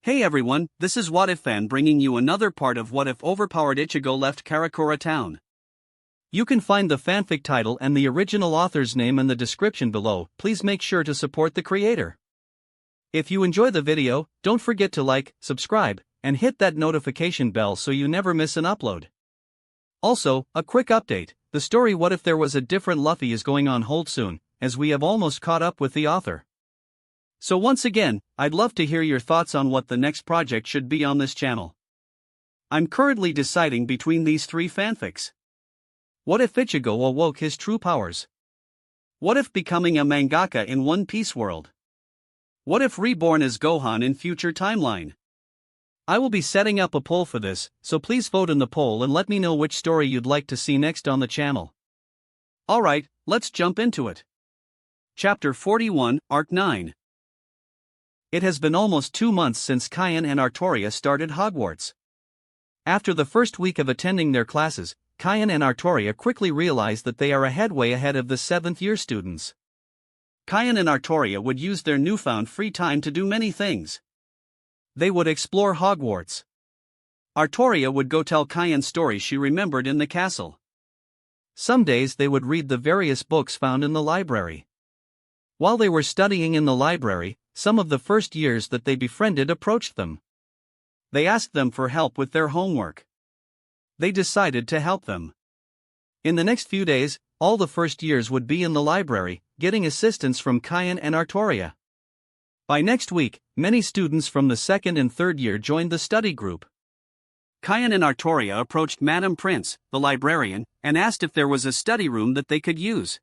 Hey everyone, this is What If Fan bringing you another part of What If Overpowered Ichigo left Karakura town. You can find the fanfic title and the original author's name in the description below. Please make sure to support the creator. If you enjoy the video, don't forget to like, subscribe, and hit that notification bell so you never miss an upload. Also, a quick update, the story What If There Was a Different Luffy is going on hold soon, as we have almost caught up with the author. So once again, I'd love to hear your thoughts on what the next project should be on this channel. I'm currently deciding between these three fanfics. What if Ichigo awoke his true powers? What if becoming a mangaka in One Piece world? What if reborn as Gohan in future timeline? I will be setting up a poll for this, so please vote in the poll and let me know which story you'd like to see next on the channel. Alright, let's jump into it. Chapter 41, Arc 9. It has been almost 2 months since Kaien and Artoria started Hogwarts. After the first week of attending their classes, Kaien and Artoria quickly realized that they are a headway ahead of the 7th year students. Kaien and Artoria would use their newfound free time to do many things. They would explore Hogwarts. Artoria would go tell Kaien stories she remembered in the castle. Some days they would read the various books found in the library. While they were studying in the library, some of the first years that they befriended approached them. They asked them for help with their homework. They decided to help them. In the next few days, all the first years would be in the library, getting assistance from Kaien and Artoria. By next week, many students from the 2nd and 3rd year joined the study group. Kaien and Artoria approached Madame Prince, the librarian, and asked if there was a study room that they could use.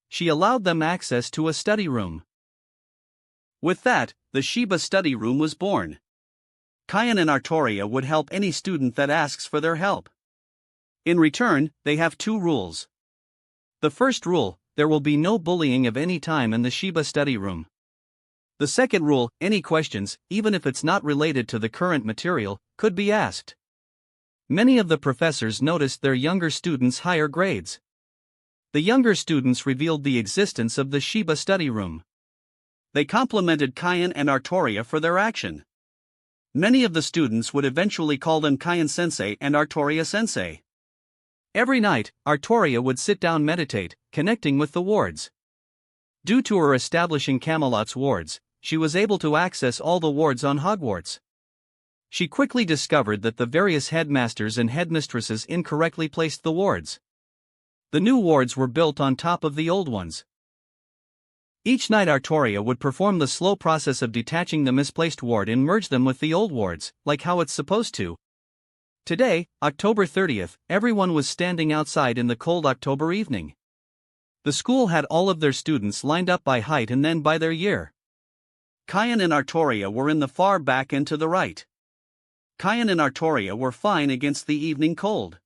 She allowed them access to a study room. With that, the Shiba study room was born. Kaien and Artoria would help any student that asks for their help. In return, they have 2 rules. The first rule, there will be no bullying of any time in the Shiba study room. The second rule, any questions, even if it's not related to the current material, could be asked. Many of the professors noticed their younger students' higher grades. The younger students revealed the existence of the Shiba study room. They complimented Kaien and Artoria for their action. Many of the students would eventually call them Kaien-sensei and Artoria-sensei. Every night, Artoria would sit down meditate, connecting with the wards. Due to her establishing Camelot's wards, she was able to access all the wards on Hogwarts. She quickly discovered that the various headmasters and headmistresses incorrectly placed the wards. The new wards were built on top of the old ones. Each night Artoria would perform the slow process of detaching the misplaced ward and merge them with the old wards, like how it's supposed to. Today, October 30th, everyone was standing outside in the cold October evening. The school had all of their students lined up by height and then by their year. Kaien and Artoria were in the far back and to the right. Kaien and Artoria were fine against the evening cold.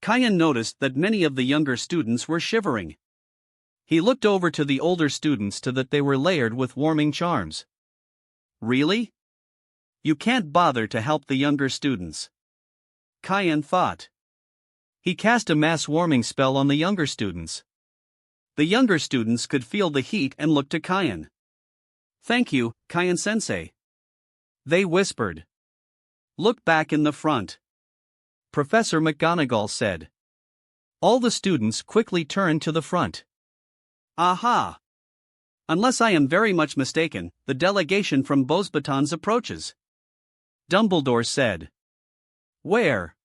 Kaien noticed that many of the younger students were shivering. He looked over to the older students to that they were layered with warming charms. Really? You can't bother to help the younger students. Kaien thought. He cast a mass warming spell on the younger students. The younger students could feel the heat and looked to Kaien. Thank you, Kaien-sensei. They whispered. Look back in the front. Professor McGonagall said. All the students quickly turned to the front. Aha! Unless I am very much mistaken, the delegation from Bosbatons approaches. Dumbledore said. Where?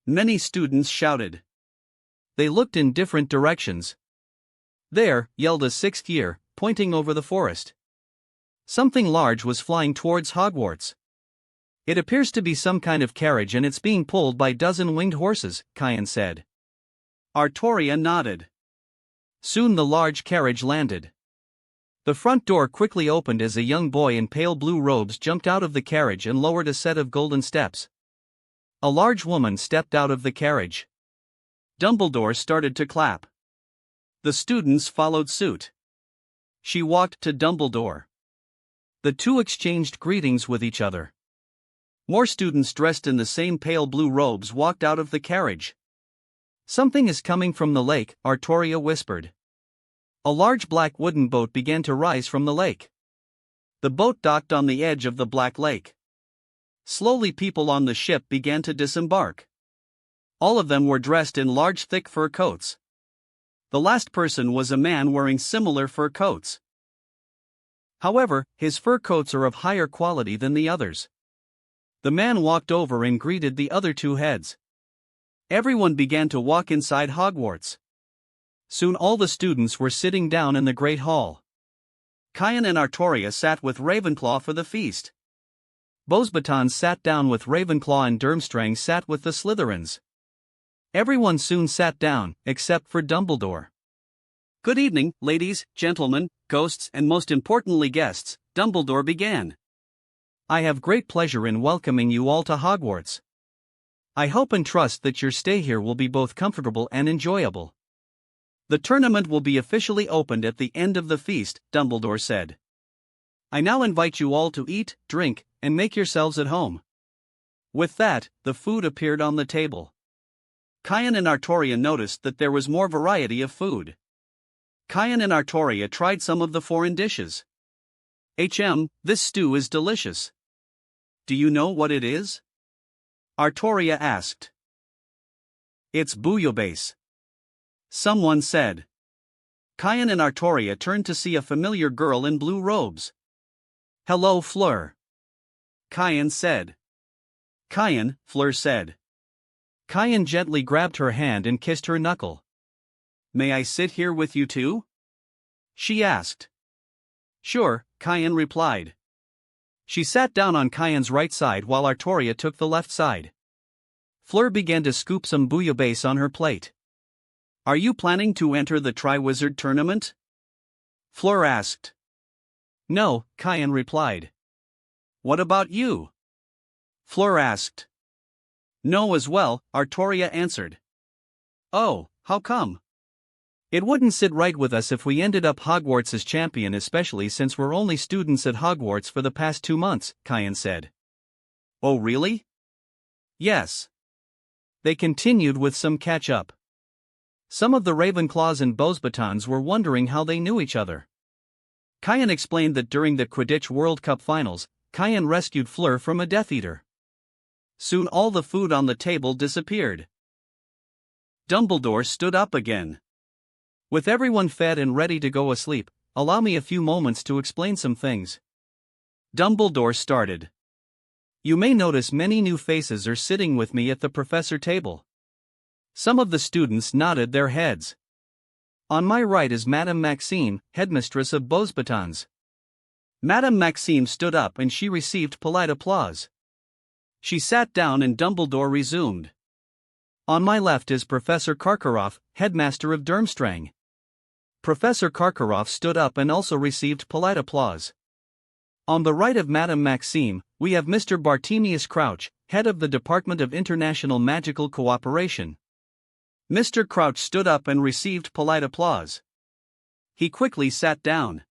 Many students shouted. They looked in different directions. There, yelled a 6th year, pointing over the forest. Something large was flying towards Hogwarts. It appears to be some kind of carriage and it's being pulled by dozen winged horses, Kaien said. Artoria nodded. Soon the large carriage landed. The front door quickly opened as a young boy in pale blue robes jumped out of the carriage and lowered a set of golden steps. A large woman stepped out of the carriage. Dumbledore started to clap. The students followed suit. She walked to Dumbledore. The two exchanged greetings with each other. More students dressed in the same pale blue robes walked out of the carriage. Something is coming from the lake, Artoria whispered. A large black wooden boat began to rise from the lake. The boat docked on the edge of the Black Lake. Slowly people on the ship began to disembark. All of them were dressed in large thick fur coats. The last person was a man wearing similar fur coats. However, his fur coats are of higher quality than the others. The man walked over and greeted the other two heads. Everyone began to walk inside Hogwarts. Soon all the students were sitting down in the Great Hall. Kyan and Artoria sat with Ravenclaw for the feast. Bosbaton sat down with Ravenclaw and Durmstrang sat with the Slytherins. Everyone soon sat down, except for Dumbledore. "Good evening, ladies, gentlemen, ghosts and most importantly guests," Dumbledore began. "I have great pleasure in welcoming you all to Hogwarts. I hope and trust that your stay here will be both comfortable and enjoyable. The tournament will be officially opened at the end of the feast," Dumbledore said. "I now invite you all to eat, drink, and make yourselves at home." With that, the food appeared on the table. Kyan and Artoria noticed that there was more variety of food. Kyan and Artoria tried some of the foreign dishes. This stew is delicious. Do you know what it is?" Artoria asked. "It's bouillabaisse," someone said. Kyan and Artoria turned to see a familiar girl in blue robes. "Hello, Fleur," Kyan said. "Kyan," Fleur said. Kyan gently grabbed her hand and kissed her knuckle. "May I sit here with you too?" she asked. "Sure," Kyan replied. She sat down on Kyan's right side while Artoria took the left side. Fleur began to scoop some bouillabaisse on her plate. "Are you planning to enter the Triwizard Tournament?" Fleur asked. "No," Kyan replied. "What about you?" Fleur asked. "No as well," Artoria answered. "Oh, how come?" "It wouldn't sit right with us if we ended up Hogwarts as champion, especially since we're only students at Hogwarts for the past 2 months, Kyan said. "Oh really?" "Yes." They continued with some catch-up. Some of the Ravenclaws and Bosbatons were wondering how they knew each other. Kyan explained that during the Quidditch World Cup finals, Kyan rescued Fleur from a Death Eater. Soon all the food on the table disappeared. Dumbledore stood up again. "With everyone fed and ready to go asleep, allow me a few moments to explain some things." Dumbledore started. "You may notice many new faces are sitting with me at the professor table." Some of the students nodded their heads. "On my right is Madame Maxime, headmistress of Bosbatons." Madame Maxime stood up and she received polite applause. She sat down and Dumbledore resumed. "On my left is Professor Karkaroff, headmaster of Durmstrang." Professor Karkaroff stood up and also received polite applause. On the right of Madame Maxime, we have Mr. Bartemius Crouch, head of the Department of International Magical Cooperation. Mr. Crouch stood up and received polite applause. He quickly sat down.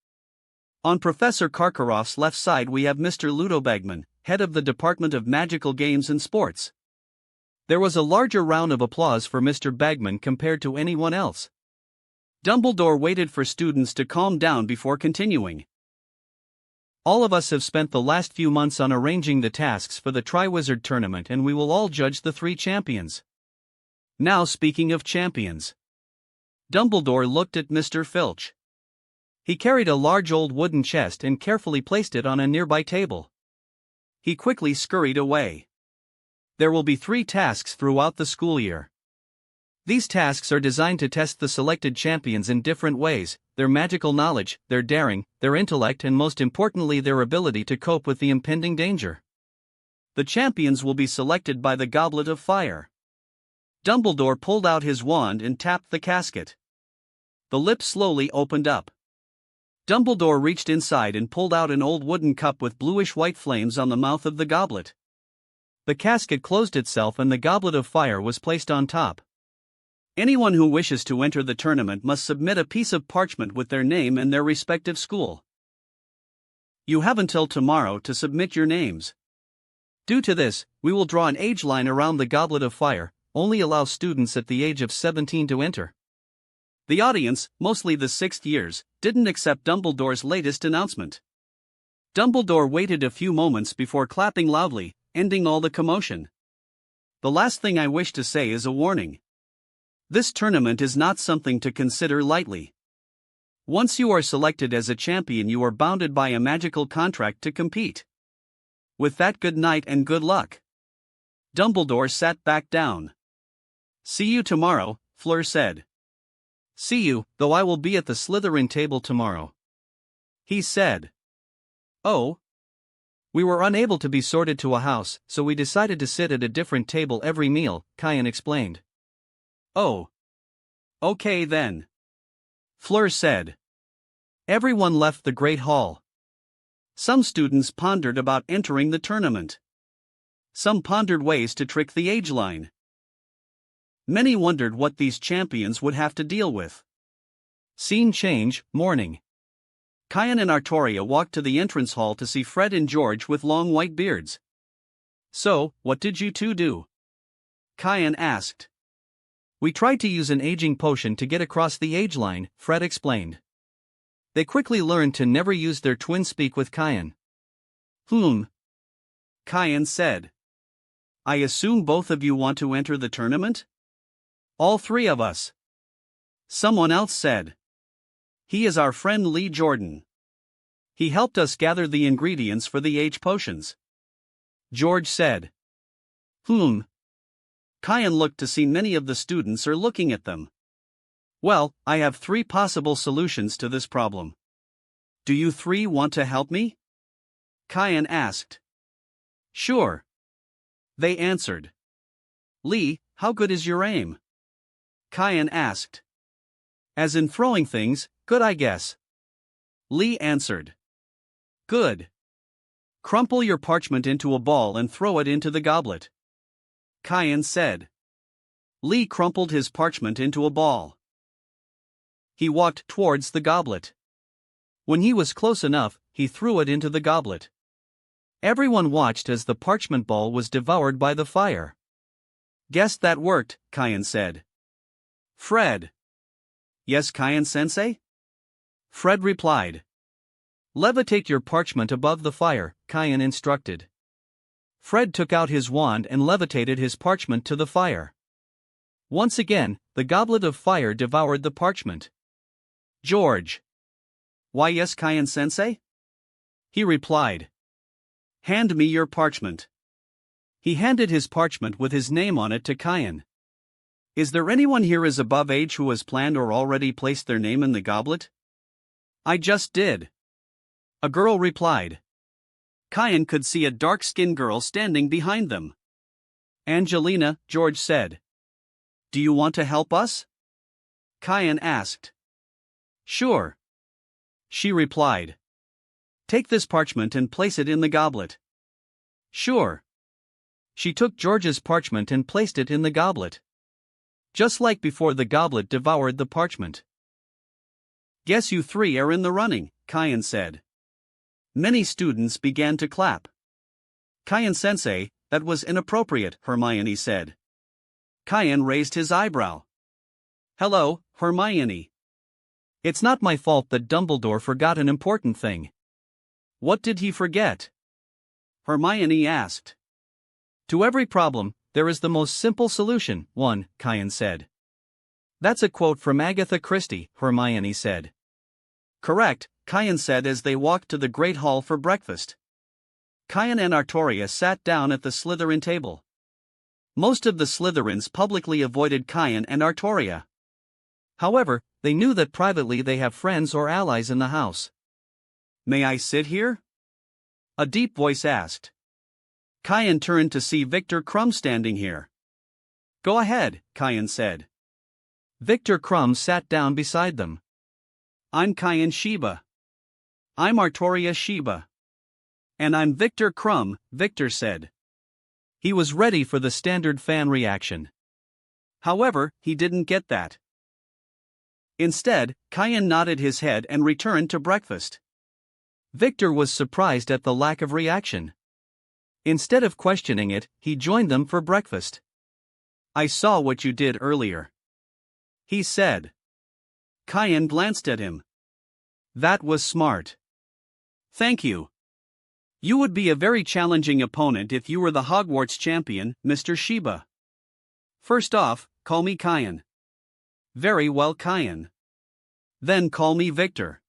On Professor Karkaroff's left side we have Mr. Ludo Bagman, head of the Department of Magical Games and Sports. There was a larger round of applause for Mr. Bagman compared to anyone else. Dumbledore waited for students to calm down before continuing. "All of us have spent the last few months on arranging the tasks for the Triwizard Tournament and we will all judge the 3 champions. Now speaking of champions." Dumbledore looked at Mr. Filch. He carried a large old wooden chest and carefully placed it on a nearby table. He quickly scurried away. "There will be 3 tasks throughout the school year. These tasks are designed to test the selected champions in different ways: their magical knowledge, their daring, their intellect and most importantly their ability to cope with the impending danger. The champions will be selected by the Goblet of Fire." Dumbledore pulled out his wand and tapped the casket. The lip slowly opened up. Dumbledore reached inside and pulled out an old wooden cup with bluish-white flames on the mouth of the goblet. The casket closed itself and the Goblet of Fire was placed on top. Anyone who wishes to enter the tournament must submit a piece of parchment with their name and their respective school. You have until tomorrow to submit your names. Due to this, we will draw an age line around the Goblet of Fire, only allow students at the age of 17 to enter. The audience, mostly the 6th years, didn't accept Dumbledore's latest announcement. Dumbledore waited a few moments before clapping loudly, ending all the commotion. The last thing I wish to say is a warning. This tournament is not something to consider lightly. Once you are selected as a champion, you are bounded by a magical contract to compete. With that, good night and good luck. Dumbledore sat back down. See you tomorrow, Fleur said. See you, though I will be at the Slytherin table tomorrow. He said. Oh. We were unable to be sorted to a house, so we decided to sit at a different table every meal, Kyan explained. Oh. Okay then. Fleur said. Everyone left the Great Hall. Some students pondered about entering the tournament. Some pondered ways to trick the age line. Many wondered what these champions would have to deal with. Scene change, morning. Kyan and Artoria walked to the entrance hall to see Fred and George with long white beards. So, what did you two do? Kyan asked. We tried to use an aging potion to get across the age line, Fred explained. They quickly learned to never use their twin speak with Kyan. Kyan said. I assume both of you want to enter the tournament? All three of us. Someone else said. He is our friend Lee Jordan. He helped us gather the ingredients for the age potions. George said. Kyan looked to see many of the students are looking at them. Well, I have 3 possible solutions to this problem. Do you 3 want to help me? Kyan asked. Sure. They answered. Lee, how good is your aim? Kyan asked. As in throwing things, good I guess. Lee answered. Good. Crumple your parchment into a ball and throw it into the goblet. Kyan said. Lee crumpled his parchment into a ball. He walked towards the goblet. When he was close enough, he threw it into the goblet. Everyone watched as the parchment ball was devoured by the fire. Guess that worked, Kyan said. Fred. Yes, Kyan-sensei? Fred replied. Levitate your parchment above the fire, Kyan instructed. Fred took out his wand and levitated his parchment to the fire. Once again, the goblet of fire devoured the parchment. George. Why yes, Kyan-sensei? He replied. Hand me your parchment. He handed his parchment with his name on it to Kyan. Is there anyone here is above age who has planned or already placed their name in the goblet? I just did. A girl replied. Kyan could see a dark-skinned girl standing behind them. Angelina, George said. Do you want to help us? Kyan asked. Sure. She replied. Take this parchment and place it in the goblet. Sure. She took George's parchment and placed it in the goblet. Just like before, the goblet devoured the parchment. Guess you 3 are in the running, Kyan said. Many students began to clap. Kyan-sensei, that was inappropriate, Hermione said. Kyan raised his eyebrow. Hello, Hermione. It's not my fault that Dumbledore forgot an important thing. What did he forget? Hermione asked. To every problem, there is the most simple solution, one, Kyan said. That's a quote from Agatha Christie, Hermione said. Correct, Kyan said as they walked to the Great Hall for breakfast. Kyan and Artoria sat down at the Slytherin table. Most of the Slytherins publicly avoided Kyan and Artoria. However, they knew that privately they have friends or allies in the house. May I sit here? A deep voice asked. Kyan turned to see Victor Crumb standing here. Go ahead, Kyan said. Victor Crumb sat down beside them. I'm Kyan Shiba. I'm Artoria Shiba. And I'm Victor Crumb, Victor said. He was ready for the standard fan reaction. However, he didn't get that. Instead, Kyan nodded his head and returned to breakfast. Victor was surprised at the lack of reaction. Instead of questioning it, he joined them for breakfast. I saw what you did earlier, he said. Kyan glanced at him. That was smart. Thank you. You would be a very challenging opponent if you were the Hogwarts champion, Mr. Shiba. First off, call me Kyan. Very well, Kyan. Then call me Victor.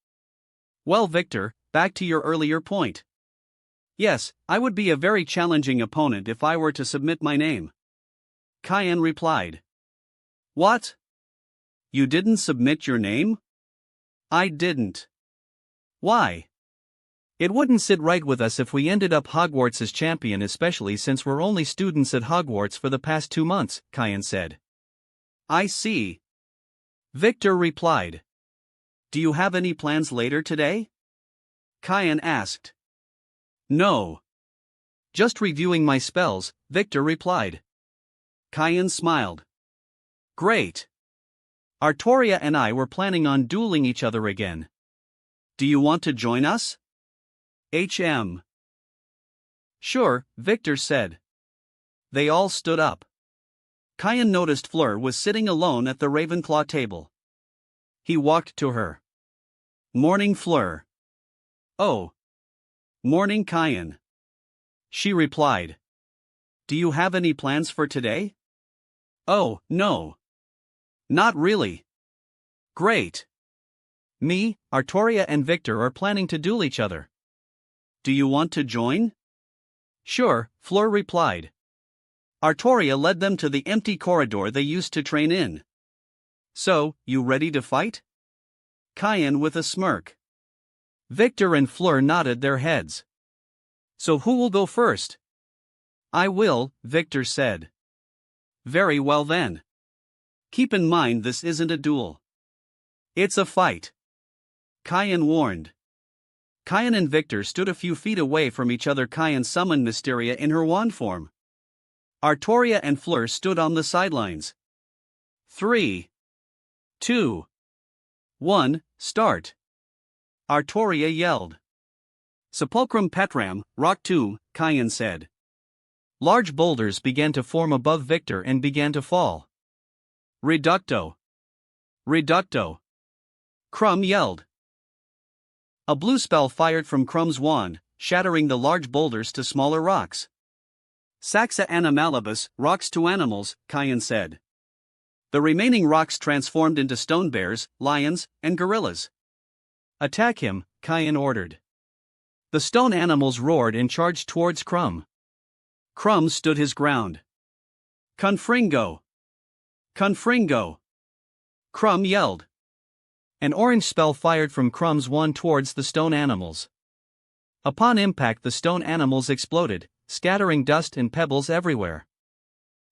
Well, Victor, back to your earlier point. Yes, I would be a very challenging opponent if I were to submit my name. Kyan replied. What? You didn't submit your name? I didn't. Why? It wouldn't sit right with us if we ended up Hogwarts as champion, especially since we're only students at Hogwarts for the past 2 months, Kyan said. I see. Victor replied. Do you have any plans later today? Kyan asked. No. Just reviewing my spells, Victor replied. Kyan smiled. Great. Artoria and I were planning on dueling each other again. Do you want to join us? HM. Sure, Victor said. They all stood up. Kyan noticed Fleur was sitting alone at the Ravenclaw table. He walked to her. Morning, Fleur. Oh. Morning, Kyan. She replied. Do you have any plans for today? Oh, no. Not really. Great. Me, Artoria and Victor are planning to duel each other. Do you want to join? Sure, Fleur replied. Artoria led them to the empty corridor they used to train in. So, you ready to fight? Kyan with a smirk. Victor and Fleur nodded their heads. So who will go first? I will, Victor said. Very well then. Keep in mind this isn't a duel. It's a fight. Kyan warned. Kyan and Victor stood a few feet away from each other. Kyan summoned Mysteria in her wand form. Artoria and Fleur stood on the sidelines. 3, 2, 1, start. Artoria yelled. Sepulchrum Petram, Rock Tomb, Kyan said. Large boulders began to form above Victor and began to fall. Reducto. Reducto. Crumb yelled. A blue spell fired from Crumb's wand, shattering the large boulders to smaller rocks. Saxa Animalibus, rocks to animals, Kyan said. The remaining rocks transformed into stone bears, lions, and gorillas. Attack him, Kyan ordered. The stone animals roared and charged towards Crumb. Crumb stood his ground. Confringo! Confringo! Crumb yelled. An orange spell fired from Crumb's wand towards the stone animals. Upon impact, the stone animals exploded, scattering dust and pebbles everywhere.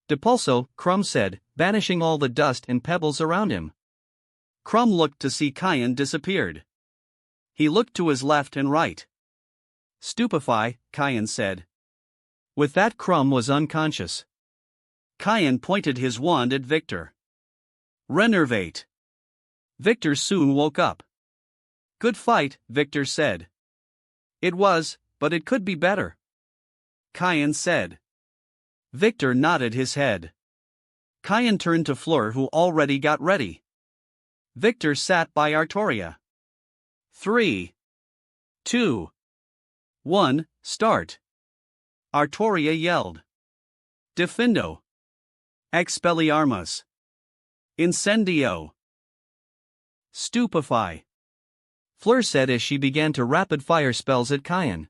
Depulso, Crumb said, banishing all the dust and pebbles around him. Crumb looked to see Kyan disappeared. He looked to his left and right. Stupefy, Kyan said. With that, Crumb was unconscious. Kyan pointed his wand at Victor. Renervate. Victor soon woke up. Good fight, Victor said. It was, but it could be better. Kyan said. Victor nodded his head. Kyan turned to Fleur, who already got ready. Victor sat by Artoria. 3, 2, 1, start. Artoria yelled. Defendo. Expelliarmus. Incendio. Stupefy. Fleur said as she began to rapid-fire spells at Kyan.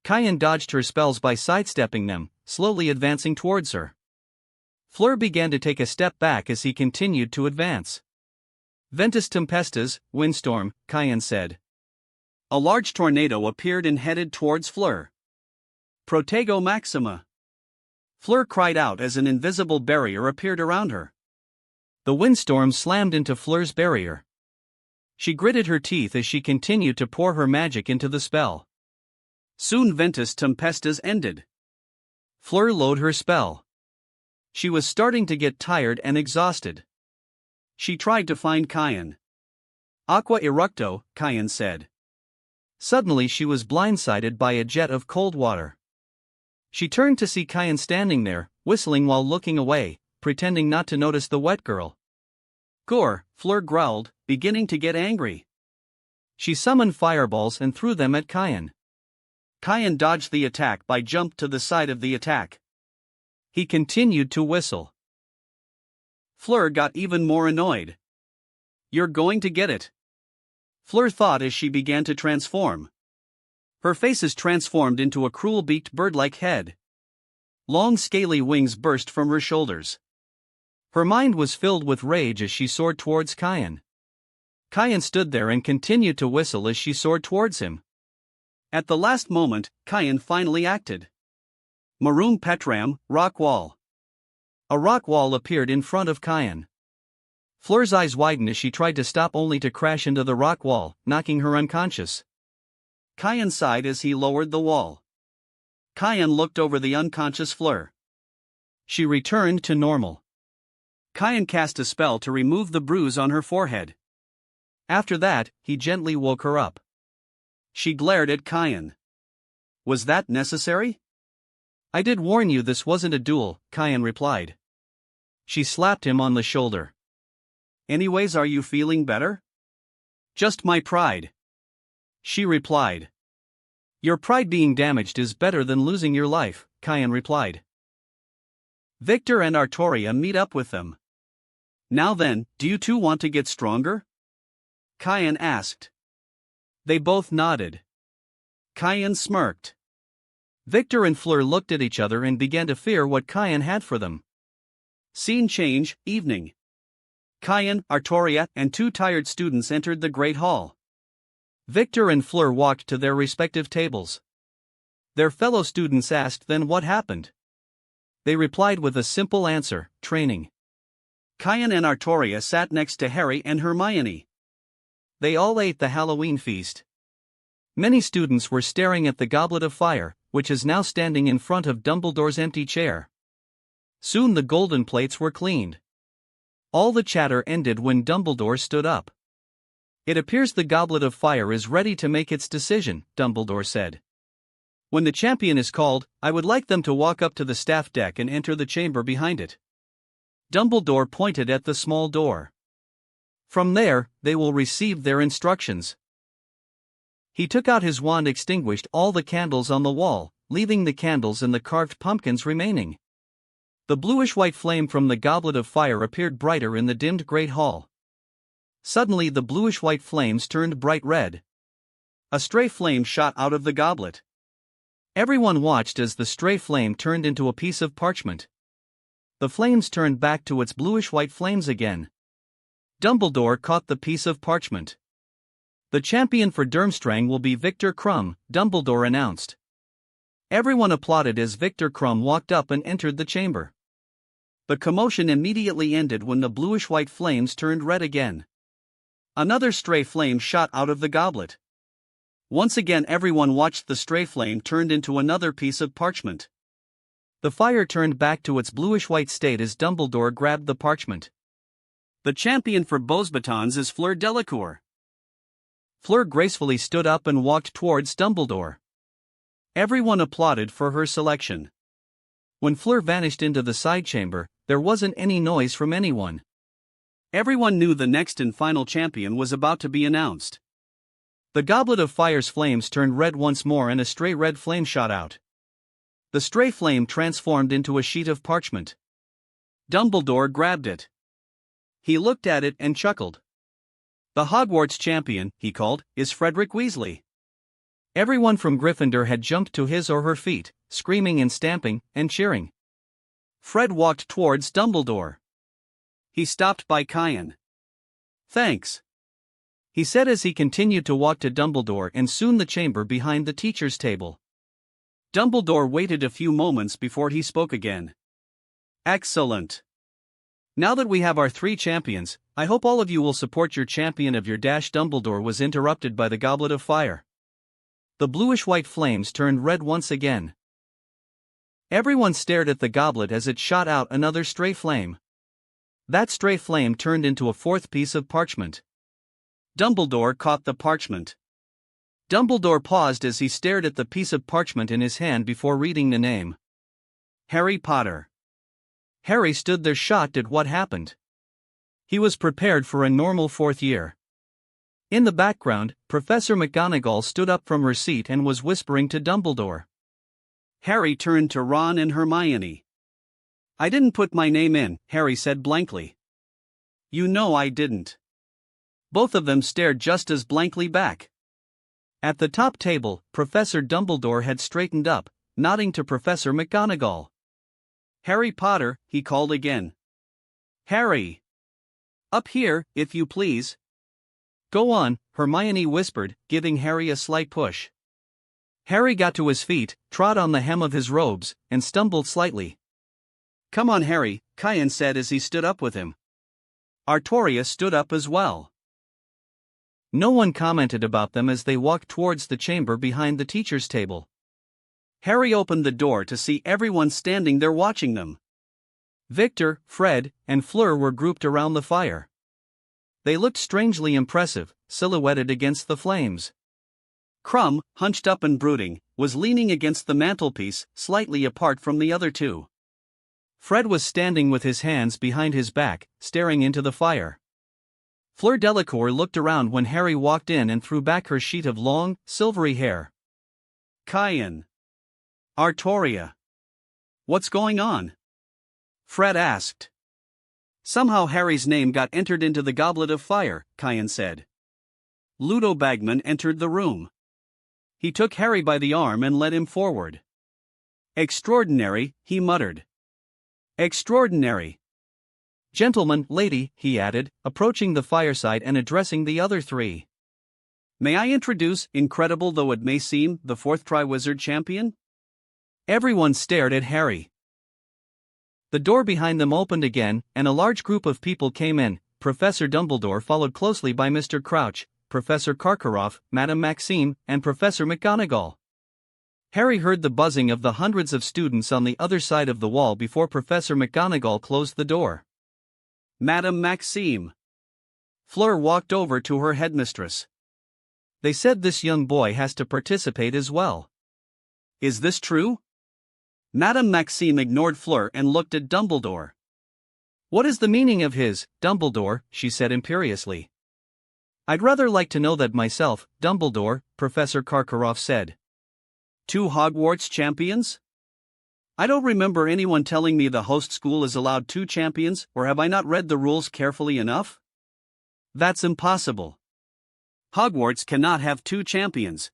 Kyan dodged her spells by sidestepping them, slowly advancing towards her. Fleur began to take a step back as he continued to advance. Ventus Tempestas, windstorm, Kyan said. A large tornado appeared and headed towards Fleur. Protego Maxima. Fleur cried out as an invisible barrier appeared around her. The windstorm slammed into Fleur's barrier. She gritted her teeth as she continued to pour her magic into the spell. Soon Ventus Tempestas ended. Fleur lowered her spell. She was starting to get tired and exhausted. She tried to find Kyan. Aqua Eructo, Kyan said. Suddenly she was blindsided by a jet of cold water. She turned to see Kyan standing there, whistling while looking away, pretending not to notice the wet girl. Gore, Fleur growled, beginning to get angry. She summoned fireballs and threw them at Kyan. Kayan dodged the attack by jumped to the side of the attack. He continued to whistle. Fleur got even more annoyed. You're going to get it. Fleur thought as she began to transform. Her face is transformed into a cruel-beaked bird-like head. Long scaly wings burst from her shoulders. Her mind was filled with rage as she soared towards Kayan. Kayan stood there and continued to whistle as she soared towards him. At the last moment, Kayan finally acted. Maroon Petram, rock wall. A rock wall appeared in front of Kayan. Fleur's eyes widened as she tried to stop only to crash into the rock wall, knocking her unconscious. Kayan sighed as he lowered the wall. Kayan looked over the unconscious Fleur. She returned to normal. Kayan cast a spell to remove the bruise on her forehead. After that, he gently woke her up. She glared at Kayan. Was that necessary? I did warn you this wasn't a duel, Kayan replied. She slapped him on the shoulder. Anyways, are you feeling better? Just my pride. She replied. Your pride being damaged is better than losing your life, Kayan replied. Victor and Artoria meet up with them. Now then, do you two want to get stronger? Kayan asked. They both nodded. Kayan smirked. Victor and Fleur looked at each other and began to fear what Kayan had for them. Scene change, evening. Kayan, Artoria, and two tired students entered the Great Hall. Victor and Fleur walked to their respective tables. Their fellow students asked then what happened. They replied with a simple answer, training. Kayan and Artoria sat next to Harry and Hermione. They all ate the Halloween feast. Many students were staring at the Goblet of Fire, which is now standing in front of Dumbledore's empty chair. Soon the golden plates were cleaned. All the chatter ended when Dumbledore stood up. It appears the Goblet of Fire is ready to make its decision, Dumbledore said. When the champion is called, I would like them to walk up to the staff deck and enter the chamber behind it. Dumbledore pointed at the small door. From there, they will receive their instructions. He took out his wand, extinguished all the candles on the wall, leaving the candles and the carved pumpkins remaining. The bluish-white flame from the Goblet of Fire appeared brighter in the dimmed Great Hall. Suddenly the bluish-white flames turned bright red. A stray flame shot out of the goblet. Everyone watched as the stray flame turned into a piece of parchment. The flames turned back to its bluish-white flames again. Dumbledore caught the piece of parchment. The champion for Durmstrang will be Victor Krum, Dumbledore announced. Everyone applauded as Victor Krum walked up and entered the chamber. The commotion immediately ended when the bluish-white flames turned red again. Another stray flame shot out of the goblet. Once again everyone watched the stray flame turned into another piece of parchment. The fire turned back to its bluish-white state as Dumbledore grabbed the parchment. The champion for Beauxbatons is Fleur Delacour. Fleur gracefully stood up and walked towards Dumbledore. Everyone applauded for her selection. When Fleur vanished into the side chamber, there wasn't any noise from anyone. Everyone knew the next and final champion was about to be announced. The Goblet of Fire's flames turned red once more and a stray red flame shot out. The stray flame transformed into a sheet of parchment. Dumbledore grabbed it. He looked at it and chuckled. The Hogwarts champion, he called, is Frederick Weasley. Everyone from Gryffindor had jumped to his or her feet, screaming and stamping and cheering. Fred walked towards Dumbledore. He stopped by Kayan. Thanks, he said as he continued to walk to Dumbledore and soon the chamber behind the teacher's table. Dumbledore waited a few moments before he spoke again. Excellent. Now that we have our 3 champions, I hope all of you will support your champion of your dash. Dumbledore was interrupted by the Goblet of Fire. The bluish-white flames turned red once again. Everyone stared at the goblet as it shot out another stray flame. That stray flame turned into a 4th piece of parchment. Dumbledore caught the parchment. Dumbledore paused as he stared at the piece of parchment in his hand before reading the name. Harry Potter. Harry stood there shocked at what happened. He was prepared for a normal 4th year. In the background, Professor McGonagall stood up from her seat and was whispering to Dumbledore. Harry turned to Ron and Hermione. I didn't put my name in, Harry said blankly. You know I didn't. Both of them stared just as blankly back. At the top table, Professor Dumbledore had straightened up, nodding to Professor McGonagall. Harry Potter, he called again. Harry! Up here, if you please. Go on, Hermione whispered, giving Harry a slight push. Harry got to his feet, trod on the hem of his robes, and stumbled slightly. Come on, Harry, Cayan said as he stood up with him. Artoria stood up as well. No one commented about them as they walked towards the chamber behind the teacher's table. Harry opened the door to see everyone standing there watching them. Victor, Fred, and Fleur were grouped around the fire. They looked strangely impressive, silhouetted against the flames. Crumb, hunched up and brooding, was leaning against the mantelpiece, slightly apart from the other two. Fred was standing with his hands behind his back, staring into the fire. Fleur Delacour looked around when Harry walked in and threw back her sheet of long, silvery hair. Cayan. Artoria. What's going on? Fred asked. Somehow Harry's name got entered into the Goblet of Fire, Cayan said. Ludo Bagman entered the room. He took Harry by the arm and led him forward. Extraordinary, he muttered. Extraordinary. Gentlemen, lady, he added, approaching the fireside and addressing the other three. May I introduce, incredible though it may seem, the fourth Triwizard Champion? Everyone stared at Harry. The door behind them opened again, and a large group of people came in, Professor Dumbledore followed closely by Mr. Crouch, Professor Karkaroff, Madame Maxime, and Professor McGonagall. Harry heard the buzzing of the hundreds of students on the other side of the wall before Professor McGonagall closed the door. Madame Maxime. Fleur walked over to her headmistress. They said this young boy has to participate as well. Is this true? Madame Maxime ignored Fleur and looked at Dumbledore. What is the meaning of his, Dumbledore? She said imperiously. I'd rather like to know that myself, Dumbledore, Professor Karkaroff said. 2 Hogwarts champions? I don't remember anyone telling me the host school is allowed 2 champions, or have I not read the rules carefully enough? That's impossible. Hogwarts cannot have 2 champions.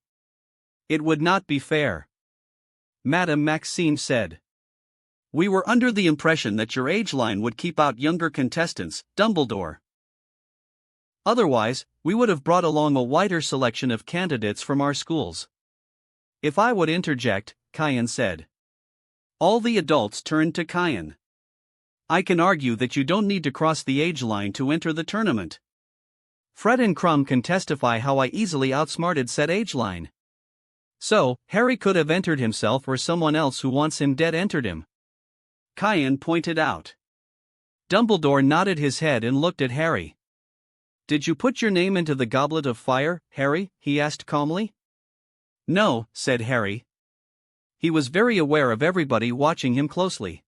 It would not be fair. Madame Maxime said. We were under the impression that your age line would keep out younger contestants, Dumbledore. Otherwise, we would have brought along a wider selection of candidates from our schools. If I would interject, Cayan said. All the adults turned to Cayan. I can argue that you don't need to cross the age line to enter the tournament. Fred and Crumb can testify how I easily outsmarted said age line. So, Harry could have entered himself or someone else who wants him dead entered him. Cayan pointed out. Dumbledore nodded his head and looked at Harry. Did you put your name into the Goblet of Fire, Harry? He asked calmly. No, said Harry. He was very aware of everybody watching him closely.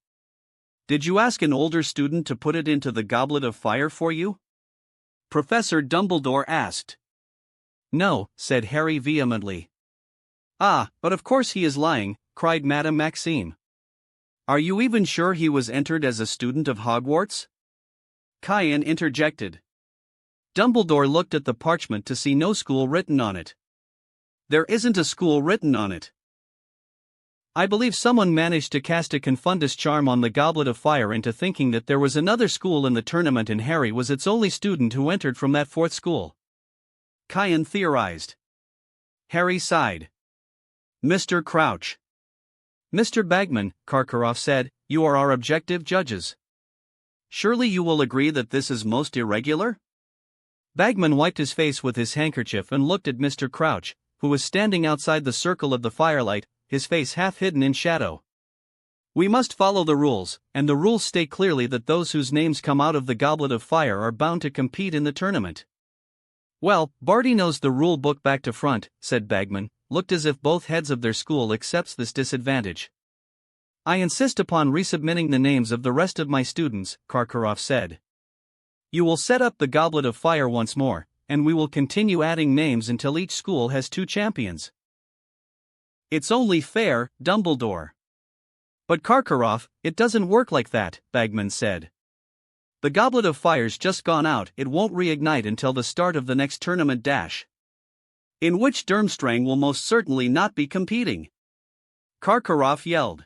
Did you ask an older student to put it into the Goblet of Fire for you? Professor Dumbledore asked. No, said Harry vehemently. Ah, but of course he is lying, cried Madame Maxime. Are you even sure he was entered as a student of Hogwarts? Cayan interjected. Dumbledore looked at the parchment to see no school written on it. There isn't a school written on it. I believe someone managed to cast a Confundus charm on the Goblet of Fire into thinking that there was another school in the tournament and Harry was its only student who entered from that 4th school. Cayan theorized. Harry sighed. Mr. Crouch. Mr. Bagman, Karkaroff said, you are our objective judges. Surely you will agree that this is most irregular? Bagman wiped his face with his handkerchief and looked at Mr. Crouch, who was standing outside the circle of the firelight, his face half hidden in shadow. We must follow the rules, and the rules state clearly that those whose names come out of the Goblet of Fire are bound to compete in the tournament. Well, Barty knows the rule book back to front, said Bagman, looked as if both heads of their school accepts this disadvantage. I insist upon resubmitting the names of the rest of my students, Karkaroff said. You will set up the Goblet of Fire once more, and we will continue adding names until each school has 2 champions. It's only fair, Dumbledore. But Karkaroff, it doesn't work like that, Bagman said. The Goblet of Fire's just gone out, it won't reignite until the start of the next tournament dash. In which Durmstrang will most certainly not be competing. Karkaroff yelled.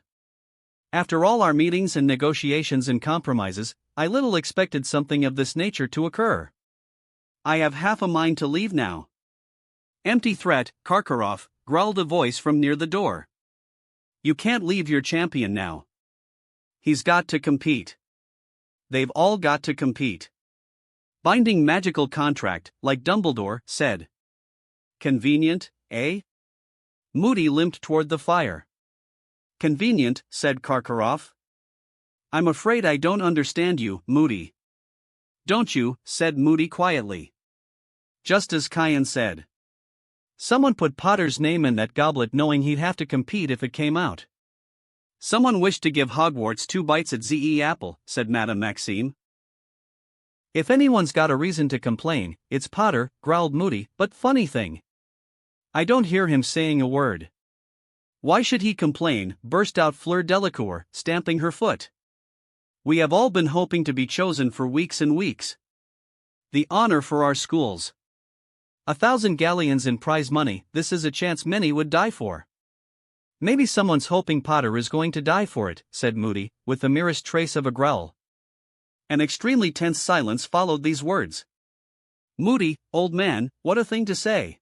After all our meetings and negotiations and compromises, I little expected something of this nature to occur. I have half a mind to leave now. Empty threat, Karkaroff, growled a voice from near the door. You can't leave your champion now. He's got to compete. They've all got to compete. Binding magical contract, like Dumbledore said. Convenient, eh? Moody limped toward the fire. Convenient, said Karkaroff. I'm afraid I don't understand you, Moody. Don't you, said Moody quietly. Just as Kyan said. Someone put Potter's name in that goblet knowing he'd have to compete if it came out. Someone wished to give Hogwarts 2 bites at Z.E. Apple, said Madame Maxime. If anyone's got a reason to complain, it's Potter, growled Moody, but funny thing. I don't hear him saying a word. Why should he complain, burst out Fleur Delacour, stamping her foot. We have all been hoping to be chosen for weeks and weeks. The honor for our schools. 1,000 galleons in prize money, this is a chance many would die for. Maybe someone's hoping Potter is going to die for it, said Moody, with the merest trace of a growl. An extremely tense silence followed these words. Moody, old man, what a thing to say.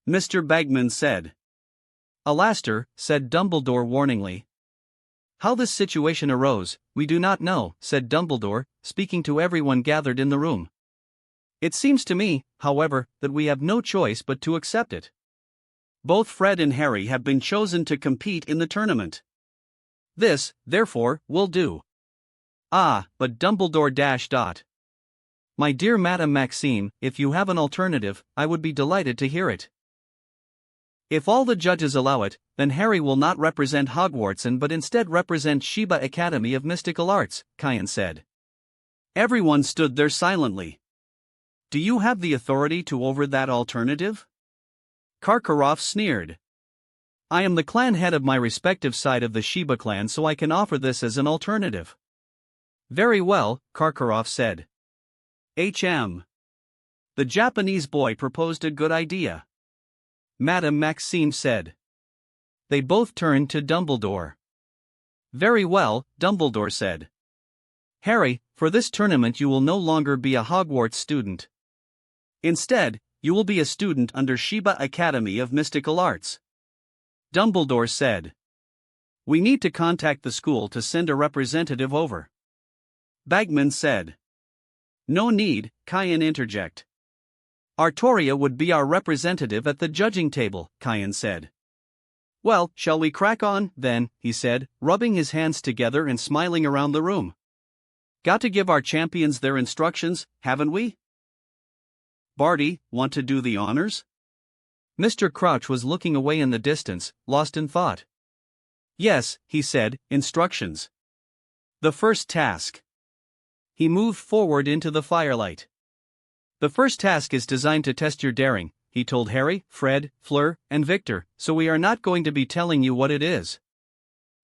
Mr. Bagman said. Alastair, said Dumbledore warningly. How this situation arose, we do not know, said Dumbledore, speaking to everyone gathered in the room. It seems to me, however, that we have no choice but to accept it. Both Fred and Harry have been chosen to compete in the tournament. This, therefore, will do. Ah, but Dumbledore ... My dear Madame Maxime, if you have an alternative, I would be delighted to hear it. If all the judges allow it, then Harry will not represent Hogwarts but instead represent Sheba Academy of Mystical Arts, Kyan said. Everyone stood there silently. Do you have the authority to over that alternative? Karkaroff sneered. I am the clan head of my respective side of the Sheba clan, so I can offer this as an alternative. Very well, Karkaroff said. The Japanese boy proposed a good idea. Madame Maxime said. They both turned to Dumbledore. Very well, Dumbledore said. Harry, for this tournament you will no longer be a Hogwarts student. Instead, you will be a student under Sheba Academy of Mystical Arts. Dumbledore said. We need to contact the school to send a representative over. Bagman said. No need, Kyan interject. Artoria would be our representative at the judging table, Kyan said. Well, shall we crack on, then, he said, rubbing his hands together and smiling around the room. Got to give our champions their instructions, haven't we? Barty, want to do the honors? Mr. Crouch was looking away in the distance, lost in thought. Yes, he said, instructions. The first task. He moved forward into the firelight. The first task is designed to test your daring, he told Harry, Fred, Fleur, and Victor, so we are not going to be telling you what it is.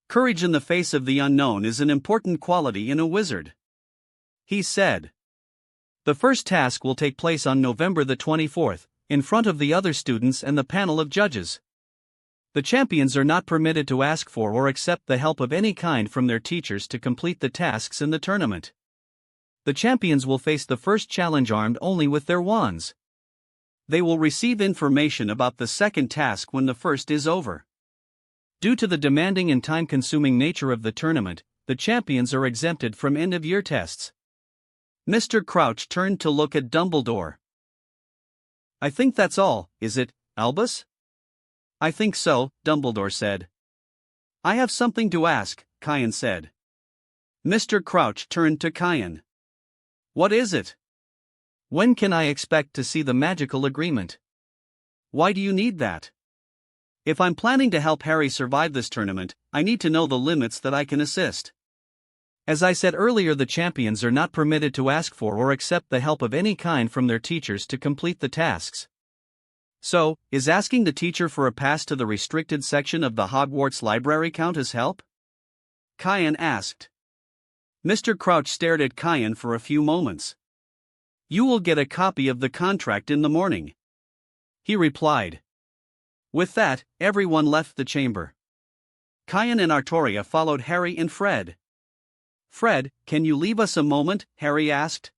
Courage in the face of the unknown is an important quality in a wizard. He said. The first task will take place on November the 24th, in front of the other students and the panel of judges. The champions are not permitted to ask for or accept the help of any kind from their teachers to complete the tasks in the tournament. The champions will face the first challenge armed only with their wands. They will receive information about the second task when the first is over. Due to the demanding and time-consuming nature of the tournament, the champions are exempted from end-of-year tests. Mr. Crouch turned to look at Dumbledore. I think that's all, is it, Albus? I think so, Dumbledore said. I have something to ask, Kyan said. Mr. Crouch turned to Kyan. What is it? When can I expect to see the magical agreement? Why do you need that? If I'm planning to help Harry survive this tournament, I need to know the limits that I can assist. As I said earlier, the champions are not permitted to ask for or accept the help of any kind from their teachers to complete the tasks. So, is asking the teacher for a pass to the restricted section of the Hogwarts library count as help? Kian asked. Mr. Crouch stared at Kian for a few moments. You will get a copy of the contract in the morning, he replied. With that, everyone left the chamber. Kian and Artoria followed Harry and Fred. Fred, can you leave us a moment? Harry asked.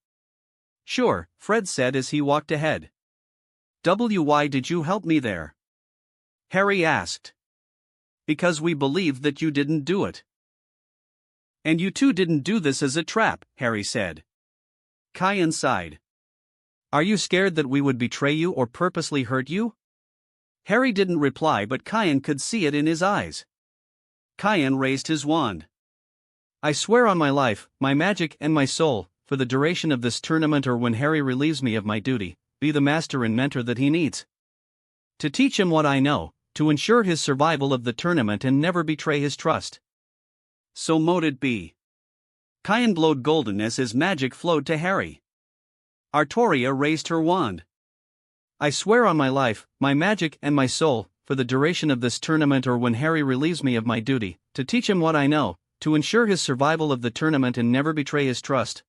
Sure, Fred said as he walked ahead. Why did you help me there? Harry asked. Because we believed that you didn't do it. And you two didn't do this as a trap, Harry said. Kian sighed. Are you scared that we would betray you or purposely hurt you? Harry didn't reply, but Kian could see it in his eyes. Kian raised his wand. I swear on my life, my magic and my soul, for the duration of this tournament or when Harry relieves me of my duty, be the master and mentor that he needs. To teach him what I know, to ensure his survival of the tournament and never betray his trust. So mote it be. Kian glowed golden as his magic flowed to Harry. Artoria raised her wand. I swear on my life, my magic and my soul, for the duration of this tournament or when Harry relieves me of my duty, to teach him what I know, to ensure his survival of the tournament and never betray his trust.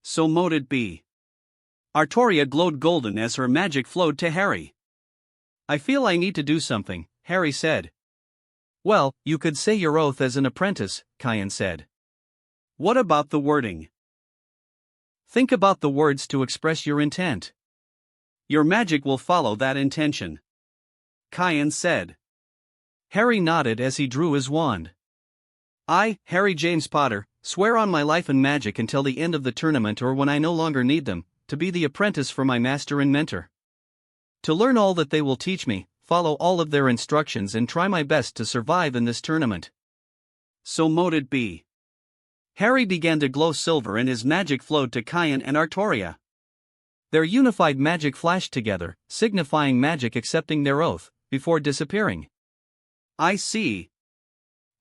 So mote it be. Artoria glowed golden as her magic flowed to Harry. I feel I need to do something, Harry said. Well, you could say your oath as an apprentice, Kian said. What about the wording? Think about the words to express your intent. Your magic will follow that intention, Kian said. Harry nodded as he drew his wand. I, Harry James Potter, swear on my life and magic until the end of the tournament or when I no longer need them, to be the apprentice for my master and mentor. To learn all that they will teach me, follow all of their instructions and try my best to survive in this tournament. So mote it be. Harry began to glow silver and his magic flowed to Kian and Artoria. Their unified magic flashed together, signifying magic accepting their oath, before disappearing. I see,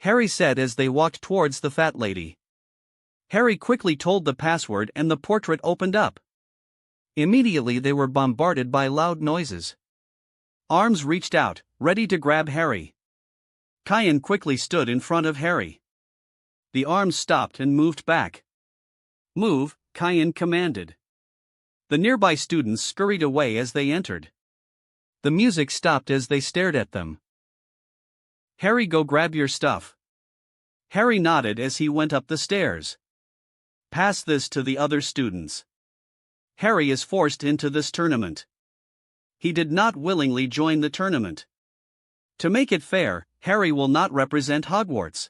Harry said as they walked towards the fat lady. Harry quickly told the password and the portrait opened up. Immediately they were bombarded by loud noises. Arms reached out, ready to grab Harry. Kian quickly stood in front of Harry. The arms stopped and moved back. Move, Kian commanded. The nearby students scurried away as they entered. The music stopped as they stared at them. Harry, go grab your stuff. Harry nodded as he went up the stairs. Pass this to the other students. Harry is forced into this tournament. He did not willingly join the tournament. To make it fair, Harry will not represent Hogwarts.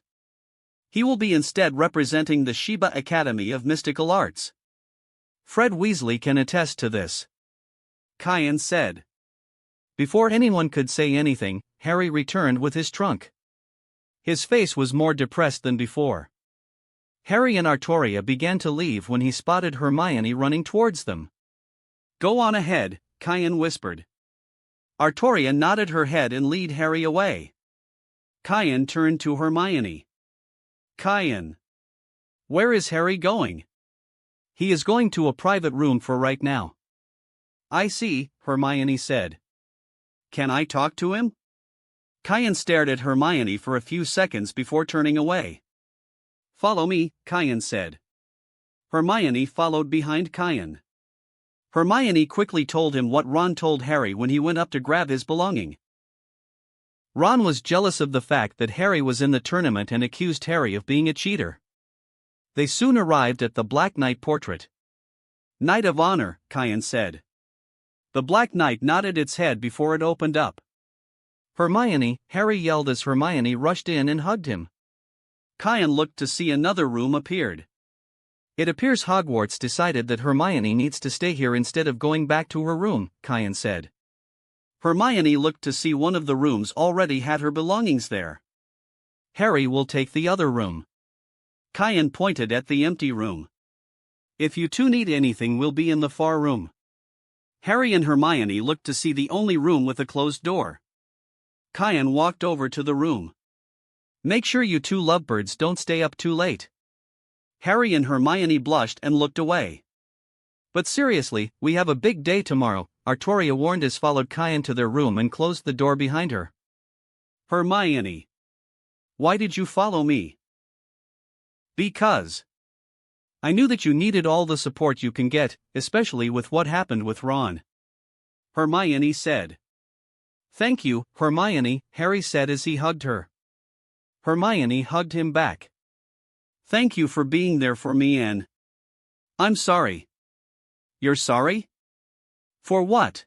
He will be instead representing the Shiba Academy of Mystical Arts. Fred Weasley can attest to this, Kian said. Before anyone could say anything, Harry returned with his trunk. His face was more depressed than before. Harry and Artoria began to leave when he spotted Hermione running towards them. Go on ahead, Kian whispered. Artoria nodded her head and led Harry away. Kian turned to Hermione. Kian. Where is Harry going? He is going to a private room for right now. I see, Hermione said. Can I talk to him? Kian stared at Hermione for a few seconds before turning away. Follow me, Kian said. Hermione followed behind Kian. Hermione quickly told him what Ron told Harry when he went up to grab his belonging. Ron was jealous of the fact that Harry was in the tournament and accused Harry of being a cheater. They soon arrived at the Black Knight portrait. Knight of Honor, Kian said. The Black Knight nodded its head before it opened up. Hermione, Harry yelled as Hermione rushed in and hugged him. Kian looked to see another room appeared. It appears Hogwarts decided that Hermione needs to stay here instead of going back to her room, Kian said. Hermione looked to see one of the rooms already had her belongings there. Harry will take the other room. Kian pointed at the empty room. If you two need anything, we'll be in the far room. Harry and Hermione looked to see the only room with a closed door. Kian walked over to the room. Make sure you two lovebirds don't stay up too late. Harry and Hermione blushed and looked away. But seriously, we have a big day tomorrow, Artoria warned as followed Cayan to their room and closed the door behind her. Hermione. Why did you follow me? Because I knew that you needed all the support you can get, especially with what happened with Ron. Hermione said. Thank you, Hermione, Harry said as he hugged her. Hermione hugged him back. Thank you for being there for me, Anne. I'm sorry. You're sorry? For what?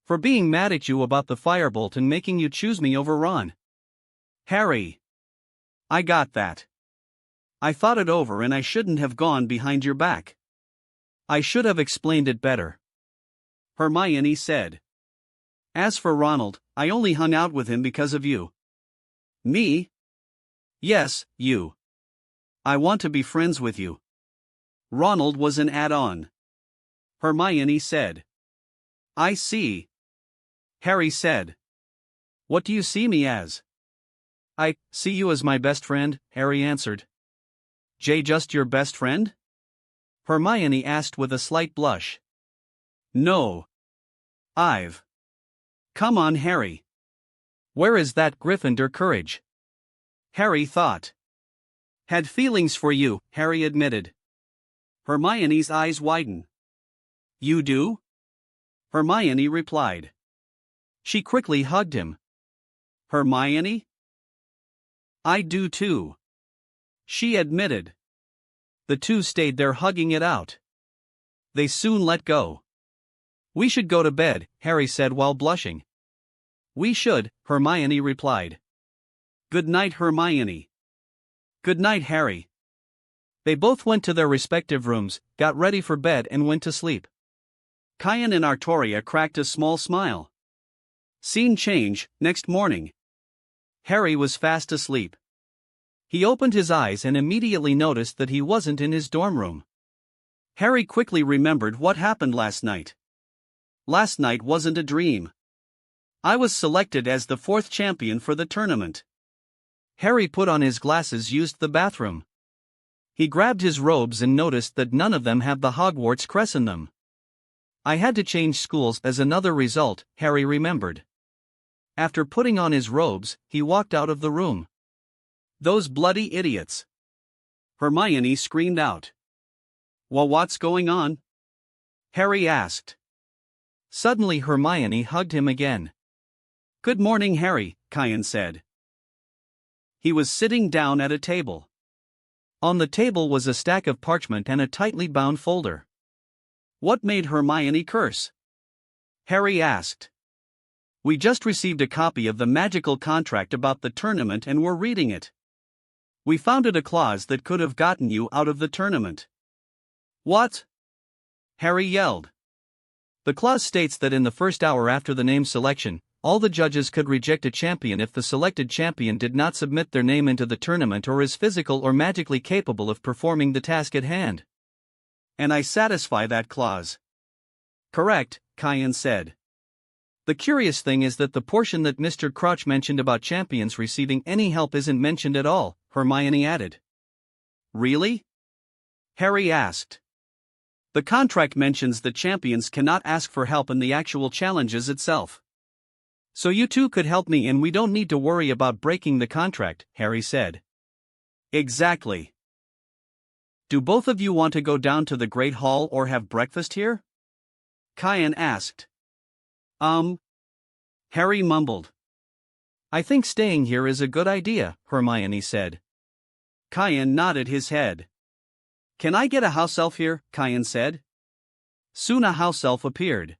For being mad at you about the firebolt and making you choose me over Ron. Harry. I got that. I thought it over and I shouldn't have gone behind your back. I should have explained it better. Hermione said. As for Ronald, I only hung out with him because of you. Me? Yes, you. I want to be friends with you. Ronald was an add-on. Hermione said. I see. Harry said. What do you see me as? I see you as my best friend, Harry answered. Jay, just your best friend? Hermione asked with a slight blush. No. I've. Come on, Harry. Where is that Gryffindor courage? Harry thought. Had feelings for you, Harry admitted. Hermione's eyes widened. You do? Hermione replied. She quickly hugged him. Hermione? I do too. She admitted. The two stayed there hugging it out. They soon let go. We should go to bed, Harry said while blushing. We should, Hermione replied. Good night, Hermione. Good night, Harry. They both went to their respective rooms, got ready for bed and went to sleep. Cayan and Artoria cracked a small smile. Scene change, next morning. Harry was fast asleep. He opened his eyes and immediately noticed that he wasn't in his dorm room. Harry quickly remembered what happened last night. Last night wasn't a dream. I was selected as the 4th champion for the tournament. Harry put on his glasses, used the bathroom. He grabbed his robes and noticed that none of them have the Hogwarts crest in them. I had to change schools as another result, Harry remembered. After putting on his robes, he walked out of the room. Those bloody idiots! Hermione screamed out. Well, what's going on? Harry asked. Suddenly Hermione hugged him again. Good morning, Harry, Cayan said. He was sitting down at a table. On the table was a stack of parchment and a tightly bound folder. What made Hermione curse? Harry asked. We just received a copy of the magical contract about the tournament and we're reading it. We found it a clause that could have gotten you out of the tournament. What? Harry yelled. The clause states that in the first hour after the name selection, all the judges could reject a champion if the selected champion did not submit their name into the tournament or is physical or magically capable of performing the task at hand. And I satisfy that clause. Correct, Cayan said. The curious thing is that the portion that Mr. Crouch mentioned about champions receiving any help isn't mentioned at all, Hermione added. Really? Harry asked. The contract mentions that champions cannot ask for help in the actual challenges itself. So you two could help me and we don't need to worry about breaking the contract, Harry said. Exactly. Do both of you want to go down to the Great Hall or have breakfast here? Cayan asked. Harry mumbled. I think staying here is a good idea, Hermione said. Cayan nodded his head. Can I get a house elf here? Cayan said. Soon a house elf appeared.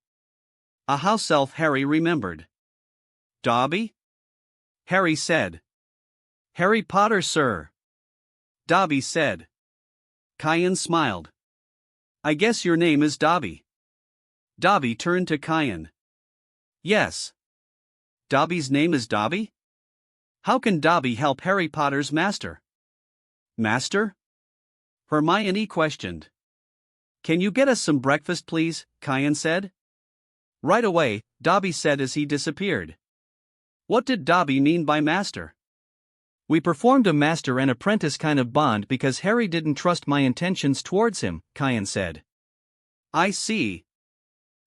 A house elf Harry remembered. Dobby? Harry said. Harry Potter, sir. Dobby said. Cayan smiled. I guess your name is Dobby. Dobby turned to Cayan. Yes. Dobby's name is Dobby? How can Dobby help Harry Potter's master? Master? Hermione questioned. Can you get us some breakfast, please? Cayan said. Right away, Dobby said as he disappeared. What did Dobby mean by master? We performed a master and apprentice kind of bond because Harry didn't trust my intentions towards him, Kayan said. I see.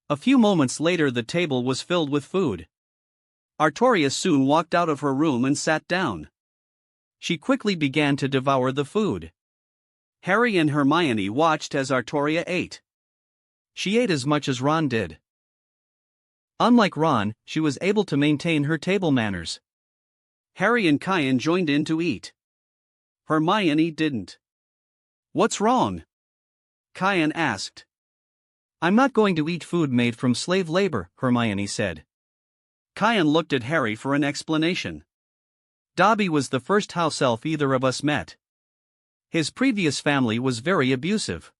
A few moments later the table was filled with food. Artoria soon walked out of her room and sat down. She quickly began to devour the food. Harry and Hermione watched as Artoria ate. She ate as much as Ron did. Unlike Ron, she was able to maintain her table manners. Harry and Kayan joined in to eat. Hermione didn't. What's wrong? Kayan asked. I'm not going to eat food made from slave labor, Hermione said. Kayan looked at Harry for an explanation. Dobby was the first house elf either of us met. His previous family was very abusive.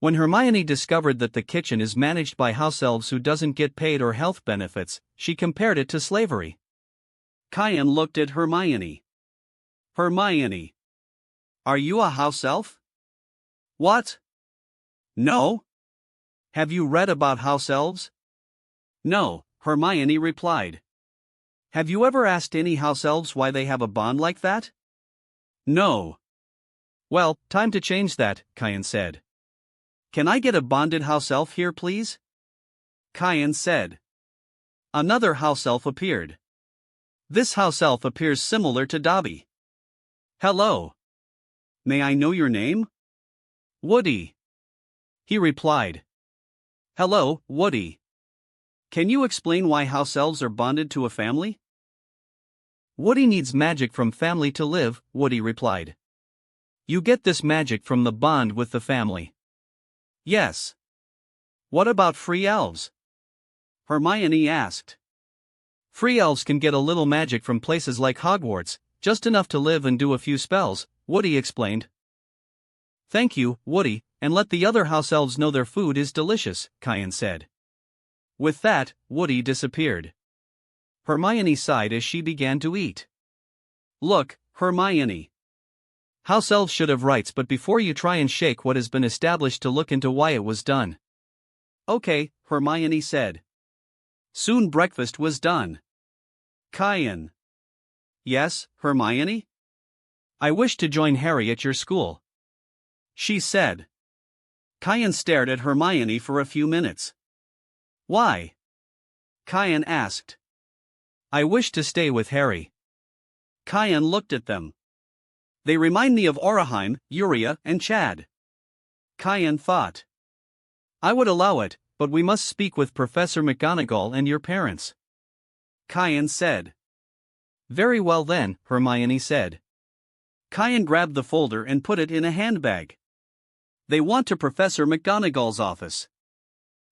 When Hermione discovered that the kitchen is managed by house elves who doesn't get paid or health benefits, she compared it to slavery. Kayan looked at Hermione. Hermione. Are you a house elf? What? No. Have you read about house elves? No, Hermione replied. Have you ever asked any house elves why they have a bond like that? No. Well, time to change that, Kayan said. Can I get a bonded house elf here, please? Kayan said. Another house elf appeared. This house elf appears similar to Dobby. Hello. May I know your name? Woody. He replied. Hello, Woody. Can you explain why house elves are bonded to a family? Woody needs magic from family to live, Woody replied. You get this magic from the bond with the family. Yes. What about free elves? Hermione asked. Free elves can get a little magic from places like Hogwarts, just enough to live and do a few spells, Woody explained. Thank you, Woody, and let the other house elves know their food is delicious, Kayan said. With that, Woody disappeared. Hermione sighed as she began to eat. Look, Hermione. House elves should have rights, but before you try and shake what has been established to look into why it was done. Okay, Hermione said. Soon breakfast was done. Kayan. Yes, Hermione? I wish to join Harry at your school. She said. Kayan stared at Hermione for a few minutes. Why? Kayan asked. I wish to stay with Harry. Kayan looked at them. They remind me of Oraheim, Uria, and Chad. Kayan thought. I would allow it, but we must speak with Professor McGonagall and your parents. Kayan said. Very well then, Hermione said. Kayan grabbed the folder and put it in a handbag. They want to Professor McGonagall's office.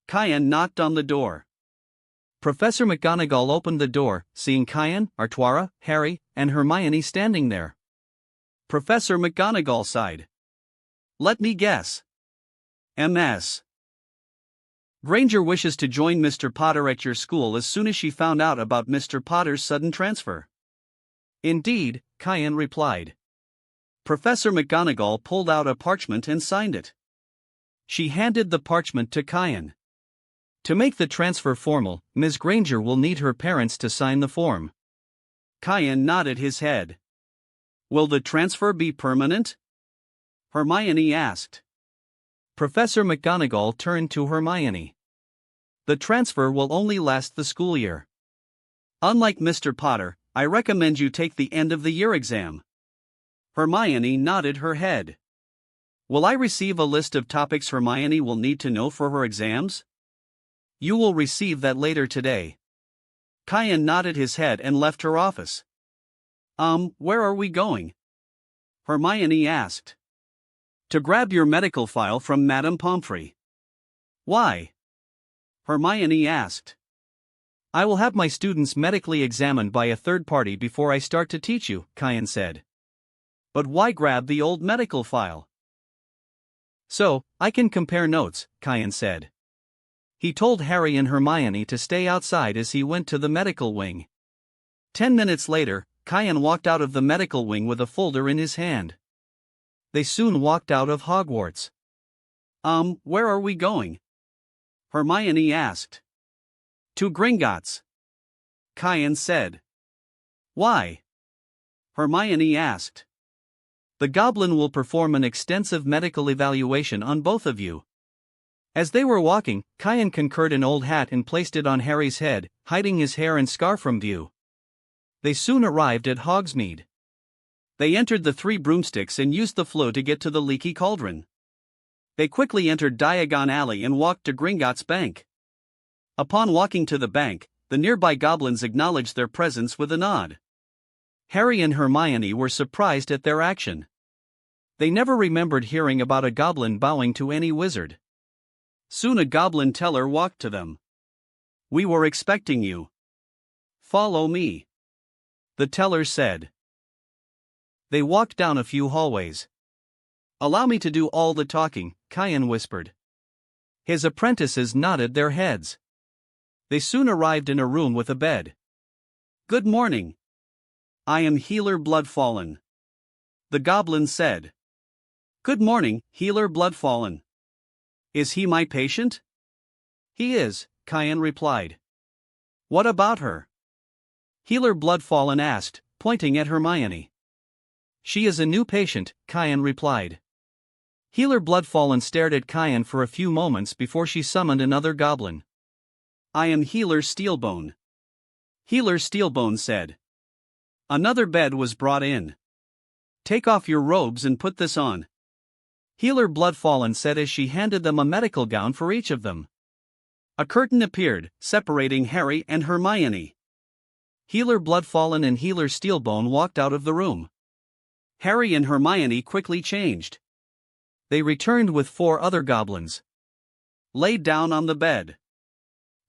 Kayan knocked on the door. Professor McGonagall opened the door, seeing Kayan, Artoria, Harry, and Hermione standing there. Professor McGonagall sighed. Let me guess. MS. Granger wishes to join Mr. Potter at your school as soon as she found out about Mr. Potter's sudden transfer. Indeed, Kayan replied. Professor McGonagall pulled out a parchment and signed it. She handed the parchment to Kayan. To make the transfer formal, Ms. Granger will need her parents to sign the form. Kayan nodded his head. Will the transfer be permanent? Hermione asked. Professor McGonagall turned to Hermione. The transfer will only last the school year. Unlike Mr. Potter, I recommend you take the end-of-the-year exam. Hermione nodded her head. Will I receive a list of topics Hermione will need to know for her exams? You will receive that later today. Kayan nodded his head and left her office. Where are we going? Hermione asked. To grab your medical file from Madame Pomfrey. Why? Hermione asked. I will have my students medically examined by a third party before I start to teach you, Kayan said. But why grab the old medical file? So, I can compare notes, Kayan said. He told Harry and Hermione to stay outside as he went to the medical wing. 10 minutes later, Kayan walked out of the medical wing with a folder in his hand. They soon walked out of Hogwarts. Where are we going? Hermione asked. To Gringotts. Kayan said. Why? Hermione asked. The goblin will perform an extensive medical evaluation on both of you. As they were walking, Kian concurred an old hat and placed it on Harry's head, hiding his hair and scar from view. They soon arrived at Hogsmeade. They entered the 3 broomsticks and used the flow to get to the leaky cauldron. They quickly entered Diagon Alley and walked to Gringotts Bank. Upon walking to the bank, the nearby goblins acknowledged their presence with a nod. Harry and Hermione were surprised at their action. They never remembered hearing about a goblin bowing to any wizard. Soon a goblin teller walked to them. "We were expecting you. Follow me," the teller said. They walked down a few hallways. "Allow me to do all the talking," Kian whispered. His apprentices nodded their heads. They soon arrived in a room with a bed. "Good morning. I am Healer Bloodfallen," the goblin said. "Good morning, Healer Bloodfallen. Is he my patient?" "He is," Kian replied. "What about her?" Healer Bloodfallen asked, pointing at Hermione. "She is a new patient," Kian replied. Healer Bloodfallen stared at Kian for a few moments before she summoned another goblin. "I am Healer Steelbone," Healer Steelbone said. Another bed was brought in. "Take off your robes and put this on," Healer Bloodfallen said as she handed them a medical gown for each of them. A curtain appeared, separating Harry and Hermione. Healer Bloodfallen and Healer Steelbone walked out of the room. Harry and Hermione quickly changed. They returned with 4 other goblins. "Lay down on the bed,"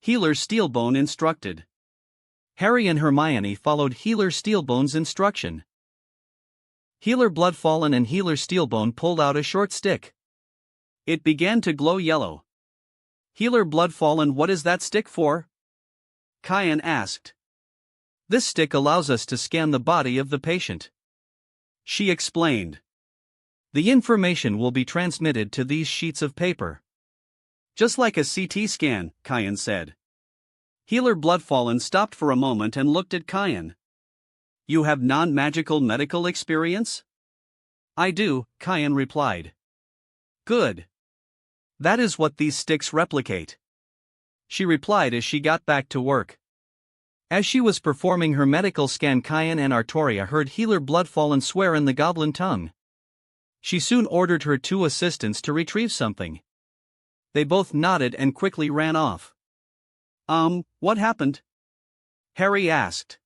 Healer Steelbone instructed. Harry and Hermione followed Healer Steelbone's instruction. Healer Bloodfallen and Healer Steelbone pulled out a short stick. It began to glow yellow. "Healer Bloodfallen, what is that stick for?" Kian asked. "This stick allows us to scan the body of the patient," she explained. "The information will be transmitted to these sheets of paper." "Just like a CT scan," Kian said. Healer Bloodfallen stopped for a moment and looked at Kian. "You have non-magical medical experience?" "I do," Kian replied. "Good. That is what these sticks replicate," she replied as she got back to work. As she was performing her medical scan, Kian and Artoria heard Healer Bloodfallen swear in the goblin tongue. She soon ordered her 2 assistants to retrieve something. They both nodded and quickly ran off. What happened?" Harry asked.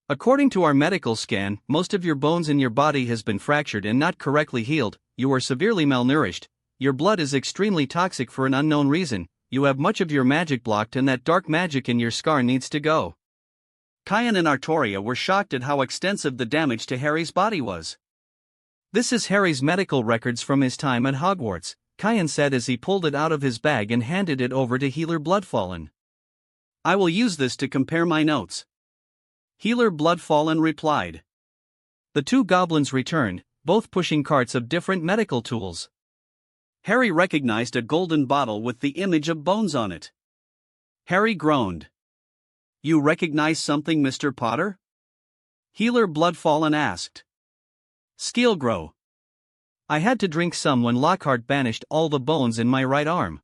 "According to our medical scan, most of your bones in your body has been fractured and not correctly healed, you are severely malnourished, your blood is extremely toxic for an unknown reason, you have much of your magic blocked and that dark magic in your scar needs to go." Kian and Artoria were shocked at how extensive the damage to Harry's body was. "This is Harry's medical records from his time at Hogwarts," Kian said as he pulled it out of his bag and handed it over to Healer Bloodfallen. "I will use this to compare my notes," Healer Bloodfallen replied. The 2 goblins returned, both pushing carts of different medical tools. Harry recognized a golden bottle with the image of bones on it. Harry groaned. "You recognize something, Mr. Potter?" Healer Bloodfallen asked. "Skeelgrow. I had to drink some when Lockhart banished all the bones in my right arm,"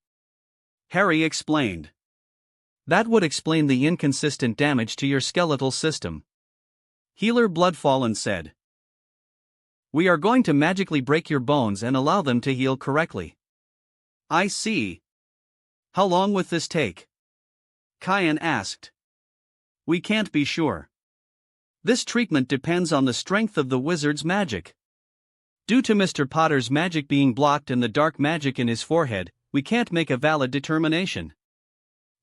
Harry explained. "That would explain the inconsistent damage to your skeletal system," Healer Bloodfallen said. "We are going to magically break your bones and allow them to heal correctly." "I see. How long will this take?" Kian asked. "We can't be sure. This treatment depends on the strength of the wizard's magic. Due to Mr. Potter's magic being blocked and the dark magic in his forehead, we can't make a valid determination."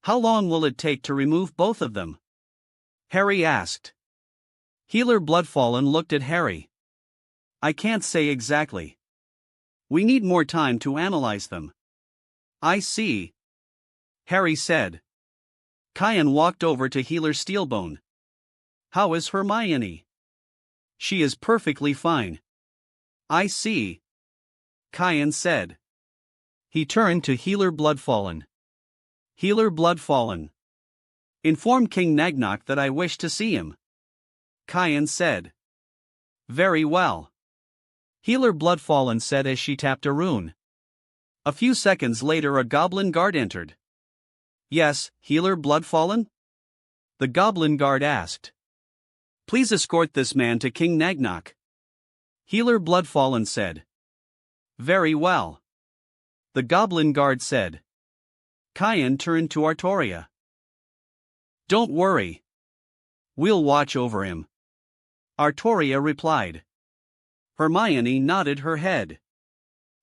"How long will it take to remove both of them?" Harry asked. Healer Bloodfallen looked at Harry. "I can't say exactly. We need more time to analyze them." "I see," Harry said. Kian walked over to Healer Steelbone. "How is Hermione?" "She is perfectly fine." "I see," Kian said. He turned to Healer Bloodfallen. "Healer Bloodfallen, inform King Nagnok that I wish to see him," Kian said. Very well. Healer Bloodfallen said as she tapped a rune. A few seconds later a goblin guard entered. Yes, Healer Bloodfallen? The goblin guard asked. Please escort this man to King Nagnok. Healer Bloodfallen said. Very well. The goblin guard said. Kyan turned to Artoria. Don't worry. We'll watch over him. Artoria replied. Hermione nodded her head.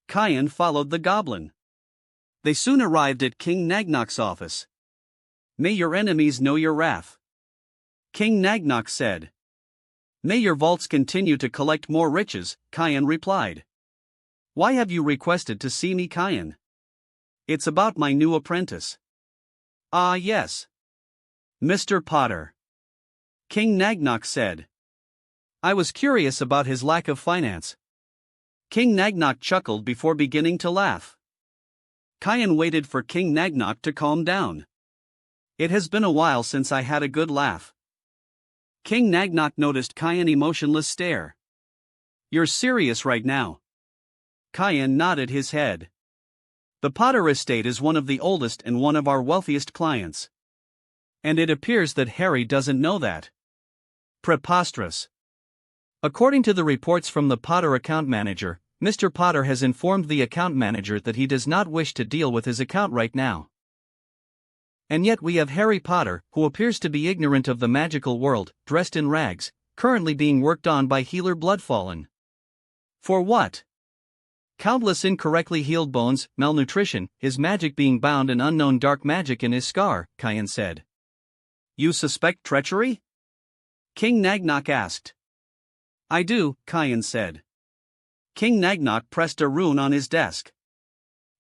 Kyan followed the goblin. They soon arrived at King Nagnok's office. May your enemies know your wrath. King Nagnok said. May your vaults continue to collect more riches, Kyan replied. Why have you requested to see me, Kyan? It's about my new apprentice. Ah, yes. Mr. Potter. King Nagnok said. I was curious about his lack of finance. King Nagnok chuckled before beginning to laugh. Kyan waited for King Nagnok to calm down. It has been a while since I had a good laugh. King Nagnok noticed Kyan's emotionless stare. You're serious right now? Kyan nodded his head. The Potter estate is one of the oldest and one of our wealthiest clients. And it appears that Harry doesn't know that. Preposterous. According to the reports from the Potter account manager, Mr. Potter has informed the account manager that he does not wish to deal with his account right now. And yet we have Harry Potter, who appears to be ignorant of the magical world, dressed in rags, currently being worked on by Healer Bloodfallen. For what? Countless incorrectly healed bones, malnutrition, his magic being bound and unknown dark magic in his scar, Kyan said. You suspect treachery? King Nagnok asked. I do, Kyan said. King Nagnok pressed a rune on his desk.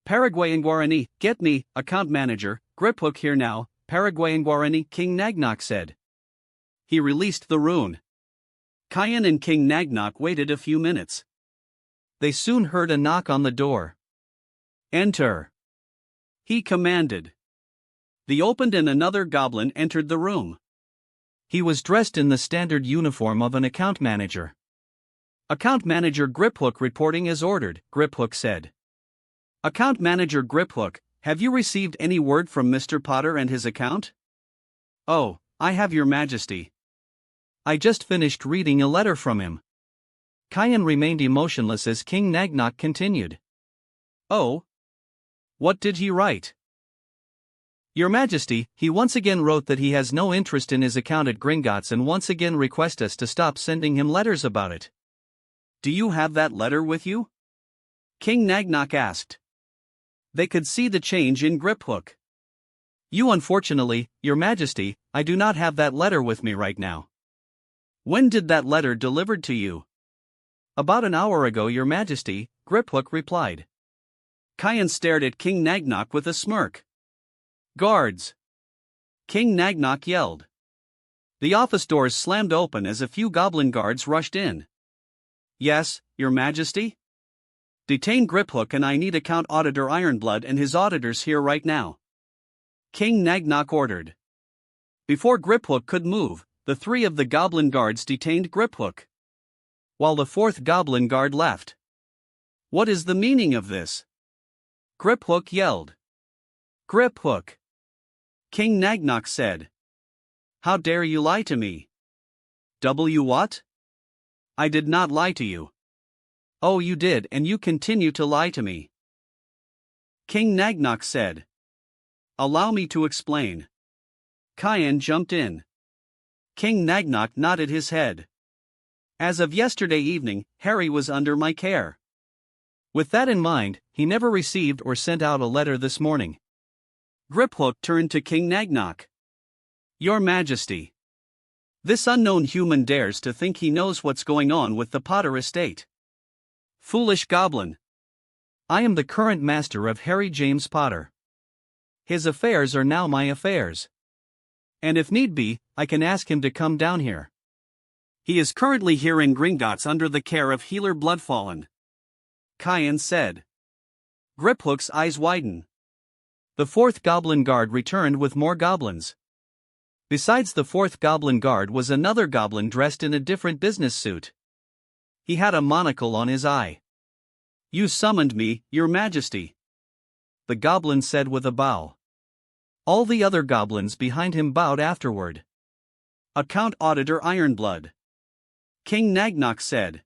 Paraguayan Guarani, get me, account manager, Griphook here now, Paraguayan Guarani, King Nagnok said. He released the rune. Kyan and King Nagnok waited a few minutes. They soon heard a knock on the door. Enter. He commanded. They opened and another goblin entered the room. He was dressed in the standard uniform of an account manager. Account manager Griphook reporting as ordered, Griphook said. Account manager Griphook, have you received any word from Mr. Potter and his account? Oh, I have, your majesty. I just finished reading a letter from him. Kyan remained emotionless as King Nagnok continued. Oh? What did he write? Your Majesty, he once again wrote that he has no interest in his account at Gringotts and once again request us to stop sending him letters about it. Do you have that letter with you? King Nagnok asked. They could see the change in Griphook. You unfortunately, Your Majesty, I do not have that letter with me right now. When did that letter delivered to you? About an hour ago, Your Majesty, Griphook replied. Kyan stared at King Nagnok with a smirk. Guards! King Nagnok yelled. The office doors slammed open as a few goblin guards rushed in. Yes, Your Majesty? Detain Griphook and I need account auditor Ironblood and his auditors here right now. King Nagnok ordered. Before Griphook could move, the three of the goblin guards detained Griphook, while the fourth goblin guard left. What is the meaning of this? Griphook yelled. Griphook! King Nagnok said. How dare you lie to me? What? I did not lie to you. Oh, you did, and you continue to lie to me. King Nagnok said. Allow me to explain. Kyan jumped in. King Nagnok nodded his head. As of yesterday evening, Harry was under my care. With that in mind, he never received or sent out a letter this morning. Griphook turned to King Nagnok. Your Majesty. This unknown human dares to think he knows what's going on with the Potter estate. Foolish goblin. I am the current master of Harry James Potter. His affairs are now my affairs. And if need be, I can ask him to come down here. He is currently here in Gringotts under the care of Healer Bloodfallen. Kyan said. Griphook's eyes widened. The fourth goblin guard returned with more goblins. Besides the fourth goblin guard was another goblin dressed in a different business suit. He had a monocle on his eye. "You summoned me, Your Majesty," the goblin said with a bow. All the other goblins behind him bowed afterward. "Account Auditor Ironblood," King Nagnok said.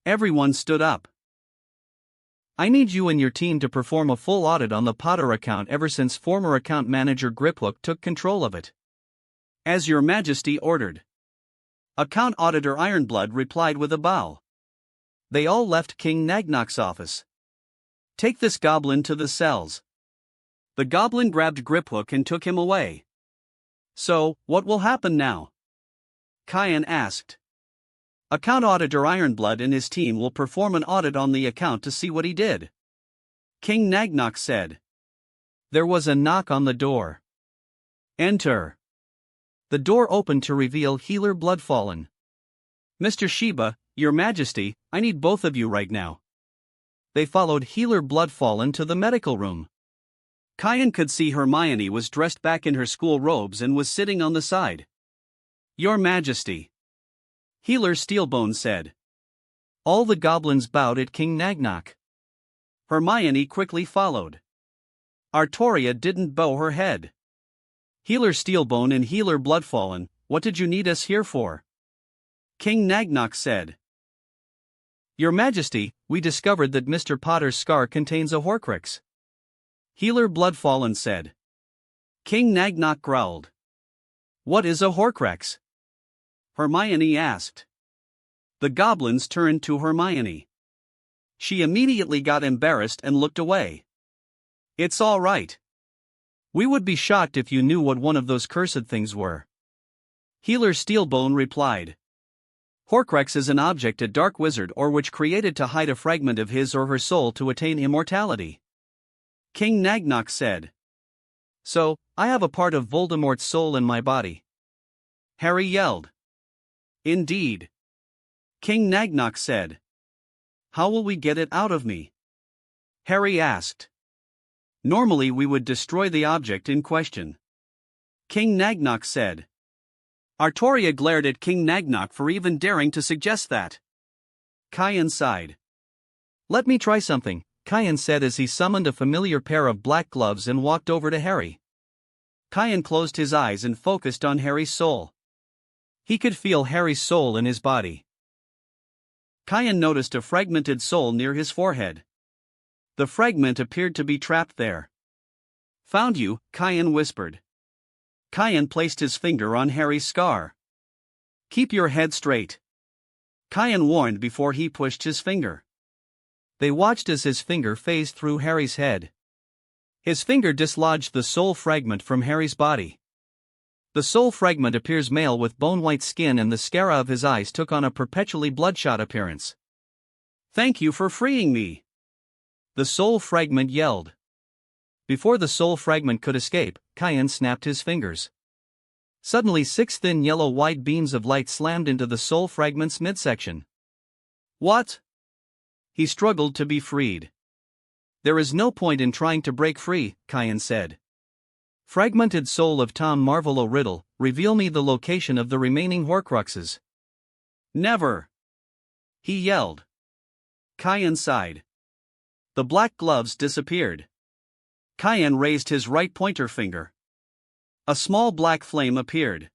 Everyone stood up. "I need you and your team to perform a full audit on the Potter account ever since former account manager Griphook took control of it." "As Your Majesty ordered," Account Auditor Ironblood replied with a bow. They all left King Nagnok's office. "Take this goblin to the cells." The goblin grabbed Griphook and took him away. "So, what will happen now?" Kyan asked. "Account Auditor Ironblood and his team will perform an audit on the account to see what he did," King Nagnok said. There was a knock on the door. "Enter." The door opened to reveal Healer Bloodfallen. "Mr. Shiba, Your Majesty, I need both of you right now." They followed Healer Bloodfallen to the medical room. Kyan could see Hermione was dressed back in her school robes and was sitting on the side. "Your Majesty," Healer Steelbone said. All the goblins bowed at King Nagnok. Hermione quickly followed. Artoria didn't bow her head. "Healer Steelbone and Healer Bloodfallen, what did you need us here for?" King Nagnok said. "Your Majesty, we discovered that Mr. Potter's scar contains a Horcrux," Healer Bloodfallen said. King Nagnok growled. "What is a Horcrux?" Hermione asked. The goblins turned to Hermione. She immediately got embarrassed and looked away. "It's all right. We would be shocked if you knew what one of those cursed things were," Healer Steelbone replied. "Horcrux is an object a dark wizard or witch created to hide a fragment of his or her soul to attain immortality," King Nagnok said. "So, I have a part of Voldemort's soul in my body," Harry yelled. "Indeed," King Nagnok said. "How will we get it out of me?" Harry asked. "Normally we would destroy the object in question," King Nagnok said. Artoria glared at King Nagnok for even daring to suggest that. Kyan sighed. "Let me try something," Kyan said as he summoned a familiar pair of black gloves and walked over to Harry. Kyan closed his eyes and focused on Harry's soul. He could feel Harry's soul in his body. Kyan noticed a fragmented soul near his forehead. The fragment appeared to be trapped there. "Found you," Kyan whispered. Kyan placed his finger on Harry's scar. "Keep your head straight," Kyan warned before he pushed his finger. They watched as his finger phased through Harry's head. His finger dislodged the soul fragment from Harry's body. The soul fragment appears male with bone-white skin and the scara of his eyes took on a perpetually bloodshot appearance. "Thank you for freeing me," the soul fragment yelled. Before the soul fragment could escape, Kyan snapped his fingers. Suddenly 6 thin yellow wide beams of light slammed into the soul fragment's midsection. "What?" He struggled to be freed. "There is no point in trying to break free," Kyan said. "Fragmented soul of Tom Marvolo Riddle, reveal me the location of the remaining Horcruxes." "Never!" he yelled. Kyan sighed. The black gloves disappeared. Kyan raised his right pointer finger. A small black flame appeared.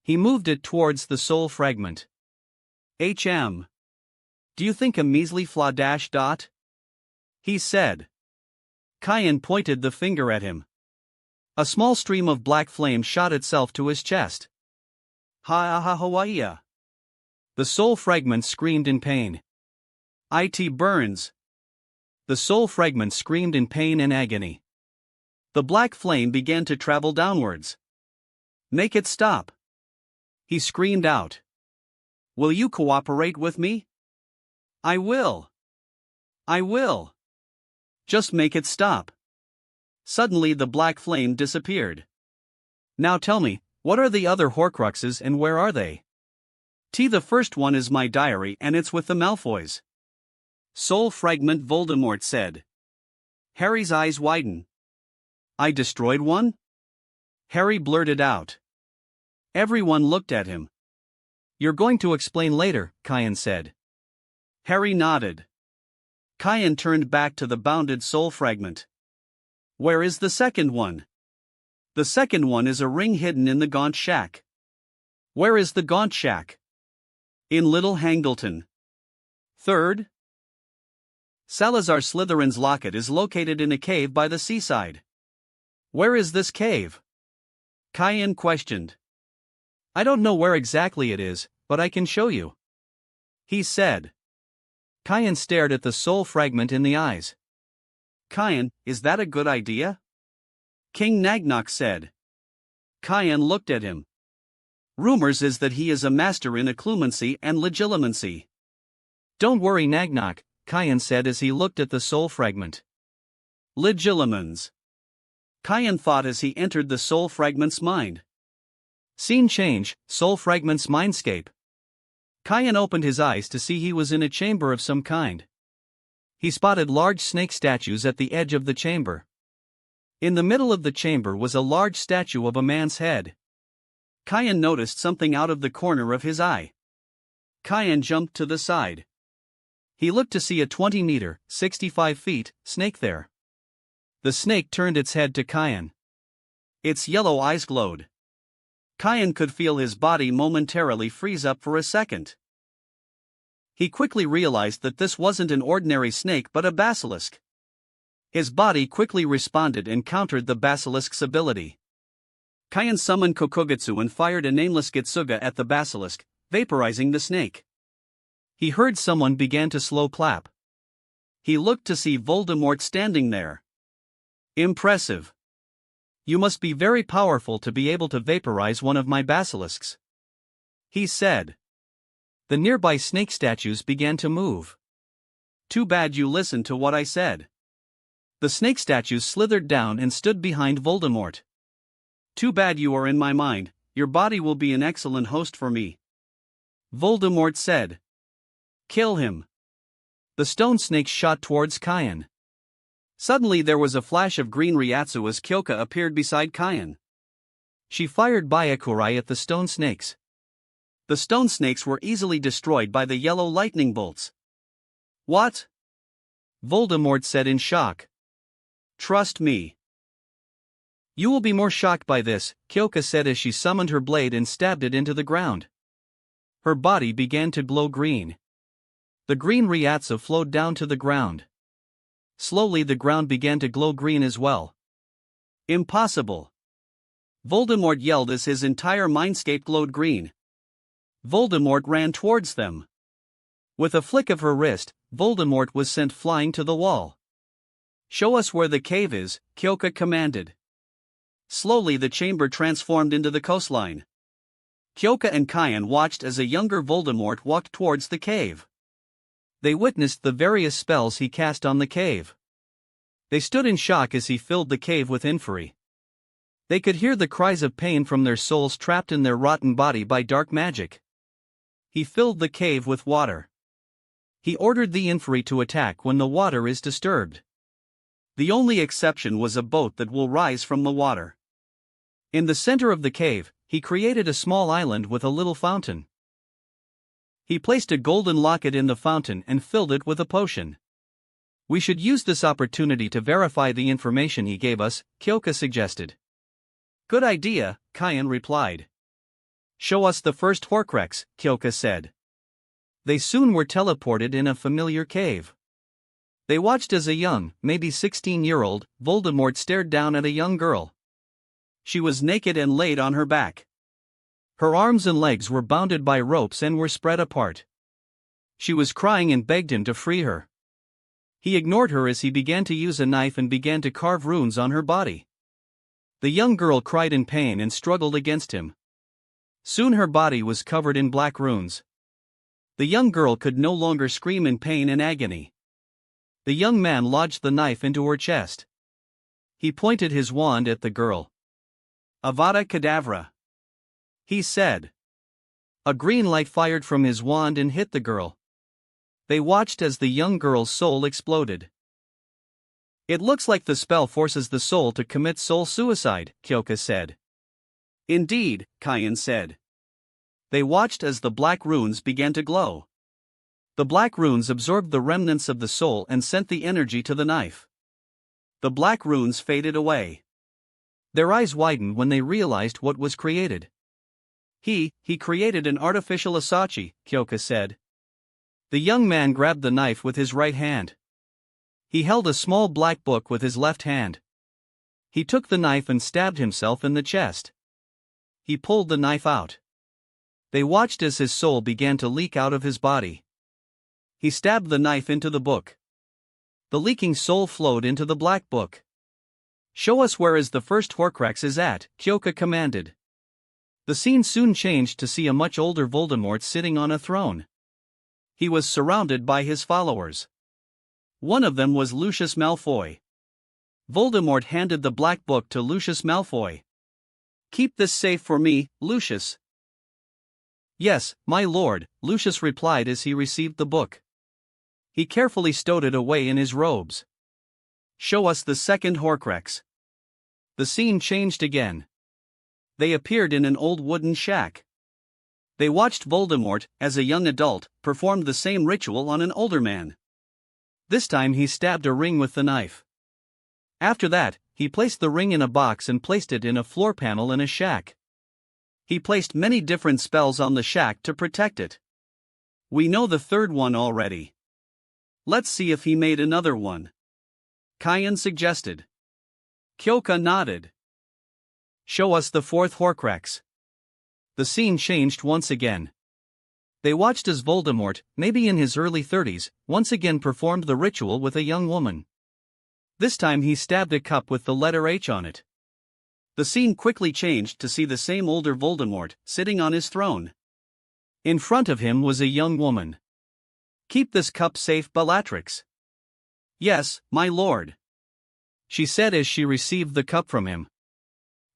He moved it towards the soul fragment. "HM. Do you think a measly flaw dash dot?" he said. Kyan pointed the finger at him. A small stream of black flame shot itself to his chest. "Ha-ha-ha-Hawaii!" The soul fragment screamed in pain. "It burns!" The soul fragment screamed in pain and agony. The black flame began to travel downwards. "Make it stop!" he screamed out. "Will you cooperate with me?" "I will. I will. Just make it stop." Suddenly the black flame disappeared. "Now tell me, what are the other Horcruxes and where are they?" The first one is my diary and it's with the Malfoys," Soul Fragment Voldemort said. Harry's eyes widened. "I destroyed one?" Harry blurted out. Everyone looked at him. You're going to explain later, Kyan said. Harry nodded. Kyan turned back to the bounded soul fragment. Where is the second one? The second one is a ring hidden in the Gaunt Shack. Where is the Gaunt Shack? In Little Hangleton. Third? Salazar Slytherin's locket is located in a cave by the seaside. Where is this cave? Kyan questioned. I don't know where exactly it is, but I can show you. He said. Kyan stared at the soul fragment in the eyes. Kyan, is that a good idea? King Nagnok said. Kyan looked at him. Rumors is that he is a master in occlumency and legilimency. Don't worry, Nagnok, Kyan said as he looked at the soul fragment. Legilimens. Kyan thought as he entered the soul fragment's mind. Scene change, soul fragment's mindscape. Kyan opened his eyes to see he was in a chamber of some kind. He spotted large snake statues at the edge of the chamber. In the middle of the chamber was a large statue of a man's head. Kyan noticed something out of the corner of his eye. Kyan jumped to the side. He looked to see a 20-meter, 65 feet, snake there. The snake turned its head to Kyan. Its yellow eyes glowed. Kyan could feel his body momentarily freeze up for a second. He quickly realized that this wasn't an ordinary snake but a basilisk. His body quickly responded and countered the basilisk's ability. Kyan summoned Kokugutsu and fired a nameless Gitsuga at the basilisk, vaporizing the snake. He heard someone began to slow clap. He looked to see Voldemort standing there. Impressive. You must be very powerful to be able to vaporize one of my basilisks. He said. The nearby snake statues began to move. Too bad you listened to what I said. The snake statues slithered down and stood behind Voldemort. Too bad you are in my mind, your body will be an excellent host for me. Voldemort said. Kill him. The stone snakes shot towards Kyan. Suddenly there was a flash of green Ryatsu as Kyoka appeared beside Kyan. She fired Byakurai at the stone snakes. The stone snakes were easily destroyed by the yellow lightning bolts. What? Voldemort said in shock. Trust me. You will be more shocked by this, Kyoka said as she summoned her blade and stabbed it into the ground. Her body began to glow green. The green Ryatsu flowed down to the ground. Slowly the ground began to glow green as well. Impossible. Voldemort yelled as his entire mindscape glowed green. Voldemort ran towards them. With a flick of her wrist, Voldemort was sent flying to the wall. Show us where the cave is, Kyoka commanded. Slowly the chamber transformed into the coastline. Kyoka and Kyan watched as a younger Voldemort walked towards the cave. They witnessed the various spells he cast on the cave. They stood in shock as he filled the cave with inferi. They could hear the cries of pain from their souls trapped in their rotten body by dark magic. He filled the cave with water. He ordered the inferi to attack when the water is disturbed. The only exception was a boat that will rise from the water. In the center of the cave, he created a small island with a little fountain. He placed a golden locket in the fountain and filled it with a potion. We should use this opportunity to verify the information he gave us, Kyoka suggested. Good idea, Kyan replied. Show us the first Horcrux, Kyoka said. They soon were teleported in a familiar cave. They watched as a young, maybe 16-year-old, Voldemort stared down at a young girl. She was naked and laid on her back. Her arms and legs were bounded by ropes and were spread apart. She was crying and begged him to free her. He ignored her as he began to use a knife and began to carve runes on her body. The young girl cried in pain and struggled against him. Soon her body was covered in black runes. The young girl could no longer scream in pain and agony. The young man lodged the knife into her chest. He pointed his wand at the girl. Avada Kedavra. He said. A green light fired from his wand and hit the girl. They watched as the young girl's soul exploded. It looks like the spell forces the soul to commit soul suicide, Kyoka said. Indeed, Kyan said. They watched as the black runes began to glow. The black runes absorbed the remnants of the soul and sent the energy to the knife. The black runes faded away. Their eyes widened when they realized what was created. He created an artificial Asachi, Kyoka said. The young man grabbed the knife with his right hand. He held a small black book with his left hand. He took the knife and stabbed himself in the chest. He pulled the knife out. They watched as his soul began to leak out of his body. He stabbed the knife into the book. The leaking soul flowed into the black book. Show us where is the first Horcrux is at, Kyoka commanded. The scene soon changed to see a much older Voldemort sitting on a throne. He was surrounded by his followers. One of them was Lucius Malfoy. Voldemort handed the black book to Lucius Malfoy. Keep this safe for me, Lucius. Yes, my lord, Lucius replied as he received the book. He carefully stowed it away in his robes. Show us the second Horcrux. The scene changed again. They appeared in an old wooden shack. They watched Voldemort, as a young adult, perform the same ritual on an older man. This time he stabbed a ring with the knife. After that, he placed the ring in a box and placed it in a floor panel in a shack. He placed many different spells on the shack to protect it. We know the third one already. Let's see if he made another one. Kyan suggested. Kyoka nodded. Show us the fourth Horcrux. The scene changed once again. They watched as Voldemort, maybe in his early 30s, once again performed the ritual with a young woman. This time he stabbed a cup with the letter H on it. The scene quickly changed to see the same older Voldemort, sitting on his throne. In front of him was a young woman. Keep this cup safe, Bellatrix. Yes, my lord. She said as she received the cup from him.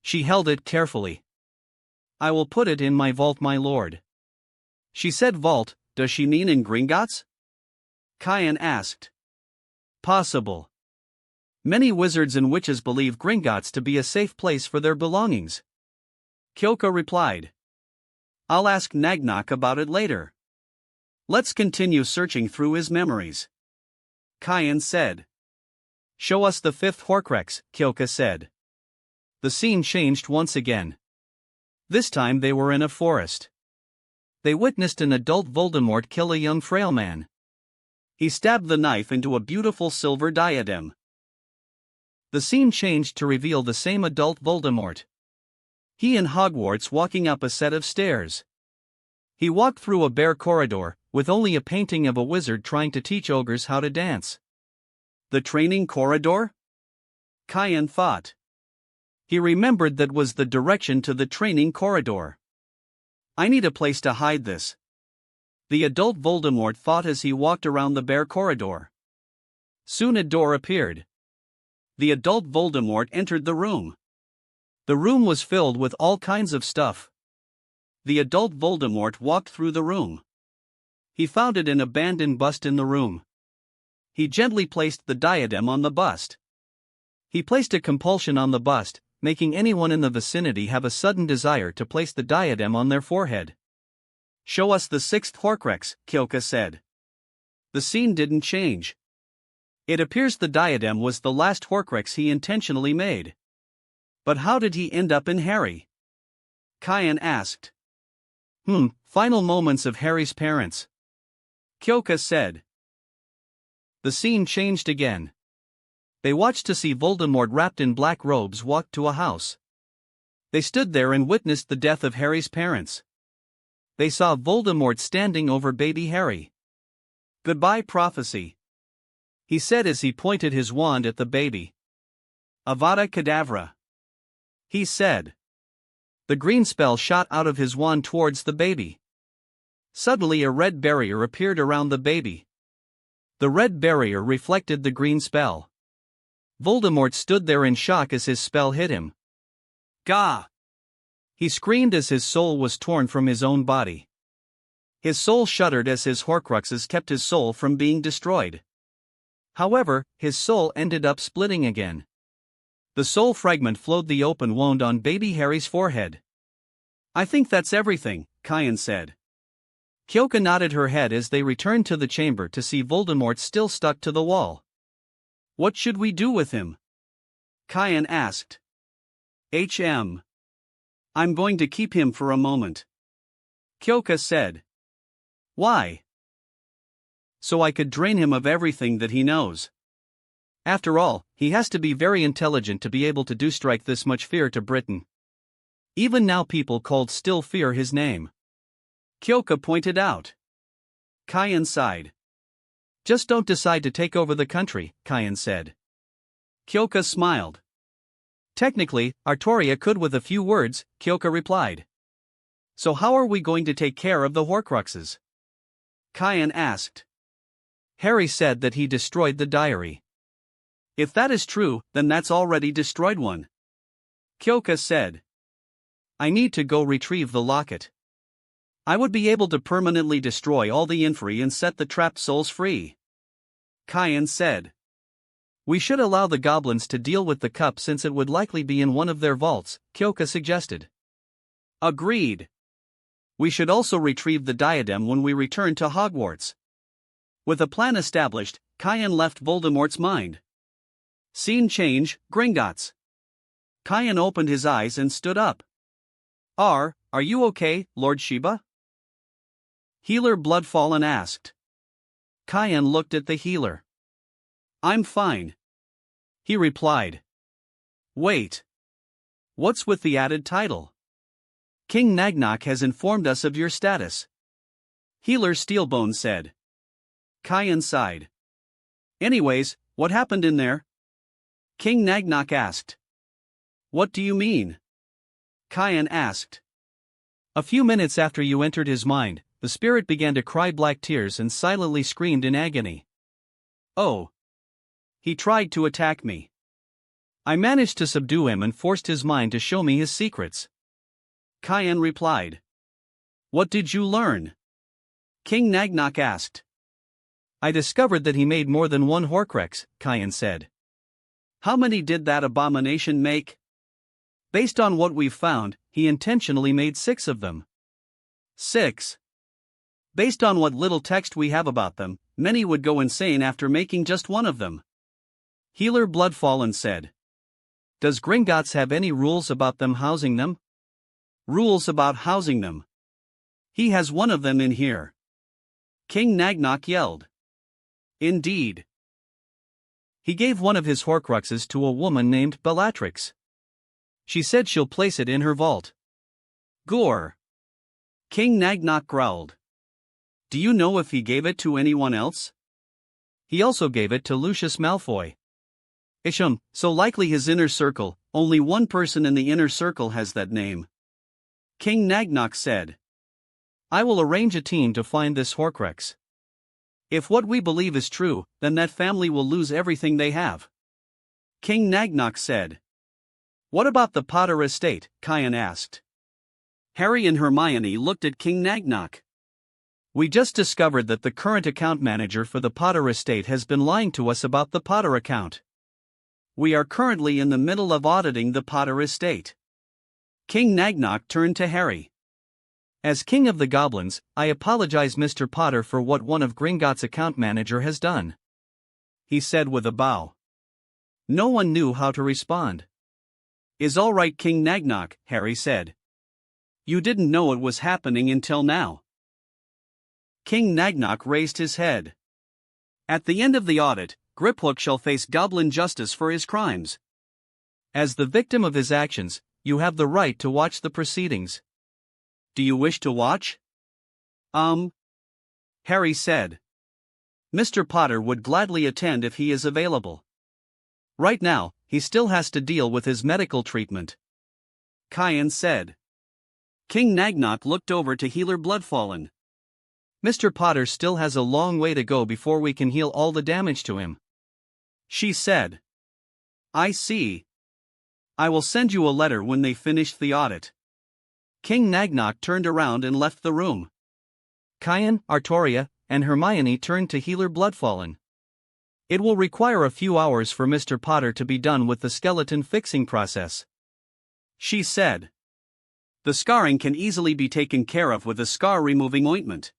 She held it carefully. I will put it in my vault, my lord. She said vault, does she mean in Gringotts? Kyan asked. Possible. Many wizards and witches believe Gringotts to be a safe place for their belongings. Kyoka replied. I'll ask Nagnok about it later. Let's continue searching through his memories. Kyan said. Show us the fifth Horcrux, Kyoka said. The scene changed once again. This time they were in a forest. They witnessed an adult Voldemort kill a young frail man. He stabbed the knife into a beautiful silver diadem. The scene changed to reveal the same adult Voldemort. He in Hogwarts walking up a set of stairs. He walked through a bare corridor, with only a painting of a wizard trying to teach ogres how to dance. The training corridor? Kyan thought. He remembered that was the direction to the training corridor. I need a place to hide this. The adult Voldemort thought as he walked around the bare corridor. Soon a door appeared. The adult Voldemort entered the room. The room was filled with all kinds of stuff. The adult Voldemort walked through the room. He found an abandoned bust in the room. He gently placed the diadem on the bust. He placed a compulsion on the bust, making anyone in the vicinity have a sudden desire to place the diadem on their forehead. Show us the sixth Horcrux, Kyoka said. The scene didn't change. It appears the diadem was the last Horcrux he intentionally made. But how did he end up in Harry? Kyan asked. Final moments of Harry's parents. Kyoka said. The scene changed again. They watched to see Voldemort wrapped in black robes walk to a house. They stood there and witnessed the death of Harry's parents. They saw Voldemort standing over baby Harry. Goodbye, prophecy. He said as he pointed his wand at the baby. Avada Kedavra. He said. The green spell shot out of his wand towards the baby. Suddenly a red barrier appeared around the baby. The red barrier reflected the green spell. Voldemort stood there in shock as his spell hit him. Gah! He screamed as his soul was torn from his own body. His soul shuddered as his Horcruxes kept his soul from being destroyed. However, his soul ended up splitting again. The soul fragment flowed the open wound on baby Harry's forehead. I think that's everything, Kayan said. Kyoka nodded her head as they returned to the chamber to see Voldemort still stuck to the wall. What should we do with him? Kayan asked. I'm going to keep him for a moment. Kyoka said. Why? So I could drain him of everything that he knows. After all, he has to be very intelligent to be able to do strike this much fear to Britain. Even now people cold still fear his name. Kyoka pointed out. Kayan sighed. Just don't decide to take over the country, Kayan said. Kyoka smiled. Technically, Artoria could with a few words, Kyoka replied. So how are we going to take care of the Horcruxes? Kayan asked. Harry said that he destroyed the diary. If that is true, then that's already destroyed one. Kyoka said. I need to go retrieve the locket. I would be able to permanently destroy all the inferi and set the trapped souls free. Kayan said. We should allow the goblins to deal with the cup since it would likely be in one of their vaults, Kyoka suggested. Agreed. We should also retrieve the diadem when we return to Hogwarts. With a plan established, Kayan left Voldemort's mind. Scene change, Gringotts. Kayan opened his eyes and stood up. Are you okay, Lord Shiba? Healer Bloodfallen asked. Kayan looked at the healer. I'm fine. He replied. Wait. What's with the added title? King Nagnok has informed us of your status. Healer Steelbone said. Kayan sighed. Anyways, what happened in there? King Nagnok asked. What do you mean? Kayan asked. A few minutes after you entered his mind, the spirit began to cry black tears and silently screamed in agony. Oh. He tried to attack me. I managed to subdue him and forced his mind to show me his secrets. Kayan replied. What did you learn? King Nagnok asked. I discovered that he made more than one Horcrux, Kayan said. How many did that abomination make? Based on what we've found, he intentionally made 6 of them. 6. Based on what little text we have about them, many would go insane after making just one of them. Healer Bloodfallen said. Does Gringotts have any rules about them housing them? Rules about housing them. He has one of them in here. King Nagnok yelled. Indeed. He gave one of his Horcruxes to a woman named Bellatrix. She said she'll place it in her vault. Gore. King Nagnok growled. Do you know if he gave it to anyone else? He also gave it to Lucius Malfoy. Isham, so likely his inner circle, only one person in the inner circle has that name. King Nagnok said. I will arrange a team to find this Horcrux. If what we believe is true, then that family will lose everything they have. King Nagnok said. What about the Potter estate? Kayan asked. Harry and Hermione looked at King Nagnok. We just discovered that the current account manager for the Potter estate has been lying to us about the Potter account. We are currently in the middle of auditing the Potter estate. King Nagnok turned to Harry. As King of the Goblins, I apologize Mr. Potter for what one of Gringotts' account manager has done. He said with a bow. No one knew how to respond. Is all right King Nagnok, Harry said. You didn't know it was happening until now. King Nagnok raised his head. At the end of the audit, Griphook shall face goblin justice for his crimes. As the victim of his actions, you have the right to watch the proceedings. Do you wish to watch? Harry said. Mr. Potter would gladly attend if he is available. Right now, he still has to deal with his medical treatment. Kayan said. King Nagnok looked over to Healer Bloodfallen. Mr. Potter still has a long way to go before we can heal all the damage to him. She said. I see. I will send you a letter when they finish the audit. King Nagnok turned around and left the room. Kayan, Artoria, and Hermione turned to Healer Bloodfallen. It will require a few hours for Mr. Potter to be done with the skeleton fixing process. She said. The scarring can easily be taken care of with a scar-removing ointment.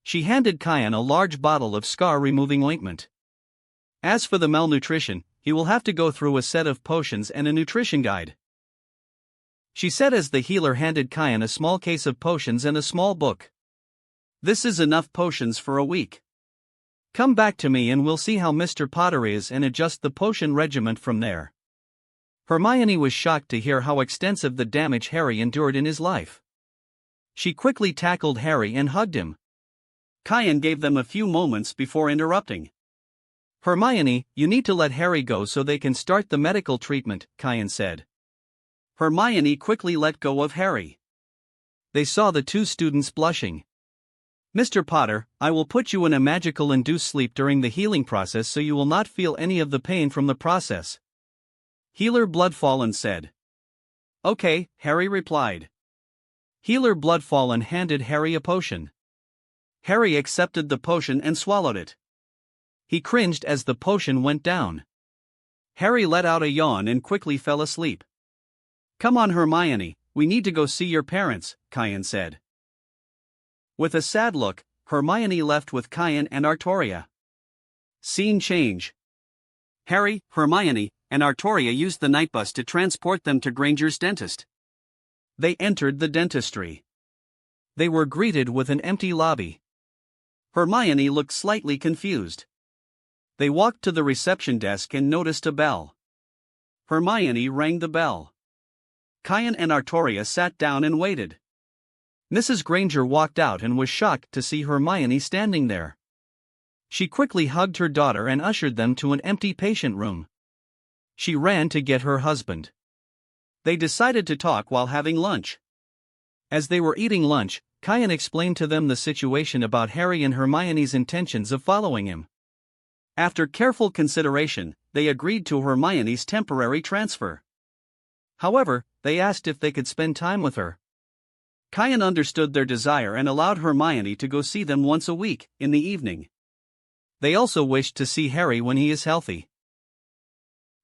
She handed Kayan a large bottle of scar-removing ointment. As for the malnutrition, he will have to go through a set of potions and a nutrition guide, she said as the healer handed Kayan a small case of potions and a small book. This is enough potions for a week. Come back to me and we'll see how Mr. Potter is and adjust the potion regimen from there. Hermione was shocked to hear how extensive the damage Harry endured in his life. She quickly tackled Harry and hugged him. Kayan gave them a few moments before interrupting. Hermione, you need to let Harry go so they can start the medical treatment, Kayan said. Hermione quickly let go of Harry. They saw the two students blushing. Mr. Potter, I will put you in a magical induced sleep during the healing process so you will not feel any of the pain from the process. Healer Bloodfallen said. Okay, Harry replied. Healer Bloodfallen handed Harry a potion. Harry accepted the potion and swallowed it. He cringed as the potion went down. Harry let out a yawn and quickly fell asleep. Come on Hermione, we need to go see your parents, Kayan said. With a sad look, Hermione left with Kayan and Artoria. Scene change. Harry, Hermione, and Artoria used the night bus to transport them to Granger's dentist. They entered the dentistry. They were greeted with an empty lobby. Hermione looked slightly confused. They walked to the reception desk and noticed a bell. Hermione rang the bell. Kayan and Artoria sat down and waited. Mrs. Granger walked out and was shocked to see Hermione standing there. She quickly hugged her daughter and ushered them to an empty patient room. She ran to get her husband. They decided to talk while having lunch. As they were eating lunch, Kayan explained to them the situation about Harry and Hermione's intentions of following him. After careful consideration, they agreed to Hermione's temporary transfer. However, they asked if they could spend time with her. Kayan understood their desire and allowed Hermione to go see them once a week, in the evening. They also wished to see Harry when he is healthy.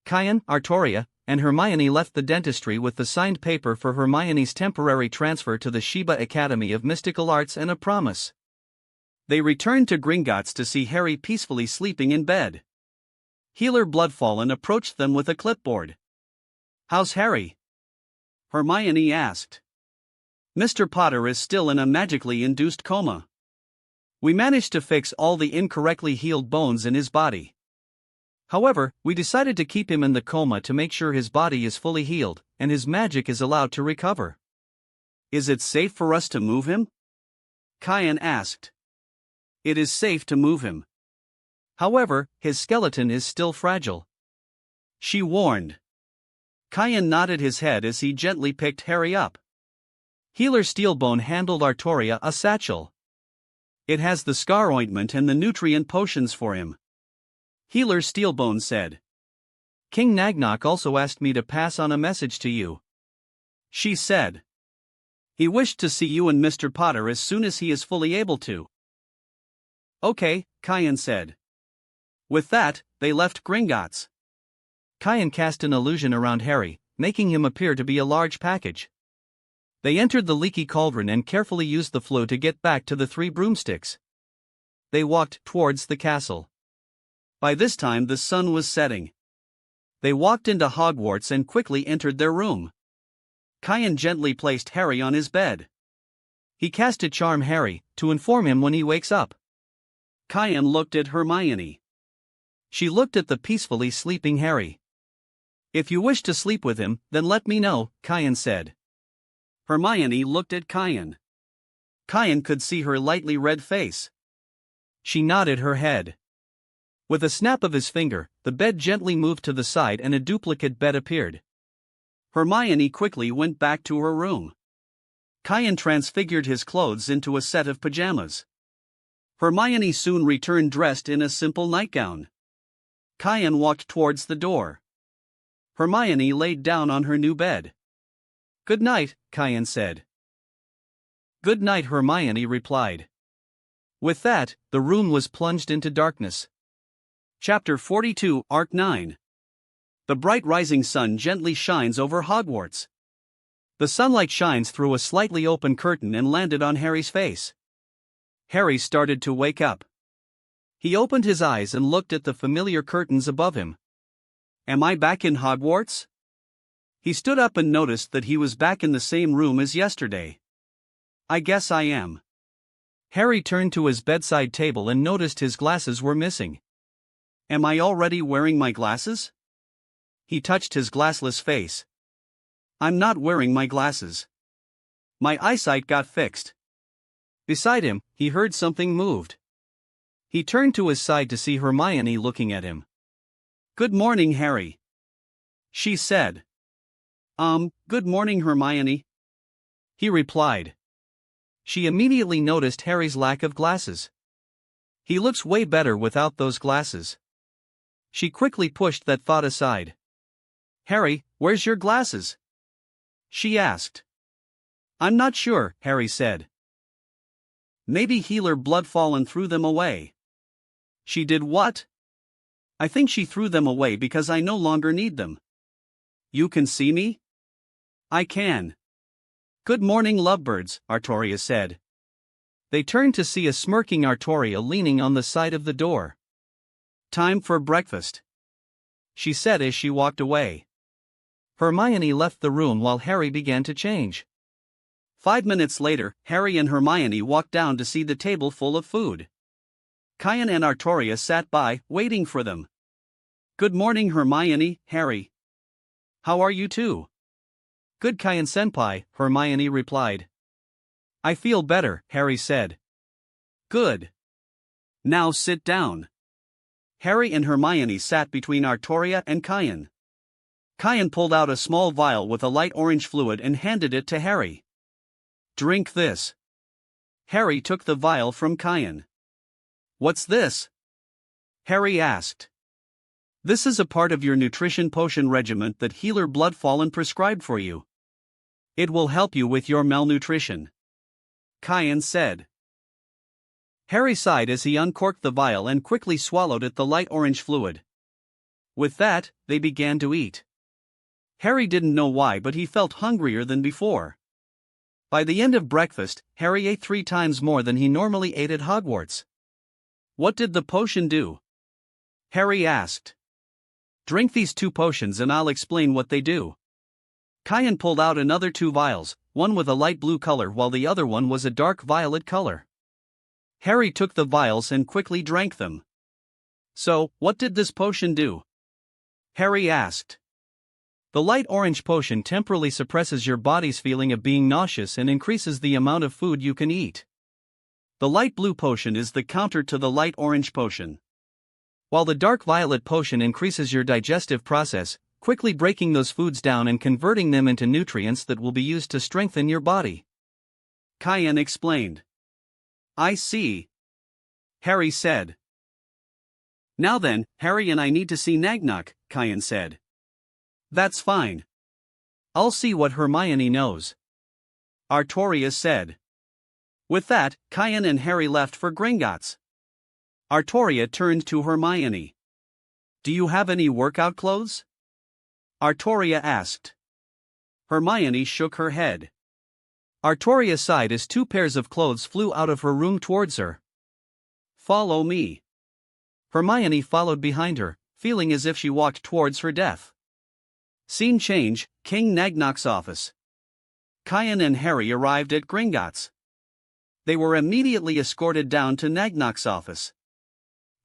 Kayan, Artoria, and Hermione left the dentistry with the signed paper for Hermione's temporary transfer to the Shiba Academy of Mystical Arts and a promise. They returned to Gringotts to see Harry peacefully sleeping in bed. Healer Bloodfallen approached them with a clipboard. How's Harry? Hermione asked. Mr. Potter is still in a magically induced coma. We managed to fix all the incorrectly healed bones in his body. However, we decided to keep him in the coma to make sure his body is fully healed, and his magic is allowed to recover. Is it safe for us to move him? Kayan asked. It is safe to move him. However, his skeleton is still fragile. She warned. Kayan nodded his head as he gently picked Harry up. Healer Steelbone handled Artoria a satchel. It has the scar ointment and the nutrient potions for him. Healer Steelbone said. King Nagnok also asked me to pass on a message to you. She said. He wished to see you and Mr. Potter as soon as he is fully able to. Okay, Kayan said. With that, they left Gringotts. Kayan cast an illusion around Harry, making him appear to be a large package. They entered the leaky cauldron and carefully used the flue to get back to the three broomsticks. They walked towards the castle. By this time the sun was setting. They walked into Hogwarts and quickly entered their room. Kayan gently placed Harry on his bed. He cast a charm Harry, to inform him when he wakes up. Kayan looked at Hermione. She looked at the peacefully sleeping Harry. If you wish to sleep with him, then let me know, Kayan said. Hermione looked at Kayan. Kayan could see her lightly red face. She nodded her head. With a snap of his finger, the bed gently moved to the side and a duplicate bed appeared. Hermione quickly went back to her room. Kayan transfigured his clothes into a set of pajamas. Hermione soon returned dressed in a simple nightgown. Kayan walked towards the door. Hermione laid down on her new bed. Good night, Kayan said. Good night, Hermione replied. With that, the room was plunged into darkness. Chapter 42, Arc 9. The bright rising sun gently shines over Hogwarts. The sunlight shines through a slightly open curtain and landed on Harry's face. Harry started to wake up. He opened his eyes and looked at the familiar curtains above him. Am I back in Hogwarts? He stood up and noticed that he was back in the same room as yesterday. I guess I am. Harry turned to his bedside table and noticed his glasses were missing. Am I already wearing my glasses? He touched his glassless face. I'm not wearing my glasses. My eyesight got fixed. Beside him, he heard something moved. He turned to his side to see Hermione looking at him. Good morning, Harry. She said. Good morning, Hermione. He replied. She immediately noticed Harry's lack of glasses. He looks way better without those glasses. She quickly pushed that thought aside. Harry, where's your glasses? She asked. I'm not sure, Harry said. Maybe Healer Bloodfallen threw them away. She did what? I think she threw them away because I no longer need them. You can see me? I can. Good morning, lovebirds, Artoria said. They turned to see a smirking Artoria leaning on the side of the door. Time for breakfast, she said as she walked away. Hermione left the room while Harry began to change. 5 minutes later, Harry and Hermione walked down to see the table full of food. Kian and Artoria sat by, waiting for them. Good morning, Hermione, Harry. How are you two? Good, Kian-senpai, Hermione replied. I feel better, Harry said. Good. Now sit down. Harry and Hermione sat between Artoria and Kian. Kian pulled out a small vial with a light orange fluid and handed it to Harry. Drink this. Harry took the vial from Kian. What's this? Harry asked. This is a part of your nutrition potion regimen that Healer Bloodfallen prescribed for you. It will help you with your malnutrition, Kian said. Harry sighed as he uncorked the vial and quickly swallowed the light orange fluid. With that, they began to eat. Harry didn't know why, but he felt hungrier than before. By the end of breakfast, Harry ate 3 times more than he normally ate at Hogwarts. What did the potion do? Harry asked. Drink these 2 potions and I'll explain what they do. Kian pulled out another 2 vials, one with a light blue color while the other one was a dark violet color. Harry took the vials and quickly drank them. So, what did this potion do? Harry asked. The light orange potion temporarily suppresses your body's feeling of being nauseous and increases the amount of food you can eat. The light blue potion is the counter to the light orange potion. While the dark violet potion increases your digestive process, quickly breaking those foods down and converting them into nutrients that will be used to strengthen your body. Kian explained. I see, Harry said. Now then, Harry and I need to see Nagnok, Kian said. That's fine. I'll see what Hermione knows, Artoria said. With that, Kian and Harry left for Gringotts. Artoria turned to Hermione. Do you have any workout clothes? Artoria asked. Hermione shook her head. Artoria sighed as 2 pairs of clothes flew out of her room towards her. Follow me. Hermione followed behind her, feeling as if she walked towards her death. Scene change, King Nagnok's office. Kian and Harry arrived at Gringotts. They were immediately escorted down to Nagnok's office.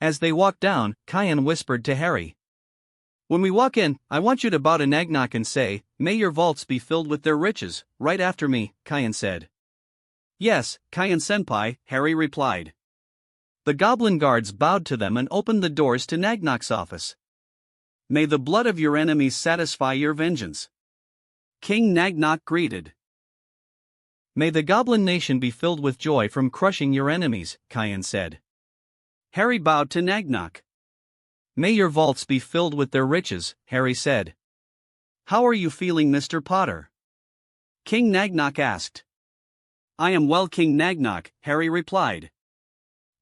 As they walked down, Kian whispered to Harry. When we walk in, I want you to bow to Nagnok and say, May your vaults be filled with their riches, right after me, Kian said. Yes, Kian-senpai, Harry replied. The goblin guards bowed to them and opened the doors to Nagnok's office. May the blood of your enemies satisfy your vengeance, King Nagnok greeted. May the goblin nation be filled with joy from crushing your enemies, Kian said. Harry bowed to Nagnok. May your vaults be filled with their riches, Harry said. How are you feeling, Mr. Potter? King Nagnok asked. I am well, King Nagnok, Harry replied.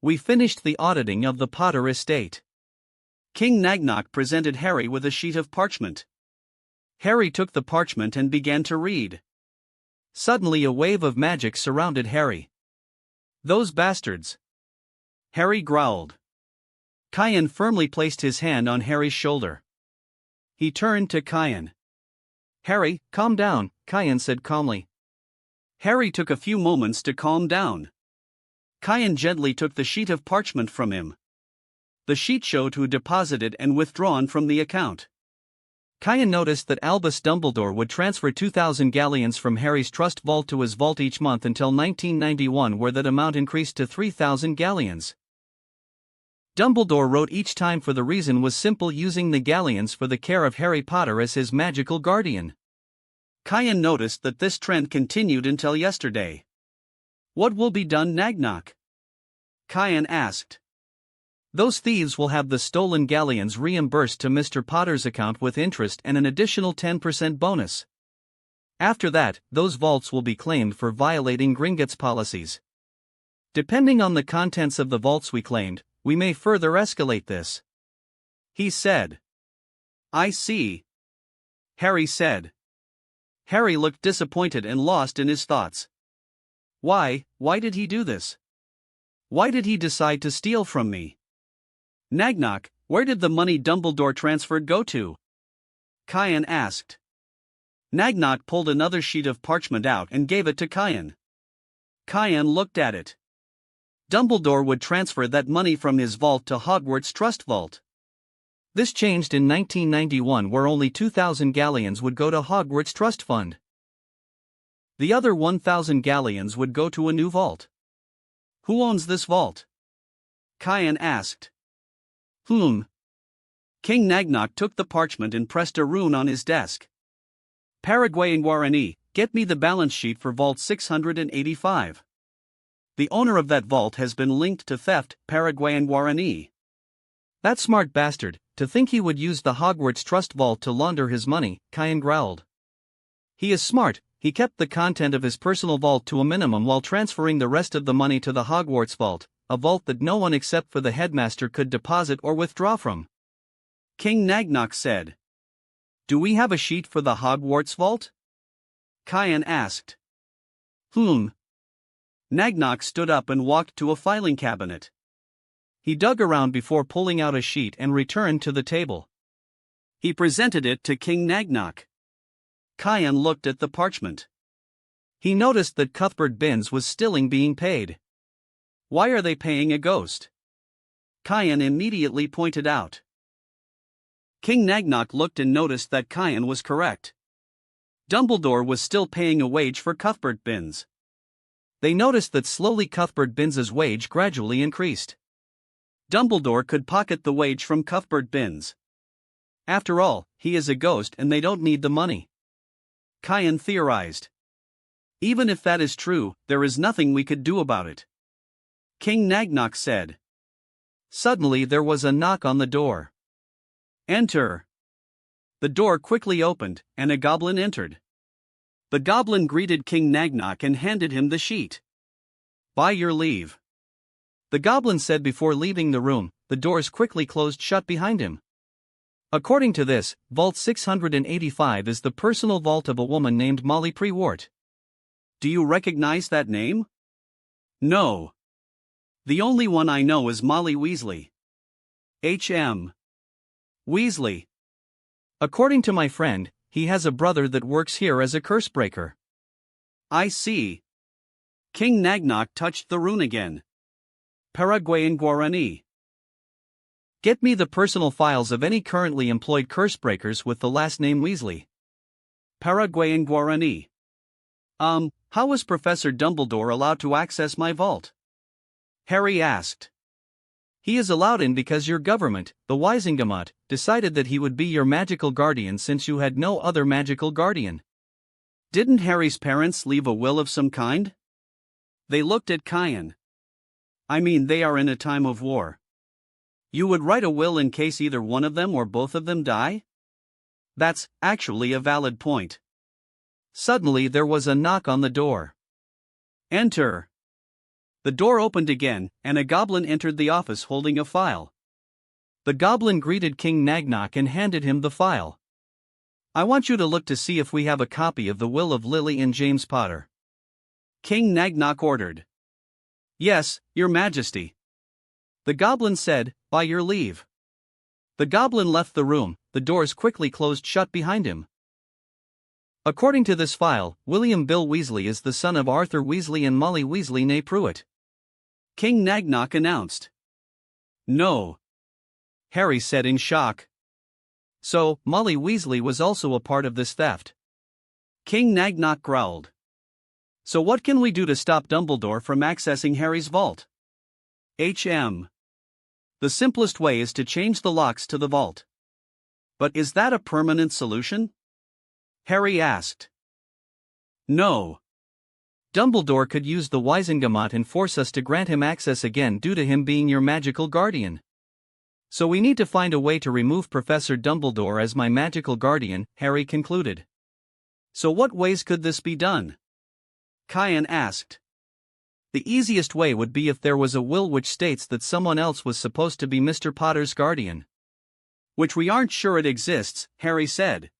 We finished the auditing of the Potter estate. King Nagnok presented Harry with a sheet of parchment. Harry took the parchment and began to read. Suddenly a wave of magic surrounded Harry. Those bastards! Harry growled. Kian firmly placed his hand on Harry's shoulder. He turned to Kian. Harry, calm down, Kian said calmly. Harry took a few moments to calm down. Kian gently took the sheet of parchment from him. The sheet showed who deposited and withdrawn from the account. Kian noticed that Albus Dumbledore would transfer 2,000 galleons from Harry's trust vault to his vault each month until 1991, where that amount increased to 3,000 galleons. Dumbledore wrote each time, for the reason was simple: using the galleons for the care of Harry Potter as his magical guardian. Kian noticed that this trend continued until yesterday. What will be done, Nagnok? Kian asked. Those thieves will have the stolen galleons reimbursed to Mr. Potter's account with interest and an additional 10% bonus. After that, those vaults will be claimed for violating Gringotts policies. Depending on the contents of the vaults we claimed, we may further escalate this, he said. I see, Harry said. Harry looked disappointed and lost in his thoughts. Why did he do this? Why did he decide to steal from me? Nagnok, where did the money Dumbledore transferred go to? Kian asked. Nagnok pulled another sheet of parchment out and gave it to Kian. Kian looked at it. Dumbledore would transfer that money from his vault to Hogwarts Trust Vault. This changed in 1991, where only 2,000 galleons would go to Hogwarts Trust Fund. The other 1,000 galleons would go to a new vault. Who owns this vault? Kian asked. King Nagnok took the parchment and pressed a rune on his desk. Paraguayan Guarani, get me the balance sheet for Vault 685. The owner of that vault has been linked to theft, Paraguayan Guarani. That smart bastard, to think he would use the Hogwarts Trust Vault to launder his money, Kian growled. He is smart. He kept the content of his personal vault to a minimum while transferring the rest of the money to the Hogwarts Vault, a vault that no one except for the headmaster could deposit or withdraw from. King Nagnok said. Do we have a sheet for the Hogwarts Vault? Kian asked. Nagnok stood up and walked to a filing cabinet. He dug around before pulling out a sheet and returned to the table. He presented it to King Nagnok. Kian looked at the parchment. He noticed that Cuthbert Binns was still being paid. Why are they paying a ghost? Kian immediately pointed out. King Nagnok looked and noticed that Kian was correct. Dumbledore was still paying a wage for Cuthbert Binns. They noticed that slowly Cuthbert Binns's wage gradually increased. Dumbledore could pocket the wage from Cuthbert Binns. After all, he is a ghost and they don't need the money. Kian theorized. Even if that is true, there is nothing we could do about it. King Nagnok said. Suddenly there was a knock on the door. Enter. The door quickly opened, and a goblin entered. The goblin greeted King Nagnok and handed him the sheet. By your leave. The goblin said before leaving the room. The doors quickly closed shut behind him. According to this, Vault 685 is the personal vault of a woman named Molly Prewart. Do you recognize that name? No. The only one I know is Molly Weasley. H.M. Weasley. According to my friend, he has a brother that works here as a cursebreaker. I see. King Nagnok touched the rune again. Paraguayan Guarani. Get me the personal files of any currently employed cursebreakers with the last name Weasley. Paraguayan Guarani. How was Professor Dumbledore allowed to access my vault? Harry asked. He is allowed in because your government, the Wisingamot, decided that he would be your magical guardian since you had no other magical guardian. Didn't Harry's parents leave a will of some kind? They looked at Kian. I mean, they are in a time of war. You would write a will in case either one of them or both of them die? That's actually a valid point. Suddenly there was a knock on the door. Enter. The door opened again, and a goblin entered the office holding a file. The goblin greeted King Nagnok and handed him the file. I want you to look to see if we have a copy of the will of Lily and James Potter. King Nagnok ordered. Yes, Your Majesty. The goblin said, by your leave. The goblin left the room, the doors quickly closed shut behind him. According to this file, William Bill Weasley is the son of Arthur Weasley and Molly Weasley née Pruitt. King Nagnok announced. No. Harry said in shock. So, Molly Weasley was also a part of this theft. King Nagnok growled. So what can we do to stop Dumbledore from accessing Harry's vault? The simplest way is to change the locks to the vault. But is that a permanent solution? Harry asked. No. Dumbledore could use the Wizengamot and force us to grant him access again due to him being your magical guardian. So we need to find a way to remove Professor Dumbledore as my magical guardian, Harry concluded. So what ways could this be done? Kyan asked. The easiest way would be if there was a will which states that someone else was supposed to be Mr. Potter's guardian. Which we aren't sure it exists, Harry said.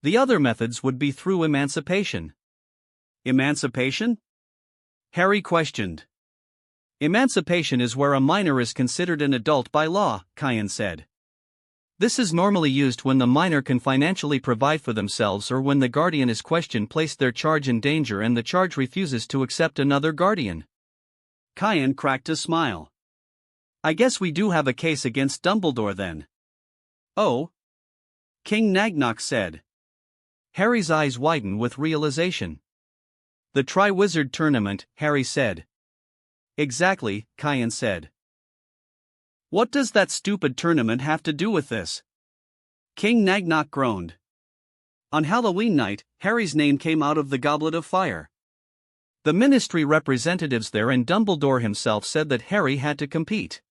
The other methods would be through emancipation. Emancipation? Harry questioned. Emancipation is where a minor is considered an adult by law, Kyan said. This is normally used when the minor can financially provide for themselves or when the guardian is questioned placed their charge in danger and the charge refuses to accept another guardian. Kyan cracked a smile. I guess we do have a case against Dumbledore then. Oh? King Nagnok said. Harry's eyes widened with realization. The Triwizard Tournament, Harry said. Exactly, Kyan said. What does that stupid tournament have to do with this? King Nagnok groaned. On Halloween night, Harry's name came out of the Goblet of Fire. The Ministry representatives there and Dumbledore himself said that Harry had to compete.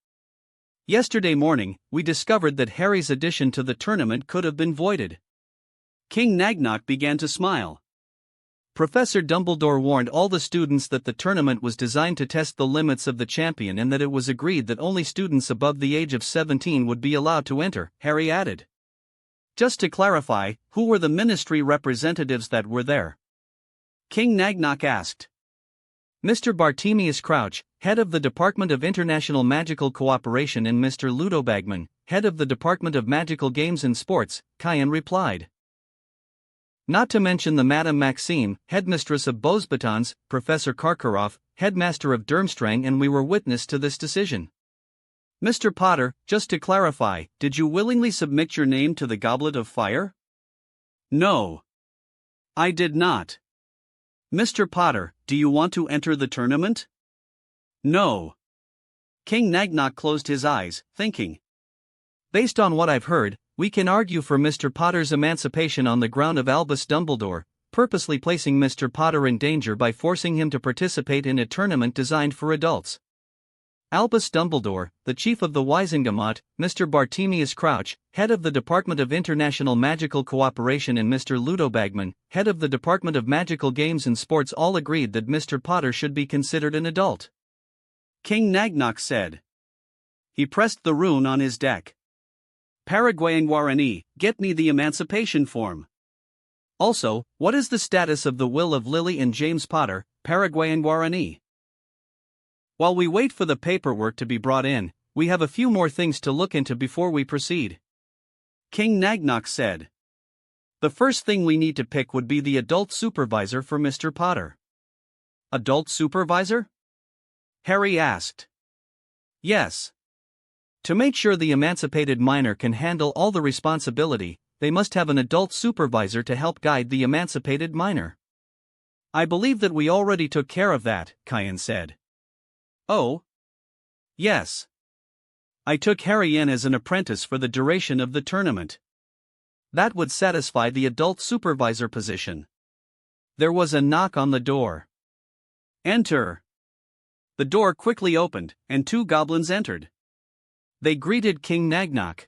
Yesterday morning, we discovered that Harry's addition to the tournament could have been voided. King Nagnok began to smile. Professor Dumbledore warned all the students that the tournament was designed to test the limits of the champion and that it was agreed that only students above the age of 17 would be allowed to enter, Harry added. Just to clarify, who were the Ministry representatives that were there? King Nagnok asked. Mr. Bartemius Crouch, head of the Department of International Magical Cooperation, and Mr. Ludo Bagman, head of the Department of Magical Games and Sports, Kyan replied. Not to mention the Madame Maxime, headmistress of Beauxbatons, Professor Karkaroff, headmaster of Durmstrang, and we were witness to this decision. Mr. Potter, just to clarify, did you willingly submit your name to the Goblet of Fire? No. I did not. Mr. Potter, do you want to enter the tournament? No. King Nagnok closed his eyes, thinking. Based on what I've heard, we can argue for Mr. Potter's emancipation on the ground of Albus Dumbledore, purposely placing Mr. Potter in danger by forcing him to participate in a tournament designed for adults. Albus Dumbledore, the chief of the Wizengamot, Mr. Bartemius Crouch, head of the Department of International Magical Cooperation, and Mr. Ludo Bagman, head of the Department of Magical Games and Sports all agreed that Mr. Potter should be considered an adult. King Nagnok said. He pressed the rune on his deck. Paraguayan Guarani, get me the emancipation form. Also, what is the status of the will of Lily and James Potter, Paraguayan Guarani? While we wait for the paperwork to be brought in, we have a few more things to look into before we proceed. King Nagnok said. The first thing we need to pick would be the adult supervisor for Mr. Potter. Adult supervisor? Harry asked. Yes. To make sure the emancipated minor can handle all the responsibility, they must have an adult supervisor to help guide the emancipated minor. I believe that we already took care of that, Kyan said. Oh? Yes. I took Harry in as an apprentice for the duration of the tournament. That would satisfy the adult supervisor position. There was a knock on the door. Enter. The door quickly opened, and two goblins entered. They greeted King Nagnok.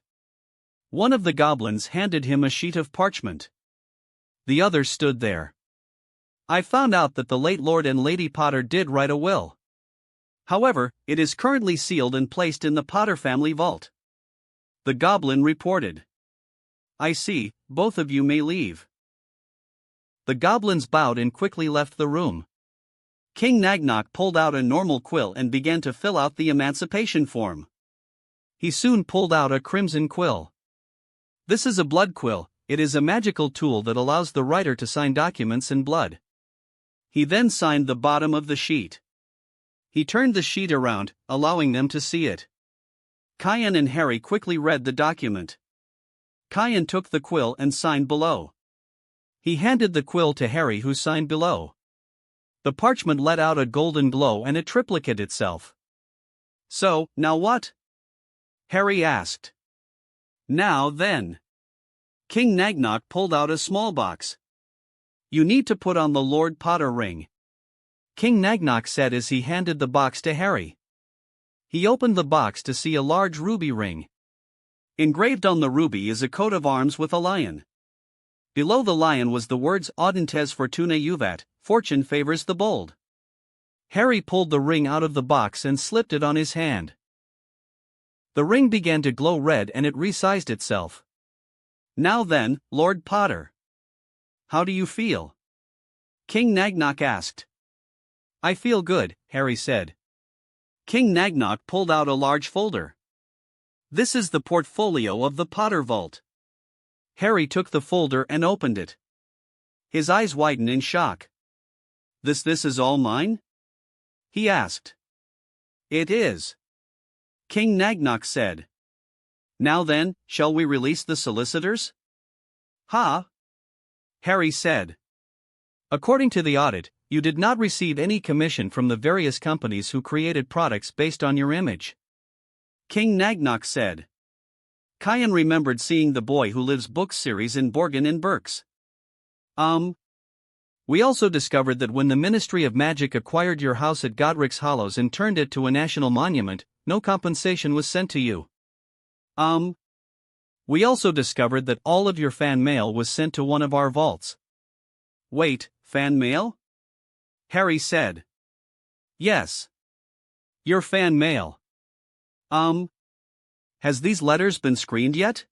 One of the goblins handed him a sheet of parchment. The other stood there. I found out that the late Lord and Lady Potter did write a will. However, it is currently sealed and placed in the Potter family vault. The goblin reported. I see, both of you may leave. The goblins bowed and quickly left the room. King Nagnok pulled out a normal quill and began to fill out the emancipation form. He soon pulled out a crimson quill. This is a blood quill. It is a magical tool that allows the writer to sign documents in blood. He then signed the bottom of the sheet. He turned the sheet around, allowing them to see it. Cayenne and Harry quickly read the document. Cayenne took the quill and signed below. He handed the quill to Harry, who signed below. The parchment let out a golden glow and it triplicated itself. So, now what? Harry asked. Now then. King Nagnok pulled out a small box. You need to put on the Lord Potter ring, King Nagnok said as he handed the box to Harry. He opened the box to see a large ruby ring. Engraved on the ruby is a coat of arms with a lion. Below the lion was the words Audentes Fortuna Juvat, fortune favors the bold. Harry pulled the ring out of the box and slipped it on his hand. The ring began to glow red and it resized itself. Now then, Lord Potter. How do you feel? King Nagnok asked. I feel good, Harry said. King Nagnok pulled out a large folder. This is the portfolio of the Potter Vault. Harry took the folder and opened it. His eyes widened in shock. This is all mine? He asked. It is. King Nagnok said. Now then, shall we release the solicitors? Ha! Harry said. According to the audit, you did not receive any commission from the various companies who created products based on your image. King Nagnok said. Cayenne remembered seeing the Boy Who Lives book series in Borgin and Burke's. We also discovered that when the Ministry of Magic acquired your house at Godric's Hollows and turned it to a national monument, no compensation was sent to you. We also discovered that all of your fan mail was sent to one of our vaults. Wait, fan mail? Harry said. Yes. Your fan mail. Has these letters been screened yet?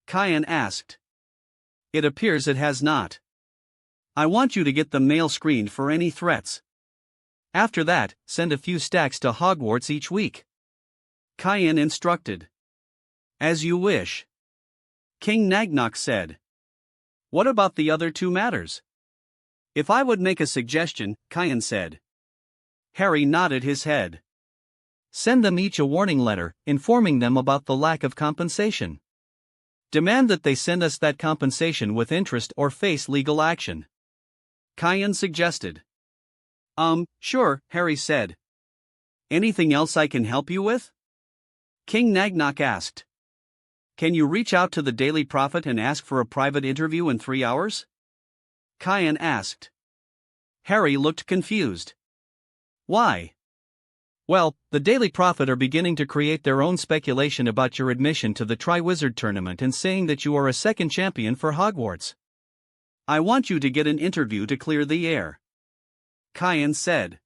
Cayenne asked. It appears it has not. I want you to get the mail screened for any threats. After that, send a few stacks to Hogwarts each week. Cayenne instructed. As you wish. King Nagnok said. What about the other two matters? If I would make a suggestion, Cayenne said. Harry nodded his head. Send them each a warning letter, informing them about the lack of compensation. Demand that they send us that compensation with interest or face legal action. Cayenne suggested. Sure, Harry said. Anything else I can help you with? King Nagnok asked. Can you reach out to the Daily Prophet and ask for a private interview in 3 hours? Cayenne asked. Harry looked confused. Why? Well, the Daily Prophet are beginning to create their own speculation about your admission to the Triwizard Tournament and saying that you are a second champion for Hogwarts. I want you to get an interview to clear the air. Cayenne said.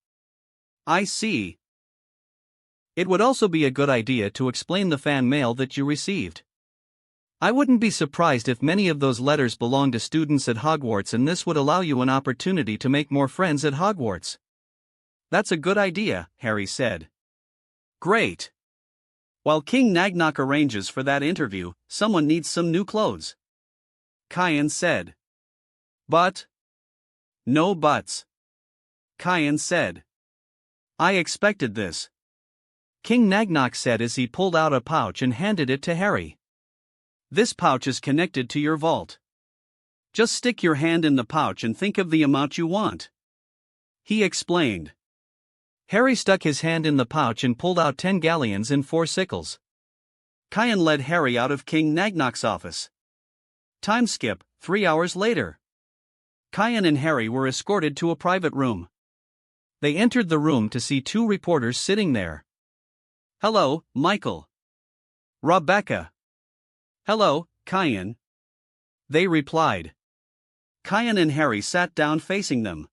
I see. It would also be a good idea to explain the fan mail that you received. I wouldn't be surprised if many of those letters belong to students at Hogwarts, and this would allow you an opportunity to make more friends at Hogwarts. That's a good idea, Harry said. Great. While King Nagnok arranges for that interview, someone needs some new clothes. Cayenne said. But? No buts. Cayenne said. I expected this. King Nagnok said as he pulled out a pouch and handed it to Harry. This pouch is connected to your vault. Just stick your hand in the pouch and think of the amount you want. He explained. Harry stuck his hand in the pouch and pulled out 10 galleons and 4 sickles. Cayenne led Harry out of King Nagnok's office. Time skip, 3 hours later. Cayenne and Harry were escorted to a private room. They entered the room to see 2 reporters sitting there. Hello, Michael. Rebecca. Hello, Cayenne. They replied. Cayenne and Harry sat down facing them.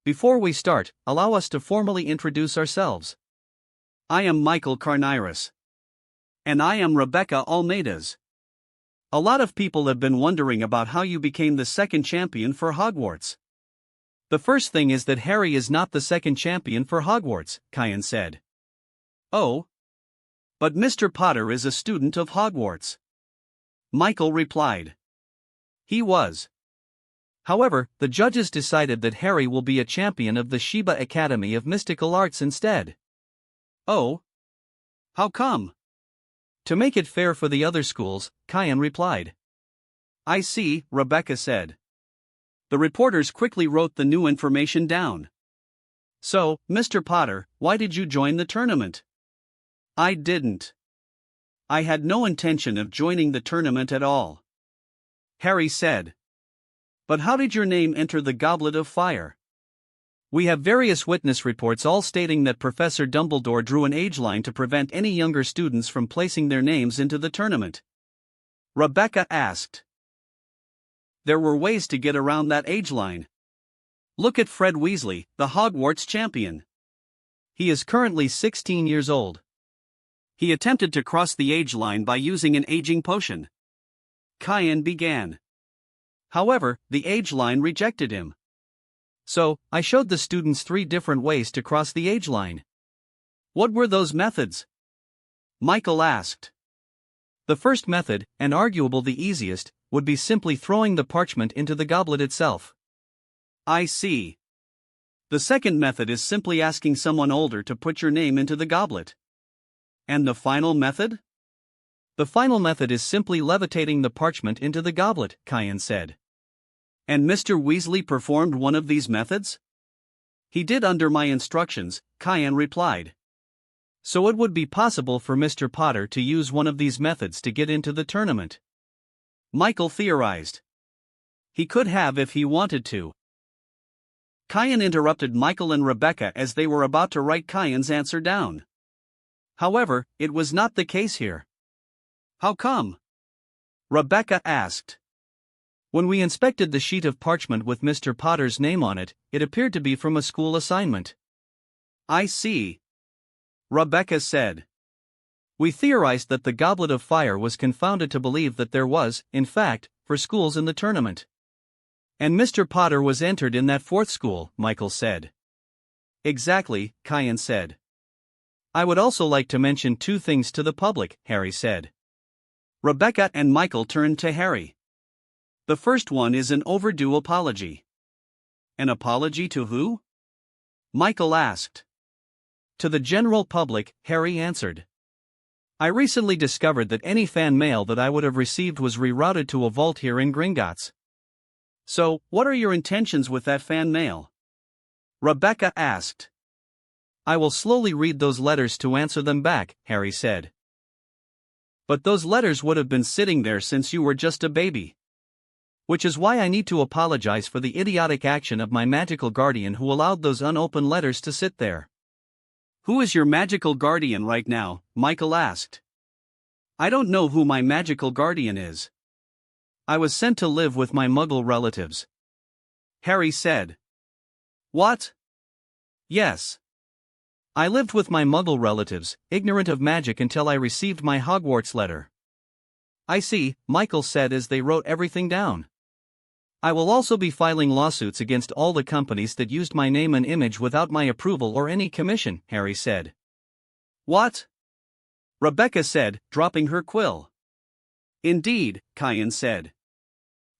Before we start, allow us to formally introduce ourselves. I am Michael Carniris. And I am Rebecca Almeidas. A lot of people have been wondering about how you became the second champion for Hogwarts. The first thing is that Harry is not the second champion for Hogwarts, Kyan said. Oh? But Mr. Potter is a student of Hogwarts. Michael replied. He was. However, the judges decided that Harry will be a champion of the Shiba Academy of Mystical Arts instead. Oh? How come? To make it fair for the other schools, Kyan replied. I see, Rebecca said. The reporters quickly wrote the new information down. So, Mr. Potter, why did you join the tournament? I didn't. I had no intention of joining the tournament at all. Harry said. But how did your name enter the Goblet of Fire? We have various witness reports all stating that Professor Dumbledore drew an age line to prevent any younger students from placing their names into the tournament. Rebecca asked. There were ways to get around that age line. Look at Fred Weasley, the Hogwarts champion. He is currently 16 years old. He attempted to cross the age line by using an aging potion. Kyan began. However, the age line rejected him. So, I showed the students 3 different ways to cross the age line. What were those methods? Michael asked. The first method, and arguably the easiest, would be simply throwing the parchment into the goblet itself. I see. The second method is simply asking someone older to put your name into the goblet. And the final method? The final method is simply levitating the parchment into the goblet, Kyan said. And Mr. Weasley performed one of these methods? He did under my instructions, Kyan replied. So it would be possible for Mr. Potter to use one of these methods to get into the tournament. Michael theorized. He could have if he wanted to. Kyan interrupted Michael and Rebecca as they were about to write Kyan's answer down. However, it was not the case here. How come? Rebecca asked. When we inspected the sheet of parchment with Mr. Potter's name on it, it appeared to be from a school assignment. I see. Rebecca said. We theorized that the Goblet of Fire was confounded to believe that there was, in fact, 4 schools in the tournament. And Mr. Potter was entered in that 4th school, Michael said. Exactly, Kyan said. I would also like to mention 2 things to the public, Harry said. Rebecca and Michael turned to Harry. The first one is an overdue apology. An apology to who? Michael asked. To the general public, Harry answered. I recently discovered that any fan mail that I would have received was rerouted to a vault here in Gringotts. So, what are your intentions with that fan mail? Rebecca asked. I will slowly read those letters to answer them back, Harry said. But those letters would have been sitting there since you were just a baby. Which is why I need to apologize for the idiotic action of my magical guardian who allowed those unopened letters to sit there. Who is your magical guardian right now? Michael asked. I don't know who my magical guardian is. I was sent to live with my Muggle relatives. Harry said. What? Yes. I lived with my Muggle relatives, ignorant of magic until I received my Hogwarts letter. I see, Michael said as they wrote everything down. I will also be filing lawsuits against all the companies that used my name and image without my approval or any commission, Harry said. What? Rebecca said, dropping her quill. Indeed, Kyan said.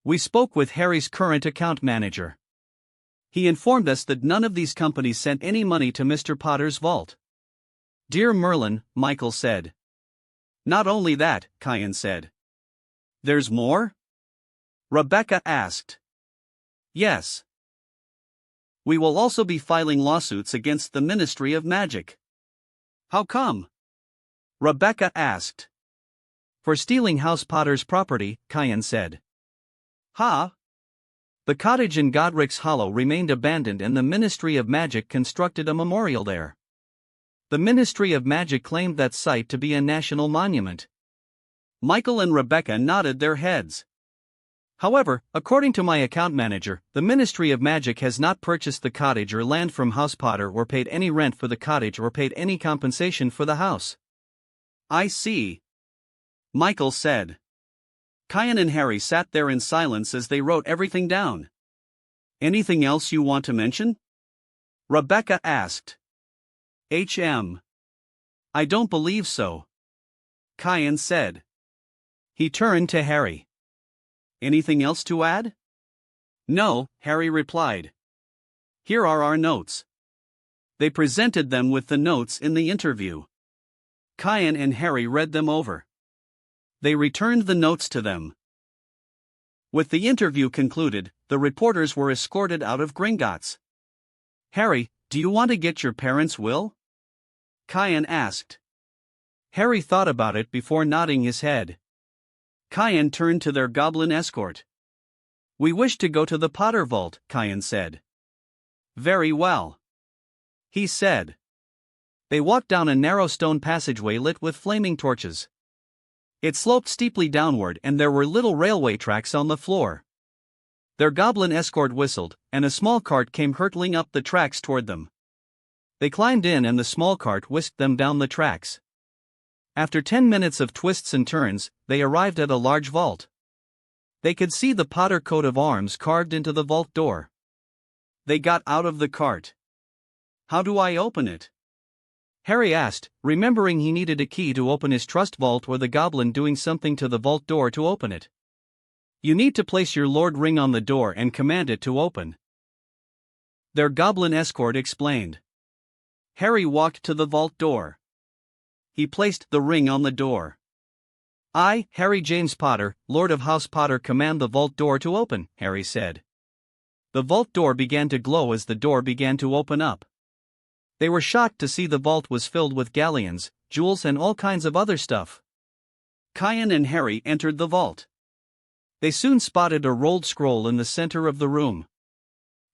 We spoke with Harry's current account manager. He informed us that none of these companies sent any money to Mr. Potter's vault. Dear Merlin, Michael said. Not only that, Kyan said. There's more? Rebecca asked. Yes. We will also be filing lawsuits against the Ministry of Magic. How come? Rebecca asked. For stealing House Potter's property, Kyan said. Huh? The cottage in Godric's Hollow remained abandoned and the Ministry of Magic constructed a memorial there. The Ministry of Magic claimed that site to be a national monument. Michael and Rebecca nodded their heads. However, according to my account manager, the Ministry of Magic has not purchased the cottage or land from House Potter or paid any rent for the cottage or paid any compensation for the house. I see. Michael said. Kyan and Harry sat there in silence as they wrote everything down. Anything else you want to mention? Rebecca asked. I don't believe so. Kyan said. He turned to Harry. Anything else to add? No, Harry replied. Here are our notes. They presented them with the notes in the interview. Kyan and Harry read them over. They returned the notes to them. With the interview concluded, the reporters were escorted out of Gringotts. Harry, do you want to get your parents' will? Kyan asked. Harry thought about it before nodding his head. Kyan turned to their goblin escort. We wish to go to the Potter Vault, Kyan said. Very well. He said. They walked down a narrow stone passageway lit with flaming torches. It sloped steeply downward and there were little railway tracks on the floor. Their goblin escort whistled, and a small cart came hurtling up the tracks toward them. They climbed in and the small cart whisked them down the tracks. After 10 minutes of twists and turns, they arrived at a large vault. They could see the Potter coat of arms carved into the vault door. They got out of the cart. How do I open it? Harry asked, remembering he needed a key to open his trust vault or the goblin doing something to the vault door to open it. You need to place your lord ring on the door and command it to open. Their goblin escort explained. Harry walked to the vault door. He placed the ring on the door. I, Harry James Potter, Lord of House Potter, command the vault door to open, Harry said. The vault door began to glow as the door began to open up. They were shocked to see the vault was filled with galleons, jewels and all kinds of other stuff. Kyan and Harry entered the vault. They soon spotted a rolled scroll in the center of the room.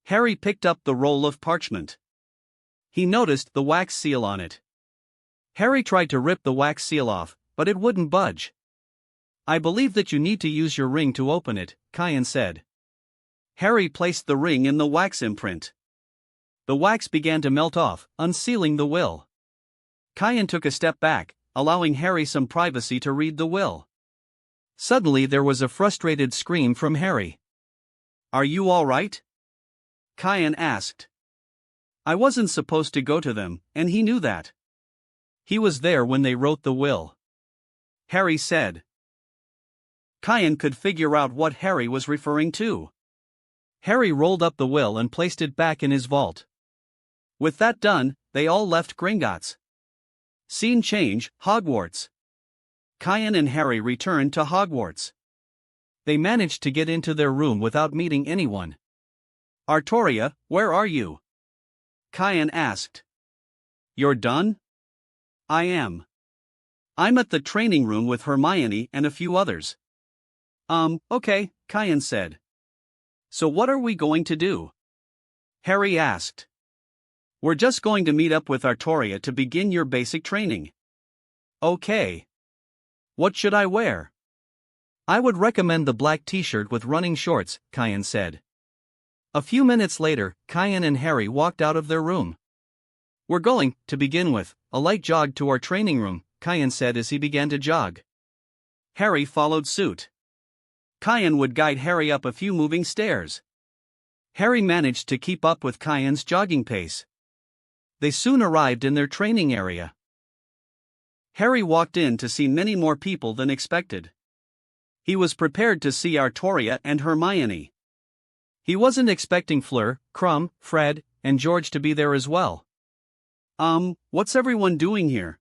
Harry picked up the roll of parchment. He noticed the wax seal on it. Harry tried to rip the wax seal off, but it wouldn't budge. I believe that you need to use your ring to open it, Kyan said. Harry placed the ring in the wax imprint. The wax began to melt off, unsealing the will. Kyan took a step back, allowing Harry some privacy to read the will. Suddenly there was a frustrated scream from Harry. Are you all right? Kyan asked. I wasn't supposed to go to them, and he knew that. He was there when they wrote the will. Harry said. Kyan could figure out what Harry was referring to. Harry rolled up the will and placed it back in his vault. With that done, they all left Gringotts. Scene change, Hogwarts. Kyan and Harry returned to Hogwarts. They managed to get into their room without meeting anyone. Artoria, where are you? Kyan asked. You're done? I am. I'm at the training room with Hermione and a few others. Okay, Kyan said. So what are we going to do? Harry asked. We're just going to meet up with Artoria to begin your basic training. Okay. What should I wear? I would recommend the black t-shirt with running shorts, Kyan said. A few minutes later, Kyan and Harry walked out of their room. We're going, to begin with, a light jog to our training room, Kyan said as he began to jog. Harry followed suit. Kyan would guide Harry up a few moving stairs. Harry managed to keep up with Kyan's jogging pace. They soon arrived in their training area. Harry walked in to see many more people than expected. He was prepared to see Artoria and Hermione. He wasn't expecting Fleur, Crumb, Fred, and George to be there as well. What's everyone doing here?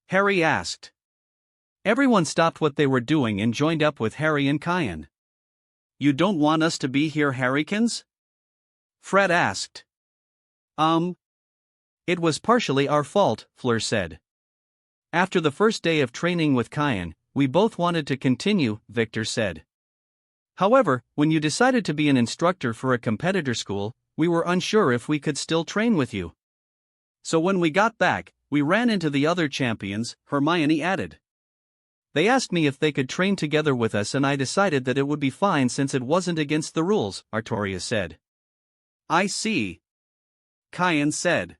Harry asked. Everyone stopped what they were doing and joined up with Harry and Kyan. You don't want us to be here, Harrykins? Fred asked. It was partially our fault, Fleur said. After the first day of training with Kyan, we both wanted to continue, Victor said. However, when you decided to be an instructor for a competitor school, we were unsure if we could still train with you. So when we got back, we ran into the other champions, Hermione added. They asked me if they could train together with us and I decided that it would be fine since it wasn't against the rules, Artoria said. I see. Kyan said.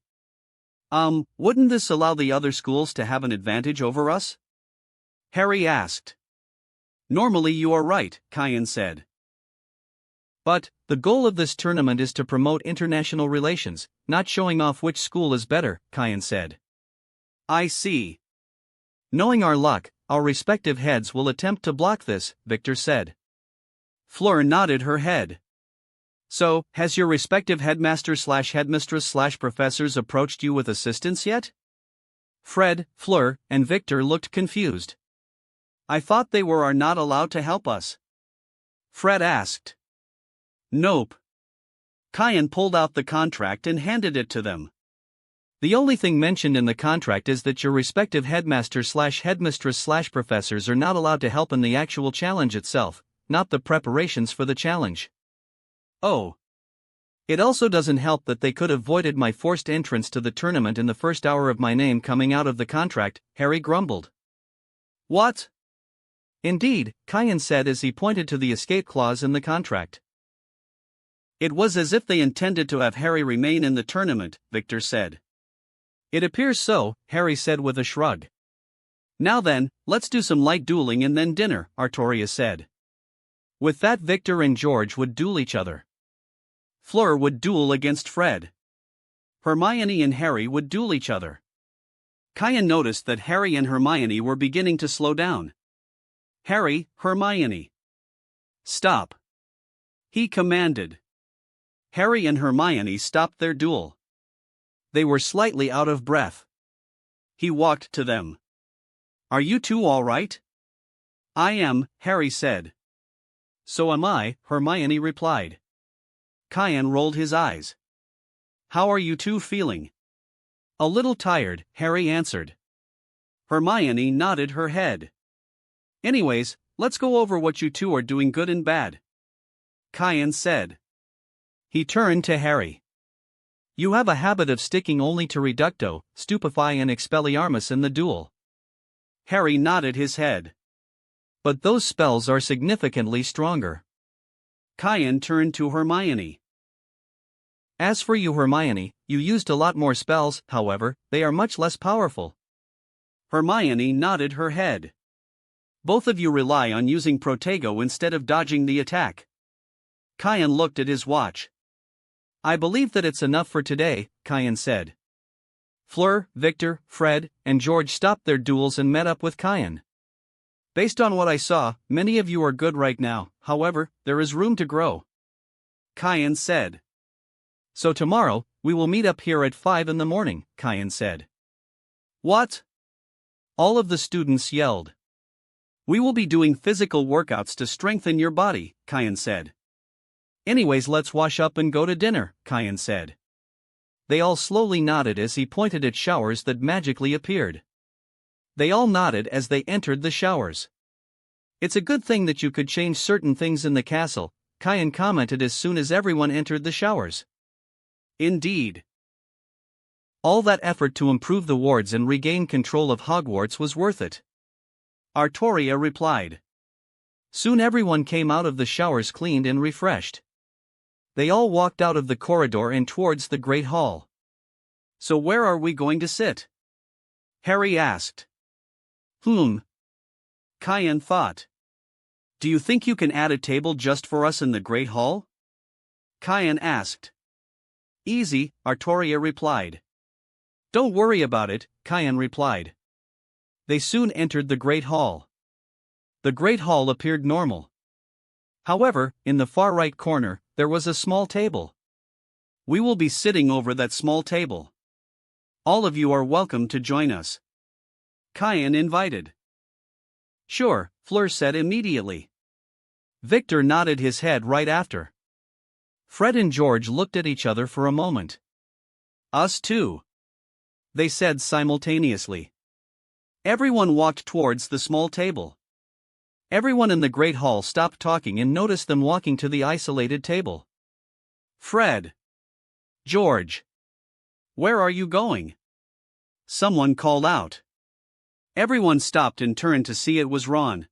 Wouldn't this allow the other schools to have an advantage over us? Harry asked. Normally you are right, Kyan said. But, the goal of this tournament is to promote international relations, not showing off which school is better, Kyan said. I see. Knowing our luck, our respective heads will attempt to block this, Victor said. Fleur nodded her head. So, has your respective headmaster/headmistress/professors approached you with assistance yet? Fred, Fleur, and Victor looked confused. I thought they are not allowed to help us. Fred asked. Nope. Kyan pulled out the contract and handed it to them. The only thing mentioned in the contract is that your respective headmaster/headmistress/professors are not allowed to help in the actual challenge itself, not the preparations for the challenge. Oh. It also doesn't help that they could have voided my forced entrance to the tournament in the first hour of my name coming out of the contract, Harry grumbled. What? Indeed, Kyan said as he pointed to the escape clause in the contract. It was as if they intended to have Harry remain in the tournament, Victor said. It appears so, Harry said with a shrug. Now then, let's do some light dueling and then dinner, Artoria said. With that, Victor and George would duel each other. Fleur would duel against Fred. Hermione and Harry would duel each other. Kyan noticed that Harry and Hermione were beginning to slow down. Harry, Hermione. Stop. He commanded. Harry and Hermione stopped their duel. They were slightly out of breath. He walked to them. Are you two all right? I am, Harry said. So am I, Hermione replied. Kyan rolled his eyes. How are you two feeling? A little tired, Harry answered. Hermione nodded her head. Anyways, let's go over what you two are doing good and bad. Kyan said. He turned to Harry. You have a habit of sticking only to Reducto, Stupefy and Expelliarmus in the duel. Harry nodded his head. But those spells are significantly stronger. Kyan turned to Hermione. As for you, Hermione, you used a lot more spells, however, they are much less powerful. Hermione nodded her head. Both of you rely on using Protego instead of dodging the attack. Kyan looked at his watch. I believe that it's enough for today, Kyan said. Fleur, Victor, Fred, and George stopped their duels and met up with Kyan. Based on what I saw, many of you are good right now, however, there is room to grow. Kyan said. So tomorrow, we will meet up here at 5 in the morning, Kyan said. What? All of the students yelled. We will be doing physical workouts to strengthen your body, Kyan said. Anyways, let's wash up and go to dinner, Kyan said. They all slowly nodded as he pointed at showers that magically appeared. They all nodded as they entered the showers. It's a good thing that you could change certain things in the castle, Kyan commented as soon as everyone entered the showers. Indeed. All that effort to improve the wards and regain control of Hogwarts was worth it. Artoria replied. Soon everyone came out of the showers cleaned and refreshed. They all walked out of the corridor and towards the Great Hall. So where are we going to sit? Harry asked. Kyan thought. Do you think you can add a table just for us in the Great Hall? Kyan asked. Easy, Artoria replied. Don't worry about it, Kyan replied. They soon entered the Great Hall. The Great Hall appeared normal. However, in the far right corner, there was a small table. We will be sitting over that small table. All of you are welcome to join us. Kyan invited. Sure, Fleur said immediately. Victor nodded his head right after. Fred and George looked at each other for a moment. Us too. They said simultaneously. Everyone walked towards the small table. Everyone in the Great Hall stopped talking and noticed them walking to the isolated table. Fred. George. Where are you going? Someone called out. Everyone stopped and turned to see it was Ron.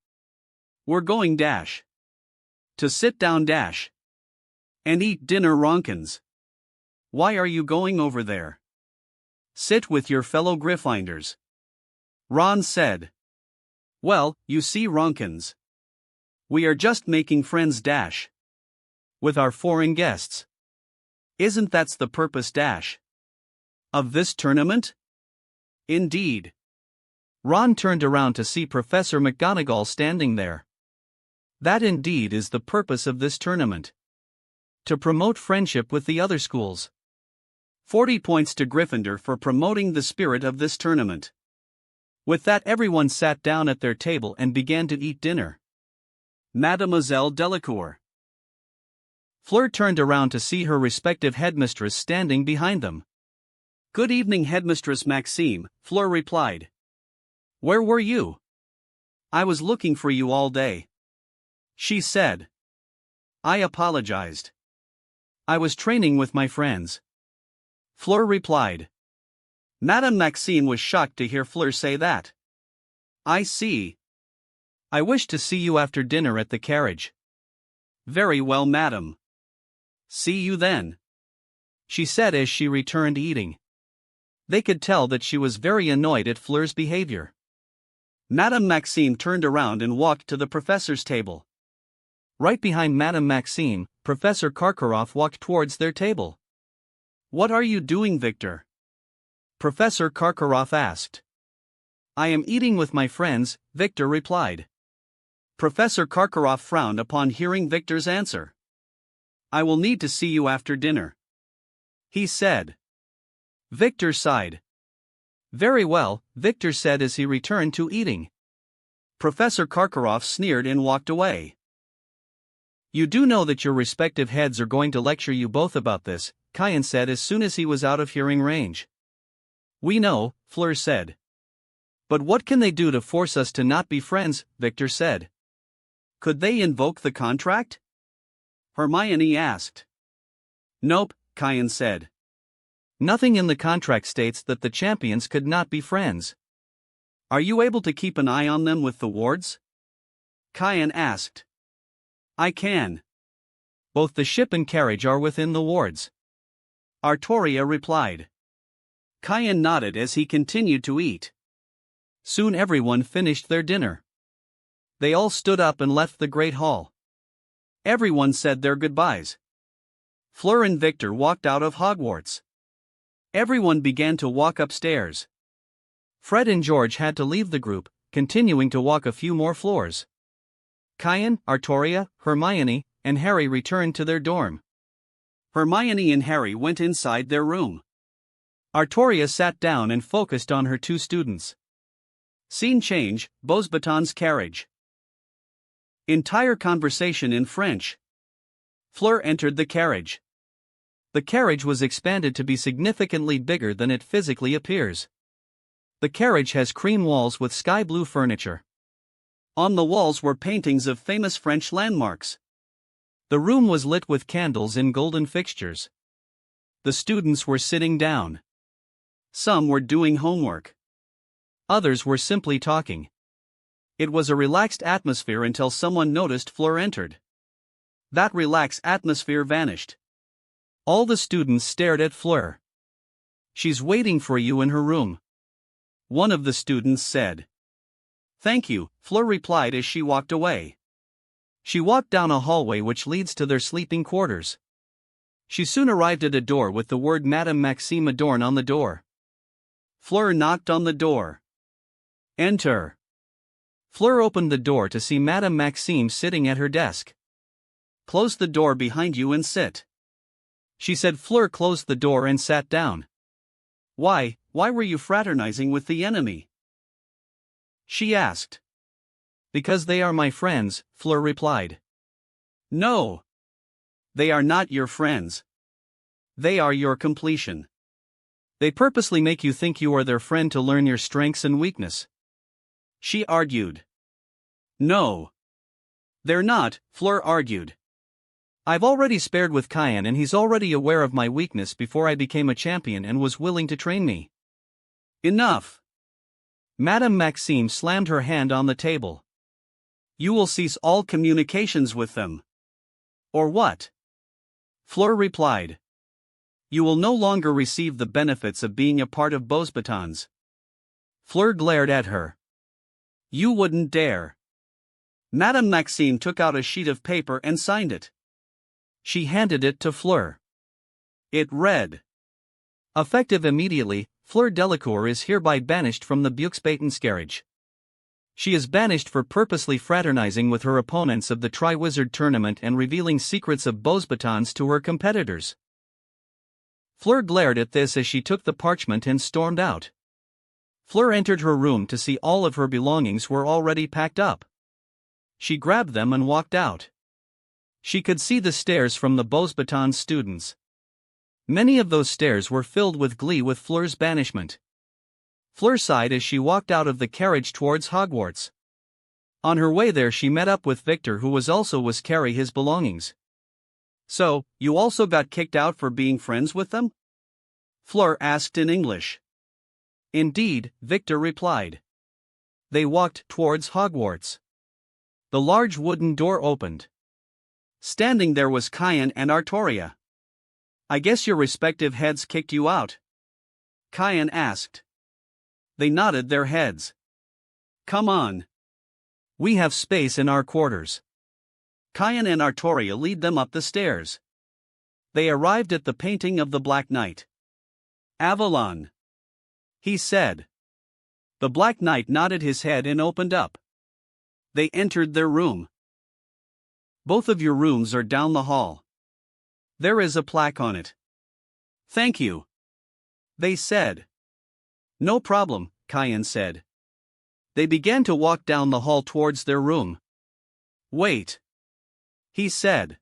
We're going dash. To sit down dash. And eat dinner Ronkins. Why are you going over there? Sit with your fellow Gryffindors. Ron said. Well, you see Ronkins. We are just making friends dash. With our foreign guests. Isn't that's the purpose dash? Of this tournament? Indeed. Ron turned around to see Professor McGonagall standing there. That indeed is the purpose of this tournament. To promote friendship with the other schools. 40 points to Gryffindor for promoting the spirit of this tournament. With that, everyone sat down at their table and began to eat dinner. Mademoiselle Delacour. Fleur turned around to see her respective headmistress standing behind them. Good evening, Headmistress Maxime, Fleur replied. Where were you? I was looking for you all day. She said. I apologized. I was training with my friends. Fleur replied. Madame Maxime was shocked to hear Fleur say that. I see. I wish to see you after dinner at the carriage. Very well, madam. See you then. She said as she returned eating. They could tell that she was very annoyed at Fleur's behavior. Madame Maxime turned around and walked to the professor's table. Right behind Madame Maxime, Professor Karkaroff walked towards their table. What are you doing, Victor? Professor Karkaroff asked. I am eating with my friends, Victor replied. Professor Karkaroff frowned upon hearing Victor's answer. I will need to see you after dinner, he said. Victor sighed. Very well, Victor said as he returned to eating. Professor Karkaroff sneered and walked away. You do know that your respective heads are going to lecture you both about this, Kyan said as soon as he was out of hearing range. We know, Fleur said. But what can they do to force us to not be friends, Victor said. Could they invoke the contract? Hermione asked. Nope, Kyan said. Nothing in the contract states that the champions could not be friends. Are you able to keep an eye on them with the wards? Kyan asked. I can. Both the ship and carriage are within the wards. Artoria replied. Kyan nodded as he continued to eat. Soon everyone finished their dinner. They all stood up and left the Great Hall. Everyone said their goodbyes. Fleur and Victor walked out of Hogwarts. Everyone began to walk upstairs. Fred and George had to leave the group, continuing to walk a few more floors. Kyan, Artoria, Hermione, and Harry returned to their dorm. Hermione and Harry went inside their room. Artoria sat down and focused on her two students. Scene change, Beauxbatons carriage. Entire conversation in French. Fleur entered the carriage. The carriage was expanded to be significantly bigger than it physically appears. The carriage has cream walls with sky blue furniture. On the walls were paintings of famous French landmarks. The room was lit with candles in golden fixtures. The students were sitting down. Some were doing homework. Others were simply talking. It was a relaxed atmosphere until someone noticed Fleur entered. That relaxed atmosphere vanished. All the students stared at Fleur. She's waiting for you in her room, one of the students said. Thank you, Fleur replied as she walked away. She walked down a hallway which leads to their sleeping quarters. She soon arrived at a door with the word Madame Maxime Adorn on the door. Fleur knocked on the door. Enter. Fleur opened the door to see Madame Maxime sitting at her desk. Close the door behind you and sit, she said. Fleur closed the door and sat down. Why were you fraternizing with the enemy? She asked. Because they are my friends, Fleur replied. No. They are not your friends. They are your completion. They purposely make you think you are their friend to learn your strengths and weakness, she argued. No. They're not, Fleur argued. I've already spared with Kyan and he's already aware of my weakness before I became a champion and was willing to train me. Enough. Madame Maxime slammed her hand on the table. You will cease all communications with them. Or what? Fleur replied. You will no longer receive the benefits of being a part of Beauxbatons. Fleur glared at her. You wouldn't dare. Madame Maxime took out a sheet of paper and signed it. She handed it to Fleur. It read: "Effective immediately, Fleur Delacour is hereby banished from the Buxbaten-Scarage. She is banished for purposely fraternizing with her opponents of the Tri-Wizard tournament and revealing secrets of Beauxbatons to her competitors." Fleur glared at this as she took the parchment and stormed out. Fleur entered her room to see all of her belongings were already packed up. She grabbed them and walked out. She could see the stares from the Beauxbatons students. Many of those stares were filled with glee with Fleur's banishment. Fleur sighed as she walked out of the carriage towards Hogwarts. On her way there she met up with Victor, who was carry his belongings. "So, you also got kicked out for being friends with them?" Fleur asked in English. "Indeed," Victor replied. They walked towards Hogwarts. The large wooden door opened. Standing there was Cayenne and Artoria. "I guess your respective heads kicked you out?" Cayenne asked. They nodded their heads. "Come on. We have space in our quarters." Cayenne and Artoria lead them up the stairs. They arrived at the painting of the Black Knight. "Avalon," he said. The Black Knight nodded his head and opened up. They entered their room. "Both of your rooms are down the hall. There is a plaque on it." "Thank you," they said. "No problem," Cayenne said. They began to walk down the hall towards their room. "Wait," he said.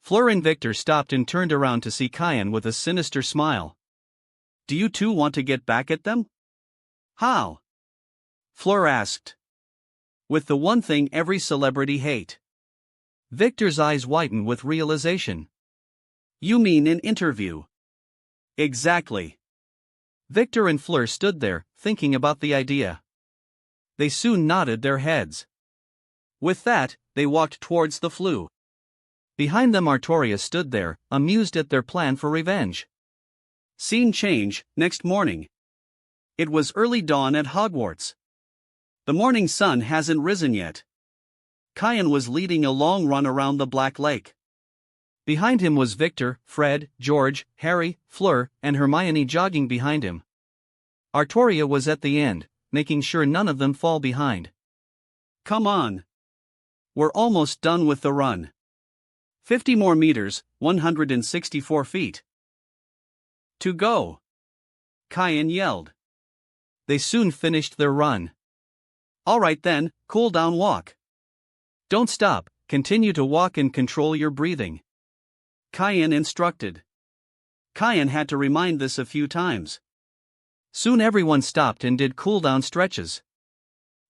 Fleur and Victor stopped and turned around to see Cayenne with a sinister smile. "Do you two want to get back at them?" "How?" Fleur asked. "With the one thing every celebrity hate." Victor's eyes widened with realization. "You mean an interview?" "Exactly." Victor and Fleur stood there, thinking about the idea. They soon nodded their heads. With that, they walked towards the flue. Behind them Artoria stood there, amused at their plan for revenge. Scene change, next morning. It was early dawn at Hogwarts. The morning sun hasn't risen yet. Cayenne was leading a long run around the Black Lake. Behind him was Victor, Fred, George, Harry, Fleur, and Hermione jogging behind him. Artoria was at the end, making sure none of them fall behind. "Come on. We're almost done with the run. 50 more meters, 164 feet. To go," Cayenne yelled. They soon finished their run. "All right then, cool down walk. Don't stop, continue to walk and control your breathing," Cayenne instructed. Cayenne had to remind this a few times. Soon everyone stopped and did cool-down stretches.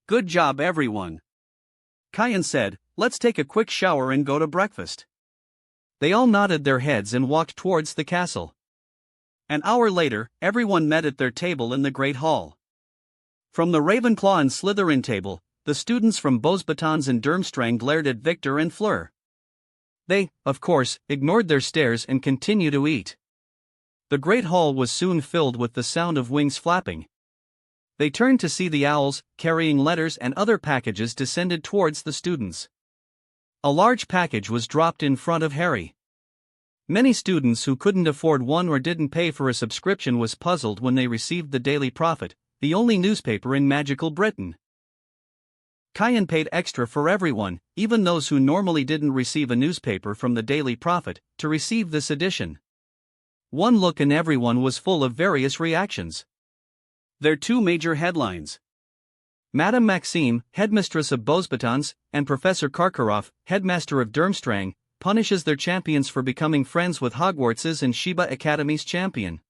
"Good job everyone," Cayenne said. "Let's take a quick shower and go to breakfast." They all nodded their heads and walked towards the castle. An hour later, everyone met at their table in the Great Hall. From the Ravenclaw and Slytherin table, the students from Beauxbatons and Durmstrang glared at Victor and Fleur. They, of course, ignored their stares and continued to eat. The Great Hall was soon filled with the sound of wings flapping. They turned to see the owls, carrying letters and other packages, descended towards the students. A large package was dropped in front of Harry. Many students who couldn't afford one or didn't pay for a subscription was puzzled when they received the Daily Prophet, the only newspaper in magical Britain. Cayenne paid extra for everyone, even those who normally didn't receive a newspaper from the Daily Prophet, to receive this edition. One look and everyone was full of various reactions. There are two major headlines. Madame Maxime, headmistress of Beauxbatons, and Professor Karkaroff, headmaster of Durmstrang, punishes their champions for becoming friends with Hogwarts's and Sheba Academy's champion.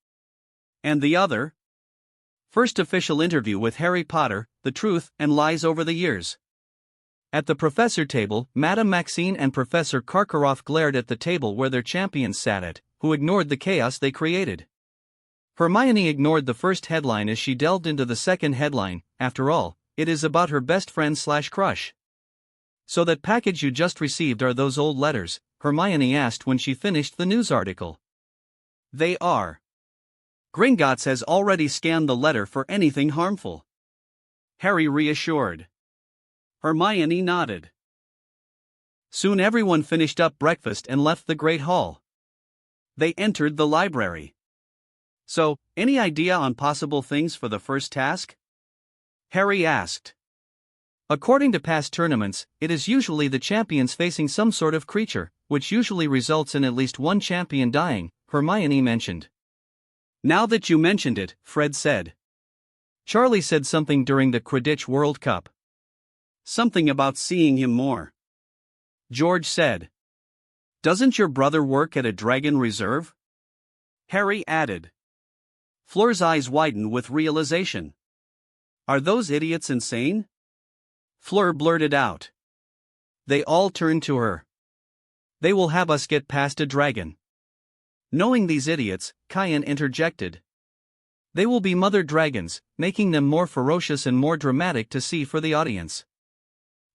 And the other? First official interview with Harry Potter, the truth and lies over the years. At the professor table, Madame Maxime and Professor Karkaroff glared at the table where their champions sat at, who ignored the chaos they created. Hermione ignored the first headline as she delved into the second headline. After all, it is about her best friend/crush. "So that package you just received are those old letters?" Hermione asked when she finished the news article. "They are. Gringotts has already scanned the letter for anything harmful," Harry reassured. Hermione nodded. Soon everyone finished up breakfast and left the Great Hall. They entered the library. So, any idea on possible things for the first task? Harry asked. According to past tournaments, it is usually the champions facing some sort of creature, which usually results in at least one champion dying, Hermione mentioned. Now that you mentioned it, Fred said. Charlie said something during the Quidditch World Cup. Something about seeing him more. George said. Doesn't your brother work at a dragon reserve? Harry added. Fleur's eyes widened with realization. Are those idiots insane? Fleur blurted out. They all turned to her. They will have us get past a dragon. Knowing these idiots, Cayenne interjected. They will be mother dragons, making them more ferocious and more dramatic to see for the audience.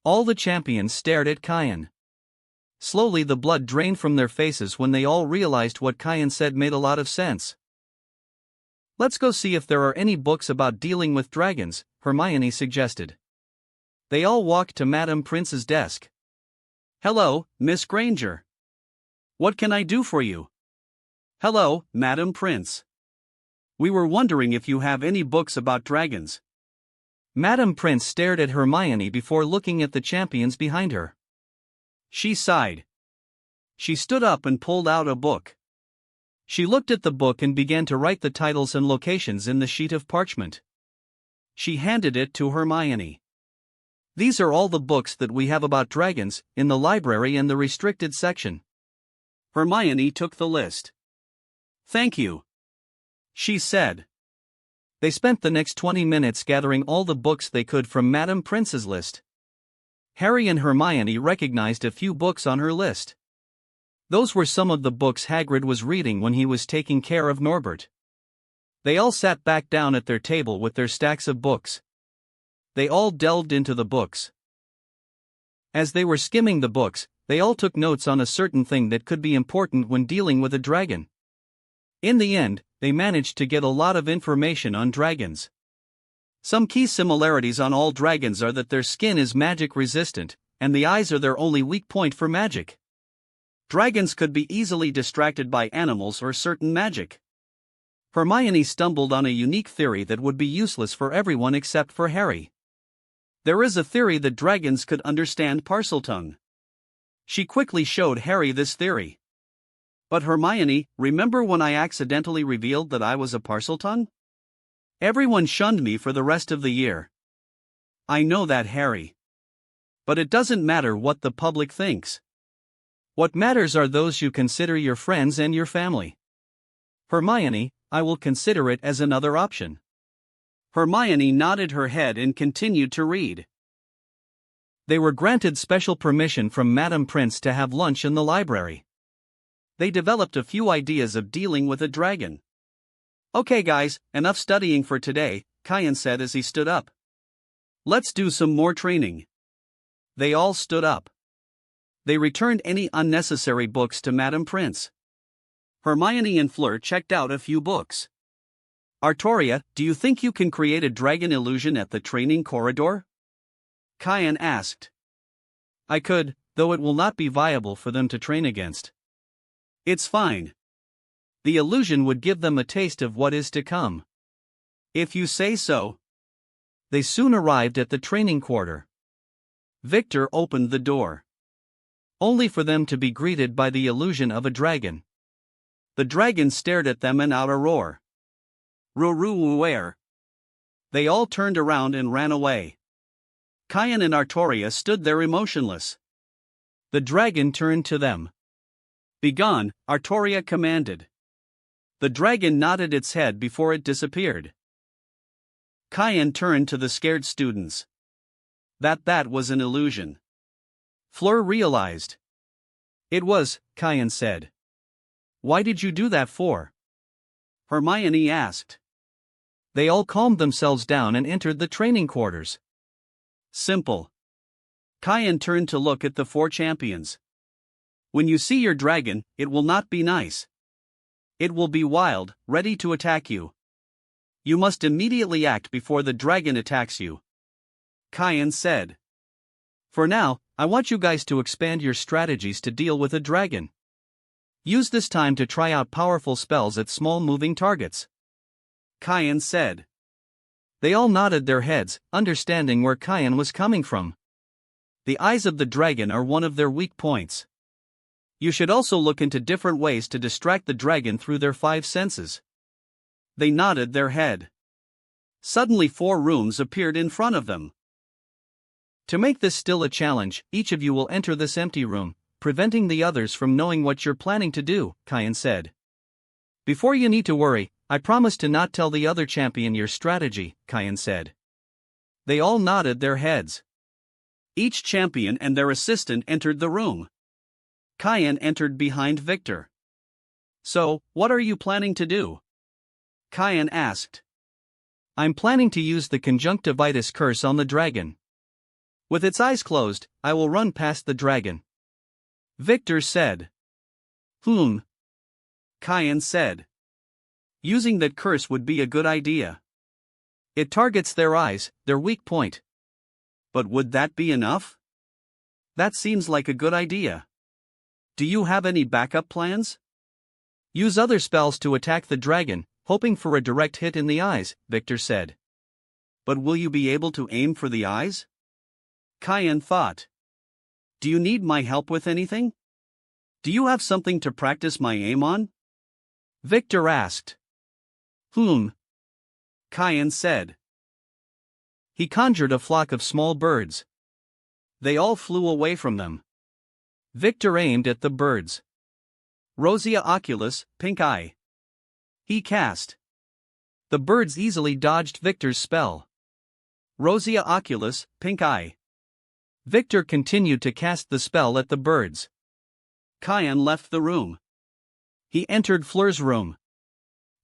All the champions stared at Cayenne. Slowly the blood drained from their faces when they all realized what Cayenne said made a lot of sense. Let's go see if there are any books about dealing with dragons, Hermione suggested. They all walked to Madame Prince's desk. Hello, Miss Granger. What can I do for you? Hello, Madame Prince. We were wondering if you have any books about dragons. Madame Prince stared at Hermione before looking at the champions behind her. She sighed. She stood up and pulled out a book. She looked at the book and began to write the titles and locations in the sheet of parchment. She handed it to Hermione. These are all the books that we have about dragons, in the library and the restricted section. Hermione took the list. Thank you, she said. They spent the next 20 minutes gathering all the books they could from Madame Prince's list. Harry and Hermione recognized a few books on her list. Those were some of the books Hagrid was reading when he was taking care of Norbert. They all sat back down at their table with their stacks of books. They all delved into the books. As they were skimming the books, they all took notes on a certain thing that could be important when dealing with a dragon. In the end, they managed to get a lot of information on dragons. Some key similarities on all dragons are that their skin is magic resistant, and the eyes are their only weak point for magic. Dragons could be easily distracted by animals or certain magic. Hermione stumbled on a unique theory that would be useless for everyone except for Harry. There is a theory that dragons could understand Parseltongue. She quickly showed Harry this theory. But Hermione, remember when I accidentally revealed that I was a Parseltongue? Everyone shunned me for the rest of the year. I know that, Harry. But it doesn't matter what the public thinks. What matters are those you consider your friends and your family. Hermione, I will consider it as another option. Hermione nodded her head and continued to read. They were granted special permission from Madame Prince to have lunch in the library. They developed a few ideas of dealing with a dragon. Okay guys, enough studying for today, Cayenne said as he stood up. Let's do some more training. They all stood up. They returned any unnecessary books to Madame Prince. Hermione and Fleur checked out a few books. Artoria, do you think you can create a dragon illusion at the training corridor? Cayenne asked. I could, though it will not be viable for them to train against. It's fine. The illusion would give them a taste of what is to come. If you say so. They soon arrived at the training quarter. Victor opened the door. Only for them to be greeted by the illusion of a dragon. The dragon stared at them and out a roar. Ruru-where? They all turned around and ran away. Cayenne and Artoria stood there emotionless. The dragon turned to them. Begone, Artoria commanded. The dragon nodded its head before it disappeared. Cayenne turned to the scared students. That was an illusion. Fleur realized. It was, Cayenne said. Why did you do that for? Hermione asked. They all calmed themselves down and entered the training quarters. Simple. Cayenne turned to look at the four champions. When you see your dragon, it will not be nice. It will be wild, ready to attack you. You must immediately act before the dragon attacks you. Cayenne said. For now, I want you guys to expand your strategies to deal with a dragon. Use this time to try out powerful spells at small moving targets. Kaien said. They all nodded their heads, understanding where Kaien was coming from. The eyes of the dragon are one of their weak points. You should also look into different ways to distract the dragon through their 5 senses. They nodded their head. Suddenly 4 rooms appeared in front of them. To make this still a challenge, each of you will enter this empty room, preventing the others from knowing what you're planning to do, Kaien said. Before you need to worry, I promise to not tell the other champion your strategy, Kaien said. They all nodded their heads. Each champion and their assistant entered the room. Kaien entered behind Victor. So, what are you planning to do? Kaien asked. I'm planning to use the conjunctivitis curse on the dragon. With its eyes closed, I will run past the dragon. Victor said. Kaien said. Using that curse would be a good idea. It targets their eyes, their weak point. But would that be enough? That seems like a good idea. Do you have any backup plans? Use other spells to attack the dragon, hoping for a direct hit in the eyes, Victor said. But will you be able to aim for the eyes? Kaien thought. Do you need my help with anything? Do you have something to practice my aim on? Victor asked. Kaien said. He conjured a flock of small birds. They all flew away from them. Victor aimed at the birds. Rosia oculus, pink eye. He cast. The birds easily dodged Victor's spell. Rosia oculus, pink eye. Victor continued to cast the spell at the birds. Kaien left the room. He entered Fleur's room.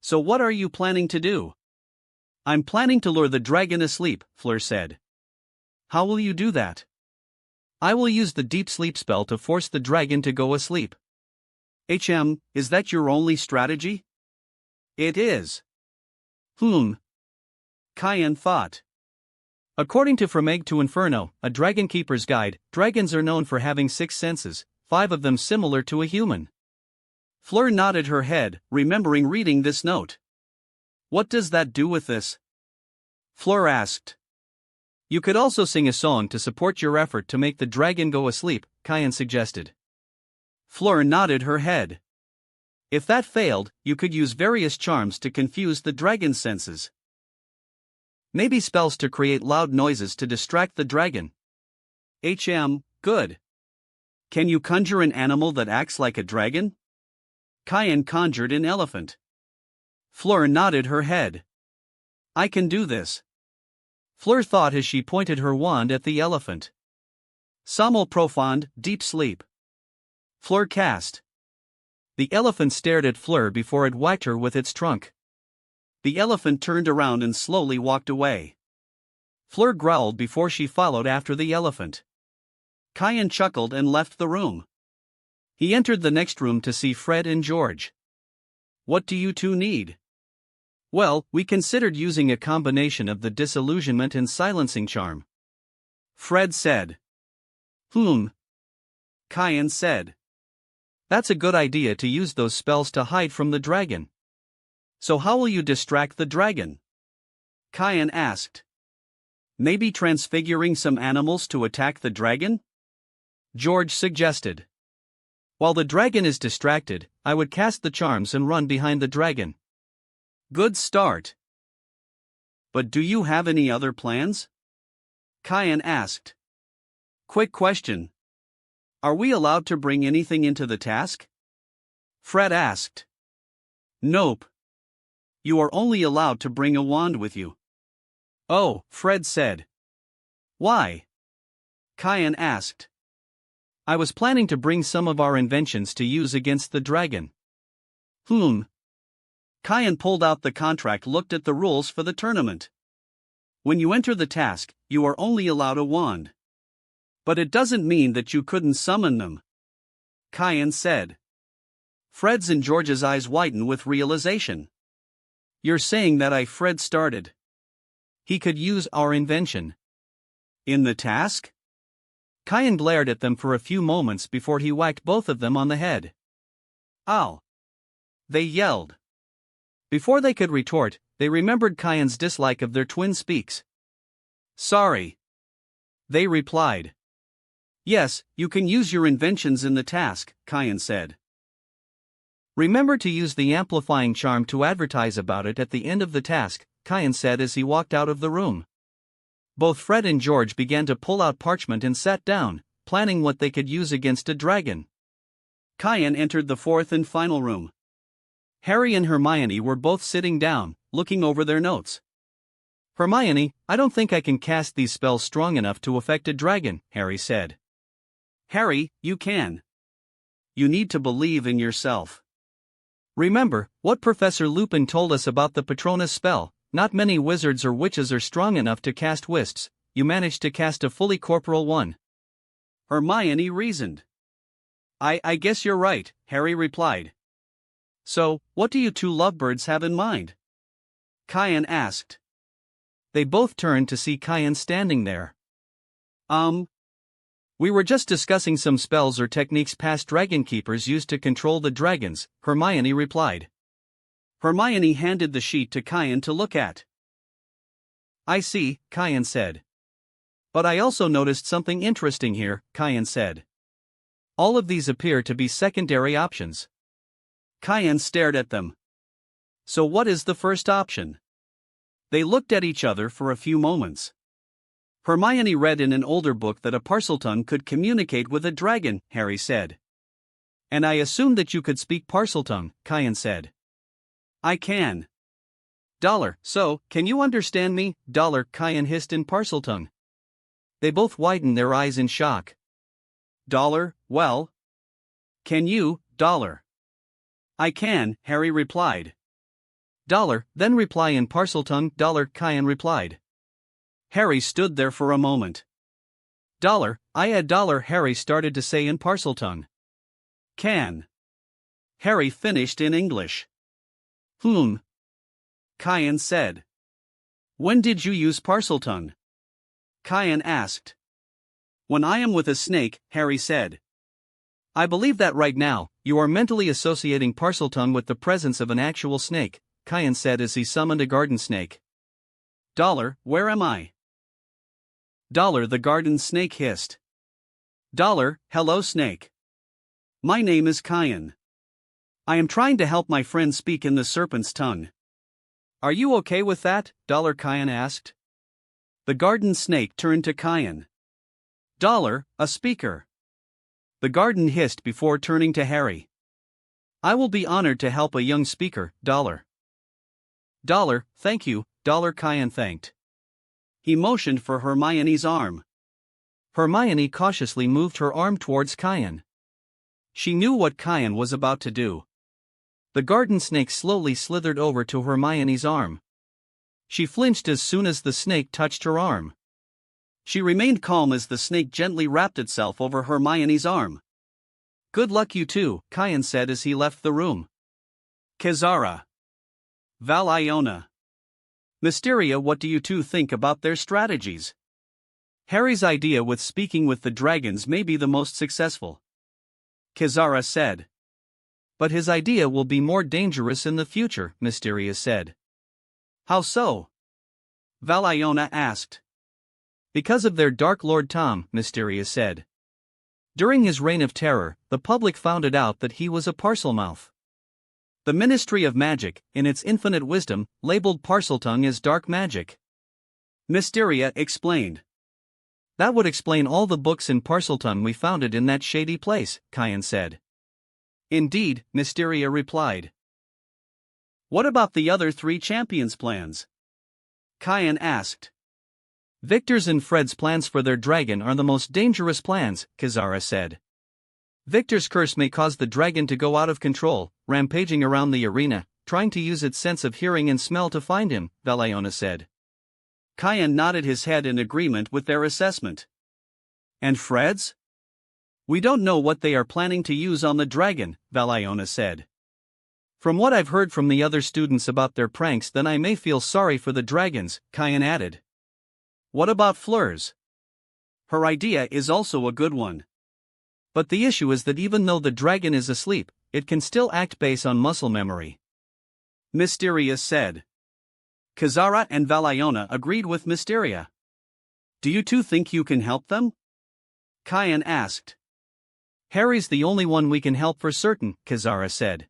So what are you planning to do? I'm planning to lure the dragon asleep, Fleur said. How will you do that? I will use the deep sleep spell to force the dragon to go asleep. Is that your only strategy? It is. Kaien thought. According to From Egg to Inferno, a Dragon Keeper's Guide, dragons are known for having 6 senses, 5 of them similar to a human. Fleur nodded her head, remembering reading this note. What does that do with this? Fleur asked. You could also sing a song to support your effort to make the dragon go asleep, Kaien suggested. Fleur nodded her head. If that failed, you could use various charms to confuse the dragon's senses. Maybe spells to create loud noises to distract the dragon. Good. Can you conjure an animal that acts like a dragon? Kaien conjured an elephant. Fleur nodded her head. I can do this. Fleur thought as she pointed her wand at the elephant. Sommeil profond, deep sleep. Fleur cast. The elephant stared at Fleur before it whacked her with its trunk. The elephant turned around and slowly walked away. Fleur growled before she followed after the elephant. Kaien chuckled and left the room. He entered the next room to see Fred and George. What do you two need? Well, we considered using a combination of the disillusionment and silencing charm. Fred said. Kaien said. That's a good idea to use those spells to hide from the dragon. So how will you distract the dragon? Kaien asked. Maybe transfiguring some animals to attack the dragon? George suggested. While the dragon is distracted, I would cast the charms and run behind the dragon. Good start. But do you have any other plans? Kaien asked. Quick question. Are we allowed to bring anything into the task? Fred asked. Nope. You are only allowed to bring a wand with you. Oh, Fred said. Why? Kaien asked. I was planning to bring some of our inventions to use against the dragon. Kaien pulled out the contract, looked at the rules for the tournament. When you enter the task, you are only allowed a wand. But it doesn't mean that you couldn't summon them. Kaien said. Fred's and George's eyes widen with realization. You're saying that Fred started. He could use our invention. In the task? Kayan glared at them for a few moments before he whacked both of them on the head. Ow! They yelled. Before they could retort, they remembered Kayan's dislike of their twin speaks. Sorry. They replied. Yes, you can use your inventions in the task, Kayan said. Remember to use the amplifying charm to advertise about it at the end of the task, Kayan said as he walked out of the room. Both Fred and George began to pull out parchment and sat down, planning what they could use against a dragon. Kayan entered the fourth and final room. Harry and Hermione were both sitting down, looking over their notes. Hermione, I don't think I can cast these spells strong enough to affect a dragon, Harry said. Harry, you can. You need to believe in yourself. Remember what Professor Lupin told us about the Patronus spell. Not many wizards or witches are strong enough to cast wisps. You managed to cast a fully corporeal one. Hermione reasoned. I guess you're right, Harry replied. So, what do you two lovebirds have in mind? Kayan asked. They both turned to see Kayan standing there. We were just discussing some spells or techniques past dragon keepers used to control the dragons, Hermione replied. Hermione handed the sheet to Kayan to look at. I see, Kayan said. But I also noticed something interesting here, Kayan said. All of these appear to be secondary options. Kayan stared at them. So what is the first option? They looked at each other for a few moments. Hermione read in an older book that a Parseltongue could communicate with a dragon, Harry said. And I assumed that you could speak Parseltongue, Kayan said. I can. So, can you understand me, Kayan hissed in Parseltongue. They both widened their eyes in shock. Well? Can you, I can, Harry replied. Then reply in Parseltongue, Kayan replied. Harry stood there for a moment. Harry started to say in Parseltongue. Can. Harry finished in English. Kayan said. When did you use Parseltongue? Kayan asked. When I am with a snake, Harry said. I believe that right now, you are mentally associating Parseltongue with the presence of an actual snake, Kayan said as he summoned a garden snake. Where am I? The garden snake hissed. Hello snake. My name is Kayan. I am trying to help my friend speak in the serpent's tongue. Are you okay with that? Kayan asked. The garden snake turned to Kayan. A speaker. The garden hissed before turning to Harry. I will be honored to help a young speaker, Thank you, Kayan thanked. He motioned for Hermione's arm. Hermione cautiously moved her arm towards Kayan. She knew what Kayan was about to do. The garden snake slowly slithered over to Hermione's arm. She flinched as soon as the snake touched her arm. She remained calm as the snake gently wrapped itself over Hermione's arm. Good luck you two, Kayan said as he left the room. Kizara. Val Iona. Mysteria, what do you two think about their strategies? Harry's idea with speaking with the dragons may be the most successful. Kizara said. But his idea will be more dangerous in the future, Mysteria said. How so? Val Iona asked. Because of their Dark Lord Tom, Mysteria said. During his reign of terror, the public found it out that he was a Parselmouth. The Ministry of Magic, in its infinite wisdom, labeled Parseltongue as dark magic. Mysteria explained. That would explain all the books in Parseltongue we founded in that shady place, Kayan said. Indeed, Mysteria replied. What about the other three champions' plans? Kayan asked. Victor's and Fred's plans for their dragon are the most dangerous plans, Kizara said. Victor's curse may cause the dragon to go out of control, rampaging around the arena, trying to use its sense of hearing and smell to find him, Valiona said. Kayan nodded his head in agreement with their assessment. And Fred's? We don't know what they are planning to use on the dragon, Valiona said. From what I've heard from the other students about their pranks, then I may feel sorry for the dragons, Kayan added. What about Fleur's? Her idea is also a good one. But the issue is that even though the dragon is asleep, it can still act based on muscle memory. Mysterious said. Kazara and Valiona agreed with Mysteria. Do you two think you can help them? Kyan asked. Harry's the only one we can help for certain, Kazara said.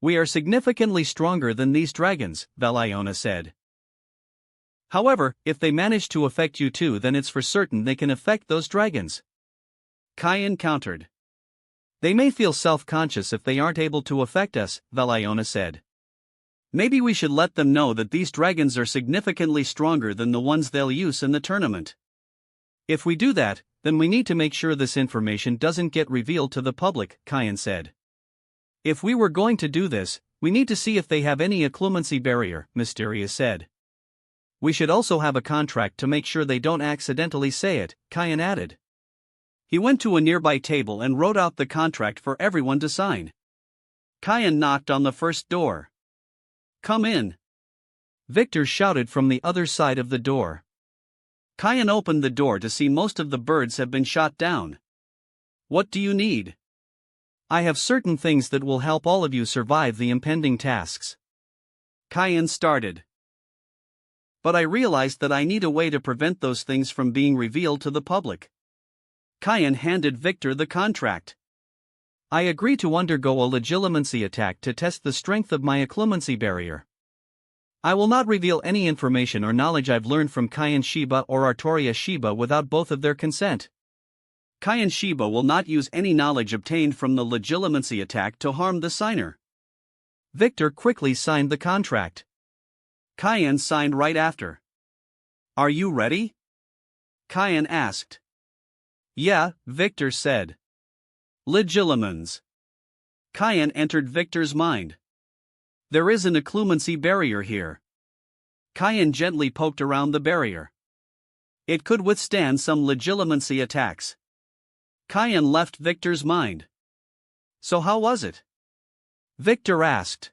We are significantly stronger than these dragons, Valiona said. However, if they manage to affect you too, then it's for certain they can affect those dragons. Kyan countered. They may feel self-conscious if they aren't able to affect us, Valiona said. Maybe we should let them know that these dragons are significantly stronger than the ones they'll use in the tournament. If we do that, then we need to make sure this information doesn't get revealed to the public, Kyan said. If we were going to do this, we need to see if they have any occlumency barrier, Mysterious said. We should also have a contract to make sure they don't accidentally say it, Kyan added. He went to a nearby table and wrote out the contract for everyone to sign. Kyan knocked on the first door. Come in. Victor shouted from the other side of the door. Kyan opened the door to see most of the birds have been shot down. What do you need? I have certain things that will help all of you survive the impending tasks. Kyan started. But I realized that I need a way to prevent those things from being revealed to the public. Kyan handed Victor the contract. I agree to undergo a legilimency attack to test the strength of my occlumency barrier. I will not reveal any information or knowledge I've learned from Kyan Shiba or Artoria Shiba without both of their consent. Kyan Shiba will not use any knowledge obtained from the legilimency attack to harm the signer. Victor quickly signed the contract. Kyan signed right after. Are you ready? Kyan asked. Yeah, Victor said. Legilimens. Kyan entered Victor's mind. There is an occlumency barrier here. Kyan gently poked around the barrier. It could withstand some legilimency attacks. Kyan left Victor's mind. So how was it? Victor asked.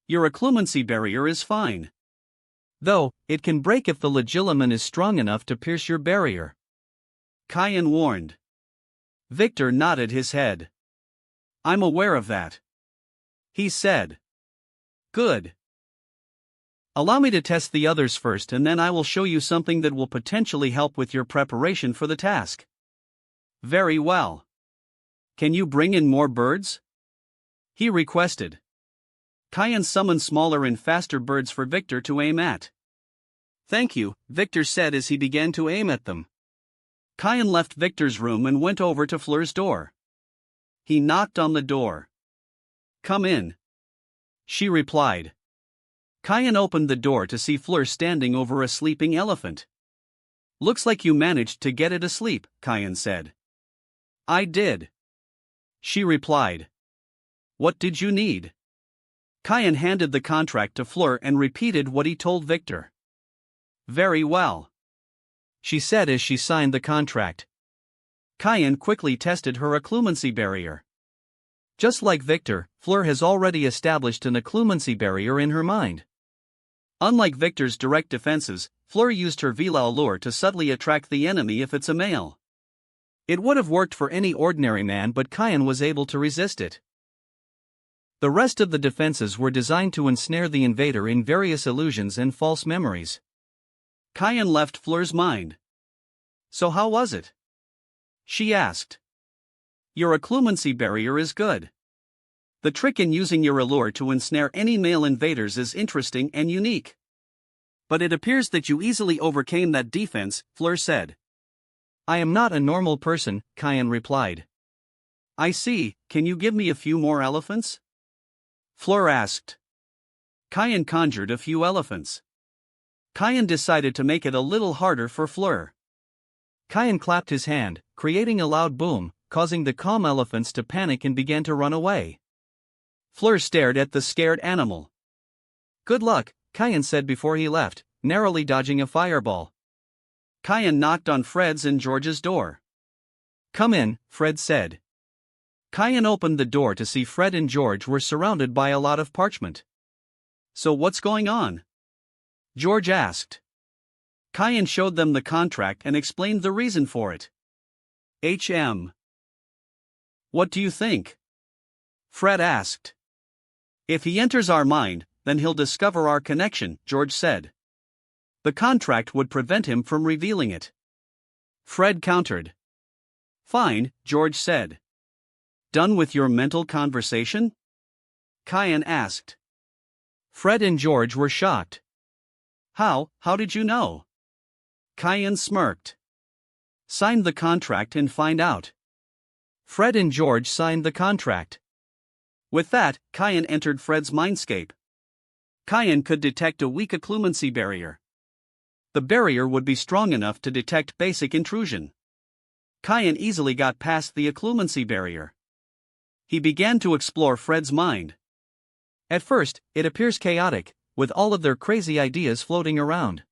Your occlumency barrier is fine. Though, it can break if the legilimen is strong enough to pierce your barrier. Kyan warned. Victor nodded his head. I'm aware of that. He said. Good. Allow me to test the others first, and then I will show you something that will potentially help with your preparation for the task. Very well. Can you bring in more birds? He requested. Kyan summoned smaller and faster birds for Victor to aim at. Thank you, Victor said as he began to aim at them. Kyan left Victor's room and went over to Fleur's door. He knocked on the door. Come in. She replied. Kyan opened the door to see Fleur standing over a sleeping elephant. Looks like you managed to get it asleep, Kyan said. I did. She replied. What did you need? Kyan handed the contract to Fleur and repeated what he told Victor. Very well. She said as she signed the contract. Kyan quickly tested her occlumency barrier. Just like Victor, Fleur has already established an occlumency barrier in her mind. Unlike Victor's direct defenses, Fleur used her Vila allure to subtly attract the enemy if it's a male. It would have worked for any ordinary man, but Kyan was able to resist it. The rest of the defenses were designed to ensnare the invader in various illusions and false memories. Kyan left Fleur's mind. So how was it? She asked. Your occlumency barrier is good. The trick in using your allure to ensnare any male invaders is interesting and unique. But it appears that you easily overcame that defense, Fleur said. I am not a normal person, Kyan replied. I see, can you give me a few more elephants? Fleur asked. Kyan conjured a few elephants. Kyan decided to make it a little harder for Fleur. Kyan clapped his hand, creating a loud boom, causing the calm elephants to panic and began to run away. Fleur stared at the scared animal. Good luck, Kyan said before he left, narrowly dodging a fireball. Kyan knocked on Fred's and George's door. Come in, Fred said. Kyan opened the door to see Fred and George were surrounded by a lot of parchment. So what's going on? George asked. Kayan showed them the contract and explained the reason for it. What do you think? Fred asked. If he enters our mind, then he'll discover our connection, George said. The contract would prevent him from revealing it. Fred countered. Fine, George said. Done with your mental conversation? Kayan asked. Fred and George were shocked. How did you know? Kayan smirked. Sign the contract and find out. Fred and George signed the contract. With that, Kayan entered Fred's mindscape. Kayan could detect a weak occlumency barrier. The barrier would be strong enough to detect basic intrusion. Kayan easily got past the occlumency barrier. He began to explore Fred's mind. At first, it appears chaotic, with all of their crazy ideas floating around.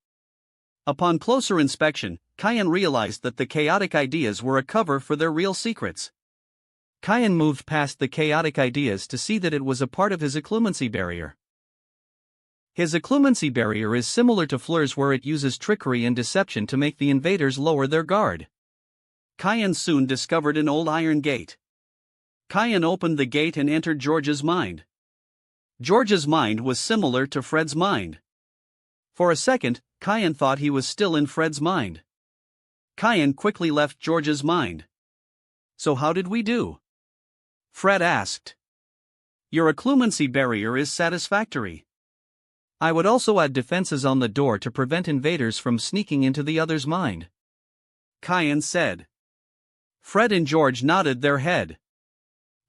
Upon closer inspection, Kayan realized that the chaotic ideas were a cover for their real secrets. Kayan moved past the chaotic ideas to see that it was a part of his occlumency barrier. His occlumency barrier is similar to Fleur's, where it uses trickery and deception to make the invaders lower their guard. Kayan soon discovered an old iron gate. Kayan opened the gate and entered George's mind. George's mind was similar to Fred's mind. For a second, Kayan thought he was still in Fred's mind. Kayan quickly left George's mind. So how did we do? Fred asked. Your occlumency barrier is satisfactory. I would also add defenses on the door to prevent invaders from sneaking into the other's mind. Kayan said. Fred and George nodded their head.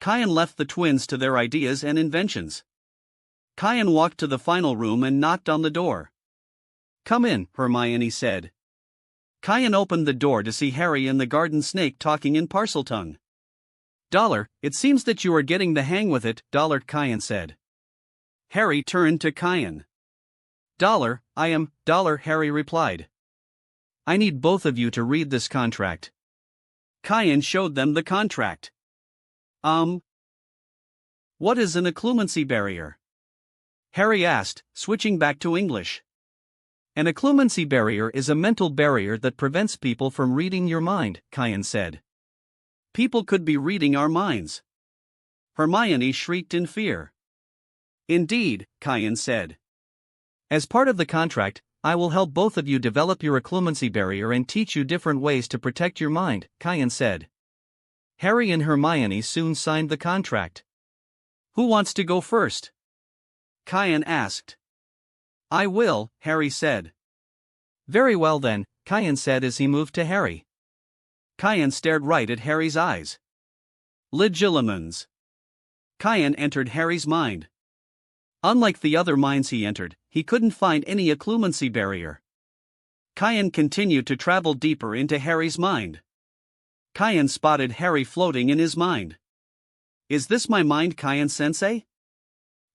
Kayan left the twins to their ideas and inventions. Kayan walked to the final room and knocked on the door. Come in, Hermione said. Kayan opened the door to see Harry and the garden snake talking in Parseltongue. It seems that you are getting the hang with it, Kayan said. Harry turned to Kayan. I am, Harry replied. I need both of you to read this contract. Kayan showed them the contract. What is an occlumency barrier? Harry asked, switching back to English. An occlumency barrier is a mental barrier that prevents people from reading your mind, Kayan said. People could be reading our minds. Hermione shrieked in fear. Indeed, Kayan said. As part of the contract, I will help both of you develop your occlumency barrier and teach you different ways to protect your mind, Kayan said. Harry and Hermione soon signed the contract. Who wants to go first? Kayan asked. I will, Harry said. Very well then, Kayan said as he moved to Harry. Kayan stared right at Harry's eyes. Legilimens. Kayan entered Harry's mind. Unlike the other minds he entered, he couldn't find any occlumency barrier. Kayan continued to travel deeper into Harry's mind. Kayan spotted Harry floating in his mind. Is this my mind, Kayan-sensei?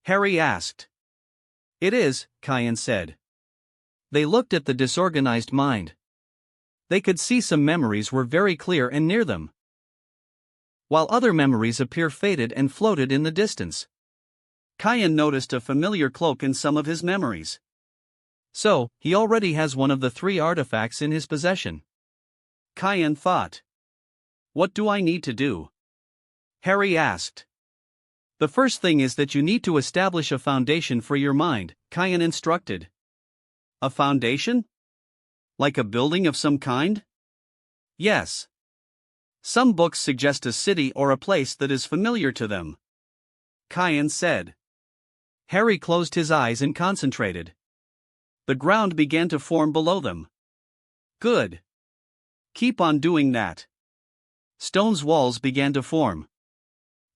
Harry asked. It is, Kayan said. They looked at the disorganized mind. They could see some memories were very clear and near them, while other memories appear faded and floated in the distance. Kayan noticed a familiar cloak in some of his memories. So, he already has one of the 3 artifacts in his possession. Kayan thought. What do I need to do? Harry asked. The first thing is that you need to establish a foundation for your mind, Kayan instructed. A foundation? Like a building of some kind? Yes. Some books suggest a city or a place that is familiar to them. Kayan said. Harry closed his eyes and concentrated. The ground began to form below them. Good. Keep on doing that. Stone's walls began to form.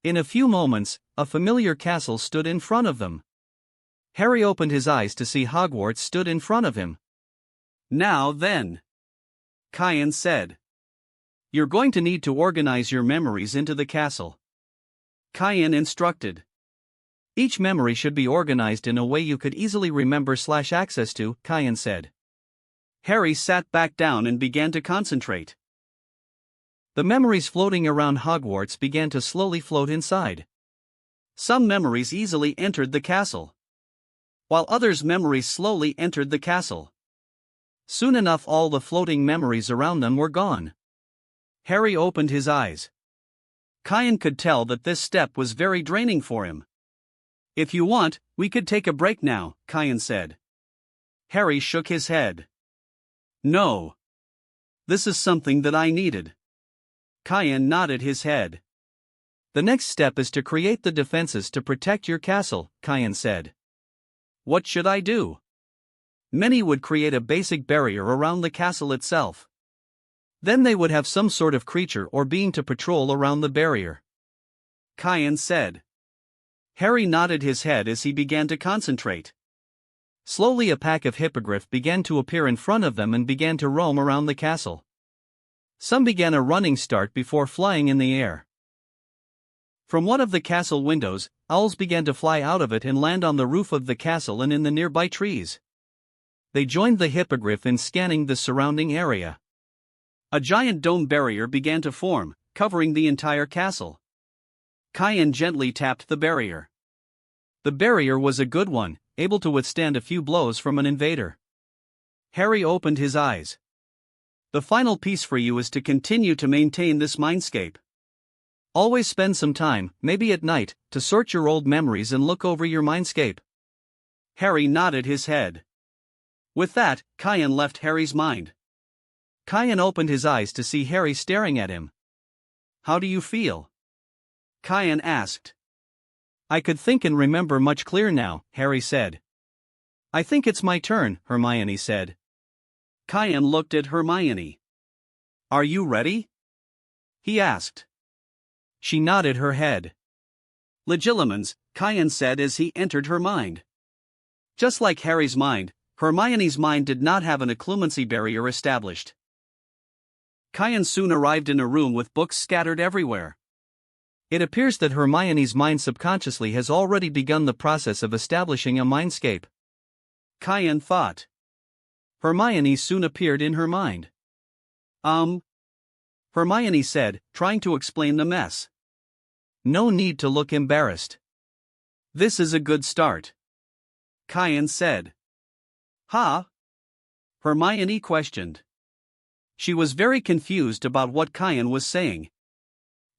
In a few moments, a familiar castle stood in front of them. Harry opened his eyes to see Hogwarts stood in front of him. Now then, Kayan said. You're going to need to organize your memories into the castle. Kayan instructed. Each memory should be organized in a way you could easily remember/access to, Kayan said. Harry sat back down and began to concentrate. The memories floating around Hogwarts began to slowly float inside. Some memories easily entered the castle, while others' memories slowly entered the castle. Soon enough all the floating memories around them were gone. Harry opened his eyes. Kayan could tell that this step was very draining for him. "If you want, we could take a break now," Kayan said. Harry shook his head. "No. This is something that I needed." Kayan nodded his head. "The next step is to create the defenses to protect your castle," Kayan said. "What should I do?" "Many would create a basic barrier around the castle itself. Then they would have some sort of creature or being to patrol around the barrier," Kayan said. Harry nodded his head as he began to concentrate. Slowly a pack of hippogriff began to appear in front of them and began to roam around the castle. Some began a running start before flying in the air. From one of the castle windows, owls began to fly out of it and land on the roof of the castle and in the nearby trees. They joined the hippogriff in scanning the surrounding area. A giant dome barrier began to form, covering the entire castle. Kayan gently tapped the barrier. The barrier was a good one, able to withstand a few blows from an invader. Harry opened his eyes. "The final piece for you is to continue to maintain this mindscape. Always spend some time, maybe at night, to sort your old memories and look over your mindscape." Harry nodded his head. With that, Kayan left Harry's mind. Kayan opened his eyes to see Harry staring at him. "How do you feel?" Kayan asked. "I could think and remember much clearer now," Harry said. "I think it's my turn," Hermione said. Kayan looked at Hermione. "Are you ready?" he asked. She nodded her head. "Legilimens," Kayan said as he entered her mind. Just like Harry's mind, Hermione's mind did not have an occlumency barrier established. Kayan soon arrived in a room with books scattered everywhere. It appears that Hermione's mind subconsciously has already begun the process of establishing a mindscape. Kayan thought. Hermione soon appeared in her mind. Hermione said, trying to explain the mess. "No need to look embarrassed. This is a good start," Kayan said. "Huh?" Hermione questioned. She was very confused about what Kayan was saying.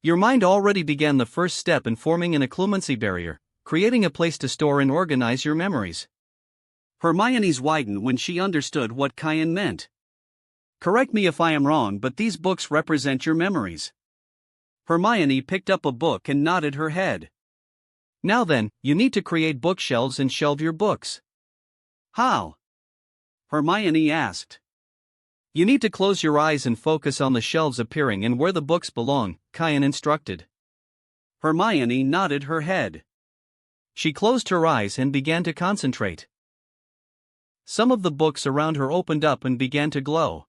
"Your mind already began the first step in forming an occlumency barrier, creating a place to store and organize your memories." Hermione's widened when she understood what Kayan meant. "Correct me if I am wrong, but these books represent your memories." Hermione picked up a book and nodded her head. "Now then, you need to create bookshelves and shelve your books." "How?" Hermione asked. "You need to close your eyes and focus on the shelves appearing and where the books belong," Kayan instructed. Hermione nodded her head. She closed her eyes and began to concentrate. Some of the books around her opened up and began to glow.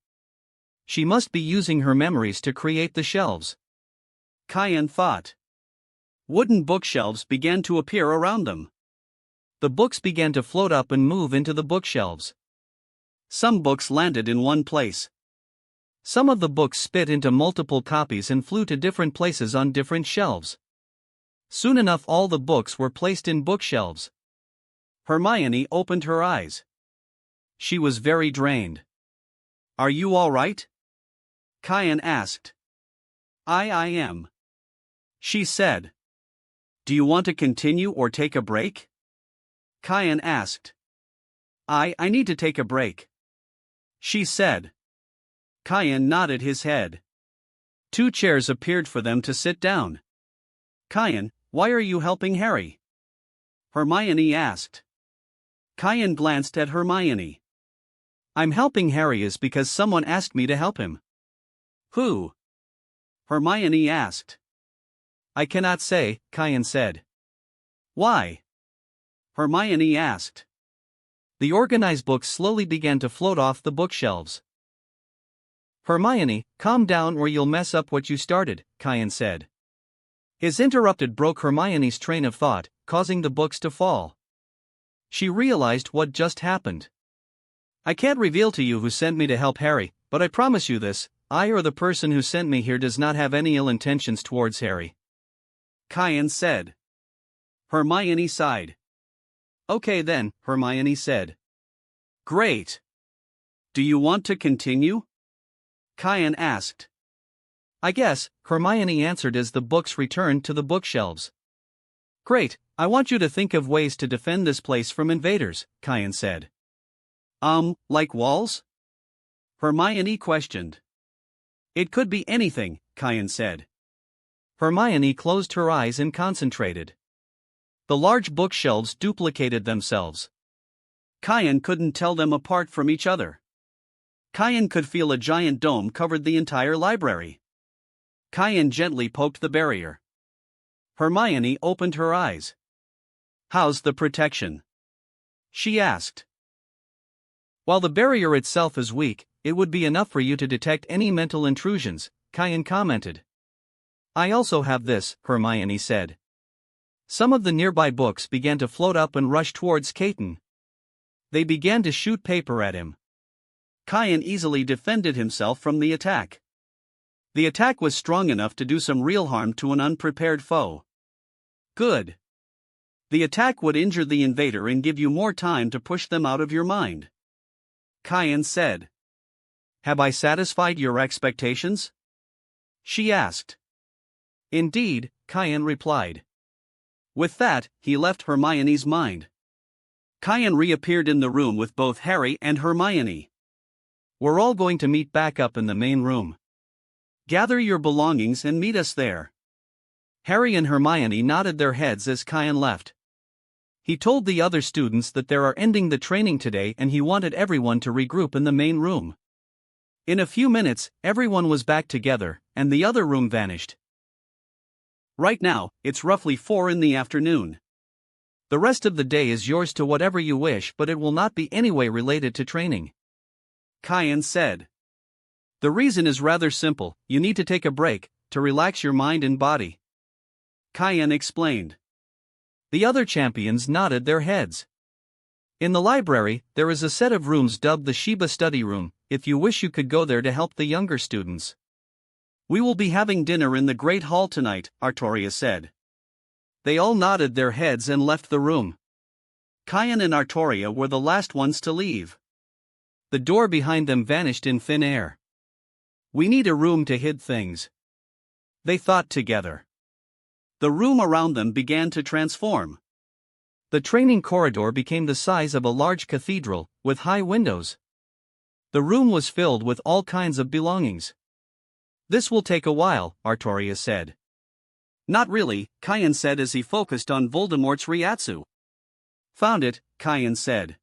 She must be using her memories to create the shelves, Kayan thought. Wooden bookshelves began to appear around them. The books began to float up and move into the bookshelves. Some books landed in one place. Some of the books spit into multiple copies and flew to different places on different shelves. Soon enough all the books were placed in bookshelves. Hermione opened her eyes. She was very drained. "Are you all right?" Kayan asked. I am," she said. "Do you want to continue or take a break?" Kayan asked. I need to take a break," she said. Kayan nodded his head. 2 chairs appeared for them to sit down. "Kayan, why are you helping Harry?" Hermione asked. Kayan glanced at Hermione. "I'm helping Harry is because someone asked me to help him." "Who?" Hermione asked. "I cannot say," Kayan said. "Why?" Hermione asked. The organized books slowly began to float off the bookshelves. "Hermione, calm down or you'll mess up what you started," Kayan said. His interrupted broke Hermione's train of thought, causing the books to fall. She realized what just happened. "I can't reveal to you who sent me to help Harry, but I promise you this, I or the person who sent me here does not have any ill intentions towards Harry," Kayan said. Hermione sighed. "Okay then," Hermione said. "Great. Do you want to continue? Kyan asked. I guess, Hermione answered as the books returned to the bookshelves. Great, I want you to think of ways to defend this place from invaders, Kyan said. Like walls? Hermione questioned. It could be anything, Kyan said. Hermione closed her eyes and concentrated. The large bookshelves duplicated themselves. Kyan couldn't tell them apart from each other. Kyan could feel a giant dome covered the entire library. Kyan gently poked the barrier. Hermione opened her eyes. How's the protection? She asked. While the barrier itself is weak, it would be enough for you to detect any mental intrusions, Kyan commented. I also have this, Hermione said. Some of the nearby books began to float up and rush towards Caton. They began to shoot paper at him. Kyan easily defended himself from the attack. The attack was strong enough to do some real harm to an unprepared foe. Good. The attack would injure the invader and give you more time to push them out of your mind. Kyan said. Have I satisfied your expectations? She asked. Indeed, Kyan replied. With that, he left Hermione's mind. Kyan reappeared in the room with both Harry and Hermione. We're all going to meet back up in the main room. Gather your belongings and meet us there. Harry and Hermione nodded their heads as Kyan left. He told the other students that they are ending the training today and he wanted everyone to regroup in the main room. In a few minutes, everyone was back together, and the other room vanished. Right now, it's roughly 4 in the afternoon. The rest of the day is yours to whatever you wish, but it will not be anyway related to training. Kyan said. The reason is rather simple, you need to take a break, to relax your mind and body. Kyan explained. The other champions nodded their heads. In the library, there is a set of rooms dubbed the Shiba Study Room. If you wish you could go there to help the younger students. We will be having dinner in the Great Hall tonight, Artoria said. They all nodded their heads and left the room. Kyan and Artoria were the last ones to leave. The door behind them vanished in thin air. We need a room to hide things. They thought together. The room around them began to transform. The training corridor became the size of a large cathedral, with high windows. The room was filled with all kinds of belongings. This will take a while, Artoria said. Not really, Kyan said as he focused on Voldemort's Ryatsu. Found it, Kyan said.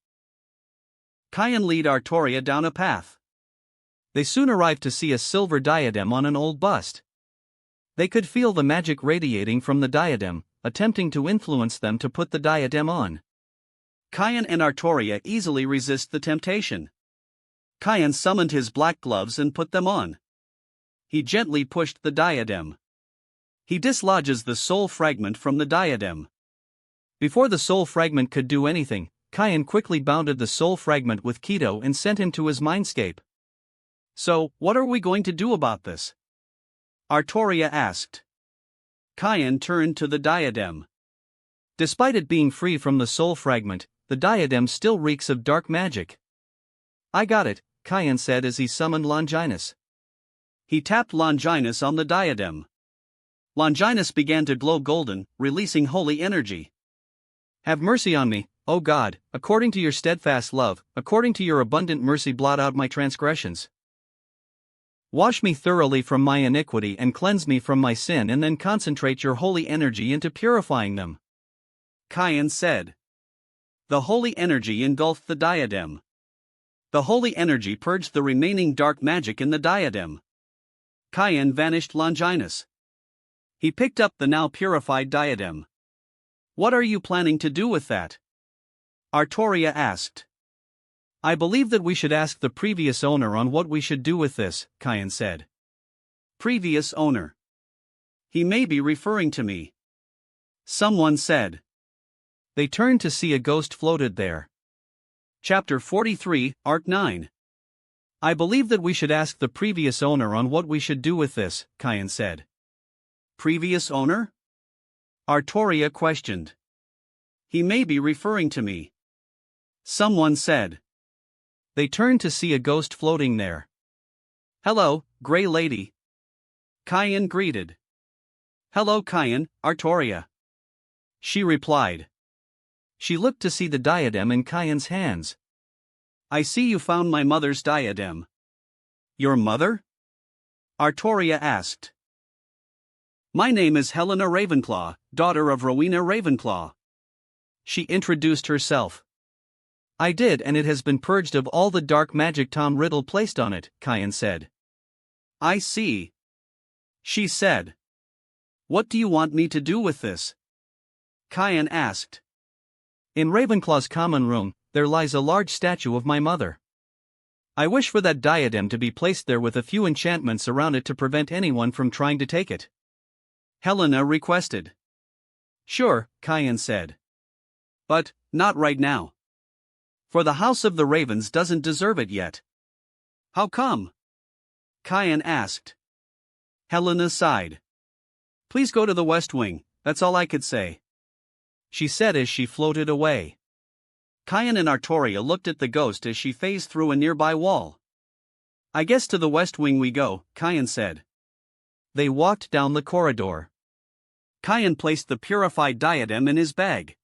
Kyan led Artoria down a path. They soon arrived to see a silver diadem on an old bust. They could feel the magic radiating from the diadem, attempting to influence them to put the diadem on. Kyan and Artoria easily resist the temptation. Kyan summoned his black gloves and put them on. He gently pushed the diadem. He dislodges the soul fragment from the diadem. Before the soul fragment could do anything, Kyan quickly bounded the soul fragment with Kido and sent him to his mindscape. So, what are we going to do about this? Artoria asked. Kyan turned to the diadem. Despite it being free from the soul fragment, the diadem still reeks of dark magic. I got it, Kyan said as he summoned Longinus. He tapped Longinus on the diadem. Longinus began to glow golden, releasing holy energy. Have mercy on me, O God, according to your steadfast love, according to your abundant mercy blot out my transgressions. Wash me thoroughly from my iniquity and cleanse me from my sin and then concentrate your holy energy into purifying them. Kyan said. The holy energy engulfed the diadem. The holy energy purged the remaining dark magic in the diadem. Kyan vanished Longinus. He picked up the now purified diadem. What are you planning to do with that? Artoria asked. I believe that we should ask the previous owner on what we should do with this, Kyan said. Previous owner. He may be referring to me. Someone said. They turned to see a ghost floated there. Chapter 43, Arc 9. I believe that we should ask the previous owner on what we should do with this, Kyan said. Previous owner? Artoria questioned. He may be referring to me. Someone said. They turned to see a ghost floating there. "Hello, Grey Lady," Kayan greeted. "Hello Kayan, Artoria," she replied. She looked to see the diadem in Kayan's hands. "I see you found my mother's diadem." "Your mother?" Artoria asked. "My name is Helena Ravenclaw, daughter of Rowena Ravenclaw," she introduced herself. "I did, and it has been purged of all the dark magic Tom Riddle placed on it," Kayan said. "I see," she said. "What do you want me to do with this?" Kayan asked. "In Ravenclaw's common room, there lies a large statue of my mother. I wish for that diadem to be placed there with a few enchantments around it to prevent anyone from trying to take it," Helena requested. "Sure," Kayan said. "But, not right now. For the House of the Ravens doesn't deserve it yet." "How come?" Kayan asked. Helena sighed. "Please go to the West Wing, that's all I could say," she said as she floated away. Kayan and Artoria looked at the ghost as she phased through a nearby wall. "I guess to the West Wing we go," Kayan said. They walked down the corridor. Kayan placed the purified diadem in his bag.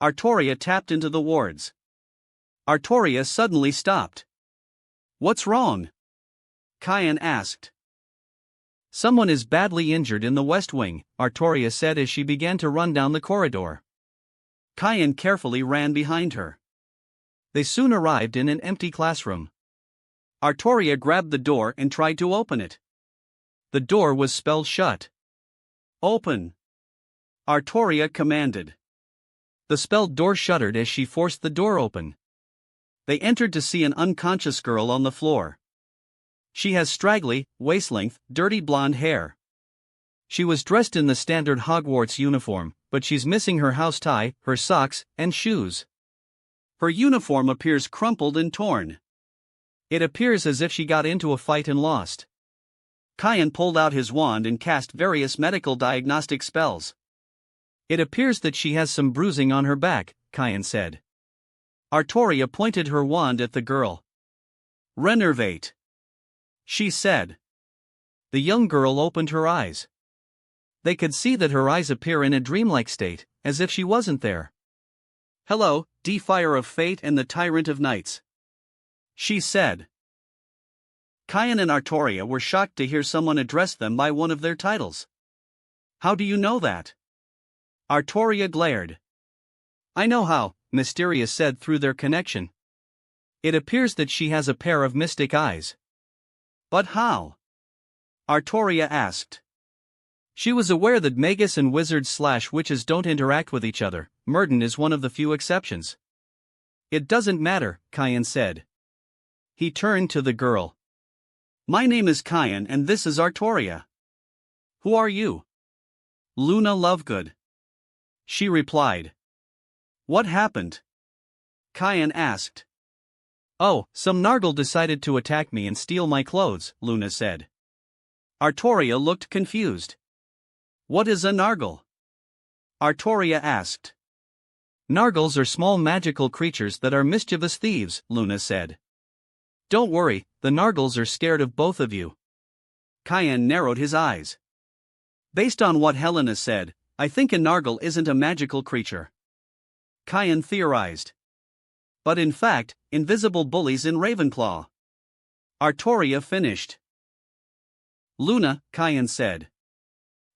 Artoria tapped into the wards. Artoria suddenly stopped. "What's wrong?" Kayan asked. "Someone is badly injured in the West Wing," Artoria said as she began to run down the corridor. Kayan carefully ran behind her. They soon arrived in an empty classroom. Artoria grabbed the door and tried to open it. The door was spelled shut. "Open," Artoria commanded. The spelled door shuddered as she forced the door open. They entered to see an unconscious girl on the floor. She has straggly, waist-length, dirty blonde hair. She was dressed in the standard Hogwarts uniform, but she's missing her house tie, her socks, and shoes. Her uniform appears crumpled and torn. It appears as if she got into a fight and lost. Kayan pulled out his wand and cast various medical diagnostic spells. "It appears that she has some bruising on her back," Kayan said. Artoria pointed her wand at the girl. "Renervate," she said. The young girl opened her eyes. They could see that her eyes appear in a dreamlike state, as if she wasn't there. "Hello, Defier of Fate and the Tyrant of Knights," she said. Kayan and Artoria were shocked to hear someone address them by one of their titles. "How do you know that?" Artoria glared. "I know how," Mysterious said through their connection. "It appears that she has a pair of mystic eyes." "But how?" Artoria asked. She was aware that magus and wizards/witches don't interact with each other. Murden is one of the few exceptions. "It doesn't matter," Kayan said. He turned to the girl. "My name is Kayan and this is Artoria. Who are you?" "Luna Lovegood," she replied. "What happened?" Kayan asked. "Oh, some Nargle decided to attack me and steal my clothes," Luna said. Artoria looked confused. "What is a Nargle?" Artoria asked. "Nargles are small magical creatures that are mischievous thieves," Luna said. "Don't worry, the Nargles are scared of both of you." Kayan narrowed his eyes. "Based on what Helena said, I think a Nargle isn't a magical creature," Kayan theorized. "But in fact, invisible bullies in Ravenclaw." Artoria finished. "Luna," Kayan said.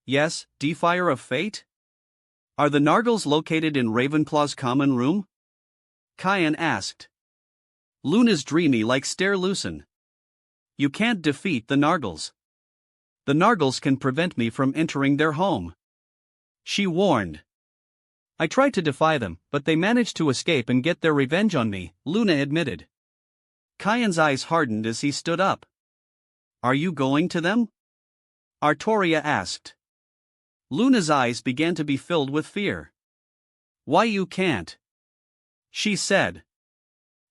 "Yes, Defier of Fate? Are the Nargles located in Ravenclaw's common room?" Kayan asked. Luna's dreamy like stare loosen. "You can't defeat the Nargles. The Nargles can prevent me from entering their home," she warned. "I tried to defy them, but they managed to escape and get their revenge on me," Luna admitted. Kayan's eyes hardened as he stood up. "Are you going to them?" Artoria asked. Luna's eyes began to be filled with fear. "Why you can't?" she said.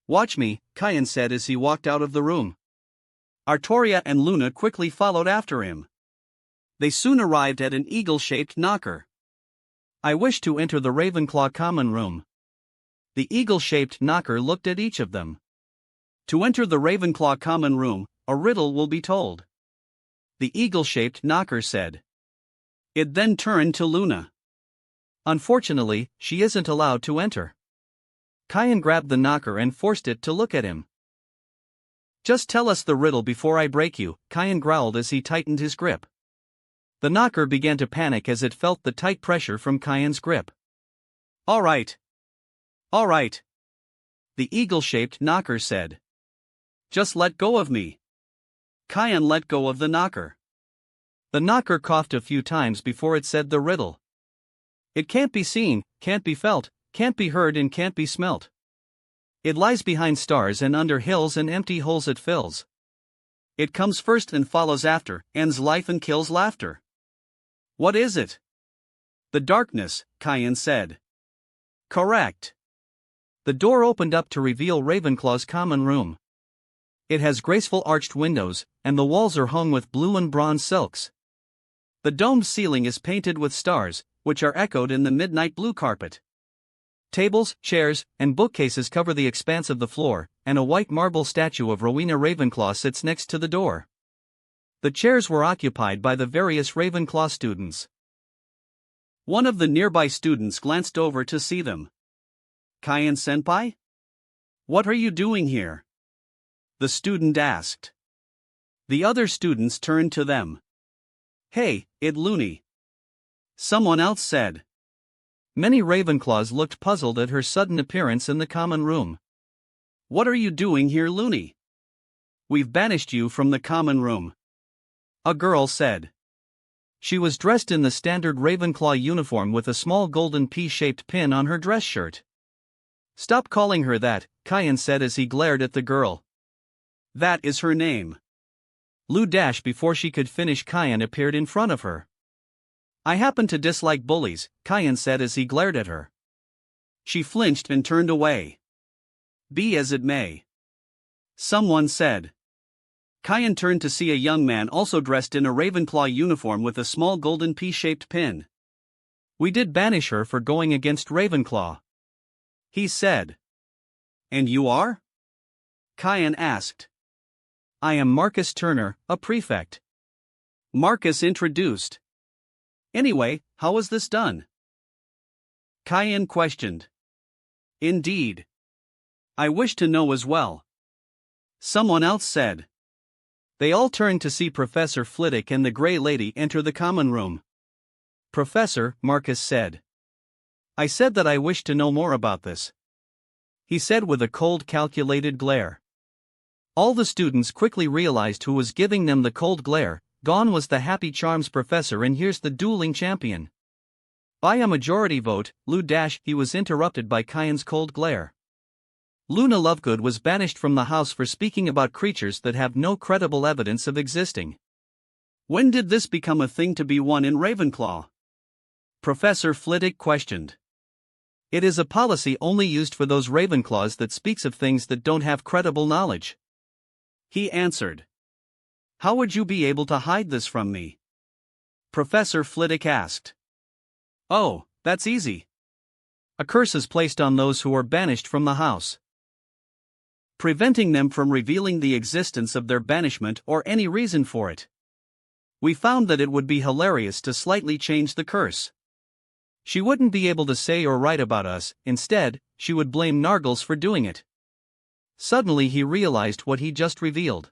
"Watch me," Kayan said as he walked out of the room. Artoria and Luna quickly followed after him. They soon arrived at an eagle-shaped knocker. "I wish to enter the Ravenclaw common room." The eagle-shaped knocker looked at each of them. To enter the Ravenclaw common room, a riddle will be told. The eagle-shaped knocker said. It then turned to Luna. Unfortunately, she isn't allowed to enter. Kyan grabbed the knocker and forced it to look at him. Just tell us the riddle before I break you, Kyan growled as he tightened his grip. The knocker began to panic as it felt the tight pressure from Kyan's grip. All right. All right. The eagle-shaped knocker said. Just let go of me. Kyan let go of the knocker. The knocker coughed a few times before it said the riddle. It can't be seen, can't be felt, can't be heard and can't be smelt. It lies behind stars and under hills and empty holes it fills. It comes first and follows after, ends life and kills laughter. What is it? The darkness, Kyan said. Correct. The door opened up to reveal Ravenclaw's common room. It has graceful arched windows, and the walls are hung with blue and bronze silks. The domed ceiling is painted with stars, which are echoed in the midnight blue carpet. Tables, chairs, and bookcases cover the expanse of the floor, and a white marble statue of Rowena Ravenclaw sits next to the door. The chairs were occupied by the various Ravenclaw students. One of the nearby students glanced over to see them. Kyan-senpai? What are you doing here? The student asked. The other students turned to them. Hey, it loony. Someone else said. Many Ravenclaws looked puzzled at her sudden appearance in the common room. What are you doing here, loony? We've banished you from the common room. A girl said. She was dressed in the standard Ravenclaw uniform with a small golden pea-shaped pin on her dress shirt. Stop calling her that, Kyan said as he glared at the girl. That is her name. Lou Dash before she could finish Kyan appeared in front of her. I happen to dislike bullies, Kyan said as he glared at her. She flinched and turned away. Be as it may. Someone said. Kyan turned to see a young man also dressed in a Ravenclaw uniform with a small golden pea-shaped pin. We did banish her for going against Ravenclaw, he said. And you are? Kyan asked. I am Marcus Turner, a prefect. Marcus introduced. Anyway, how was this done? Kyan questioned. Indeed. I wish to know as well. Someone else said. They all turned to see Professor Flitwick and the Grey Lady enter the common room. Professor, Marcus said. I said that I wish to know more about this, he said with a cold, calculated glare. All the students quickly realized who was giving them the cold glare. Gone was the Happy Charms professor and here's the dueling champion. By a majority vote, Lou Dash, he was interrupted by Kyan's cold glare. Luna Lovegood was banished from the house for speaking about creatures that have no credible evidence of existing. When did this become a thing to be won in Ravenclaw? Professor Flitwick questioned. It is a policy only used for those Ravenclaws that speaks of things that don't have credible knowledge, he answered. How would you be able to hide this from me? Professor Flitwick asked. Oh, that's easy. A curse is placed on those who are banished from the house, preventing them from revealing the existence of their banishment or any reason for it. We found that it would be hilarious to slightly change the curse. She wouldn't be able to say or write about us, instead, she would blame Nargles for doing it. Suddenly he realized what he just revealed.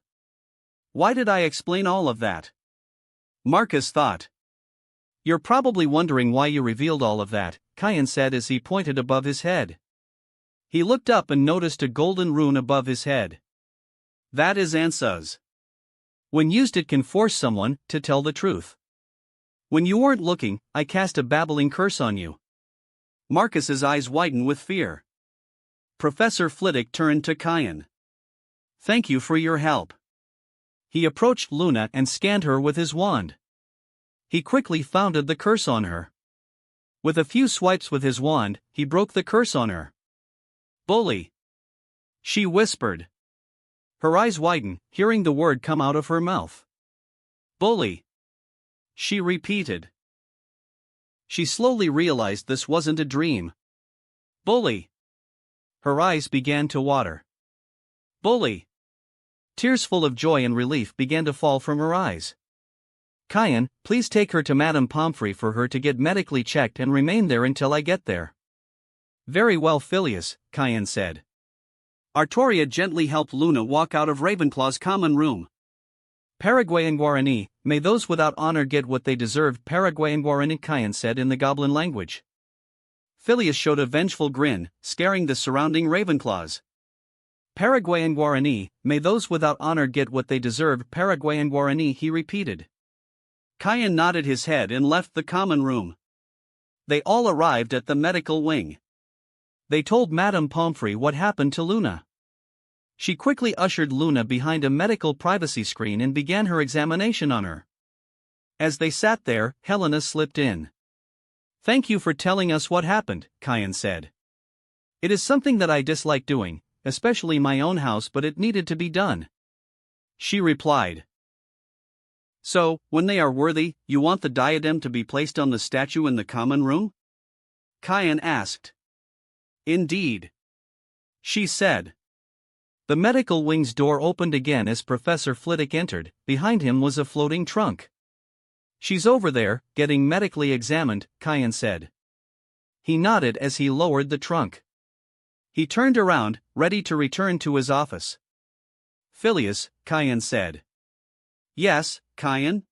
Why did I explain all of that? Marcus thought. You're probably wondering why you revealed all of that, Kyan said as he pointed above his head. He looked up and noticed a golden rune above his head. That is Ansa's. When used it can force someone to tell the truth. When you weren't looking, I cast a babbling curse on you. Marcus's eyes widened with fear. Professor Flitwick turned to Kyan. Thank you for your help. He approached Luna and scanned her with his wand. He quickly founded the curse on her. With a few swipes with his wand, he broke the curse on her. Bully, she whispered. Her eyes widened, hearing the word come out of her mouth. Bully, she repeated. She slowly realized this wasn't a dream. Bully. Her eyes began to water. Bully! Tears full of joy and relief began to fall from her eyes. Kyan, please take her to Madame Pomfrey for her to get medically checked and remain there until I get there. Very well, Phileas, Kyan said. Artoria gently helped Luna walk out of Ravenclaw's common room. Paraguay and Guarani, may those without honor get what they deserved, Paraguay and Guarani, Kyan said in the goblin language. Phileas showed a vengeful grin, scaring the surrounding Ravenclaws. Paraguay and Guarani, may those without honor get what they deserved, Paraguay and Guarani, he repeated. Kyan nodded his head and left the common room. They all arrived at the medical wing. They told Madame Pomfrey what happened to Luna. She quickly ushered Luna behind a medical privacy screen and began her examination on her. As they sat there, Helena slipped in. Thank you for telling us what happened, Kyan said. It is something that I dislike doing, especially my own house, but it needed to be done. She replied. So, when they are worthy, you want the diadem to be placed on the statue in the common room? Kyan asked. Indeed. She said. The medical wing's door opened again as Professor Flitwick entered. Behind him was a floating trunk. She's over there, getting medically examined, Kyan said. He nodded as he lowered the trunk. He turned around, ready to return to his office. Phileas, Kyan said. Yes, Kyan?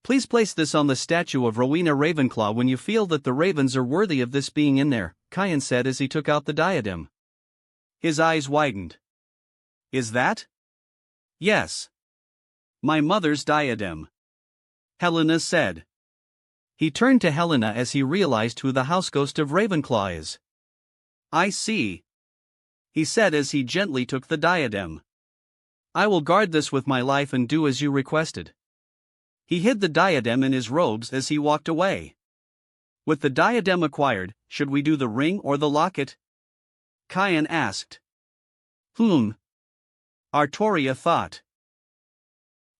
Please place this on the statue of Rowena Ravenclaw when you feel that the ravens are worthy of this being in there, Kyan said as he took out the diadem. His eyes widened. Is that? Yes. My mother's diadem. Helena said. He turned to Helena as he realized who the house ghost of Ravenclaw is. I see. He said as he gently took the diadem. I will guard this with my life and do as you requested. He hid the diadem in his robes as he walked away. With the diadem acquired, should we do the ring or the locket? Kyan asked. Artoria thought.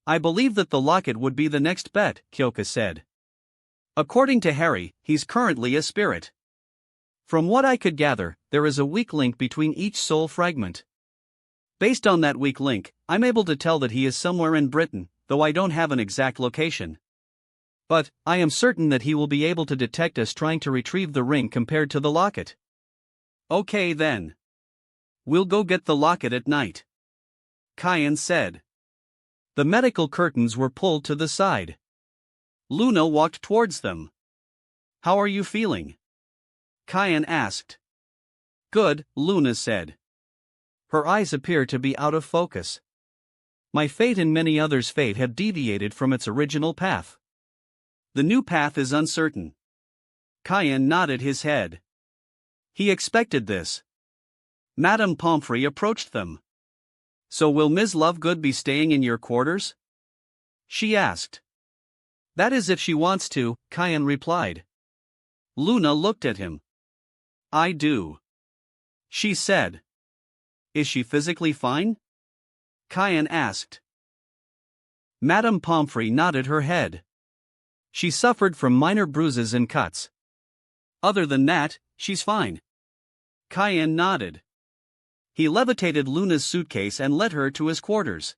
I believe that the locket would be the next bet, Kyoka said. According to Harry, he's currently a spirit. From what I could gather, there is a weak link between each soul fragment. Based on that weak link, I'm able to tell that he is somewhere in Britain, though I don't have an exact location. But, I am certain that he will be able to detect us trying to retrieve the ring compared to the locket. Okay then. We'll go get the locket at night. Kyan said. The medical curtains were pulled to the side. Luna walked towards them. How are you feeling? Kyan asked. Good, Luna said. Her eyes appear to be out of focus. My fate and many others' fate have deviated from its original path. The new path is uncertain. Kyan nodded his head. He expected this. Madame Pomfrey approached them. So will Ms. Lovegood be staying in your quarters? She asked. That is if she wants to, Kyan replied. Luna looked at him. I do. She said. Is she physically fine? Kyan asked. Madame Pomfrey nodded her head. She suffered from minor bruises and cuts. Other than that, she's fine. Kyan nodded. He levitated Luna's suitcase and led her to his quarters.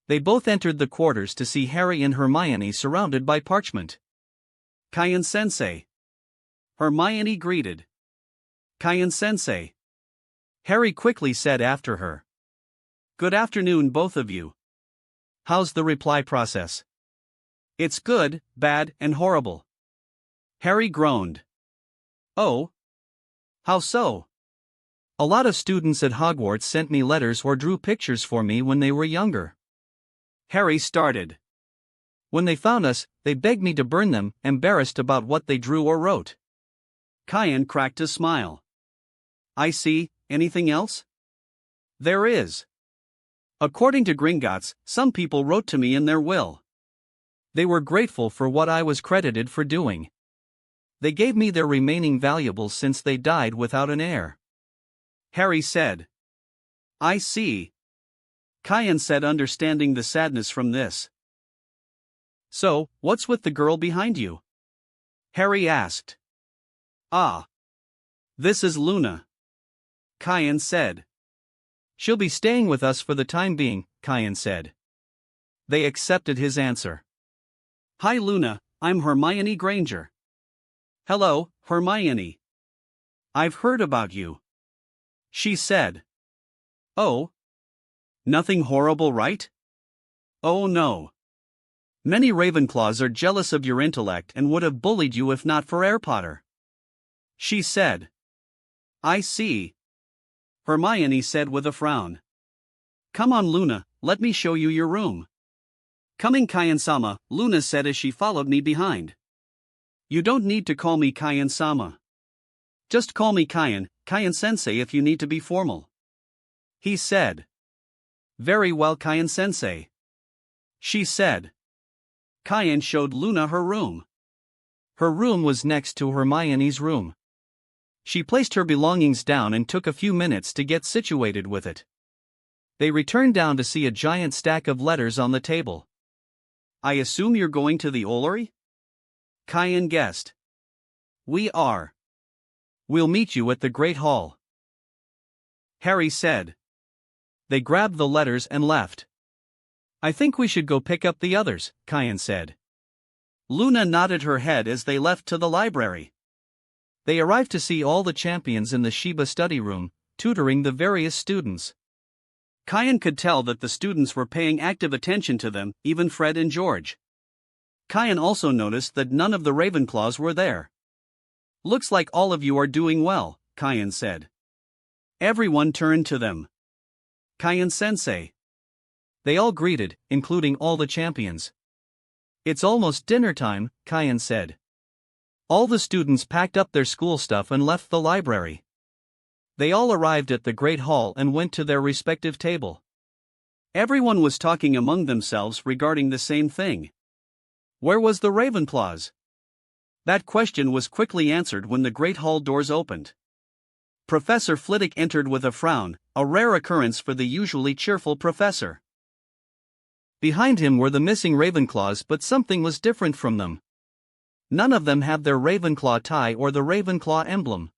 They both entered the quarters to see Harry and Hermione surrounded by parchment. Kyan-sensei. Hermione greeted. Kyan-sensei. Harry quickly said after her. Good afternoon, both of you. How's the reply process? It's good, bad, and horrible. Harry groaned. Oh? How so? A lot of students at Hogwarts sent me letters or drew pictures for me when they were younger. Harry started. When they found us, they begged me to burn them, embarrassed about what they drew or wrote. Kyan cracked a smile. I see, anything else? There is. According to Gringotts, some people wrote to me in their will. They were grateful for what I was credited for doing. They gave me their remaining valuables since they died without an heir. Harry said. I see. Kyan said, understanding the sadness from this. So, what's with the girl behind you? Harry asked. Ah. This is Luna. Kyan said. She'll be staying with us for the time being, Kayan said. They accepted his answer. Hi Luna, I'm Hermione Granger. Hello, Hermione. I've heard about you. She said. Oh? Nothing horrible, right? Oh no. Many Ravenclaws are jealous of your intellect and would have bullied you if not for Harry Potter. She said. I see. Hermione said with a frown. Come on Luna, let me show you your room. Coming Kayan-sama, Luna said as she followed me behind. You don't need to call me Kayan-sama. Just call me Kayan, Kayan-sensei if you need to be formal. He said. Very well Kayan-sensei. She said. Kayan showed Luna her room. Her room was next to Hermione's room. She placed her belongings down and took a few minutes to get situated with it. They returned down to see a giant stack of letters on the table. I assume you're going to the Olori? Kayan guessed. We are. We'll meet you at the Great Hall, Harry said. They grabbed the letters and left. I think we should go pick up the others, Kayan said. Luna nodded her head as they left to the library. They arrived to see all the champions in the Shiba study room, tutoring the various students. Kayan could tell that the students were paying active attention to them, even Fred and George. Kayan also noticed that none of the Ravenclaws were there. Looks like all of you are doing well, Kayan said. Everyone turned to them. Kayan-sensei. They all greeted, including all the champions. It's almost dinner time, Kayan said. All the students packed up their school stuff and left the library. They all arrived at the Great Hall and went to their respective table. Everyone was talking among themselves regarding the same thing. Where was the Ravenclaws? That question was quickly answered when the Great Hall doors opened. Professor Flitwick entered with a frown, a rare occurrence for the usually cheerful professor. Behind him were the missing Ravenclaws, but something was different from them. None of them had their Ravenclaw tie or the Ravenclaw emblem.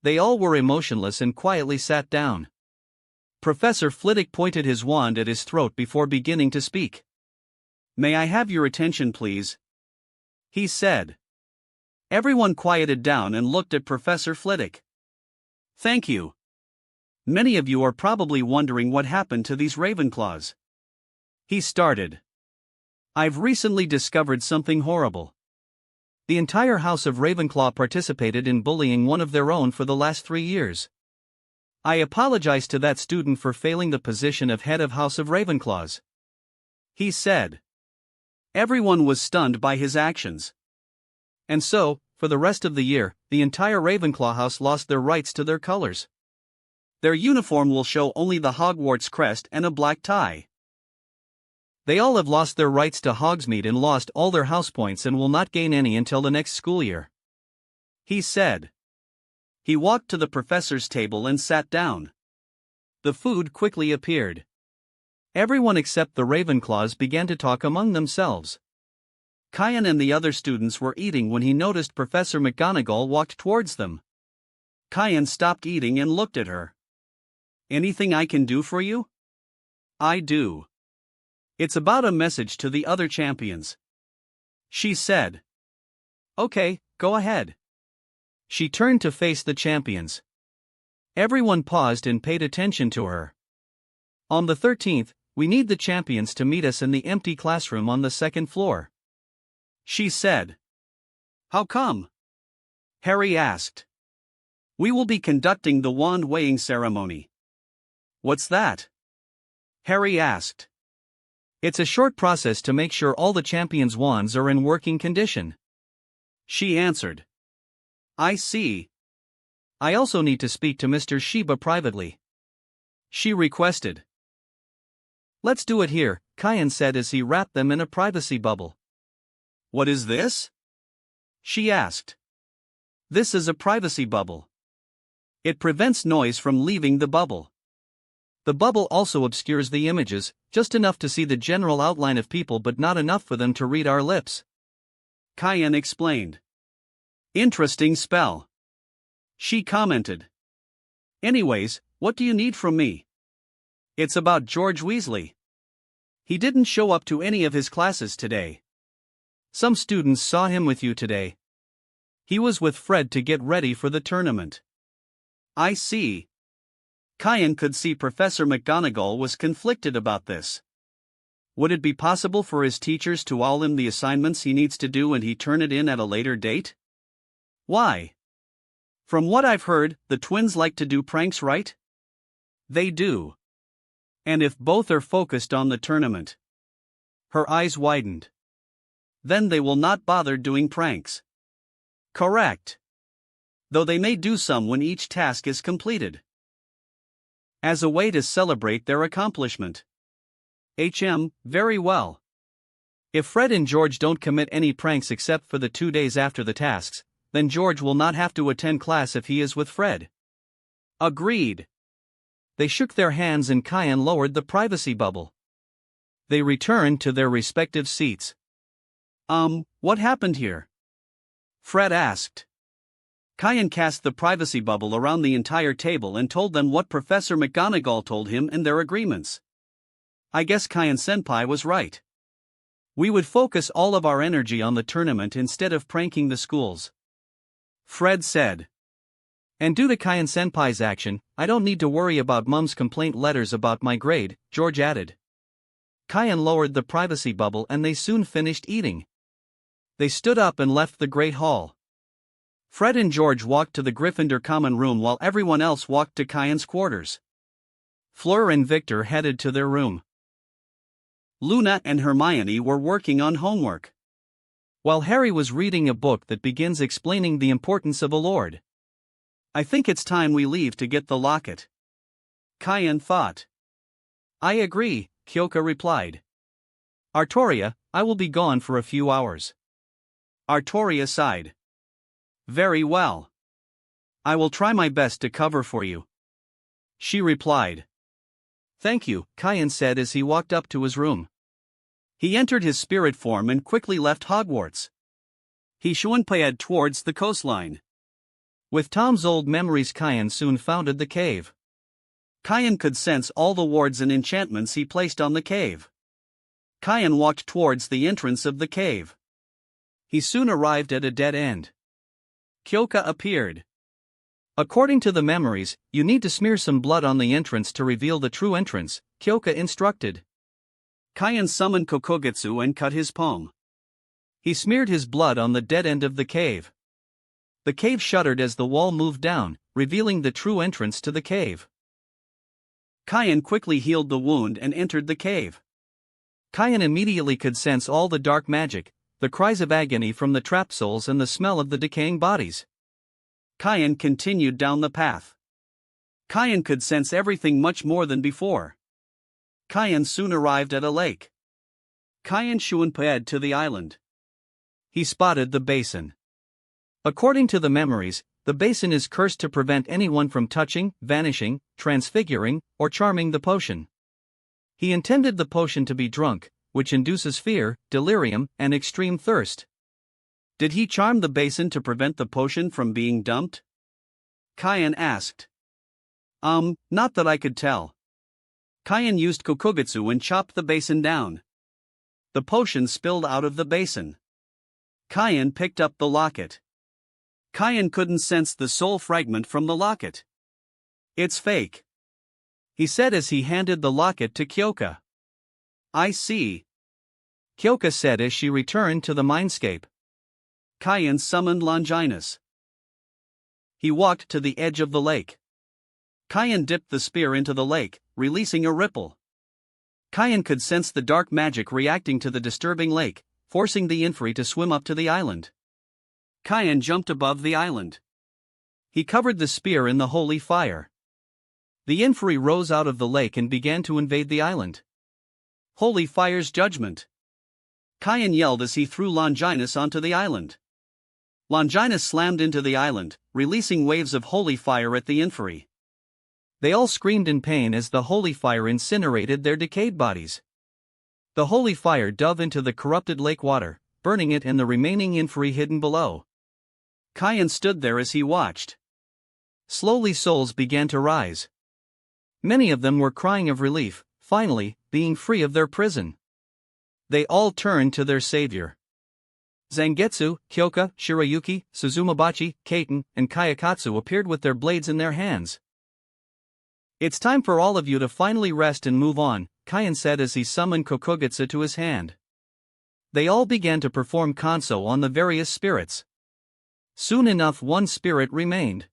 They all were emotionless and quietly sat down. Professor Flitwick pointed his wand at his throat before beginning to speak. May I have your attention please? He said. Everyone quieted down and looked at Professor Flitwick. Thank you. Many of you are probably wondering what happened to these Ravenclaws. He started. I've recently discovered something horrible. The entire House of Ravenclaw participated in bullying one of their own for the last 3 years. I apologize to that student for failing the position of head of House of Ravenclaws. He said. Everyone was stunned by his actions. And so, for the rest of the year, the entire Ravenclaw house lost their rights to their colors. Their uniform will show only the Hogwarts crest and a black tie. They all have lost their rights to Hogsmeade and lost all their house points and will not gain any until the next school year. He said. He walked to the professor's table and sat down. The food quickly appeared. Everyone except the Ravenclaws began to talk among themselves. Kayan and the other students were eating when he noticed Professor McGonagall walked towards them. Kayan stopped eating and looked at her. Anything I can do for you? I do. It's about a message to the other champions. She said. Okay, go ahead. She turned to face the champions. Everyone paused and paid attention to her. On the 13th, we need the champions to meet us in the empty classroom on the 2nd floor. She said. How come? Harry asked. We will be conducting the wand weighing ceremony. What's that? Harry asked. It's a short process to make sure all the champions' wands are in working condition. She answered. I see. I also need to speak to Mr. Shiba privately. She requested. Let's do it here, Kayan said as he wrapped them in a privacy bubble. What is this? She asked. This is a privacy bubble. It prevents noise from leaving the bubble. The bubble also obscures the images, just enough to see the general outline of people but not enough for them to read our lips. Kayan explained. Interesting spell. She commented. Anyways, what do you need from me? It's about George Weasley. He didn't show up to any of his classes today. Some students saw him with you today. He was with Fred to get ready for the tournament. I see. Kyan could see Professor McGonagall was conflicted about this. Would it be possible for his teachers to all him the assignments he needs to do and he turn it in at a later date? Why? From what I've heard, the twins like to do pranks, right? They do. And if both are focused on the tournament. Her eyes widened. Then they will not bother doing pranks. Correct. Though they may do some when each task is completed. As a way to celebrate their accomplishment. Very well. If Fred and George don't commit any pranks except for the 2 days after the tasks, then George will not have to attend class if he is with Fred. Agreed. They shook their hands and Kyan lowered the privacy bubble. They returned to their respective seats. What happened here? Fred asked. Kyan cast the privacy bubble around the entire table and told them what Professor McGonagall told him and their agreements. I guess Kyan-senpai was right. We would focus all of our energy on the tournament instead of pranking the schools. Fred said. And due to Kyan-senpai's action, I don't need to worry about Mum's complaint letters about my grade, George added. Kyan lowered the privacy bubble and they soon finished eating. They stood up and left the Great Hall. Fred and George walked to the Gryffindor common room while everyone else walked to Kyan's quarters. Fleur and Victor headed to their room. Luna and Hermione were working on homework, while Harry was reading a book that begins explaining the importance of a lord. I think it's time we leave to get the locket, Kyan thought. I agree, Kyoka replied. Artoria, I will be gone for a few hours. Artoria sighed. Very well. I will try my best to cover for you, she replied. Thank you, Kyan said as he walked up to his room. He entered his spirit form and quickly left Hogwarts. He shunpaied towards the coastline. With Tom's old memories, Kyan soon founded the cave. Kyan could sense all the wards and enchantments he placed on the cave. Kyan walked towards the entrance of the cave. He soon arrived at a dead end. Kyoka appeared. According to the memories, you need to smear some blood on the entrance to reveal the true entrance, Kyoka instructed. Kyan summoned Kokogitsu and cut his palm. He smeared his blood on the dead end of the cave. The cave shuddered as the wall moved down, revealing the true entrance to the cave. Kyan quickly healed the wound and entered the cave. Kyan immediately could sense all the dark magic, the cries of agony from the trapped souls and the smell of the decaying bodies. Kyan continued down the path. Kyan could sense everything much more than before. Kyan soon arrived at a lake. Kyan shunpaied to the island. He spotted the basin. According to the memories, the basin is cursed to prevent anyone from touching, vanishing, transfiguring, or charming the potion. He intended the potion to be drunk, which induces fear, delirium, and extreme thirst. Did he charm the basin to prevent the potion from being dumped? Kyan asked. Not that I could tell. Kyan used Kokogitsu and chopped the basin down. The potion spilled out of the basin. Kyan picked up the locket. Kyan couldn't sense the soul fragment from the locket. It's fake, he said as he handed the locket to Kyoka. I see, Kyoka said as she returned to the mindscape. Kyan summoned Longinus. He walked to the edge of the lake. Kyan dipped the spear into the lake, releasing a ripple. Kyan could sense the dark magic reacting to the disturbing lake, forcing the Inferi to swim up to the island. Kyan jumped above the island. He covered the spear in the holy fire. The Inferi rose out of the lake and began to invade the island. Holy fire's judgment! Kyan yelled as he threw Longinus onto the island. Longinus slammed into the island, releasing waves of holy fire at the Inferi. They all screamed in pain as the holy fire incinerated their decayed bodies. The holy fire dove into the corrupted lake water, burning it and the remaining Inferi hidden below. Kyan stood there as he watched. Slowly souls began to rise. Many of them were crying of relief, finally, being free of their prison. They all turned to their savior. Zangetsu, Kyoka, Shirayuki, Suzumabachi, Kaiten, and Kayakatsu appeared with their blades in their hands. "It's time for all of you to finally rest and move on," Kaien said as he summoned Kokugitsu to his hand. They all began to perform kanso on the various spirits. Soon enough one spirit remained.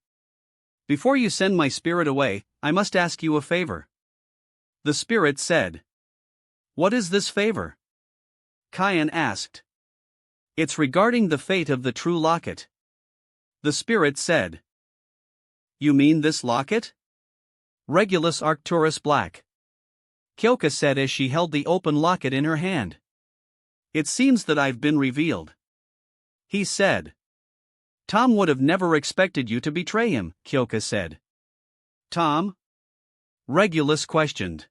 "Before you send my spirit away, I must ask you a favor," the spirit said. "What is this favor?" Kaien asked. "It's regarding the fate of the true locket," the spirit said. "You mean this locket?" Regulus Arcturus Black, Kyoka said as she held the open locket in her hand. "It seems that I've been revealed," he said. "Tom would have never expected you to betray him," Kyoka said. "Tom?" Regulus questioned.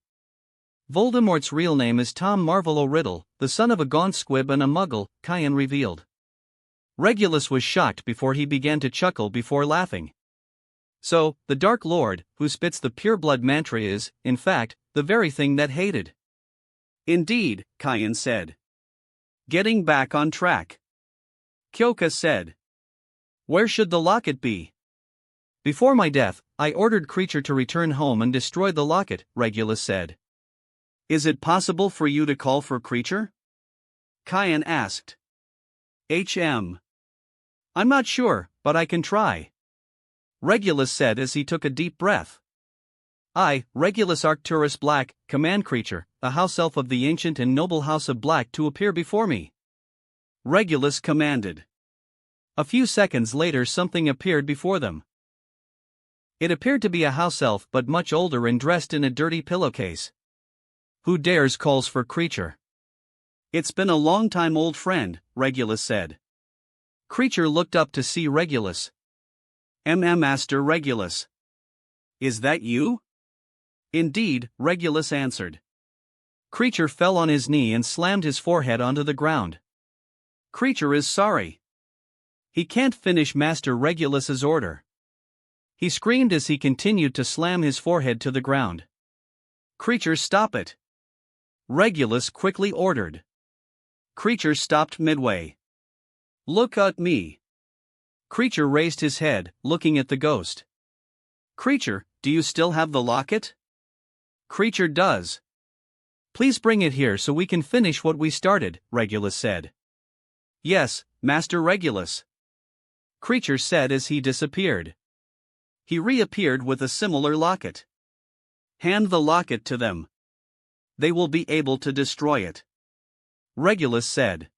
"Voldemort's real name is Tom Marvolo Riddle, the son of a gaunt squib and a muggle," Kaien revealed. Regulus was shocked before he began to chuckle before laughing. "So, the Dark Lord, who spits the pure-blood mantra is, in fact, the very thing that hated." "Indeed," Kaien said. "Getting back on track," Kyoka said. "Where should the locket be?" "Before my death, I ordered Creature to return home and destroy the locket," Regulus said. "Is it possible for you to call for Creature?" Kaien asked. "I'm not sure, but I can try," Regulus said as he took a deep breath. "I, Regulus Arcturus Black, command Creature, a house elf of the ancient and noble House of Black, to appear before me," Regulus commanded. A few seconds later something appeared before them. It appeared to be a house elf but much older and dressed in a dirty pillowcase. "Who dares calls for Creature?" "It's been a long time, old friend," Regulus said. Creature looked up to see Regulus. Master Regulus." "Is that you?" "Indeed," Regulus answered. Creature fell on his knee and slammed his forehead onto the ground. Creature is sorry. He can't finish Master Regulus's order. He screamed as he continued to slam his forehead to the ground. "Creature, stop it," Regulus quickly ordered. Creature stopped midway. "Look at me." Creature raised his head, looking at the ghost. "Creature, do you still have the locket?" Creature does. "Please bring it here so we can finish what we started," Regulus said. "Yes, Master Regulus," Creature said as he disappeared. He reappeared with a similar locket. "Hand the locket to them. They will be able to destroy it," Regulus said.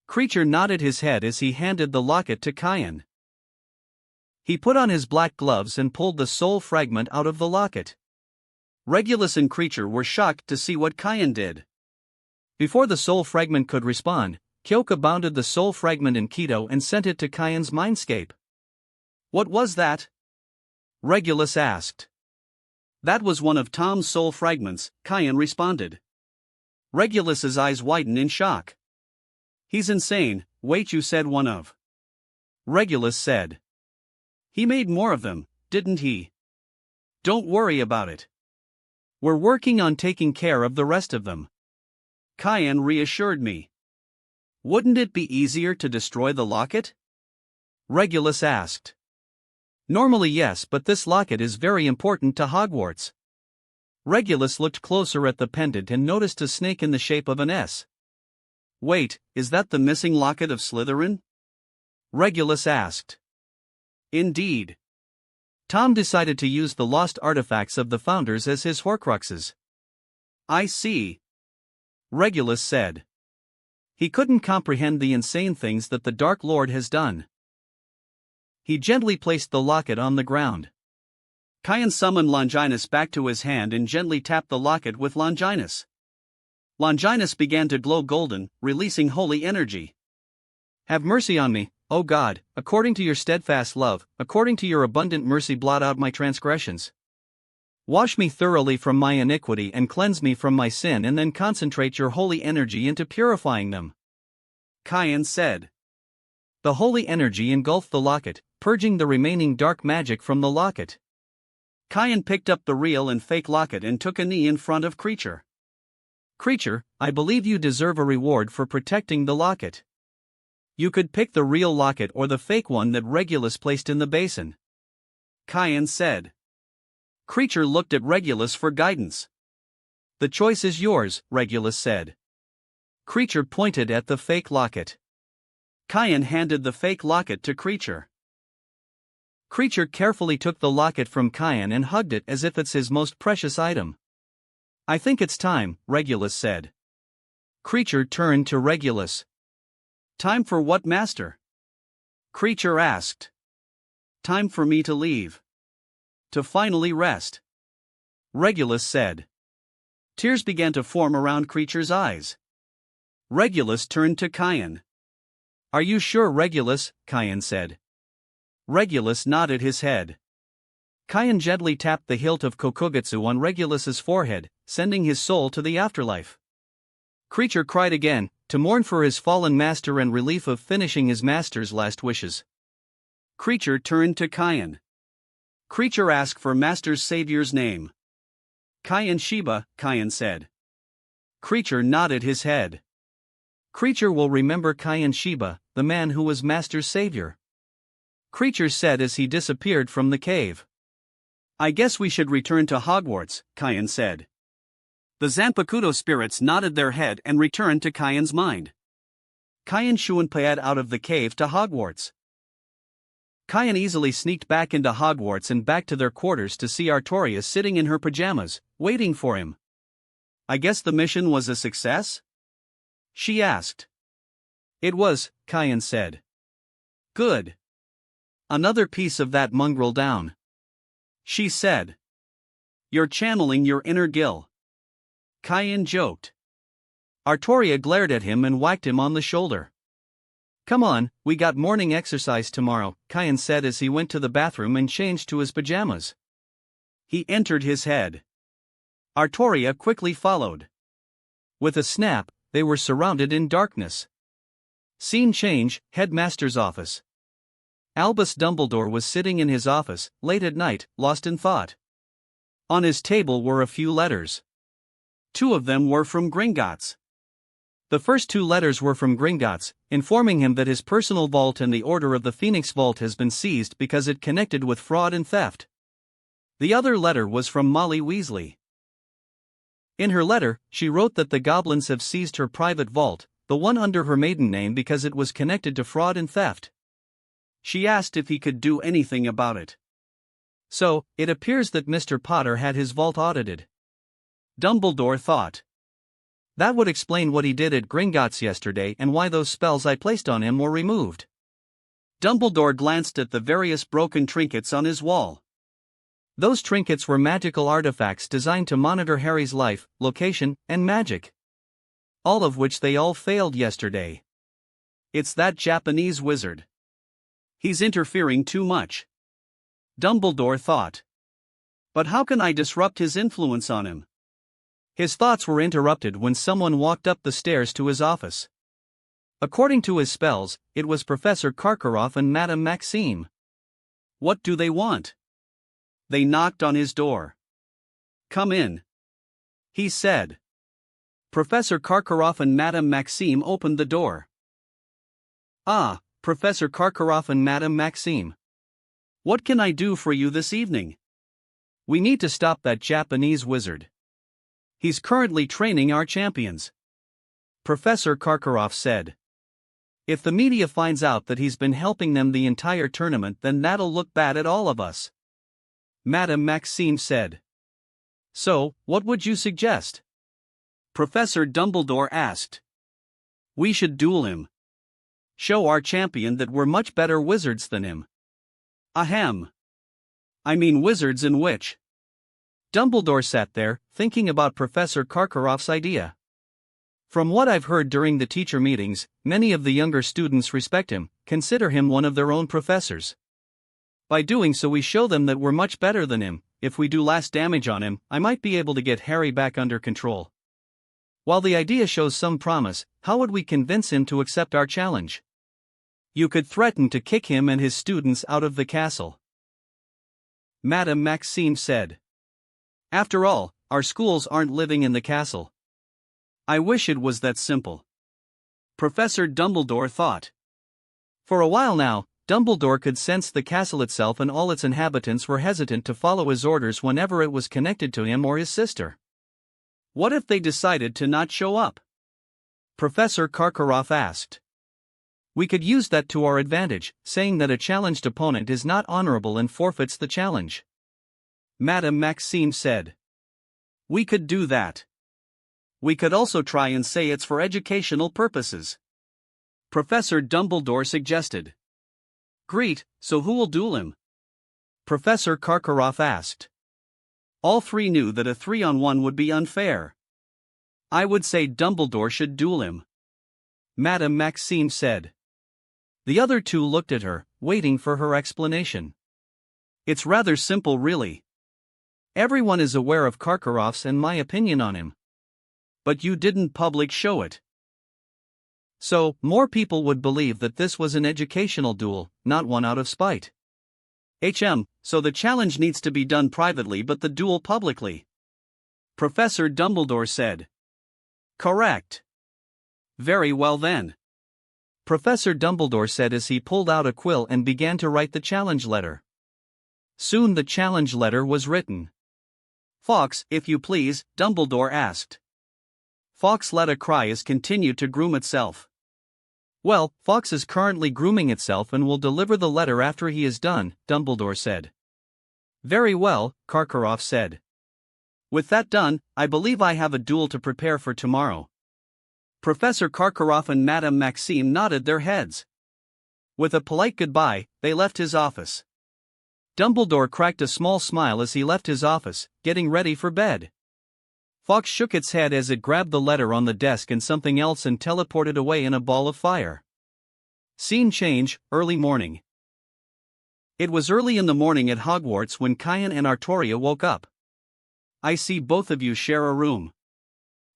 Creature nodded his head as he handed the locket to Kaien. He put on his black gloves and pulled the soul fragment out of the locket. Regulus and Creature were shocked to see what Kaien did. Before the soul fragment could respond, Kyoka bounded the soul fragment in Keto and sent it to Kaien's mindscape. "What was that?" Regulus asked. "That was one of Tom's soul fragments," Kaien responded. Regulus's eyes widened in shock. "He's insane." "Wait, you said one of?" Regulus said. "He made more of them, didn't he?" "Don't worry about it. We're working on taking care of the rest of them," Kaien reassured me. "Wouldn't it be easier to destroy the locket?" Regulus asked. "Normally yes, but this locket is very important to Hogwarts." Regulus looked closer at the pendant and noticed a snake in the shape of an S. "Wait, is that the missing locket of Slytherin?" Regulus asked. "Indeed." Tom decided to use the lost artifacts of the founders as his Horcruxes. "I see," Regulus said. He couldn't comprehend the insane things that the Dark Lord has done. He gently placed the locket on the ground. Kaien summoned Longinus back to his hand and gently tapped the locket with Longinus. Longinus began to glow golden, releasing holy energy. "Have mercy on me, O God, according to your steadfast love, according to your abundant mercy blot out my transgressions. Wash me thoroughly from my iniquity and cleanse me from my sin, and then concentrate your holy energy into purifying them," Kaien said. The holy energy engulfed the locket, purging the remaining dark magic from the locket. Kayan picked up the real and fake locket and took a knee in front of Creature. Creature, I believe you deserve a reward for protecting the locket. You could pick the real locket or the fake one that Regulus placed in the basin. Kayan said. Creature looked at Regulus for guidance. The choice is yours, Regulus said. Creature pointed at the fake locket. Kayan handed the fake locket to Creature. Creature carefully took the locket from Kayan and hugged it as if it's his most precious item. I think it's time, Regulus said. Creature turned to Regulus. Time for what, master? Creature asked. Time for me to leave. To finally rest. Regulus said. Tears began to form around Creature's eyes. Regulus turned to Kayan. Are you sure, Regulus? Kayan said. Regulus nodded his head. Kayan gently tapped the hilt of Kokugetsu on Regulus's forehead, sending his soul to the afterlife. Creature cried again, to mourn for his fallen master and relief of finishing his master's last wishes. Creature turned to Kayan. Creature asked for Master's Savior's name. Kayan Shiba, Kayan said. Creature nodded his head. Creature will remember Kayan Shiba, the man who was Master's savior. Creature said as he disappeared from the cave. I guess we should return to Hogwarts, Kayan said. The Zanpakuto spirits nodded their head and returned to Kayan's mind. Kayan Shuanpayad out of the cave to Hogwarts. Kayan easily sneaked back into Hogwarts and back to their quarters to see Artoria sitting in her pajamas, waiting for him. I guess the mission was a success? She asked. It was, Kayan said. Good. Another piece of that mongrel down. She said. You're channeling your inner Gil. Kayan joked. Artoria glared at him and whacked him on the shoulder. Come on, we got morning exercise tomorrow, Kayan said as he went to the bathroom and changed to his pajamas. He entered his head. Artoria quickly followed. With a snap, they were surrounded in darkness. Scene change, Headmaster's office. Albus Dumbledore was sitting in his office, late at night, lost in thought. On his table were a few letters. 2 of them were from Gringotts. The first 2 letters were from Gringotts, informing him that his personal vault and the Order of the Phoenix Vault has been seized because it connected with fraud and theft. The other letter was from Molly Weasley. In her letter, she wrote that the goblins have seized her private vault, the one under her maiden name, because it was connected to fraud and theft. She asked if he could do anything about it. So, it appears that Mr. Potter had his vault audited. Dumbledore thought. That would explain what he did at Gringotts yesterday and why those spells I placed on him were removed. Dumbledore glanced at the various broken trinkets on his wall. Those trinkets were magical artifacts designed to monitor Harry's life, location, and magic. All of which they all failed yesterday. It's that Japanese wizard. He's interfering too much. Dumbledore thought. But how can I disrupt his influence on him? His thoughts were interrupted when someone walked up the stairs to his office. According to his spells, it was Professor Karkaroff and Madame Maxime. What do they want? They knocked on his door. Come in, he said. Professor Karkaroff and Madame Maxime opened the door. Ah, Professor Karkaroff and Madame Maxime. What can I do for you this evening? We need to stop that Japanese wizard. He's currently training our champions. Professor Karkaroff said. If the media finds out that he's been helping them the entire tournament, then that'll look bad at all of us. Madame Maxime said. So, what would you suggest? Professor Dumbledore asked. We should duel him. Show our champion that we're much better wizards than him. Ahem. I mean wizards in which? Dumbledore sat there, thinking about Professor Karkaroff's idea. From what I've heard during the teacher meetings, many of the younger students respect him, consider him one of their own professors. By doing so we show them that we're much better than him. If we do last damage on him, I might be able to get Harry back under control. While the idea shows some promise, how would we convince him to accept our challenge? You could threaten to kick him and his students out of the castle. Madame Maxime said. After all, our schools aren't living in the castle. I wish it was that simple. Professor Dumbledore thought. For a while now, Dumbledore could sense the castle itself and all its inhabitants were hesitant to follow his orders whenever it was connected to him or his sister. What if they decided to not show up? Professor Karkaroff asked. We could use that to our advantage, saying that a challenged opponent is not honorable and forfeits the challenge. Madame Maxime said. We could do that. We could also try and say it's for educational purposes. Professor Dumbledore suggested. Great, so who will duel him? Professor Karkaroff asked. All three knew that a 3-on-1 would be unfair. I would say Dumbledore should duel him. Madame Maxime said. The other two looked at her, waiting for her explanation. It's rather simple really. Everyone is aware of Karkaroff's and my opinion on him. But you didn't public show it. So, more people would believe that this was an educational duel, not one out of spite. So the challenge needs to be done privately but the duel publicly. Professor Dumbledore said. Correct. Very well then. Professor Dumbledore said as he pulled out a quill and began to write the challenge letter. Soon the challenge letter was written. Fox, if you please, Dumbledore asked. Fox let a cry as continued to groom itself. Well, Fox is currently grooming itself and will deliver the letter after he is done, Dumbledore said. Very well, Karkaroff said. With that done, I believe I have a duel to prepare for tomorrow. Professor Karkaroff and Madame Maxime nodded their heads. With a polite goodbye, they left his office. Dumbledore cracked a small smile as he left his office, getting ready for bed. Fox shook its head as it grabbed the letter on the desk and something else and teleported away in a ball of fire. Scene change, early morning. It was early in the morning at Hogwarts when Kyan and Artoria woke up. I see both of you share a room.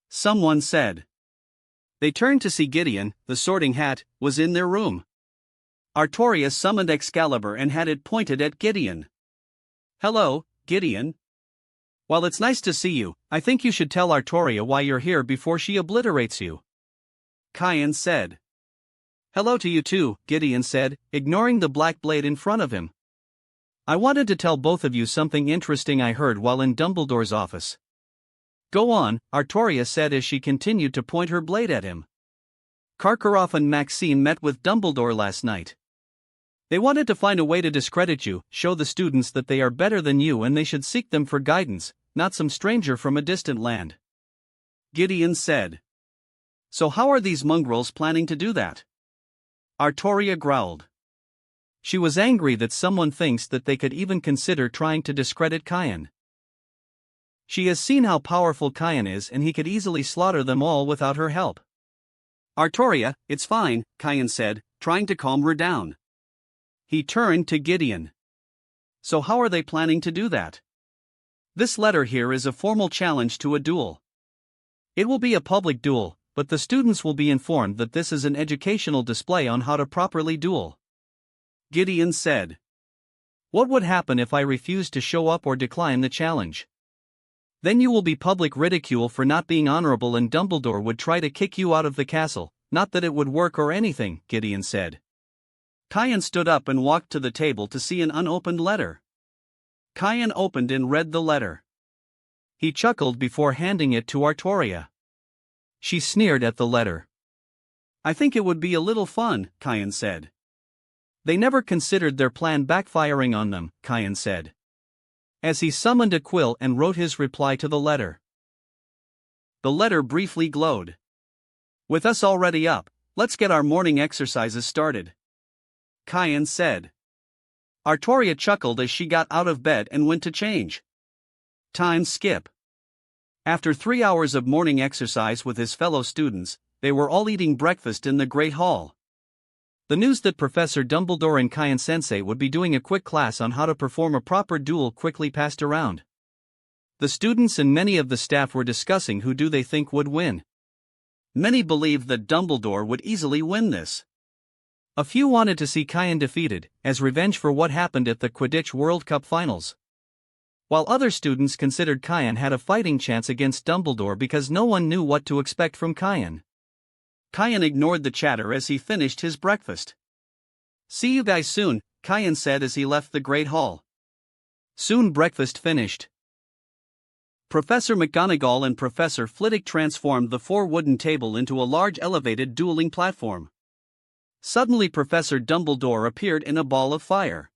Someone said. They turned to see Gideon, the Sorting Hat, was in their room. Artoria summoned Excalibur and had it pointed at Gideon. Hello, Gideon. While it's nice to see you, I think you should tell Artoria why you're here before she obliterates you. Kyan said. Hello to you too, Gideon said, ignoring the black blade in front of him. I wanted to tell both of you something interesting I heard while in Dumbledore's office. Go on, Artoria said as she continued to point her blade at him. Karkaroff and Maxime met with Dumbledore last night. They wanted to find a way to discredit you, show the students that they are better than you and they should seek them for guidance, not some stranger from a distant land. Gideon said. So how are these mongrels planning to do that? Artoria growled. She was angry that someone thinks that they could even consider trying to discredit Kyan. She has seen how powerful Kyan is and he could easily slaughter them all without her help. Artoria, it's fine, Kyan said, trying to calm her down. He turned to Gideon. So how are they planning to do that? This letter here is a formal challenge to a duel. It will be a public duel, but the students will be informed that this is an educational display on how to properly duel. Gideon said. What would happen if I refuse to show up or decline the challenge? Then you will be public ridicule for not being honorable and Dumbledore would try to kick you out of the castle, not that it would work or anything, Gideon said. Kyan stood up and walked to the table to see an unopened letter. Kyan opened and read the letter. He chuckled before handing it to Artoria. She sneered at the letter. I think it would be a little fun, Kyan said. They never considered their plan backfiring on them, Kyan said. As he summoned a quill and wrote his reply to the letter. The letter briefly glowed. With us already up, let's get our morning exercises started. Kyan said. Artoria chuckled as she got out of bed and went to change. Time skip. After 3 hours of morning exercise with his fellow students, they were all eating breakfast in the Great Hall. The news that Professor Dumbledore and Kyan-sensei would be doing a quick class on how to perform a proper duel quickly passed around. The students and many of the staff were discussing who do they think would win. Many believed that Dumbledore would easily win this. A few wanted to see Kyan defeated, as revenge for what happened at the Quidditch World Cup Finals. while other students considered Kian had a fighting chance against Dumbledore because no one knew what to expect from Kian. Kian ignored the chatter as he finished his breakfast. "See you guys soon," Kian said as he left the Great Hall. Soon breakfast finished. Professor McGonagall and Professor Flitwick transformed the 4 wooden table into a large elevated dueling platform. Suddenly Professor Dumbledore appeared in a ball of fire.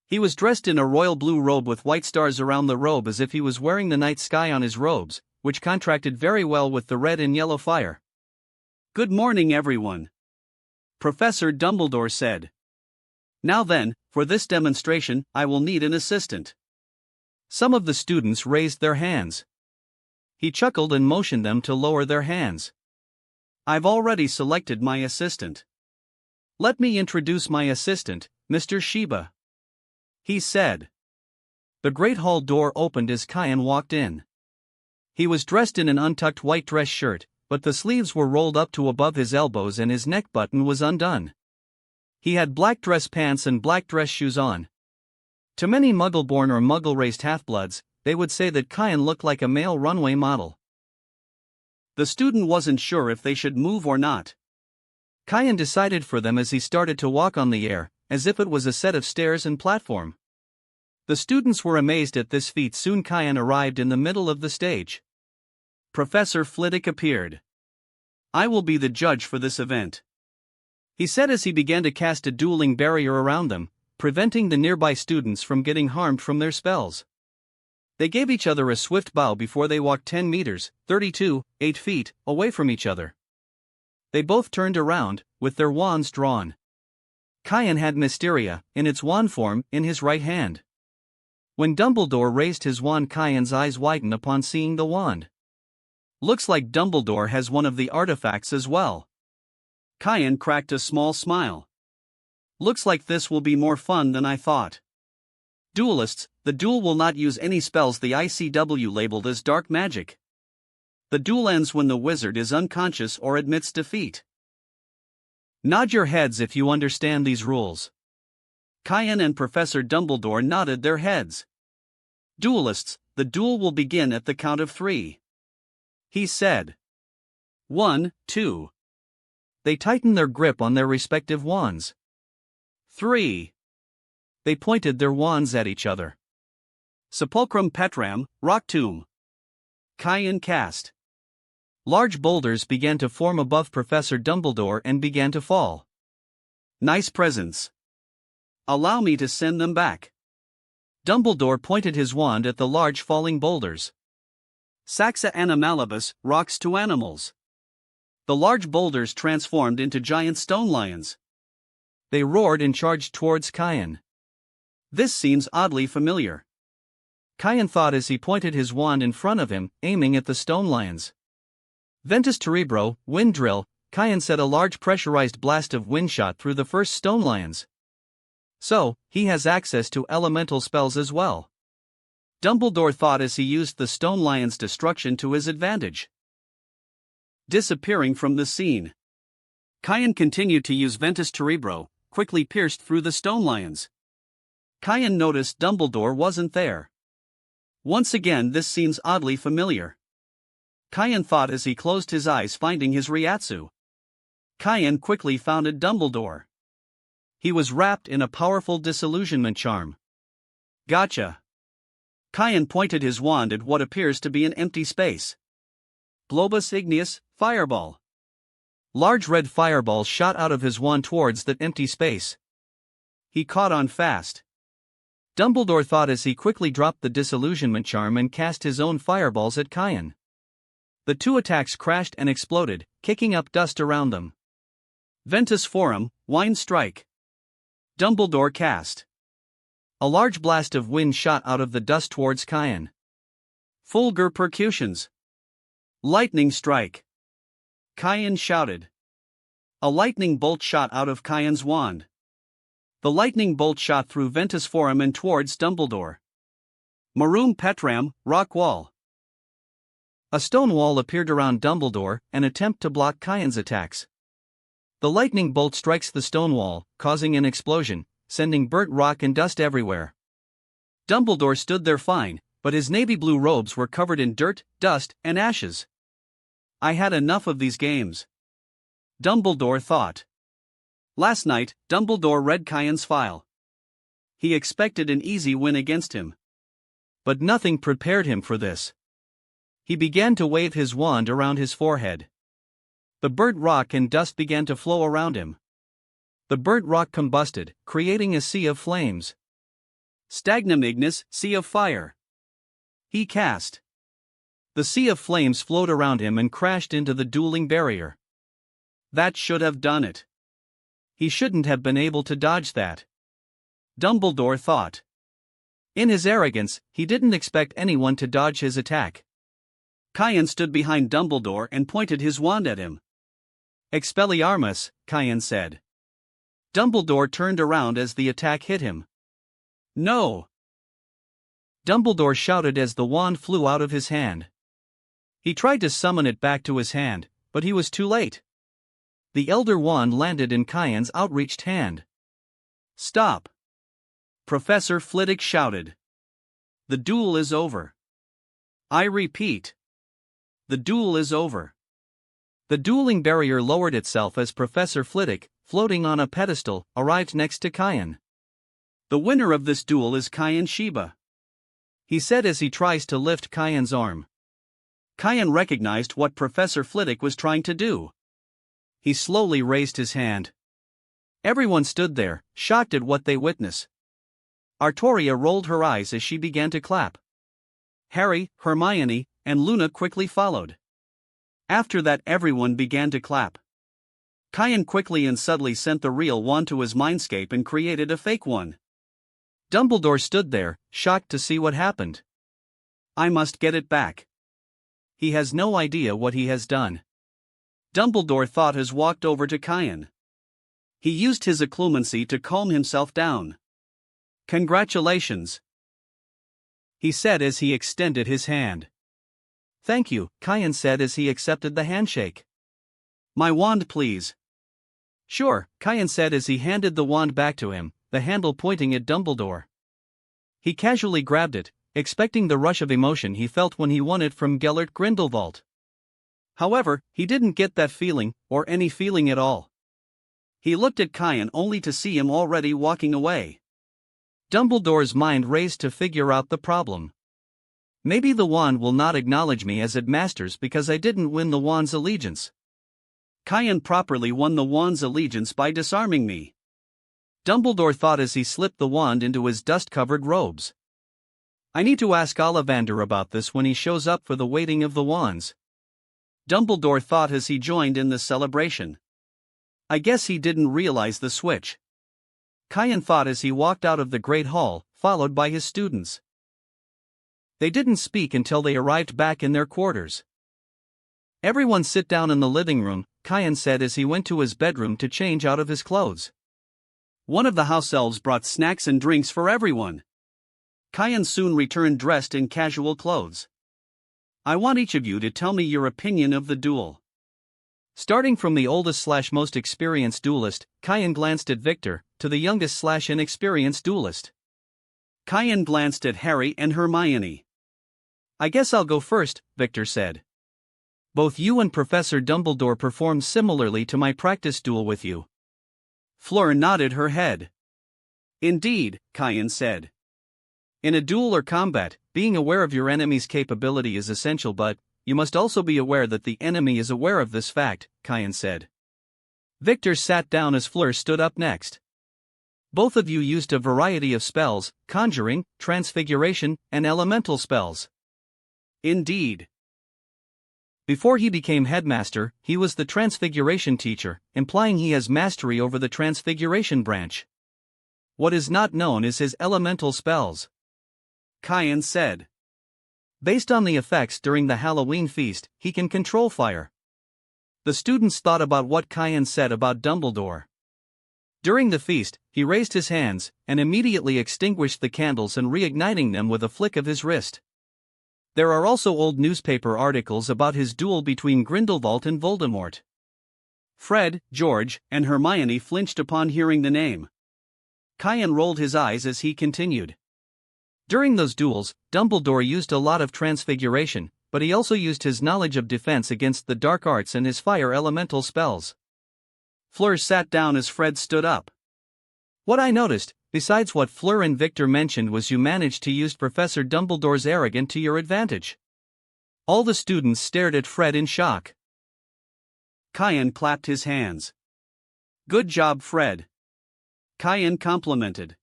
He was dressed in a royal blue robe with white stars around the robe as if he was wearing the night sky on his robes, which contrasted very well with the red and yellow fire. "Good morning, everyone," Professor Dumbledore said. "Now then, for this demonstration, I will need an assistant." Some of the students raised their hands. He chuckled and motioned them to lower their hands. "I've already selected my assistant. Let me introduce my assistant, Mr. Shiba," he said. The Great Hall door opened as Kian walked in. He was dressed in an untucked white dress shirt, but the sleeves were rolled up to above his elbows and his neck button was undone. He had black dress pants and black dress shoes on. To many Muggle-born or Muggle-raised half-bloods, they would say that Kian looked like a male runway model. The student wasn't sure if they should move or not. Kian decided for them as he started to walk on the air, as if it was a set of stairs and platform. The students were amazed at this feat. Soon Kian arrived in the middle of the stage. Professor Flitwick appeared. "I will be the judge for this event," he said as he began to cast a dueling barrier around them, preventing the nearby students from getting harmed from their spells. They gave each other a swift bow before they walked 10 meters, 8 feet, away from each other. They both turned around, with their wands drawn. Kian had Mysteria, in its wand form, in his right hand. When Dumbledore raised his wand, Kian's eyes widened upon seeing the wand. "Looks like Dumbledore has one of the artifacts as well." Kian cracked a small smile. "Looks like this will be more fun than I thought. Duelists, the duel will not use any spells the ICW labeled as dark magic. The duel ends when the wizard is unconscious or admits defeat. Nod your heads if you understand these rules." Kian and Professor Dumbledore nodded their heads. "Duelists, the duel will begin at the count of 3. He said. 1, 2. They tightened their grip on their respective wands. 3. They pointed their wands at each other. Sepulchrum Petram, Rock Tomb. Kian cast. Large boulders began to form above Professor Dumbledore and began to fall. "Nice presents. Allow me to send them back." Dumbledore pointed his wand at the large falling boulders. Saxa Animalibus, Rocks to Animals. The large boulders transformed into giant stone lions. They roared and charged towards Kian. "This seems oddly familiar," Kian thought as he pointed his wand in front of him, aiming at the stone lions. Ventus Cerebro, Wind Drill, Kian said. A large pressurized blast of wind shot through the first stone lions. So, he has access to elemental spells as well. Dumbledore thought as he used the stone lion's destruction to his advantage. Disappearing from the scene, Kian continued to use Ventus Cerebro, quickly pierced through the stone lions. Kian noticed Dumbledore wasn't there. Once again, this seems oddly familiar, Kian thought as he closed his eyes, finding his Ryatsu. Kian quickly found Dumbledore. He was wrapped in a powerful disillusionment charm. "Gotcha." Kian pointed his wand at what appears to be an empty space. Globus Igneus, Fireball. Large red fireballs shot out of his wand towards that empty space. He caught on fast. Dumbledore thought as he quickly dropped the disillusionment charm and cast his own fireballs at Kian. The two attacks crashed and exploded, kicking up dust around them. Ventus Forum, Wind Strike. Dumbledore cast. A large blast of wind shot out of the dust towards Kian. Fulgur Percussions. Lightning Strike. Kian shouted. A lightning bolt shot out of Kian's wand. The lightning bolt shot through Ventus Forum and towards Dumbledore. Maroon Petram, Rock Wall. A stone wall appeared around Dumbledore, an attempt to block Kian's attacks. The lightning bolt strikes the stone wall, causing an explosion, sending burnt rock and dust everywhere. Dumbledore stood there fine, but his navy blue robes were covered in dirt, dust, and ashes. I had enough of these games. Dumbledore thought. Last night, Dumbledore read Kyan's file. He expected an easy win against him. But nothing prepared him for this. He began to wave his wand around his forehead. The burnt rock and dust began to flow around him. The burnt rock combusted, creating a sea of flames. Stagnum ignis, sea of fire. He cast. The sea of flames flowed around him and crashed into the dueling barrier. That should have done it. He shouldn't have been able to dodge that. Dumbledore thought. In his arrogance, he didn't expect anyone to dodge his attack. Kyan stood behind Dumbledore and pointed his wand at him. Expelliarmus, Kyan said. Dumbledore turned around as the attack hit him. No! Dumbledore shouted as the wand flew out of his hand. He tried to summon it back to his hand, but he was too late. The Elder Wand landed in Kyan's outreached hand. Stop! Professor Flitwick shouted. The duel is over. I repeat. The duel is over. The dueling barrier lowered itself as Professor Flitwick, floating on a pedestal, arrived next to Kyan. The winner of this duel is Kyan Shiba, he said as he tries to lift Kyan's arm. Kyan recognized what Professor Flitwick was trying to do. He slowly raised his hand. Everyone stood there, shocked at what they witnessed. Artoria rolled her eyes as she began to clap. Harry, Hermione, and Luna quickly followed. After that, everyone began to clap. Kyan quickly and subtly sent the real wand to his mindscape and created a fake one. Dumbledore stood there, shocked to see what happened. I must get it back. He has no idea what he has done. Dumbledore thought as walked over to Kyan. He used his occlumency to calm himself down. Congratulations, he said as he extended his hand. Thank you, Kyan said as he accepted the handshake. My wand, please. Sure, Kyan said as he handed the wand back to him, the handle pointing at Dumbledore. He casually grabbed it, expecting the rush of emotion he felt when he won it from Gellert Grindelwald. However, he didn't get that feeling, or any feeling at all. He looked at Kyan only to see him already walking away. Dumbledore's mind raced to figure out the problem. Maybe the wand will not acknowledge me as it masters because I didn't win the wand's allegiance. Kyan properly won the wand's allegiance by disarming me. Dumbledore thought as he slipped the wand into his dust-covered robes. I need to ask Ollivander about this when he shows up for the weighting of the wands. Dumbledore thought as he joined in the celebration. I guess he didn't realize the switch. Kyan thought as he walked out of the Great Hall, followed by his students. They didn't speak until they arrived back in their quarters. Everyone sit down in the living room, Kyan said as he went to his bedroom to change out of his clothes. One of the house elves brought snacks and drinks for everyone. Kyan soon returned dressed in casual clothes. I want each of you to tell me your opinion of the duel. Starting from the oldest/most experienced duelist, Kyan glanced at Victor, to the youngest/inexperienced duelist. Kyan glanced at Harry and Hermione. I guess I'll go first, Victor said. Both you and Professor Dumbledore performed similarly to my practice duel with you. Fleur nodded her head. Indeed, Kyan said. In a duel or combat, being aware of your enemy's capability is essential, but you must also be aware that the enemy is aware of this fact, Kyan said. Victor sat down as Fleur stood up next. Both of you used a variety of spells, conjuring, transfiguration, and elemental spells. Indeed. Before he became headmaster, he was the transfiguration teacher, implying he has mastery over the transfiguration branch. What is not known is his elemental spells. Kyan said. Based on the effects during the Halloween feast, he can control fire. The students thought about what Kyan said about Dumbledore. During the feast, he raised his hands, and immediately extinguished the candles and reigniting them with a flick of his wrist. There are also old newspaper articles about his duel between Grindelwald and Voldemort. Fred, George, and Hermione flinched upon hearing the name. Kyan rolled his eyes as he continued. During those duels, Dumbledore used a lot of transfiguration, but he also used his knowledge of defense against the dark arts and his fire elemental spells. Fleur sat down as Fred stood up. What I noticed, besides what Fleur and Victor mentioned, was you managed to use Professor Dumbledore's arrogance to your advantage. All the students stared at Fred in shock. Kian clapped his hands. Good job, Fred. Kian complimented.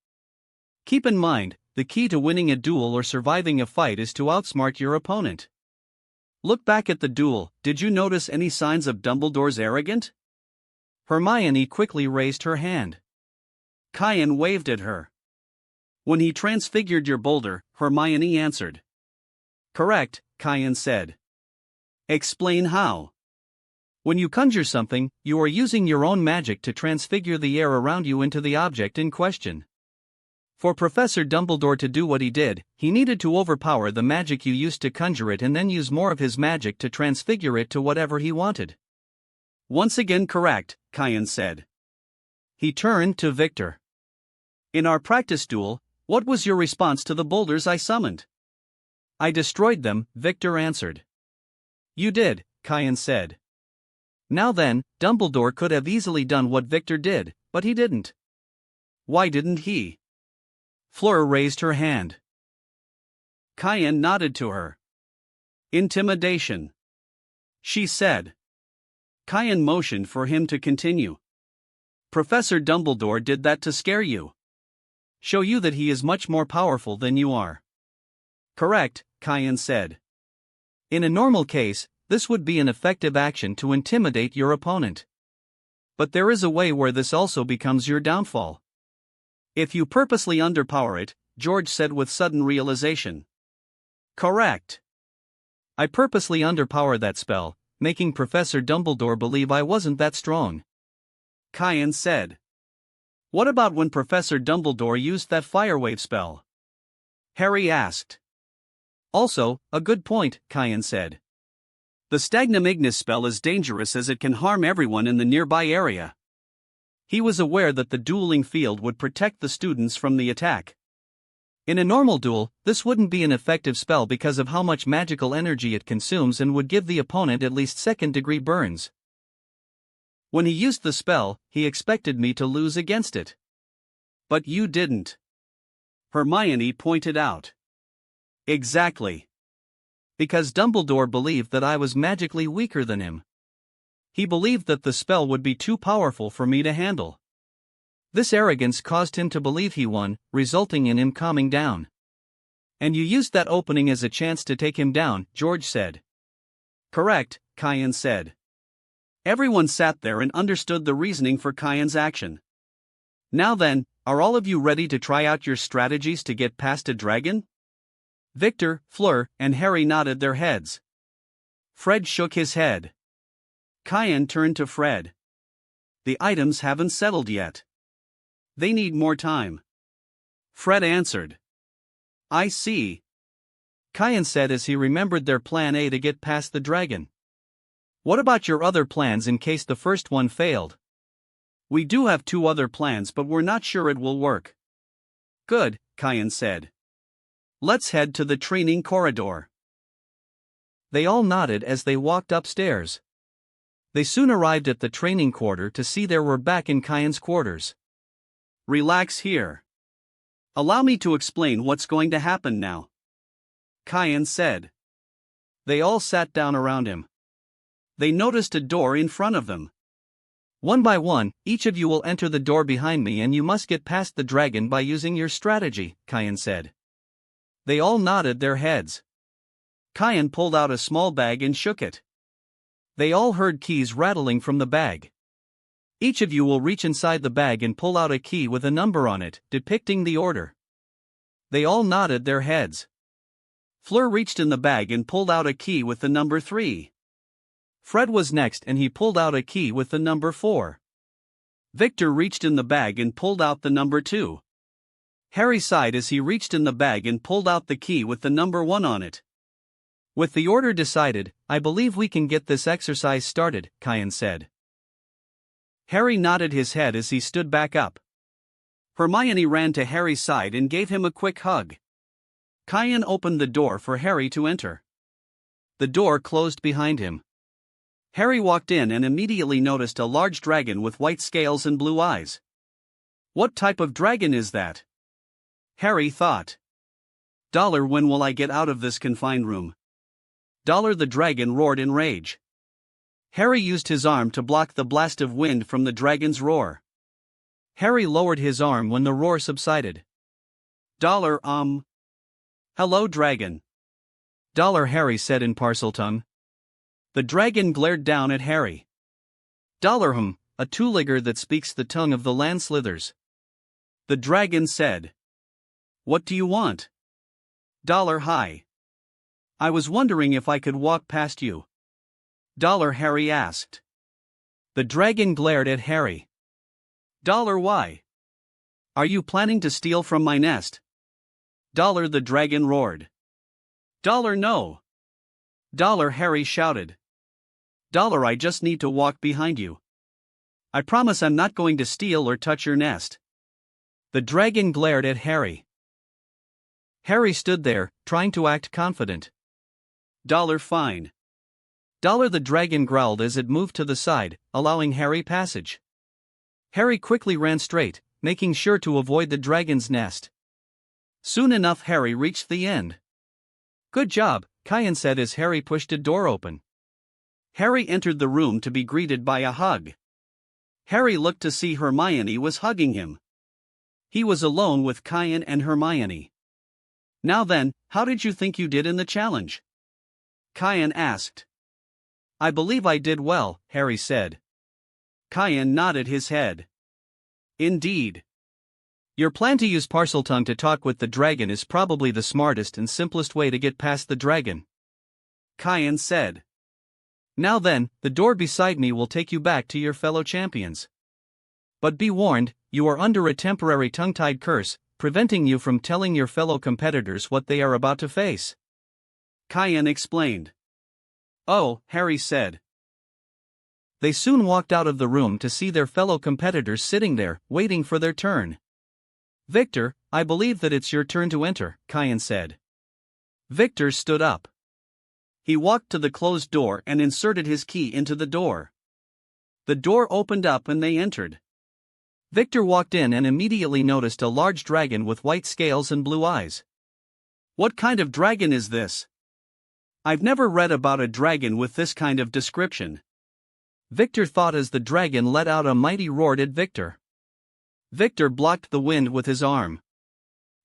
Keep in mind, the key to winning a duel or surviving a fight is to outsmart your opponent. Look back at the duel. Did you notice any signs of Dumbledore's arrogance? Hermione quickly raised her hand. Kian waved at her. When he transfigured your boulder, Hermione answered. Correct, Kian said. Explain how. When you conjure something, you are using your own magic to transfigure the air around you into the object in question. For Professor Dumbledore to do what he did, he needed to overpower the magic you used to conjure it and then use more of his magic to transfigure it to whatever he wanted. Once again correct, Kian said. He turned to Victor. In our practice duel, what was your response to the boulders I summoned? I destroyed them, Victor answered. You did, Kian said. Now then, Dumbledore could have easily done what Victor did, but he didn't. Why didn't he? Fleur raised her hand. Kian nodded to her. Intimidation, she said. Kian motioned for him to continue. Professor Dumbledore did that to scare you. Show you that he is much more powerful than you are. Correct, Kian said. In a normal case, this would be an effective action to intimidate your opponent. But there is a way where this also becomes your downfall. If you purposely underpower it, George said with sudden realization. Correct. I purposely underpower that spell, making Professor Dumbledore believe I wasn't that strong. Kian said. What about when Professor Dumbledore used that firewave spell? Harry asked. Also, a good point, Kian said. The Stagnum Ignis spell is dangerous as it can harm everyone in the nearby area. He was aware that the dueling field would protect the students from the attack. In a normal duel, this wouldn't be an effective spell because of how much magical energy it consumes and would give the opponent at least second-degree burns. When he used the spell, he expected me to lose against it. But you didn't. Hermione pointed out. Exactly. Because Dumbledore believed that I was magically weaker than him. He believed that the spell would be too powerful for me to handle. This arrogance caused him to believe he won, resulting in him calming down. And you used that opening as a chance to take him down, George said. Correct, Kian said. Everyone sat there and understood the reasoning for Kian's action. Now then, are all of you ready to try out your strategies to get past a dragon? Victor, Fleur, and Harry nodded their heads. Fred shook his head. Kian turned to Fred. The items haven't settled yet. They need more time. Fred answered. I see. Kian said as he remembered their plan A to get past the dragon. What about your other plans in case the first one failed? We do have 2 other plans, but we're not sure it will work. Good, Kian said. Let's head to the training corridor. They all nodded as they walked upstairs. They soon arrived at the training quarter to see they were back in Kian's quarters. Relax here. Allow me to explain what's going to happen now, Kian said. They all sat down around him. They noticed a door in front of them. One by one, each of you will enter the door behind me and you must get past the dragon by using your strategy, Kian said. They all nodded their heads. Kian pulled out a small bag and shook it. They all heard keys rattling from the bag. Each of you will reach inside the bag and pull out a key with a number on it, depicting the order. They all nodded their heads. Fleur reached in the bag and pulled out a key with the number 3. Fred was next and he pulled out a key with the number 4. Victor reached in the bag and pulled out the number 2. Harry sighed as he reached in the bag and pulled out the key with the number 1 on it. With the order decided, I believe we can get this exercise started, Kian said. Harry nodded his head as he stood back up. Hermione ran to Harry's side and gave him a quick hug. Kayan opened the door for Harry to enter. The door closed behind him. Harry walked in and immediately noticed a large dragon with white scales and blue eyes. What type of dragon is that? Harry thought. When will I get out of this confined room? The dragon roared in rage. Harry used his arm to block the blast of wind from the dragon's roar. Harry lowered his arm when the roar subsided. Hello, dragon. Harry said in Parseltongue. The dragon glared down at Harry. A two-legger that speaks the tongue of the land slithers. The dragon said. What do you want? Hi. I was wondering if I could walk past you. Harry asked. The dragon glared at Harry. Why? Are you planning to steal from my nest? The dragon roared. No. Harry shouted. I just need to walk behind you. I promise I'm not going to steal or touch your nest. The dragon glared at Harry. Harry stood there, trying to act confident. Fine. The dragon growled as it moved to the side, allowing Harry passage. Harry quickly ran straight, making sure to avoid the dragon's nest. Soon enough Harry reached the end. Good job, Kayan said as Harry pushed a door open. Harry entered the room to be greeted by a hug. Harry looked to see Hermione was hugging him. He was alone with Kayan and Hermione. Now then, how did you think you did in the challenge? Kayan asked. I believe I did well, Harry said. Kayan nodded his head. Indeed. Your plan to use Parseltongue to talk with the dragon is probably the smartest and simplest way to get past the dragon. Kayan said. Now then, the door beside me will take you back to your fellow champions. But be warned, you are under a temporary tongue-tied curse, preventing you from telling your fellow competitors what they are about to face. Kayan explained. Oh, Harry said. They soon walked out of the room to see their fellow competitors sitting there, waiting for their turn. Victor, I believe that it's your turn to enter, Kayan said. Victor stood up. He walked to the closed door and inserted his key into the door. The door opened up and they entered. Victor walked in and immediately noticed a large dragon with white scales and blue eyes. What kind of dragon is this? I've never read about a dragon with this kind of description. Victor thought as the dragon let out a mighty roar at Victor. Victor blocked the wind with his arm.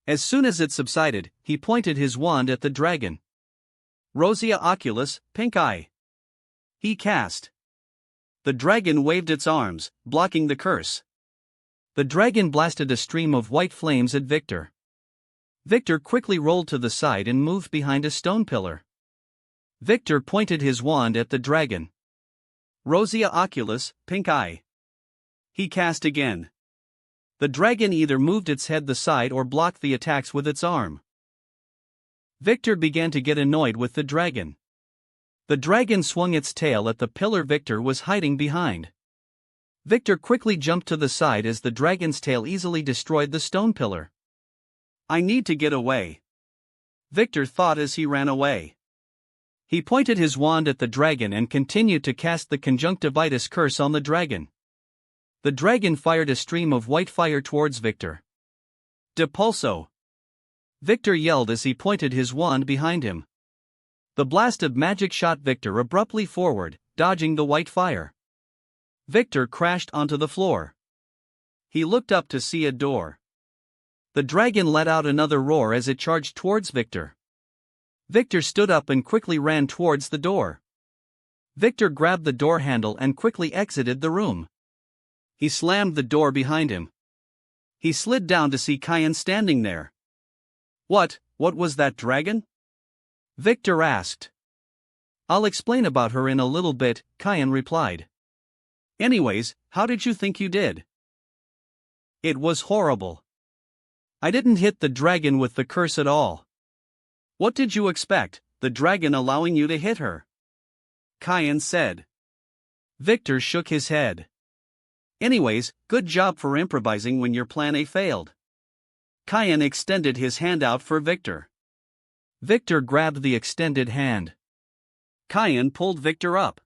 As soon as it subsided, he pointed his wand at the dragon. Rosia Oculus, Pink Eye. He cast. The dragon waved its arms, blocking the curse. The dragon blasted a stream of white flames at Victor. Victor quickly rolled to the side and moved behind a stone pillar. Victor pointed his wand at the dragon. Rosia Oculus, Pink Eye. He cast again. The dragon either moved its head the side or blocked the attacks with its arm. Victor began to get annoyed with the dragon. The dragon swung its tail at the pillar Victor was hiding behind. Victor quickly jumped to the side as the dragon's tail easily destroyed the stone pillar. I need to get away. Victor thought as he ran away. He pointed his wand at the dragon and continued to cast the conjunctivitis curse on the dragon. The dragon fired a stream of white fire towards Victor. Depulso! Victor yelled as he pointed his wand behind him. The blast of magic shot Victor abruptly forward, dodging the white fire. Victor crashed onto the floor. He looked up to see a door. The dragon let out another roar as it charged towards Victor. Victor stood up and quickly ran towards the door. Victor grabbed the door handle and quickly exited the room. He slammed the door behind him. He slid down to see Kayan standing there. What was that dragon? Victor asked. I'll explain about her in a little bit, Kayan replied. Anyways, how did you think you did? It was horrible. I didn't hit the dragon with the curse at all. What did you expect, the dragon allowing you to hit her? Kayan said. Victor shook his head. Anyways, good job for improvising when your plan A failed. Kayan extended his hand out for Victor. Victor grabbed the extended hand. Kyan pulled Victor up.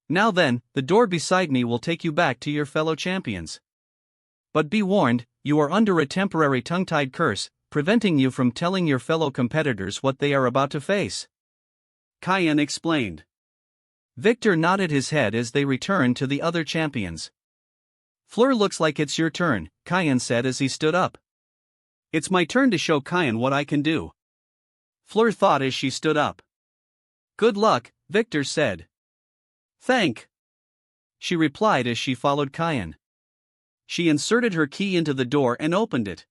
Now then, the door beside me will take you back to your fellow champions. But be warned, you are under a temporary tongue-tied curse, preventing you from telling your fellow competitors what they are about to face. Kyan explained. Victor nodded his head as they returned to the other champions. Fleur, looks like it's your turn, Kyan said as he stood up. It's my turn to show Kyan what I can do, Fleur thought as she stood up. Good luck, Victor said. Thank, she replied as she followed Kyan. She inserted her key into the door and opened it.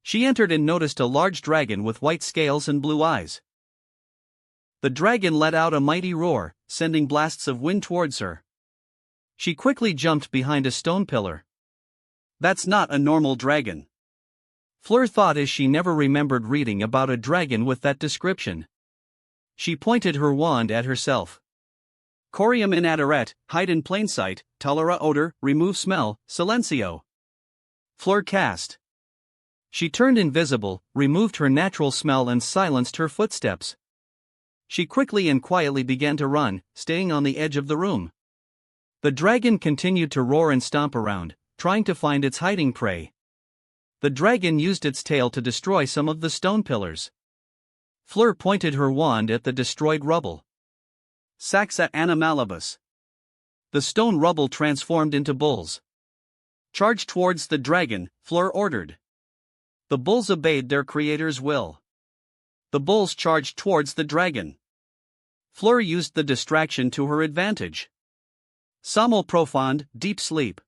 She entered and noticed a large dragon with white scales and blue eyes. The dragon let out a mighty roar, sending blasts of wind towards her. She quickly jumped behind a stone pillar. That's not a normal dragon, Fleur thought as she never remembered reading about a dragon with that description. She pointed her wand at herself. Corium in Adaret, hide in plain sight, Tolera odor, remove smell, Silencio. Fleur cast. She turned invisible, removed her natural smell and silenced her footsteps. She quickly and quietly began to run, staying on the edge of the room. The dragon continued to roar and stomp around, trying to find its hiding prey. The dragon used its tail to destroy some of the stone pillars. Fleur pointed her wand at the destroyed rubble. Saxa Animalibus. The stone rubble transformed into bulls. Charge towards the dragon, Fleur ordered. The bulls obeyed their creator's will. The bulls charged towards the dragon. Fleur used the distraction to her advantage. Somno Profound, deep sleep.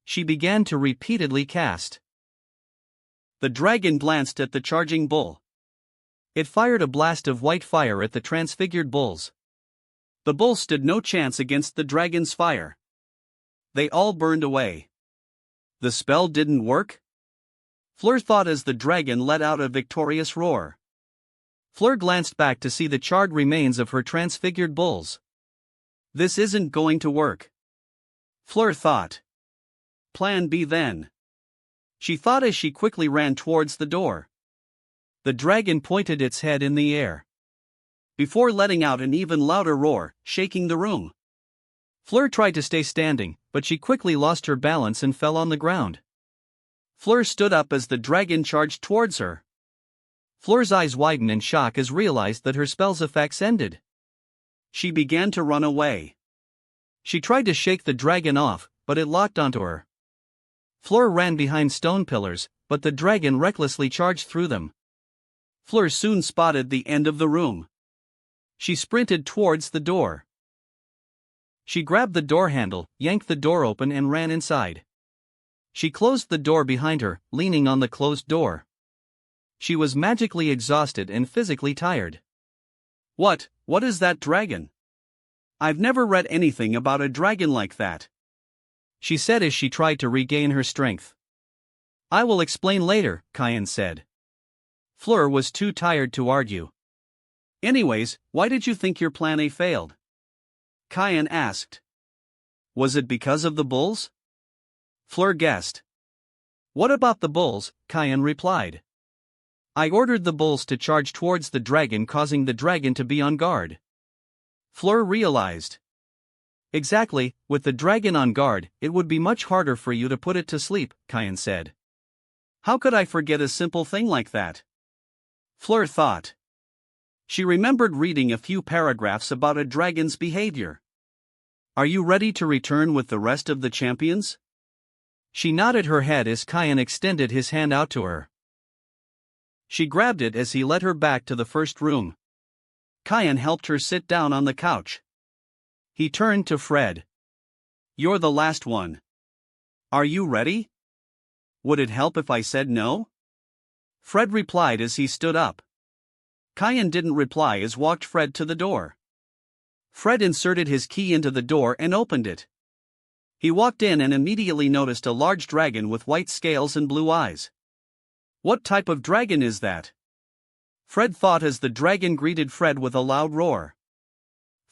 She began to repeatedly cast. The dragon glanced at the charging bull. It fired a blast of white fire at the transfigured bulls. The bulls stood no chance against the dragon's fire. They all burned away. The spell didn't work? Fleur thought as the dragon let out a victorious roar. Fleur glanced back to see the charred remains of her transfigured bulls. This isn't going to work, Fleur thought. Plan B then, she thought as she quickly ran towards the door. The dragon pointed its head in the air, before letting out an even louder roar, shaking the room. Fleur tried to stay standing, but she quickly lost her balance and fell on the ground. Fleur stood up as the dragon charged towards her. Fleur's eyes widened in shock as realized that her spell's effects ended. She began to run away. She tried to shake the dragon off, but it locked onto her. Fleur ran behind stone pillars, but the dragon recklessly charged through them. Fleur soon spotted the end of the room. She sprinted towards the door. She grabbed the door handle, yanked the door open and ran inside. She closed the door behind her, leaning on the closed door. She was magically exhausted and physically tired. What is that dragon? I've never read anything about a dragon like that, she said as she tried to regain her strength. I will explain later, Kyan said. Fleur was too tired to argue. Anyways, why did you think your plan A failed? Kyan asked. Was it because of the bulls? Fleur guessed. What about the bulls? Kyan replied. I ordered the bulls to charge towards the dragon, causing the dragon to be on guard. Fleur realized. Exactly, with the dragon on guard, it would be much harder for you to put it to sleep, Kyan said. How could I forget a simple thing like that? Fleur thought. She remembered reading a few paragraphs about a dragon's behavior. Are you ready to return with the rest of the champions? She nodded her head as Kyan extended his hand out to her. She grabbed it as he led her back to the first room. Kyan helped her sit down on the couch. He turned to Fred. You're the last one. Are you ready? Would it help if I said no? Fred replied as he stood up. Kyan didn't reply as walked Fred to the door. Fred inserted his key into the door and opened it. He walked in and immediately noticed a large dragon with white scales and blue eyes. What type of dragon is that? Fred thought as the dragon greeted Fred with a loud roar.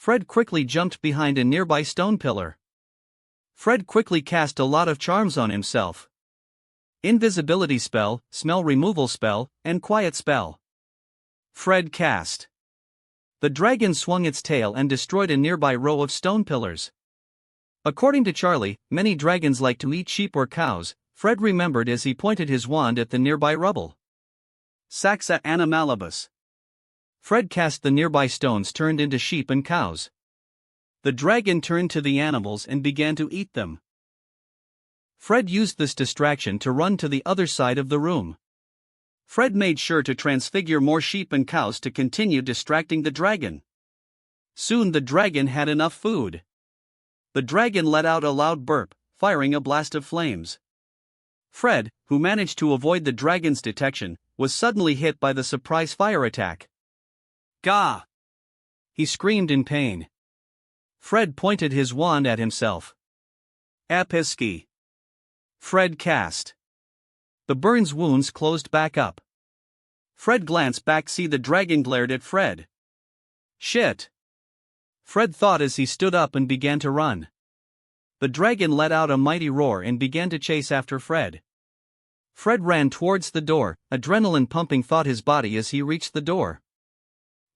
Fred quickly jumped behind a nearby stone pillar. Fred quickly cast a lot of charms on himself. Invisibility spell, smell removal spell, and quiet spell. Fred cast. The dragon swung its tail and destroyed a nearby row of stone pillars. According to Charlie, many dragons like to eat sheep or cows, Fred remembered as he pointed his wand at the nearby rubble. Saxa animalibus. Fred cast the nearby stones turned into sheep and cows. The dragon turned to the animals and began to eat them. Fred used this distraction to run to the other side of the room. Fred made sure to transfigure more sheep and cows to continue distracting the dragon. Soon the dragon had enough food. The dragon let out a loud burp, firing a blast of flames. Fred, who managed to avoid the dragon's detection, was suddenly hit by the surprise fire attack. Gah! He screamed in pain. Fred pointed his wand at himself. Apiski. Fred cast. The burn's wounds closed back up. Fred glanced back, see the dragon glared at Fred. Shit! Fred thought as he stood up and began to run. The dragon let out a mighty roar and began to chase after Fred. Fred ran towards the door, adrenaline pumping through his body as he reached the door.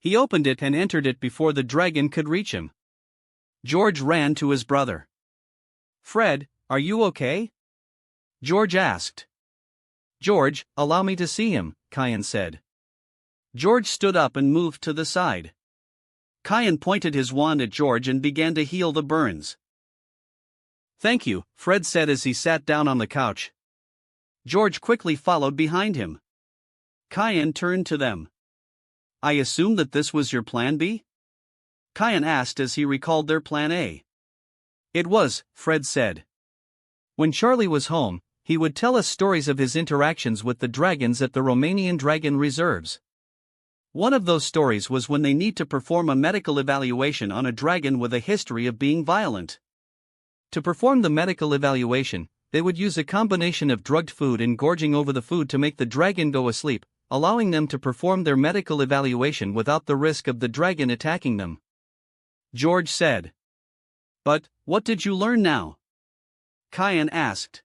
He opened it and entered it before the dragon could reach him. George ran to his brother. Fred, are you okay? George asked. George, allow me to see him, Kyan said. George stood up and moved to the side. Kyan pointed his wand at George and began to heal the burns. Thank you, Fred said as he sat down on the couch. George quickly followed behind him. Kyan turned to them. I assume that this was your plan B? Kyan asked as he recalled their plan A. It was, Fred said. When Charlie was home, he would tell us stories of his interactions with the dragons at the Romanian dragon reserves. One of those stories was when they need to perform a medical evaluation on a dragon with a history of being violent. To perform the medical evaluation, they would use a combination of drugged food and gorging over the food to make the dragon go asleep, allowing them to perform their medical evaluation without the risk of the dragon attacking them. George said. But, what did you learn now? Kyan asked.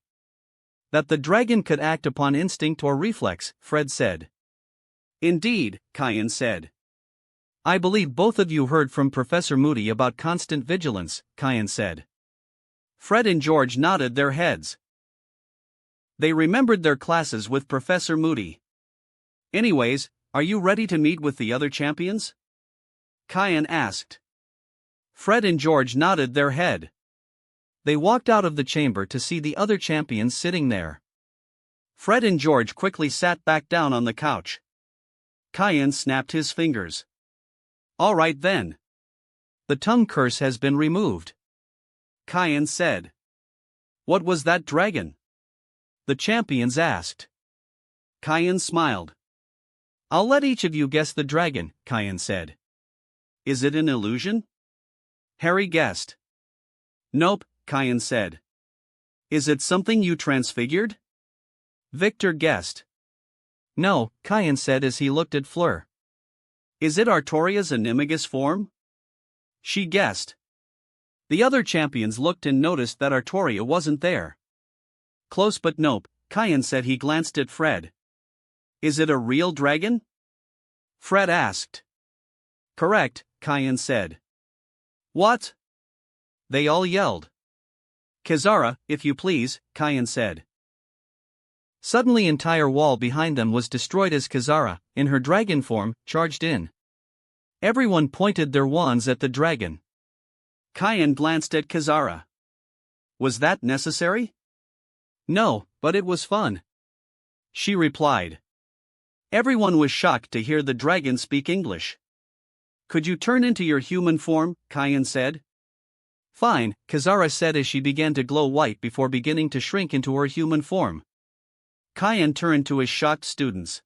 That the dragon could act upon instinct or reflex, Fred said. Indeed, Kyan said. I believe both of you heard from Professor Moody about constant vigilance, Kyan said. Fred and George nodded their heads. They remembered their classes with Professor Moody. Anyways, are you ready to meet with the other champions? Kyan asked. Fred and George nodded their head. They walked out of the chamber to see the other champions sitting there. Fred and George quickly sat back down on the couch. Kyan snapped his fingers. All right then. The tongue curse has been removed. Kyan said. What was that dragon? The champions asked. Kyan smiled. I'll let each of you guess the dragon, Kyan said. Is it an illusion? Harry guessed. Nope, Kyan said. Is it something you transfigured? Victor guessed. No, Kyan said as he looked at Fleur. Is it Artoria's animagus form? She guessed. The other champions looked and noticed that Artoria wasn't there. Close but nope, Kyan said. He glanced at Fred. Is it a real dragon? Fred asked. Correct, Kyan said. What? They all yelled. Kizara, if you please, Kyan said. Suddenly entire wall behind them was destroyed as Kizara, in her dragon form, charged in. Everyone pointed their wands at the dragon. Kyan glanced at Kizara. Was that necessary? No, but it was fun. She replied. Everyone was shocked to hear the dragon speak English. Could you turn into your human form? Kyan said. Fine, Kizara said as she began to glow white before beginning to shrink into her human form. Kyan turned to his shocked students.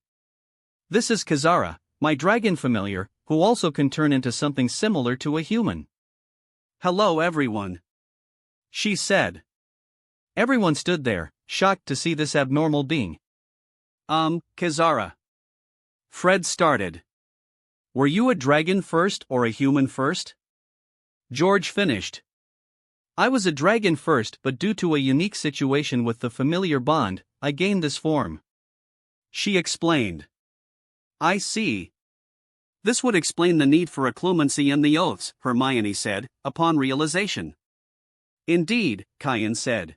This is Kizara, my dragon familiar, who also can turn into something similar to a human. Hello everyone. She said. Everyone stood there, shocked to see this abnormal being. Kizara. Fred started. Were you a dragon first or a human first? George finished. I was a dragon first, but due to a unique situation with the familiar bond, I gained this form. She explained. I see. This would explain the need for occlumency and the oaths, Hermione said, upon realization. Indeed, Kayan said.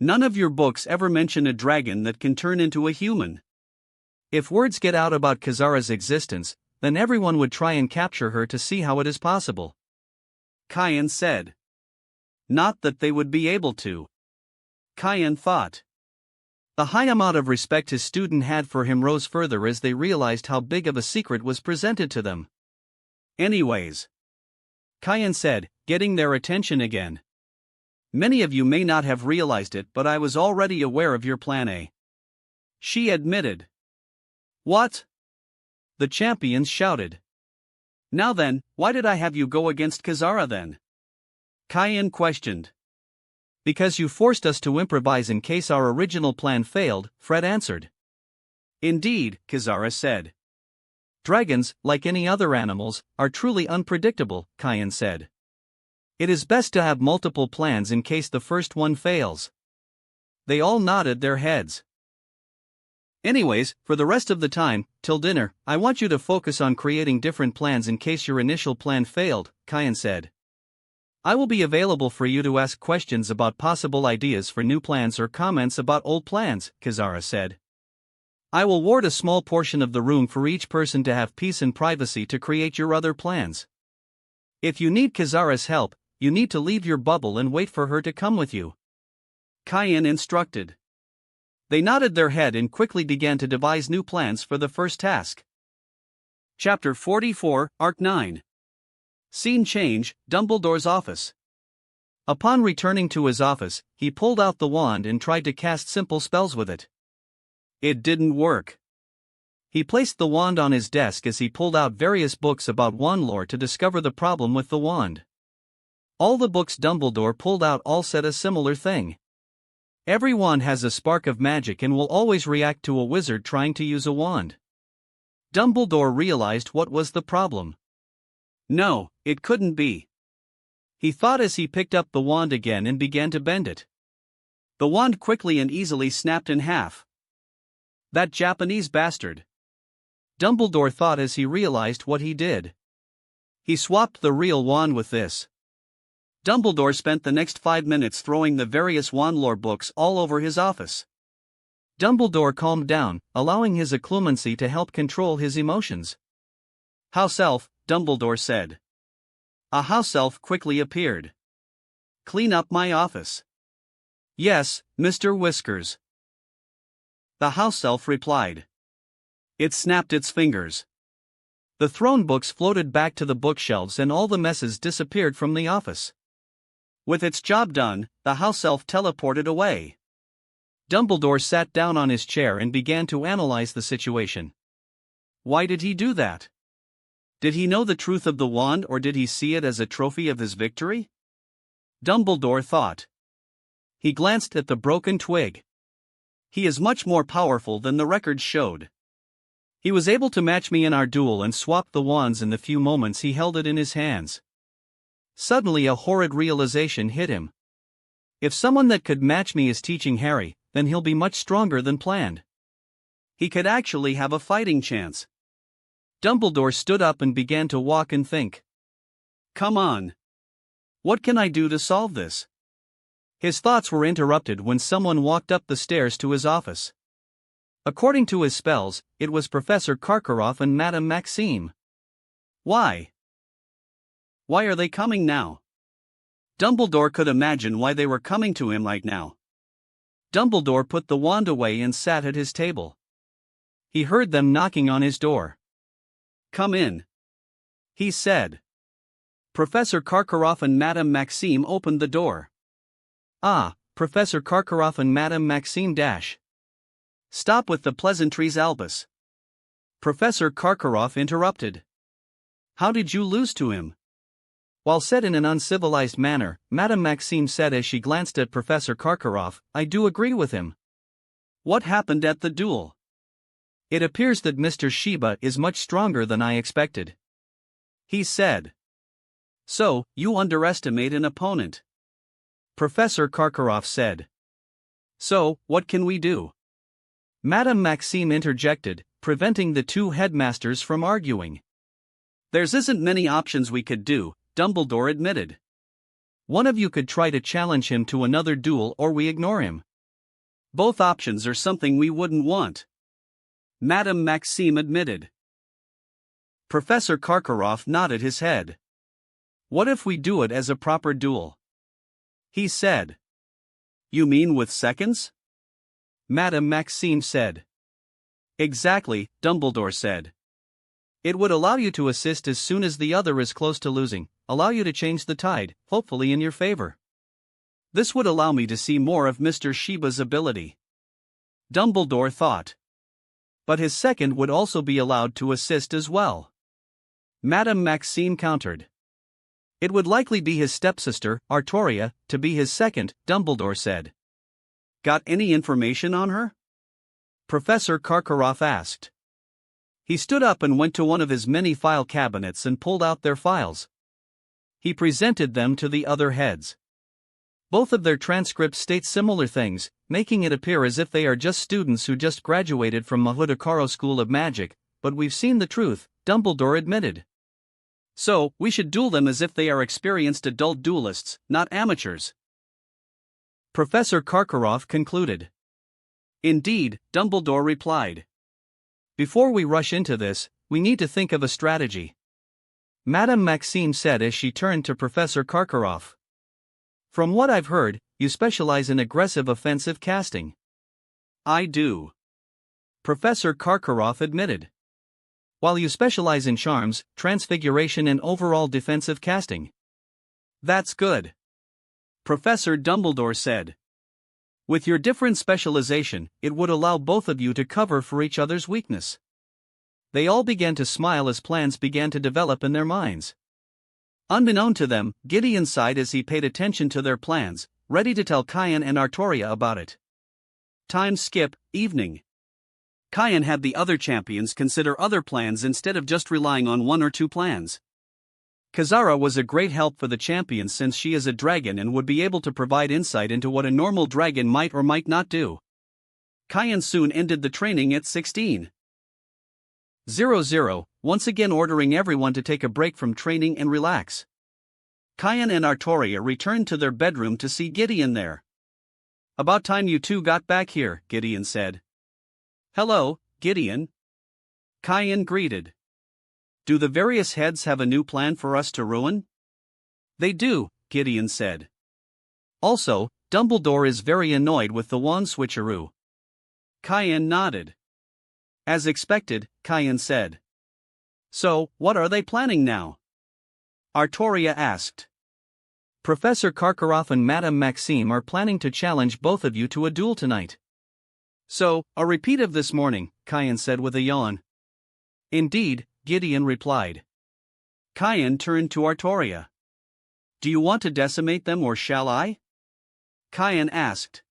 None of your books ever mention a dragon that can turn into a human. If words get out about Kazara's existence, then everyone would try and capture her to see how it is possible. Kayan said. Not that they would be able to. Kayan thought. The high amount of respect his student had for him rose further as they realized how big of a secret was presented to them. Anyways, Kayan said, getting their attention again. Many of you may not have realized it, but I was already aware of your plan A. She admitted. What? The champions shouted. Now then, why did I have you go against Kazara then? Kayan questioned. Because you forced us to improvise in case our original plan failed, Fred answered. Indeed, Kazara said. Dragons, like any other animals, are truly unpredictable, Kayan said. It is best to have multiple plans in case the first one fails. They all nodded their heads. Anyways, for the rest of the time, till dinner, I want you to focus on creating different plans in case your initial plan failed, Kayan said. I will be available for you to ask questions about possible ideas for new plans or comments about old plans, Kazara said. I will ward a small portion of the room for each person to have peace and privacy to create your other plans. If you need Kazara's help, you need to leave your bubble and wait for her to come with you. Kayan instructed. They nodded their head and quickly began to devise new plans for the first task. Chapter 44, Arc 9. Scene change, Dumbledore's office. Upon returning to his office, he pulled out the wand and tried to cast simple spells with it. It didn't work. He placed the wand on his desk as he pulled out various books about wand lore to discover the problem with the wand. All the books Dumbledore pulled out all said a similar thing. Every wand has a spark of magic and will always react to a wizard trying to use a wand. Dumbledore realized what was the problem. No, it couldn't be. He thought as he picked up the wand again and began to bend it. The wand quickly and easily snapped in half. That Japanese bastard. Dumbledore thought as he realized what he did. He swapped the real wand with this. Dumbledore spent the next 5 minutes throwing the various wand lore books all over his office. Dumbledore calmed down, allowing his occlumency to help control his emotions. House elf, Dumbledore said. A house elf quickly appeared. Clean up my office. Yes, Mr. Whiskers. The house elf replied. It snapped its fingers. The throne books floated back to the bookshelves and all the messes disappeared from the office. With its job done, the house elf teleported away. Dumbledore sat down on his chair and began to analyze the situation. Why did he do that? Did he know the truth of the wand or did he see it as a trophy of his victory? Dumbledore thought. He glanced at the broken twig. He is much more powerful than the records showed. He was able to match me in our duel and swap the wands in the few moments he held it in his hands. Suddenly a horrid realization hit him. If someone that could match me is teaching Harry, then he'll be much stronger than planned. He could actually have a fighting chance. Dumbledore stood up and began to walk and think. Come on. What can I do to solve this? His thoughts were interrupted when someone walked up the stairs to his office. According to his spells, it was Professor Karkaroff and Madame Maxime. Why? Why are they coming now? Dumbledore could imagine why they were coming to him right now. Dumbledore put the wand away and sat at his table. He heard them knocking on his door. Come in, he said. Professor Karkaroff and Madame Maxime opened the door. Ah, Professor Karkaroff and Madame Maxime dash. Stop with the pleasantries, Albus. Professor Karkaroff interrupted. How did you lose to him? While said in an uncivilized manner, Madame Maxime said as she glanced at Professor Karkaroff, I do agree with him. What happened at the duel? It appears that Mr. Shiba is much stronger than I expected. He said. So, you underestimate an opponent. Professor Karkaroff said. So, what can we do? Madame Maxime interjected, preventing the two headmasters from arguing. There's isn't many options we could do, Dumbledore admitted. One of you could try to challenge him to another duel or we ignore him. Both options are something we wouldn't want, Madame Maxime admitted. Professor Karkaroff nodded his head. What if we do it as a proper duel? He said. You mean with seconds? Madame Maxime said. Exactly, Dumbledore said. It would allow you to assist as soon as the other is close to losing, allow you to change the tide, hopefully in your favor. This would allow me to see more of Mr. Shiba's ability, Dumbledore thought. But his second would also be allowed to assist as well, Madame Maxime countered. It would likely be his stepsister, Artoria, to be his second, Dumbledore said. Got any information on her? Professor Karkaroff asked. He stood up and went to one of his many file cabinets and pulled out their files. He presented them to the other heads. Both of their transcripts state similar things, making it appear as if they are just students who just graduated from Mahudakaro School of Magic, but we've seen the truth, Dumbledore admitted. So, we should duel them as if they are experienced adult duelists, not amateurs, Professor Karkaroff concluded. Indeed, Dumbledore replied. Before we rush into this, we need to think of a strategy, Madame Maxime said as she turned to Professor Karkaroff. From what I've heard, you specialize in aggressive offensive casting. I do, Professor Karkaroff admitted. While you specialize in charms, transfiguration and overall defensive casting. That's good, Professor Dumbledore said. With your different specialization, it would allow both of you to cover for each other's weakness. They all began to smile as plans began to develop in their minds. Unbeknown to them, Gideon sighed as he paid attention to their plans, ready to tell Cayenne and Artoria about it. Time skip, evening. Cayenne had the other champions consider other plans instead of just relying on one or two plans. Kazara was a great help for the champions since she is a dragon and would be able to provide insight into what a normal dragon might or might not do. Cayenne soon ended the training at 16:00, once again ordering everyone to take a break from training and relax. Cayenne and Artoria returned to their bedroom to see Gideon there. About time you two got back here, Gideon said. Hello, Gideon, Cayenne greeted. Do the various heads have a new plan for us to ruin? They do, Gideon said. Also, Dumbledore is very annoyed with the wand switcheroo. Cayenne nodded. As expected, Cayenne said. So, what are they planning now? Artoria asked. Professor Karkaroff and Madame Maxime are planning to challenge both of you to a duel tonight. So, a repeat of this morning, Cayenne said with a yawn. Indeed, Gideon replied. Cayenne turned to Artoria. Do you want to decimate them or shall I? Cayenne asked.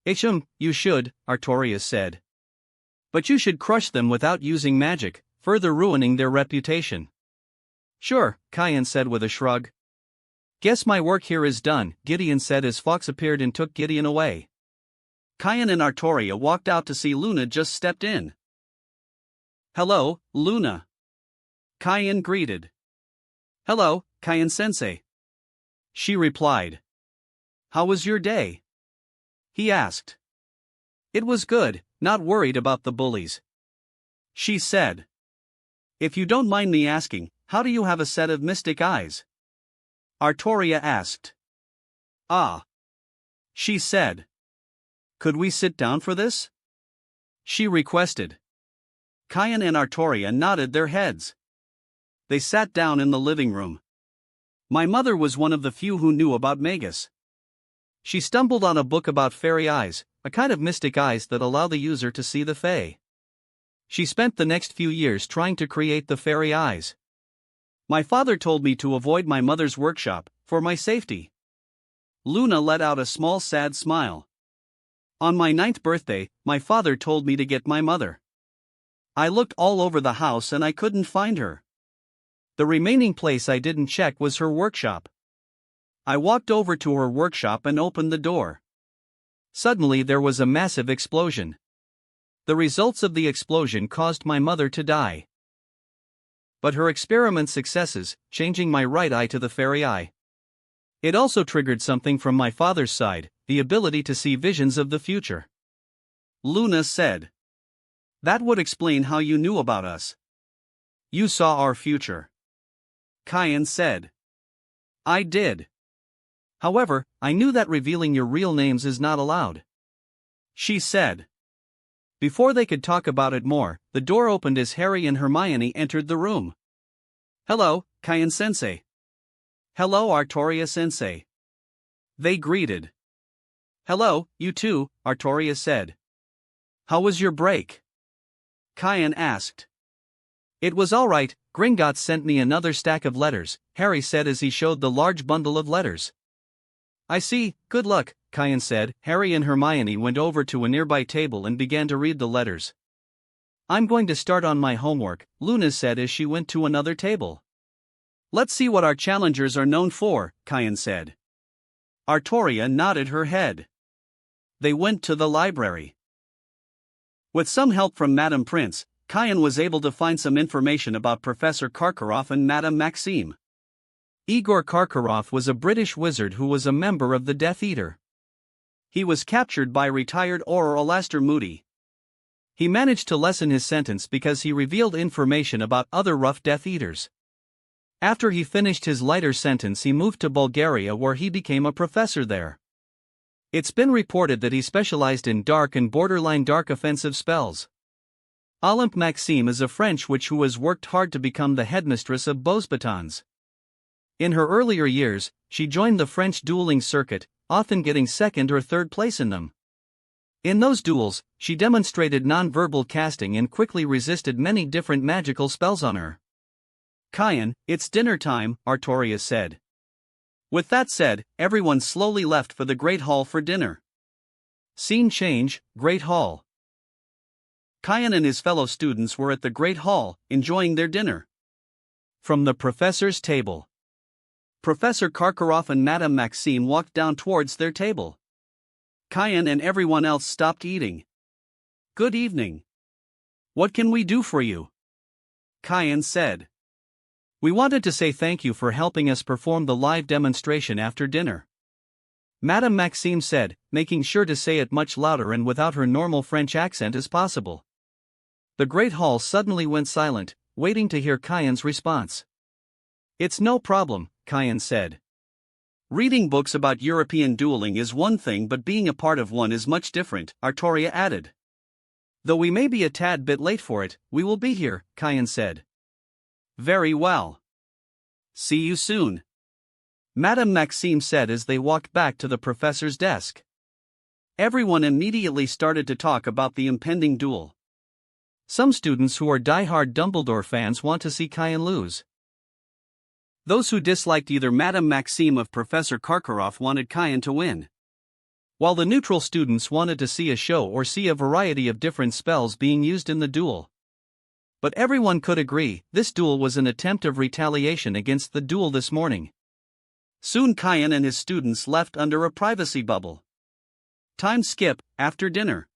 You should, Artoria said. But you should crush them without using magic, further ruining their reputation. Sure, Cayenne said with a shrug. Guess my work here is done, Gideon said as Fox appeared and took Gideon away. Cayenne and Artoria walked out to see Luna just stepped in. Hello, Luna, Cayenne greeted. Hello, Cayenne-sensei, she replied. How was your day? He asked. It was good, not worried about the bullies, she said. If you don't mind me asking, how do you have a set of mystic eyes? Artoria asked. Ah, she said. Could we sit down for this? She requested. Cayenne and Artoria nodded their heads. They sat down in the living room. My mother was one of the few who knew about Magus. She stumbled on a book about fairy eyes, a kind of mystic eyes that allow the user to see the fae. She spent the next few years trying to create the fairy eyes. My father told me to avoid my mother's workshop, for my safety. Luna let out a small sad smile. On my 9th birthday, my father told me to get my mother. I looked all over the house and I couldn't find her. The remaining place I didn't check was her workshop. I walked over to her workshop and opened the door. Suddenly there was a massive explosion. The results of the explosion caused my mother to die. But her experiment successes, changing my right eye to the fairy eye. It also triggered something from my father's side, the ability to see visions of the future. Luna said. That would explain how you knew about us. You saw our future. Kayan said. I did. However, I knew that revealing your real names is not allowed. She said. Before they could talk about it more, the door opened as Harry and Hermione entered the room. Hello, Kayan-sensei. Hello, Artoria-sensei. They greeted. Hello, you too, Artoria said. How was your break? Kayan asked. It was alright. Gringotts sent me another stack of letters, Harry said as he showed the large bundle of letters. I see, good luck, Kayan said. Harry and Hermione went over to a nearby table and began to read the letters. I'm going to start on my homework, Luna said as she went to another table. Let's see what our challengers are known for, Kayan said. Artoria nodded her head. They went to the library. With some help from Madame Prince, Kayan was able to find some information about Professor Karkaroff and Madame Maxime. Igor Karkaroff was a British wizard who was a member of the Death Eater. He was captured by retired Auror Alastair Moody. He managed to lessen his sentence because he revealed information about other rough Death Eaters. After he finished his lighter sentence, he moved to Bulgaria where he became a professor there. It's been reported that he specialized in dark and borderline dark offensive spells. Olympe Maxime is a French witch who has worked hard to become the headmistress of Beauxbatons. In her earlier years, she joined the French dueling circuit, often getting second or third place in them. In those duels, she demonstrated non-verbal casting and quickly resisted many different magical spells on her. Kayan, it's dinner time, Artoria said. With that said, everyone slowly left for the Great Hall for dinner. Scene change, Great Hall. Kayan and his fellow students were at the Great Hall, enjoying their dinner. From the professor's table. Professor Karkaroff and Madame Maxime walked down towards their table. Kayan and everyone else stopped eating. Good evening. What can we do for you? Kayan said. We wanted to say thank you for helping us perform the live demonstration after dinner. Madame Maxime said, making sure to say it much louder and without her normal French accent as possible. The Great Hall suddenly went silent, waiting to hear Kayan's response. It's no problem, Kayan said. Reading books about European dueling is one thing, but being a part of one is much different, Artoria added. Though we may be a tad bit late for it, we will be here, Kayan said. Very well. See you soon. Madame Maxime said as they walked back to the professor's desk. Everyone immediately started to talk about the impending duel. Some students who are die-hard Dumbledore fans want to see Kayan lose. Those who disliked either Madame Maxime or Professor Karkaroff wanted Kayan to win. While the neutral students wanted to see a show or see a variety of different spells being used in the duel. But everyone could agree, this duel was an attempt of retaliation against the duel this morning. Soon Kayan and his students left under a privacy bubble. Time skip, after dinner.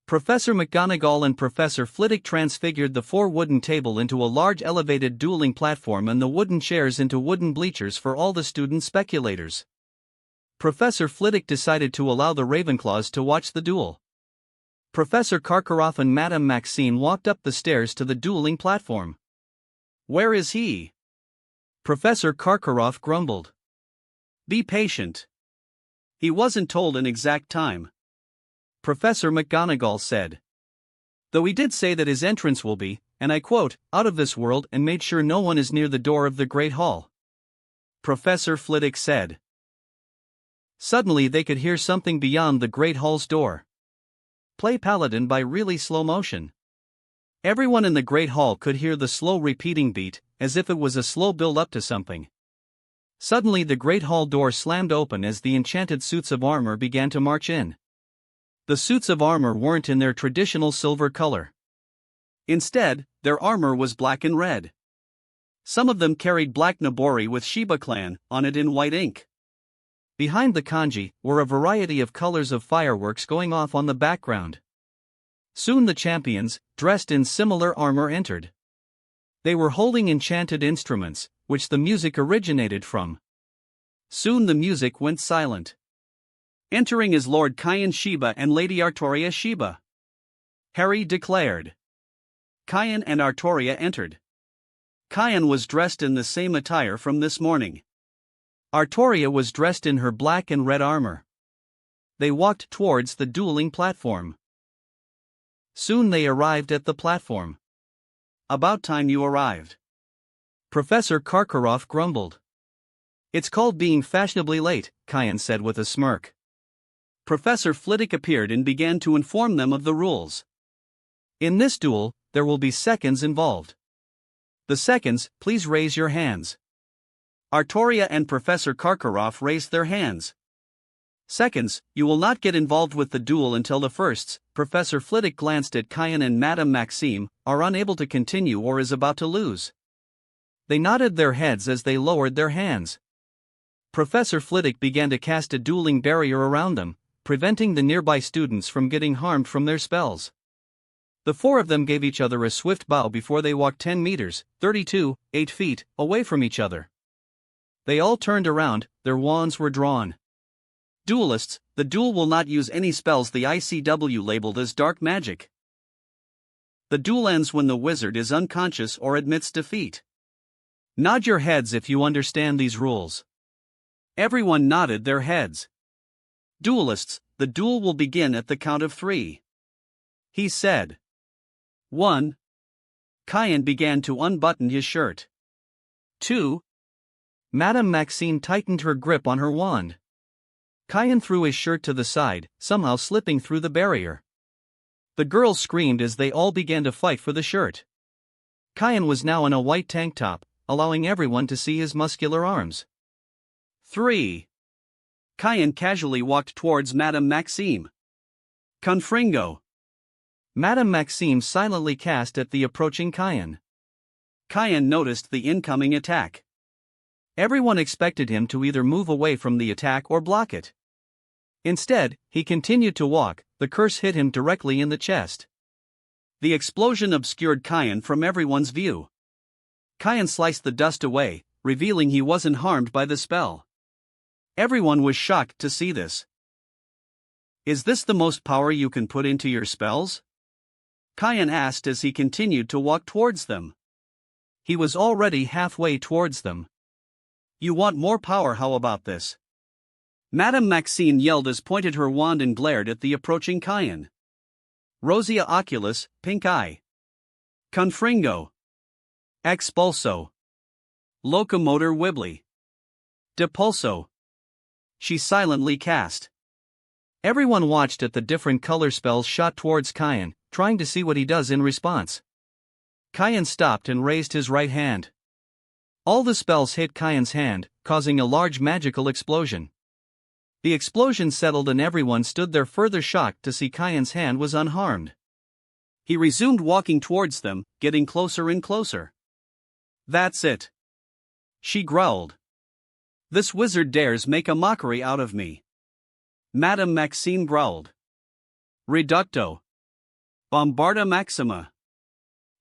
Professor McGonagall and Professor Flitwick transfigured the 4 wooden table into a large elevated dueling platform and the wooden chairs into wooden bleachers for all the student speculators. Professor Flitwick decided to allow the Ravenclaws to watch the duel. Professor Karkaroff and Madame Maxime walked up the stairs to the dueling platform. Where is he? Professor Karkaroff grumbled. Be patient. He wasn't told an exact time. Professor McGonagall said. Though he did say that his entrance will be, and I quote, out of this world, and made sure no one is near the door of the Great Hall. Professor Flitwick said. Suddenly they could hear something beyond the Great Hall's door. Play Paladin by really slow motion. Everyone in the Great Hall could hear the slow repeating beat, as if it was a slow build-up to something. Suddenly the Great Hall door slammed open as the enchanted suits of armor began to march in. The suits of armor weren't in their traditional silver color. Instead, their armor was black and red. Some of them carried black Nabori with Shiba Clan on it in white ink. Behind the kanji were a variety of colors of fireworks going off on the background. Soon the champions, dressed in similar armor, entered. They were holding enchanted instruments, which the music originated from. Soon the music went silent. Entering is Lord Kyan Shiba and Lady Artoria Shiba. Harry declared. Kyan and Artoria entered. Kyan was dressed in the same attire from this morning. Artoria was dressed in her black and red armor. They walked towards the dueling platform. Soon they arrived at the platform. About time you arrived. Professor Karkaroff grumbled. It's called being fashionably late, Kyan said with a smirk. Professor Flitwick appeared and began to inform them of the rules. In this duel, there will be seconds involved. The seconds, please raise your hands. Artoria and Professor Karkaroff raised their hands. Seconds, you will not get involved with the duel until the firsts. Professor Flitwick glanced at Kyan and Madame Maxime, are unable to continue or is about to lose. They nodded their heads as they lowered their hands. Professor Flitwick began to cast a dueling barrier around them, preventing the nearby students from getting harmed from their spells. The four of them gave each other a swift bow before they walked 10 meters, 8 feet, away from each other. They all turned around, their wands were drawn. Duelists, the duel will not use any spells the ICW labeled as dark magic. The duel ends when the wizard is unconscious or admits defeat. Nod your heads if you understand these rules. Everyone nodded their heads. Duelists, the duel will begin at the count of 3. He said. 1. Kyan began to unbutton his shirt. 2. Madame Maxime tightened her grip on her wand. Kyan threw his shirt to the side, somehow slipping through the barrier. The girls screamed as they all began to fight for the shirt. Kyan was now in a white tank top, allowing everyone to see his muscular arms. 3. Kyan casually walked towards Madame Maxime. Confringo. Madame Maxime silently cast at the approaching Kyan. Kyan noticed the incoming attack. Everyone expected him to either move away from the attack or block it. Instead, he continued to walk, the curse hit him directly in the chest. The explosion obscured Kyan from everyone's view. Kyan sliced the dust away, revealing he wasn't harmed by the spell. Everyone was shocked to see this. Is this the most power you can put into your spells? Kyan asked as he continued to walk towards them. He was already halfway towards them. You want more power, how about this? Madame Maxine yelled as pointed her wand and glared at the approaching Kyan. Rosia Oculus, Pink Eye. Confringo. Expulso. Locomotor Wibbly. Depulso. She silently cast. Everyone watched at the different color spells shot towards Kyan, trying to see what he does in response. Kyan stopped and raised his right hand. All the spells hit Kyan's hand, causing a large magical explosion. The explosion settled and everyone stood there further shocked to see Kyan's hand was unharmed. He resumed walking towards them, getting closer and closer. That's it. She growled. This wizard dares make a mockery out of me. Madame Maxime growled. Reducto. Bombarda Maxima.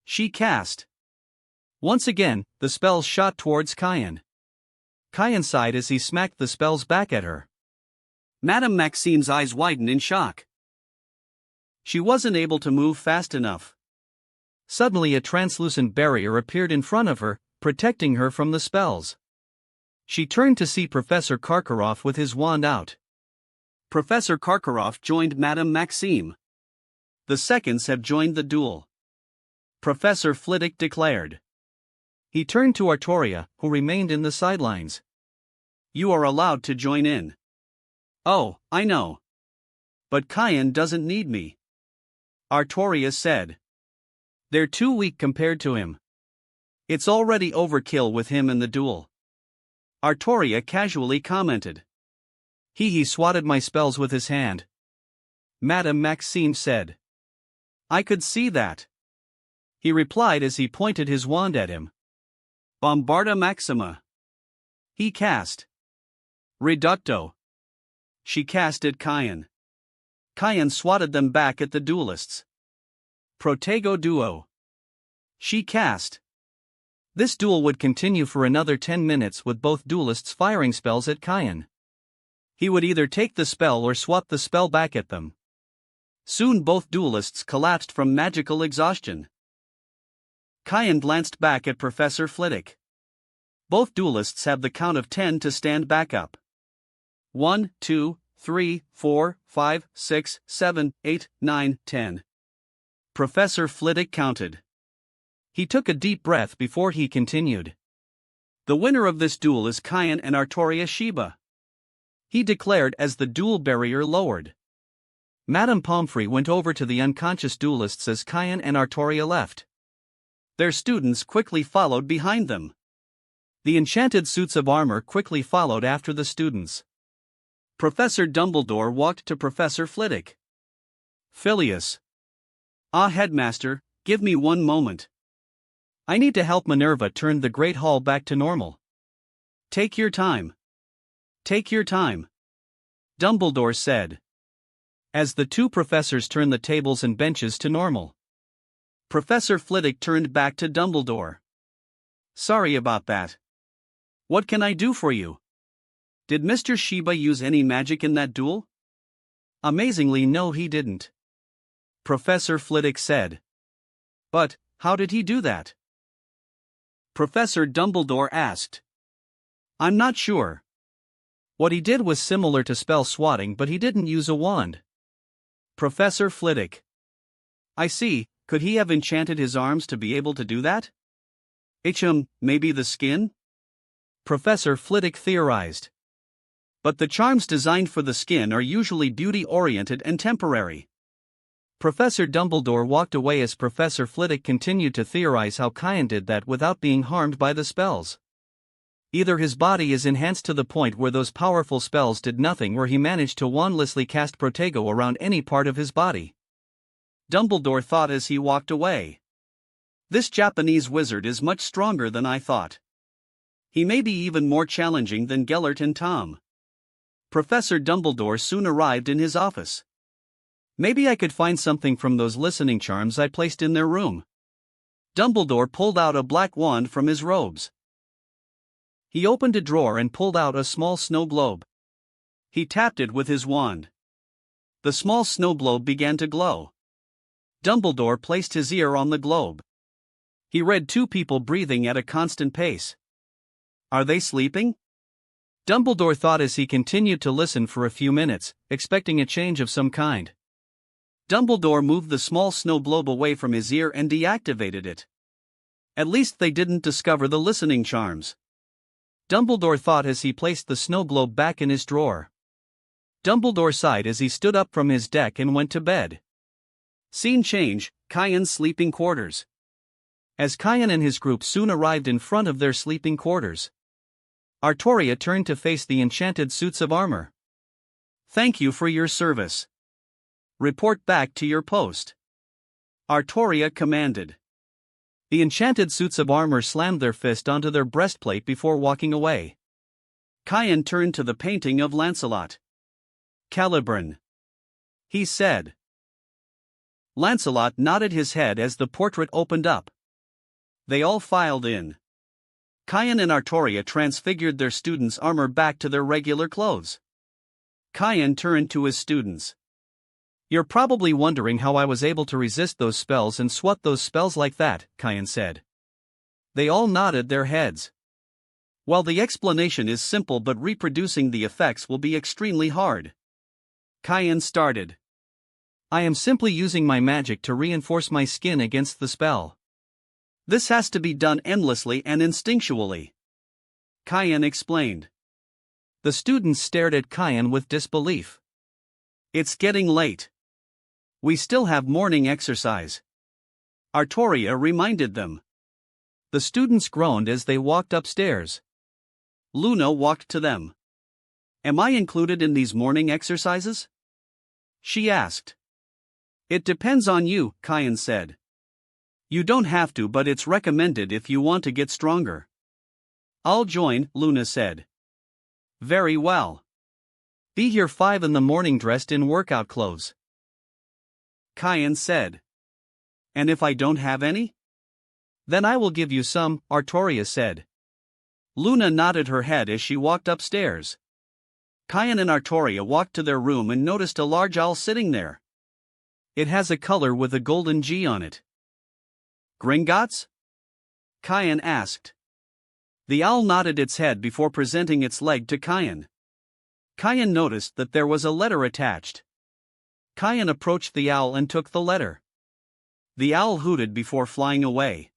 She cast. Once again, the spells shot towards Kyan. Kyan sighed as he smacked the spells back at her. Madame Maxime's eyes widened in shock. She wasn't able to move fast enough. Suddenly a translucent barrier appeared in front of her, protecting her from the spells. She turned to see Professor Karkaroff with his wand out. Professor Karkaroff joined Madame Maxime. The seconds have joined the duel. Professor Flitwick declared. He turned to Artoria, who remained in the sidelines. You are allowed to join in. Oh, I know. But Kyan doesn't need me. Artoria said. They're too weak compared to him. It's already overkill with him in the duel. Artoria casually commented. He swatted my spells with his hand. Madame Maxime said. I could see that. He replied as he pointed his wand at him. Bombarda Maxima. He cast. Reducto. She cast at Kyan. Kyan swatted them back at the duelists. Protego Duo. She cast. This duel would continue for another 10 minutes with both duelists firing spells at Kaien. He would either take the spell or swap the spell back at them. Soon both duelists collapsed from magical exhaustion. Kaien glanced back at Professor Flitwick. Both duelists have the count of 10 to stand back up. 1, 2, 3, 4, 5, 6, 7, 8, 9, 10. Professor Flitwick counted. He took a deep breath before he continued. The winner of this duel is Kaien and Artoria Shiba, he declared as the duel barrier lowered. Madame Pomfrey went over to the unconscious duelists as Kaien and Artoria left. Their students quickly followed behind them. The enchanted suits of armor quickly followed after the students. Professor Dumbledore walked to Professor Flitwick. Phileas. Ah, Headmaster, give me one moment. I need to help Minerva turn the Great Hall back to normal. Take your time. Take your time. Dumbledore said. As the two professors turned the tables and benches to normal. Professor Flitwick turned back to Dumbledore. Sorry about that. What can I do for you? Did Mr. Shiba use any magic in that duel? Amazingly, no, he didn't. Professor Flitwick said. But, how did he do that? Professor Dumbledore asked. I'm not sure. What he did was similar to spell swatting, but he didn't use a wand. Professor Flitwick. I see, could he have enchanted his arms to be able to do that? Maybe the skin? Professor Flitwick theorized. But the charms designed for the skin are usually beauty-oriented and temporary. Professor Dumbledore walked away as Professor Flitwick continued to theorize how Kaien did that without being harmed by the spells. Either his body is enhanced to the point where those powerful spells did nothing, or he managed to wandlessly cast Protego around any part of his body. Dumbledore thought as he walked away. This Japanese wizard is much stronger than I thought. He may be even more challenging than Gellert and Tom. Professor Dumbledore soon arrived in his office. Maybe I could find something from those listening charms I placed in their room. Dumbledore pulled out a black wand from his robes. He opened a drawer and pulled out a small snow globe. He tapped it with his wand. The small snow globe began to glow. Dumbledore placed his ear on the globe. He read two people breathing at a constant pace. Are they sleeping? Dumbledore thought as he continued to listen for a few minutes, expecting a change of some kind. Dumbledore moved the small snow globe away from his ear and deactivated it. At least they didn't discover the listening charms. Dumbledore thought as he placed the snow globe back in his drawer. Dumbledore sighed as he stood up from his deck and went to bed. Scene change, Kaien's sleeping quarters. As Kaien and his group soon arrived in front of their sleeping quarters, Artoria turned to face the enchanted suits of armor. Thank you for your service. Report back to your post. Artoria commanded. The enchanted suits of armor slammed their fist onto their breastplate before walking away. Kaien turned to the painting of Lancelot. Caliburn, he said. Lancelot nodded his head as the portrait opened up. They all filed in. Kaien and Artoria transfigured their students' armor back to their regular clothes. Kaien turned to his students. You're probably wondering how I was able to resist those spells and swat those spells like that, Kaien said. They all nodded their heads. Well, the explanation is simple, but reproducing the effects will be extremely hard. Kaien started. I am simply using my magic to reinforce my skin against the spell. This has to be done endlessly and instinctually. Kaien explained. The students stared at Kaien with disbelief. It's getting late. We still have morning exercise. Artoria reminded them. The students groaned as they walked upstairs. Luna walked to them. Am I included in these morning exercises? She asked. It depends on you, Kaien said. You don't have to, but it's recommended if you want to get stronger. I'll join, Luna said. Very well. Be here 5 in the morning dressed in workout clothes. Kaien said. And if I don't have any? Then I will give you some, Artoria said. Luna nodded her head as she walked upstairs. Kyan and Artoria walked to their room and noticed a large owl sitting there. It has a color with a golden G on it. Gringotts? Kyan asked. The owl nodded its head before presenting its leg to Kyan. Kyan noticed that there was a letter attached. Kyan approached the owl and took the letter. The owl hooted before flying away.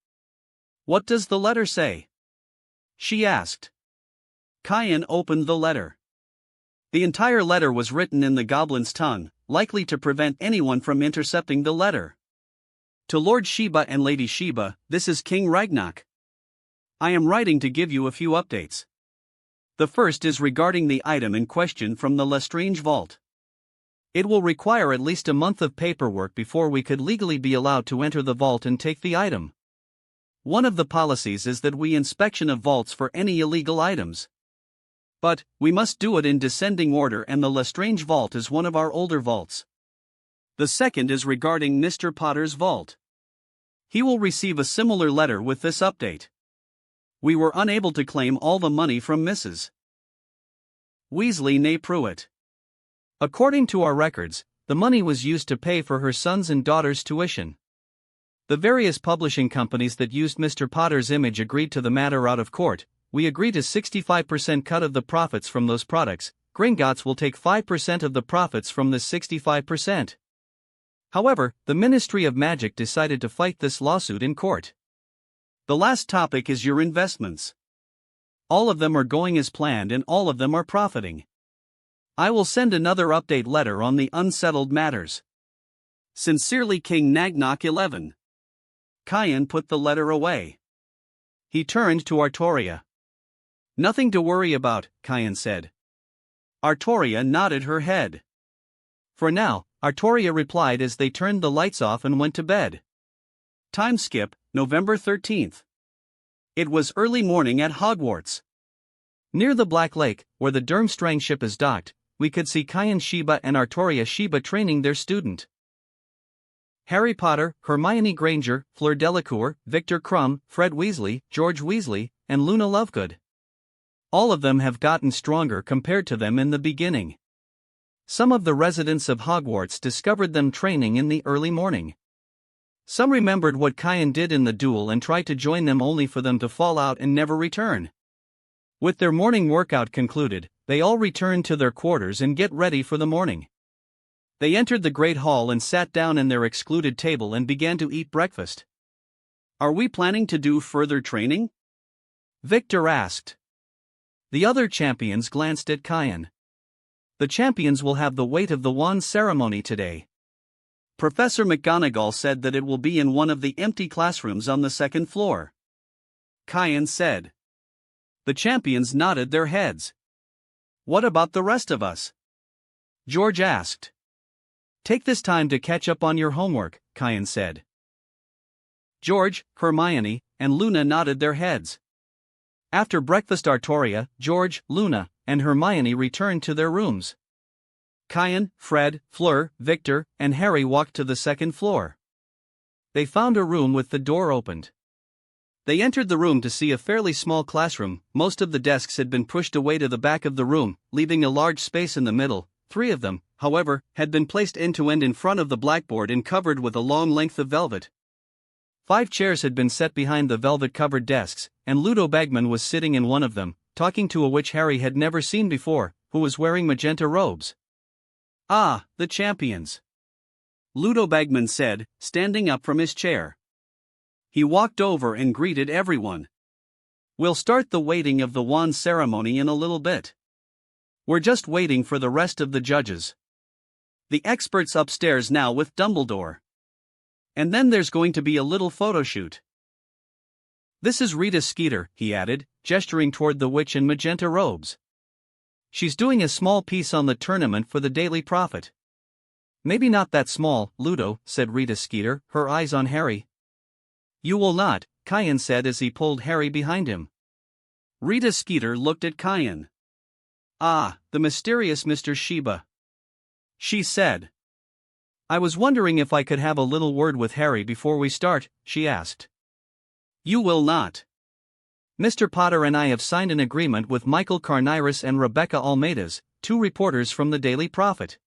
What does the letter say? She asked. Kyan opened the letter. The entire letter was written in the goblin's tongue, likely to prevent anyone from intercepting the letter. To Lord Sheba and Lady Sheba, this is King Ragnarok. I am writing to give you a few updates. The first is regarding the item in question from the Lestrange Vault. It will require at least a month of paperwork before we could legally be allowed to enter the vault and take the item. One of the policies is that we inspection of vaults for any illegal items. But, we must do it in descending order, and the Lestrange Vault is one of our older vaults. The second is regarding Mr. Potter's vault. He will receive a similar letter with this update. We were unable to claim all the money from Mrs. Weasley née Pruitt. According to our records, the money was used to pay for her sons' and daughters' tuition. The various publishing companies that used Mr. Potter's image agreed to the matter out of court. We agreed to 65% cut of the profits from those products. Gringotts will take 5% of the profits from this 65%. However, the Ministry of Magic decided to fight this lawsuit in court. The last topic is your investments. All of them are going as planned and all of them are profiting. I will send another update letter on the unsettled matters. Sincerely, King Nagnok 11. Kyan put the letter away. He turned to Artoria. Nothing to worry about, Kyan said. Artoria nodded her head. For now, Artoria replied as they turned the lights off and went to bed. Time skip, November 13th. It was early morning at Hogwarts. Near the Black Lake, where the Durmstrang ship is docked, we could see Kyan Sheba and Artoria Sheba training their student. Harry Potter, Hermione Granger, Fleur Delacour, Victor Crumb, Fred Weasley, George Weasley, and Luna Lovegood. All of them have gotten stronger compared to them in the beginning. Some of the residents of Hogwarts discovered them training in the early morning. Some remembered what Kyan did in the duel and tried to join them only for them to fall out and never return. With their morning workout concluded, they all returned to their quarters and get ready for the morning. They entered the Great Hall and sat down in their excluded table and began to eat breakfast. Are we planning to do further training? Victor asked. The other champions glanced at Kyan. The champions will have the weight of the wand ceremony today. Professor McGonagall said that it will be in one of the empty classrooms on the second floor. Kyan said. The champions nodded their heads. What about the rest of us? George asked. Take this time to catch up on your homework, Kyan said. George, Hermione, and Luna nodded their heads. After breakfast, Artoria, George, Luna, and Hermione returned to their rooms. Kyan, Fred, Fleur, Victor, and Harry walked to the second floor. They found a room with the door opened. They entered the room to see a fairly small classroom. Most of the desks had been pushed away to the back of the room, leaving a large space in the middle. 3 of them, however, had been placed end to end in front of the blackboard and covered with a long length of velvet. 5 chairs had been set behind the velvet-covered desks, and Ludo Bagman was sitting in one of them, talking to a witch Harry had never seen before, who was wearing magenta robes. Ah, the champions. Ludo Bagman said, standing up from his chair. He walked over and greeted everyone. We'll start the weighting of the wand ceremony in a little bit. We're just waiting for the rest of the judges. The experts upstairs now with Dumbledore. And then there's going to be a little photo shoot. This is Rita Skeeter, he added, gesturing toward the witch in magenta robes. She's doing a small piece on the tournament for the Daily Prophet. Maybe not that small, Ludo, said Rita Skeeter, her eyes on Harry. You will not, Kyan said as he pulled Harry behind him. Rita Skeeter looked at Kyan. Ah, the mysterious Mr. Sheba. She said. I was wondering if I could have a little word with Harry before we start, she asked. You will not. Mr. Potter and I have signed an agreement with Michael Carniris and Rebecca Almeidas, 2 reporters from the Daily Prophet.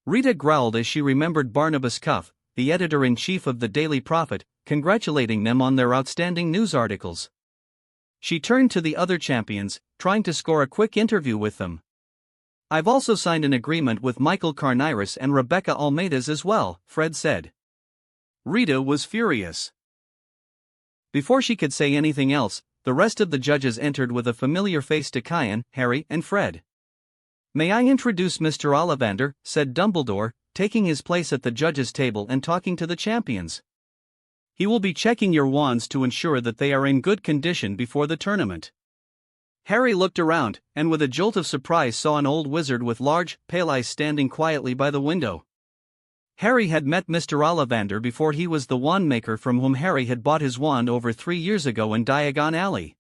Rita growled as she remembered Barnabas Cuff, the editor-in-chief of the Daily Prophet, congratulating them on their outstanding news articles. She turned to the other champions, trying to score a quick interview with them. I've also signed an agreement with Michael Carniris and Rebecca Almeidas as well, Fred said. Rita was furious. Before she could say anything else, the rest of the judges entered with a familiar face to Kian, Harry, and Fred. May I introduce Mr. Ollivander, said Dumbledore, taking his place at the judges' table and talking to the champions. He will be checking your wands to ensure that they are in good condition before the tournament. Harry looked around, and with a jolt of surprise saw an old wizard with large, pale eyes standing quietly by the window. Harry had met Mr. Ollivander before he was the wand maker from whom Harry had bought his wand over 3 years ago in Diagon Alley.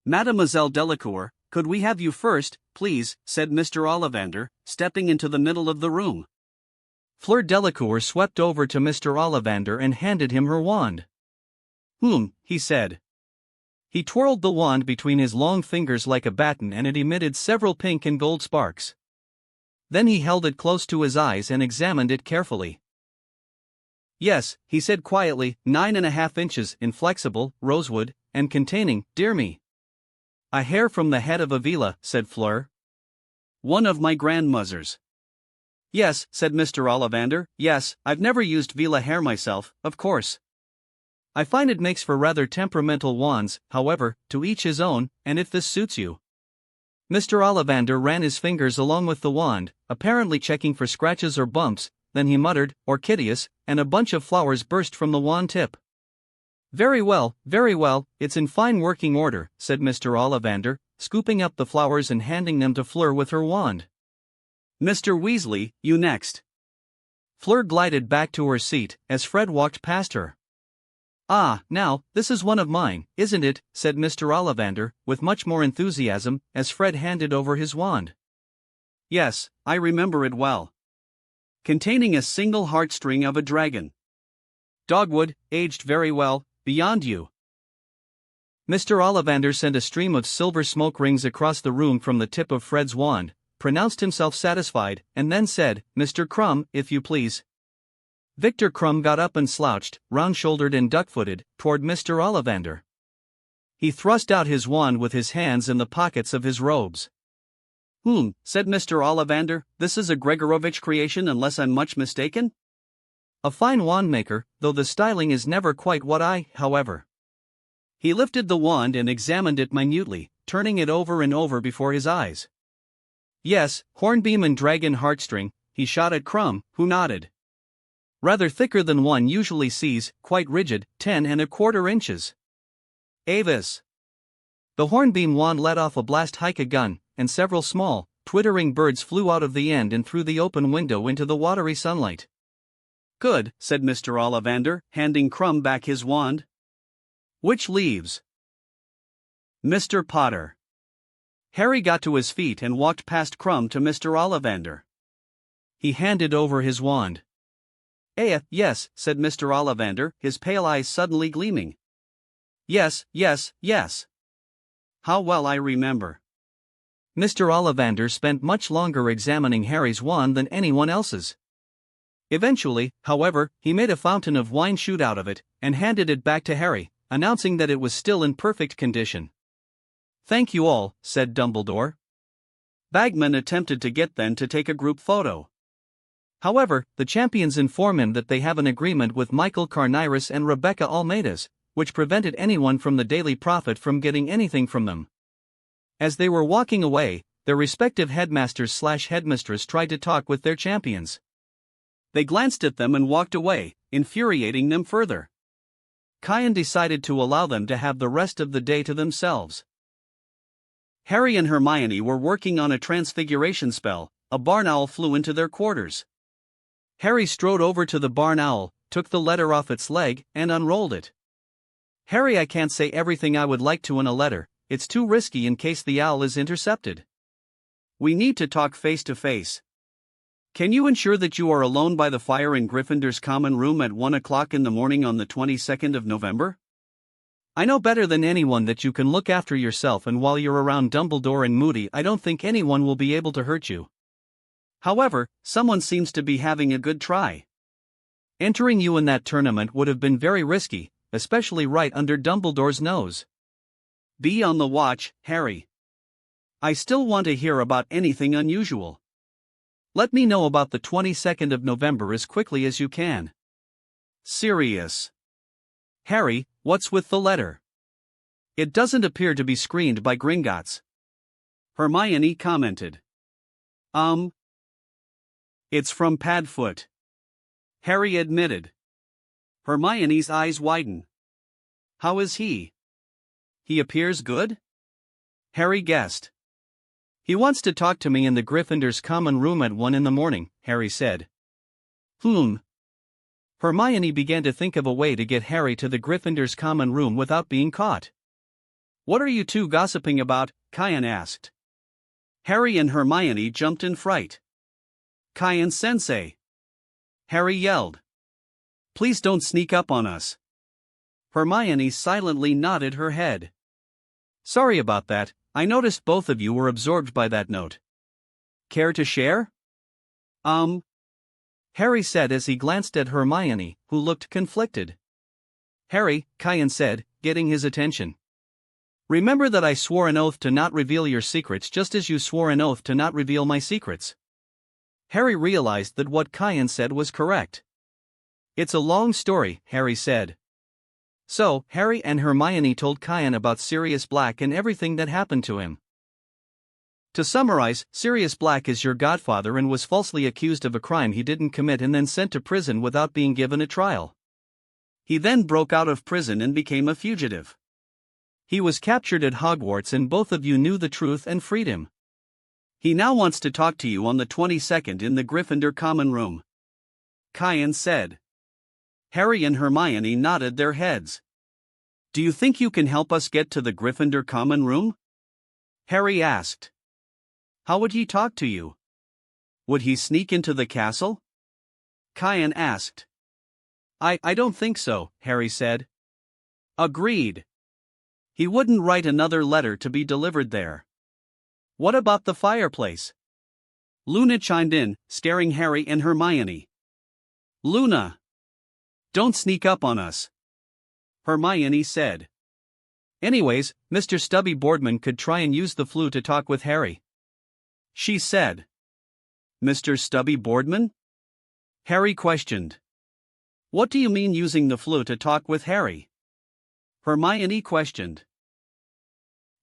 Mademoiselle Delacour, could we have you first, please, said Mr. Ollivander, stepping into the middle of the room. Fleur Delacour swept over to Mr. Ollivander and handed him her wand. He said. He twirled the wand between his long fingers like a baton and it emitted several pink and gold sparks. Then he held it close to his eyes and examined it carefully. Yes, he said quietly, 9.5 inches, inflexible, rosewood, and containing, dear me, a hair from the head of Avila, said Fleur. One of my grandmothers. Yes, said Mr. Ollivander, yes, I've never used Vila hair myself, of course. I find it makes for rather temperamental wands, however, to each his own, and if this suits you. Mr. Ollivander ran his fingers along with the wand, apparently checking for scratches or bumps, then he muttered, Orchideus, and a bunch of flowers burst from the wand tip. Very well, it's in fine working order, said Mr. Ollivander, scooping up the flowers and handing them to Fleur with her wand. Mr. Weasley, you next. Fleur glided back to her seat as Fred walked past her. Ah, now, this is one of mine, isn't it, said Mr. Ollivander, with much more enthusiasm, as Fred handed over his wand. Yes, I remember it well. Containing a single heartstring of a dragon. Dogwood, aged very well, beyond you. Mr. Ollivander sent a stream of silver smoke rings across the room from the tip of Fred's wand, pronounced himself satisfied, and then said, Mr. Crumb, if you please. Victor Crumb got up and slouched, round-shouldered and duck-footed, toward Mr. Ollivander. He thrust out his wand with his hands in the pockets of his robes. Said Mr. Ollivander, this is a Gregorovitch creation unless I'm much mistaken? A fine wand maker, though the styling is never quite what however. He lifted the wand and examined it minutely, turning it over and over before his eyes. Yes, hornbeam and dragon heartstring, he shot at Crumb, who nodded. Rather thicker than one usually sees, quite rigid, 10.25 inches. Avis. The hornbeam wand let off a blast like a gun, and several small, twittering birds flew out of the end and through the open window into the watery sunlight. Good, said Mr. Ollivander, handing Crumb back his wand. Which leaves Mr. Potter. Harry got to his feet and walked past Crumb to Mr. Ollivander. He handed over his wand. Yes, said Mr. Ollivander, his pale eyes suddenly gleaming. Yes. How well I remember. Mr. Ollivander spent much longer examining Harry's wand than anyone else's. Eventually, however, he made a fountain of wine shoot out of it, and handed it back to Harry, announcing that it was still in perfect condition. Thank you all, said Dumbledore. Bagman attempted to get them to take a group photo. However, the champions inform him that they have an agreement with Michael Carniris and Rebecca Almeidas, which prevented anyone from the Daily Prophet from getting anything from them. As they were walking away, their respective headmasters/headmistress tried to talk with their champions. They glanced at them and walked away, infuriating them further. Kian decided to allow them to have the rest of the day to themselves. Harry and Hermione were working on a transfiguration spell. A barn owl flew into their quarters. Harry strode over to the barn owl, took the letter off its leg, and unrolled it. Harry, I can't say everything I would like to in a letter, it's too risky in case the owl is intercepted. We need to talk face to face. Can you ensure that you are alone by the fire in Gryffindor's common room at 1 o'clock in the morning on the 22nd of November? I know better than anyone that you can look after yourself, and while you're around Dumbledore and Moody, I don't think anyone will be able to hurt you. However, someone seems to be having a good try. Entering you in that tournament would have been very risky, especially right under Dumbledore's nose. Be on the watch, Harry. I still want to hear about anything unusual. Let me know about the 22nd of November as quickly as you can. Sirius. Harry, what's with the letter? It doesn't appear to be screened by Gringotts. Hermione commented. It's from Padfoot. Harry admitted. Hermione's eyes widen. How is he? He appears good? Harry guessed. He wants to talk to me in the Gryffindor's common room at 1 in the morning, Harry said. Hermione began to think of a way to get Harry to the Gryffindor's common room without being caught. What are you two gossiping about? Cain asked. Harry and Hermione jumped in fright. Cain-sensei! Harry yelled. Please don't sneak up on us. Hermione silently nodded her head. Sorry about that, I noticed both of you were absorbed by that note. Care to share? Harry said as he glanced at Hermione, who looked conflicted. Harry, Cain said, getting his attention. Remember that I swore an oath to not reveal your secrets, just as you swore an oath to not reveal my secrets. Harry realized that what Cain said was correct. It's a long story, Harry said. So, Harry and Hermione told Cain about Sirius Black and everything that happened to him. To summarize, Sirius Black is your godfather and was falsely accused of a crime he didn't commit and then sent to prison without being given a trial. He then broke out of prison and became a fugitive. He was captured at Hogwarts and both of you knew the truth and freed him. He now wants to talk to you on the 22nd in the Gryffindor common room. Cain said. Harry and Hermione nodded their heads. Do you think you can help us get to the Gryffindor common room? Harry asked. How would he talk to you? Would he sneak into the castle? Cain asked. I don't think so, Harry said. Agreed. He wouldn't write another letter to be delivered there. What about the fireplace? Luna chimed in, staring Harry and Hermione. Luna! Don't sneak up on us. Hermione said. Anyways, Mr. Stubby Boardman could try and use the flute to talk with Harry. She said. Mr. Stubby Boardman? Harry questioned. What do you mean using the flute to talk with Harry? Hermione questioned.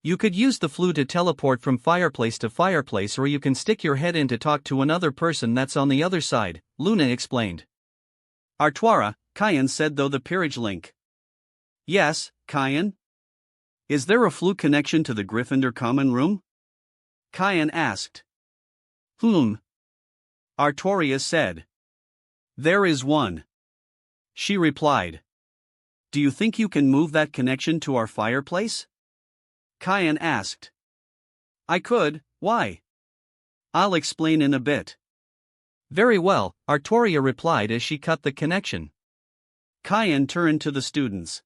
You could use the flute to teleport from fireplace to fireplace, or you can stick your head in to talk to another person that's on the other side, Luna explained. Artuara, Cain said, though the peerage link. Yes, Cain? Is there a flute connection to the Gryffindor common room? Cain asked. Artoria said. There is one. She replied. Do you think you can move that connection to our fireplace? Cain asked. I could, why? I'll explain in a bit. Very well, Artoria replied as she cut the connection. Cain turned to the students.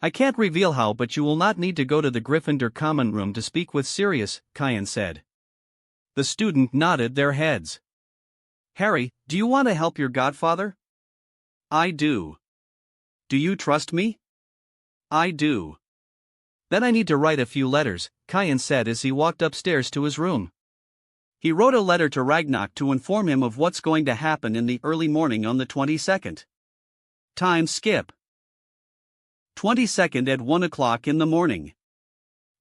I can't reveal how, but you will not need to go to the Gryffindor common room to speak with Sirius, Cain said. The student nodded their heads. Harry, do you want to help your godfather? I do. Do you trust me? I do. Then I need to write a few letters, Cain said as he walked upstairs to his room. He wrote a letter to Ragnarok to inform him of what's going to happen in the early morning on the 22nd. Time skip. 22nd at 1 o'clock in the morning.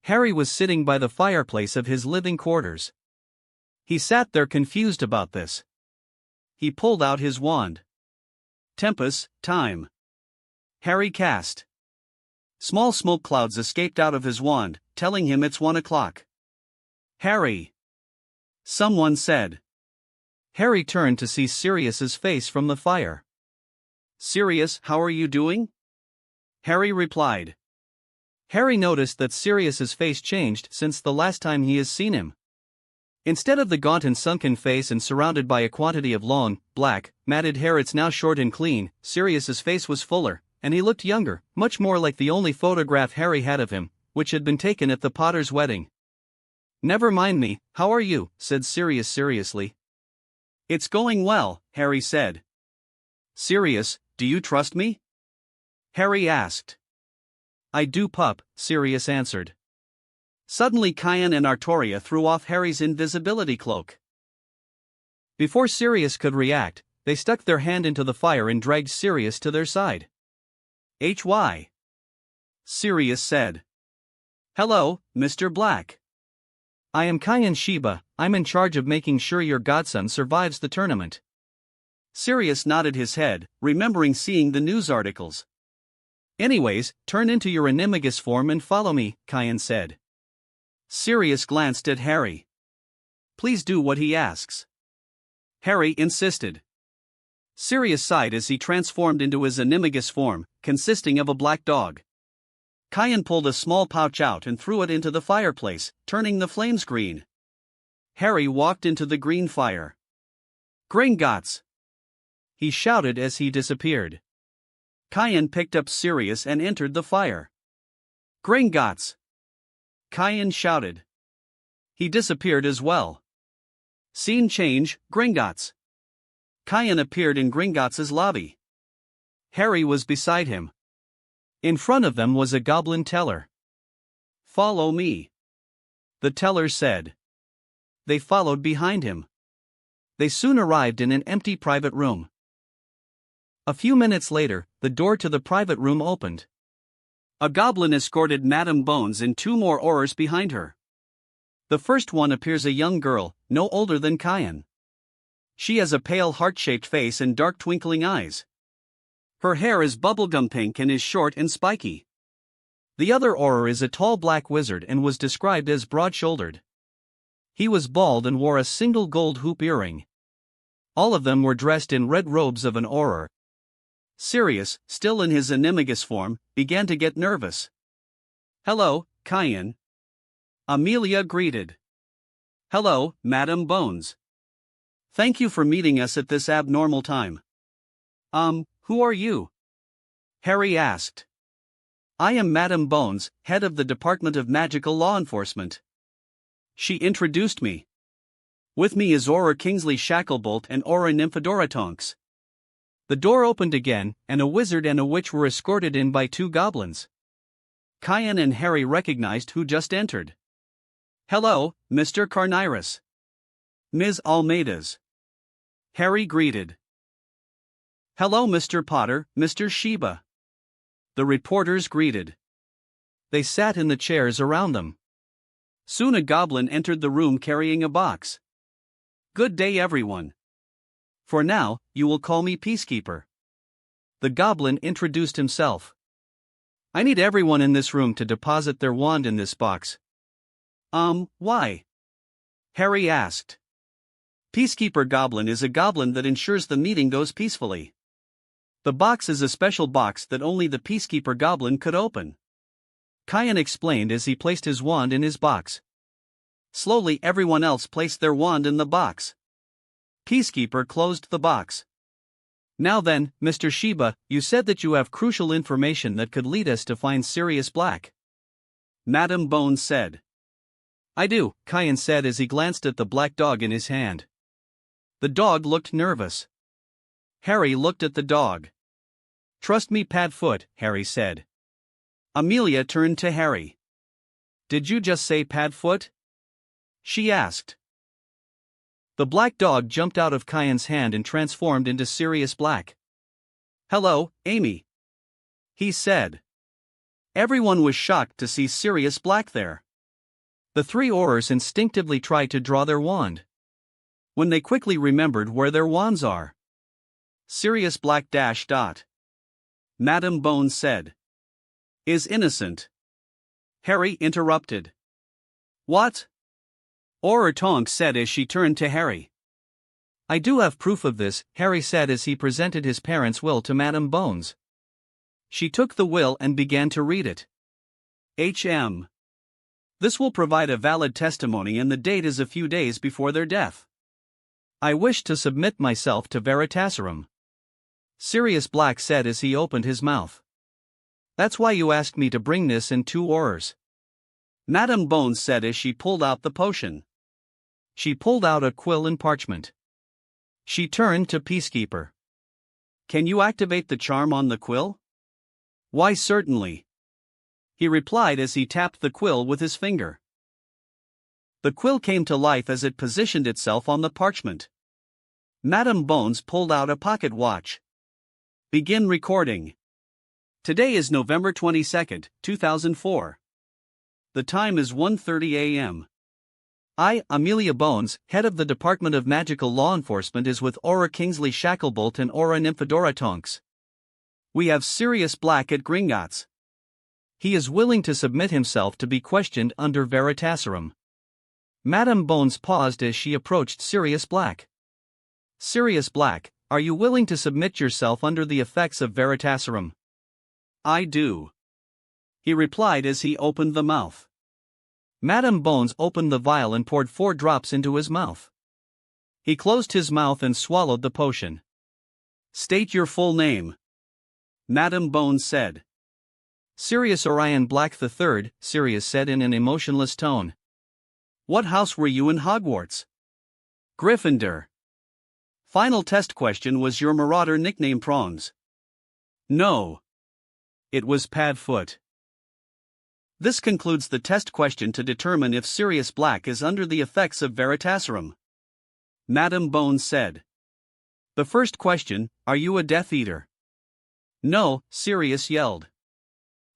Harry was sitting by the fireplace of his living quarters. He sat there confused about this. He pulled out his wand. Tempus, time. Harry cast. Small smoke clouds escaped out of his wand, telling him it's 1 o'clock. Harry! Someone said. Harry turned to see Sirius's face from the fire. Sirius, how are you doing? Harry replied. Harry noticed that Sirius's face changed since the last time he has seen him. Instead of the gaunt and sunken face and surrounded by a quantity of long, black, matted hair, it's now short and clean. Sirius's face was fuller, and he looked younger, much more like the only photograph Harry had of him, which had been taken at the Potter's wedding. "Never mind me, how are you?" said Sirius seriously. "It's going well," Harry said. "Sirius, do you trust me?" Harry asked. "I do, pup," Sirius answered. Suddenly Cayenne and Artoria threw off Harry's invisibility cloak. Before Sirius could react, they stuck their hand into the fire and dragged Sirius to their side. "Why?" Sirius said. "Hello, Mr. Black." "I am Cayenne Shiba, I'm in charge of making sure your godson survives the tournament." Sirius nodded his head, remembering seeing the news articles. "Anyways, turn into your animagus form and follow me," Cayenne said. Sirius glanced at Harry. "Please do what he asks." Harry insisted. Sirius sighed as he transformed into his animagus form, consisting of a black dog. Cayenne pulled a small pouch out and threw it into the fireplace, turning the flames green. Harry walked into the green fire. "Gringotts!" he shouted as he disappeared. Cayenne picked up Sirius and entered the fire. "Gringotts!" Cayenne shouted. He disappeared as well. Scene change, Gringotts. Cayenne appeared in Gringotts' lobby. Harry was beside him. In front of them was a goblin teller. "Follow me," the teller said. They followed behind him. They soon arrived in an empty private room. A few minutes later, the door to the private room opened. A goblin escorted Madame Bones and two more aurors behind her. The first one appears a young girl, no older than Cayenne. She has a pale heart-shaped face and dark twinkling eyes. Her hair is bubblegum pink and is short and spiky. The other auror is a tall black wizard and was described as broad-shouldered. He was bald and wore a single gold hoop earring. All of them were dressed in red robes of an auror. Sirius, still in his animagus form, began to get nervous. "Hello, Cayenne." Amelia greeted. "Hello, Madame Bones. Thank you for meeting us at this abnormal time." Who are you?" Harry asked. "I am Madame Bones, head of the Department of Magical Law Enforcement." She introduced me. "With me is Auror Kingsley Shacklebolt and Auror Nymphadora Tonks." The door opened again, and a wizard and a witch were escorted in by two goblins. Cayenne and Harry recognized who just entered. "Hello, Mr. Carnirus." "Ms. Almeidas." Harry greeted. "Hello, Mr. Potter, Mr. Shiba." The reporters greeted. They sat in the chairs around them. Soon a goblin entered the room carrying a box. "Good day, everyone. For now, you will call me Peacekeeper." The goblin introduced himself. "I need everyone in this room to deposit their wand in this box." Why?" Harry asked. Peacekeeper Goblin is a goblin that ensures the meeting goes peacefully. The box is a special box that only the Peacekeeper Goblin could open. Cayenne explained as he placed his wand in his box. Slowly everyone else placed their wand in the box. Peacekeeper closed the box. "Now then, Mr. Shiba, you said that you have crucial information that could lead us to find Sirius Black." Madame Bones said. "I do," Cayenne said as he glanced at the black dog in his hand. The dog looked nervous. Harry looked at the dog. "Trust me, Padfoot," Harry said. Amelia turned to Harry. "Did you just say Padfoot?" she asked. The black dog jumped out of Cayenne's hand and transformed into Sirius Black. "Hello, Amy," he said. Everyone was shocked to see Sirius Black there. The three aurors instinctively tried to draw their wand. When they quickly remembered where their wands are. Sirius Black .. Madame Bones said. "Is innocent." Harry interrupted. "What?" Auror Tonks said as she turned to Harry. "I do have proof of this," Harry said as he presented his parents' will to Madame Bones. She took the will and began to read it. This will provide a valid testimony and the date is a few days before their death. I wish to submit myself to Veritaserum, Sirius Black said as he opened his mouth. That's why you asked me to bring this in 2 orders, Madame Bones said as she pulled out the potion. She pulled out a quill and parchment. She turned to Peacekeeper. Can you activate the charm on the quill? Why, certainly, he replied as he tapped the quill with his finger. The quill came to life as it positioned itself on the parchment. Madame Bones pulled out a pocket watch. Begin recording. Today is November 22, 2004. The time is 1:30 a.m. I, Amelia Bones, head of the Department of Magical Law Enforcement, is with Aura Kingsley Shacklebolt and Aura Nymphadora Tonks. We have Sirius Black at Gringotts. He is willing to submit himself to be questioned under Veritaserum. Madame Bones paused as she approached Sirius Black. Sirius Black, are you willing to submit yourself under the effects of Veritaserum? I do, he replied as he opened the mouth. Madame Bones opened the vial and poured 4 drops into his mouth. He closed his mouth and swallowed the potion. State your full name, Madame Bones said. Sirius Orion Black III, Sirius said in an emotionless tone. What house were you in Hogwarts? Gryffindor. Final test question: was your marauder nickname Prawns? No. It was Padfoot. This concludes the test question to determine if Sirius Black is under the effects of Veritaserum, Madame Bones said. The first question: are you a Death Eater? No, Sirius yelled.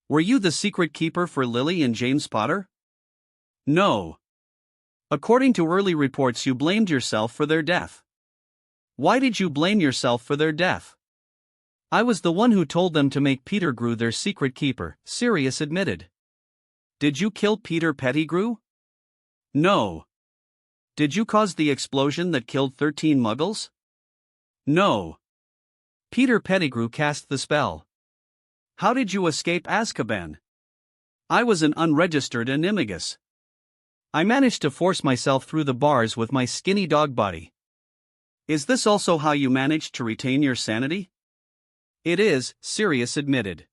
Were you the secret keeper for Lily and James Potter? No. According to early reports, you blamed yourself for their death. Why did you blame yourself for their death? I was the one who told them to make Pettigrew their secret keeper, Sirius admitted. Did you kill Peter Pettigrew? No. Did you cause the explosion that killed 13 Muggles? No. Peter Pettigrew cast the spell. How did you escape Azkaban? I was an unregistered animagus. I managed to force myself through the bars with my skinny dog body. Is this also how you managed to retain your sanity? It is, Sirius admitted.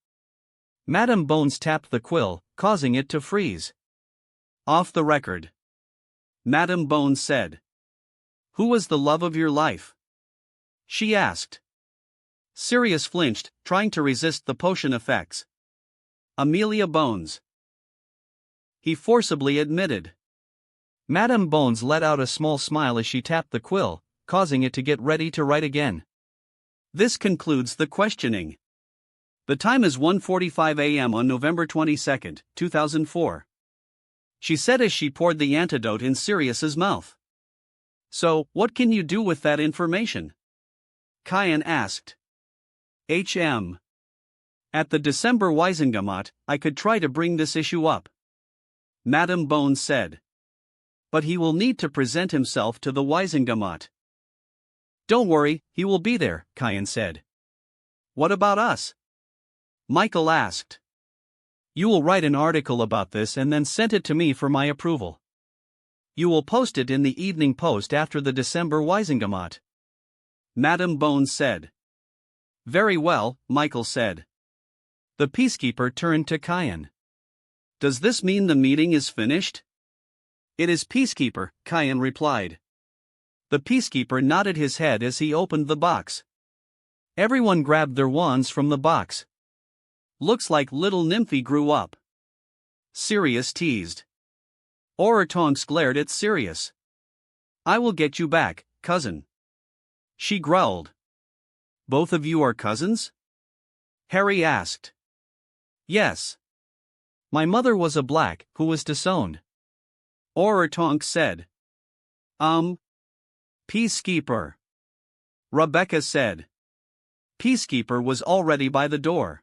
Madame Bones tapped the quill, causing it to freeze. Off the record, Madame Bones said. Who was the love of your life? She asked. Sirius flinched, trying to resist the potion effects. Amelia Bones, he forcibly admitted. Madame Bones let out a small smile as she tapped the quill, causing it to get ready to write again. This concludes the questioning. The time is 1:45 a.m. on November 22, 2004. She said as she poured the antidote in Sirius's mouth. So, what can you do with that information? Kyan asked. At the December Wisengamot, I could try to bring this issue up, Madame Bones said. But he will need to present himself to the Wisengamot. Don't worry, he will be there, Kyan said. What about us? Michael asked. You will write an article about this and then send it to me for my approval. You will post it in the Evening Post after the December Wisengamot, Madame Bones said. Very well, Michael said. The Peacekeeper turned to Kyan. Does this mean the meeting is finished? It is, Peacekeeper, Kyan replied. The Peacekeeper nodded his head as he opened the box. Everyone grabbed their wands from the box. Looks like little Nymphy grew up, Sirius teased. Aura Tonks glared at Sirius. I will get you back, cousin, she growled. Both of you are cousins? Harry asked. Yes. My mother was a black who was disowned, Aura Tonks said. Peacekeeper, Rebecca said. Peacekeeper was already by the door.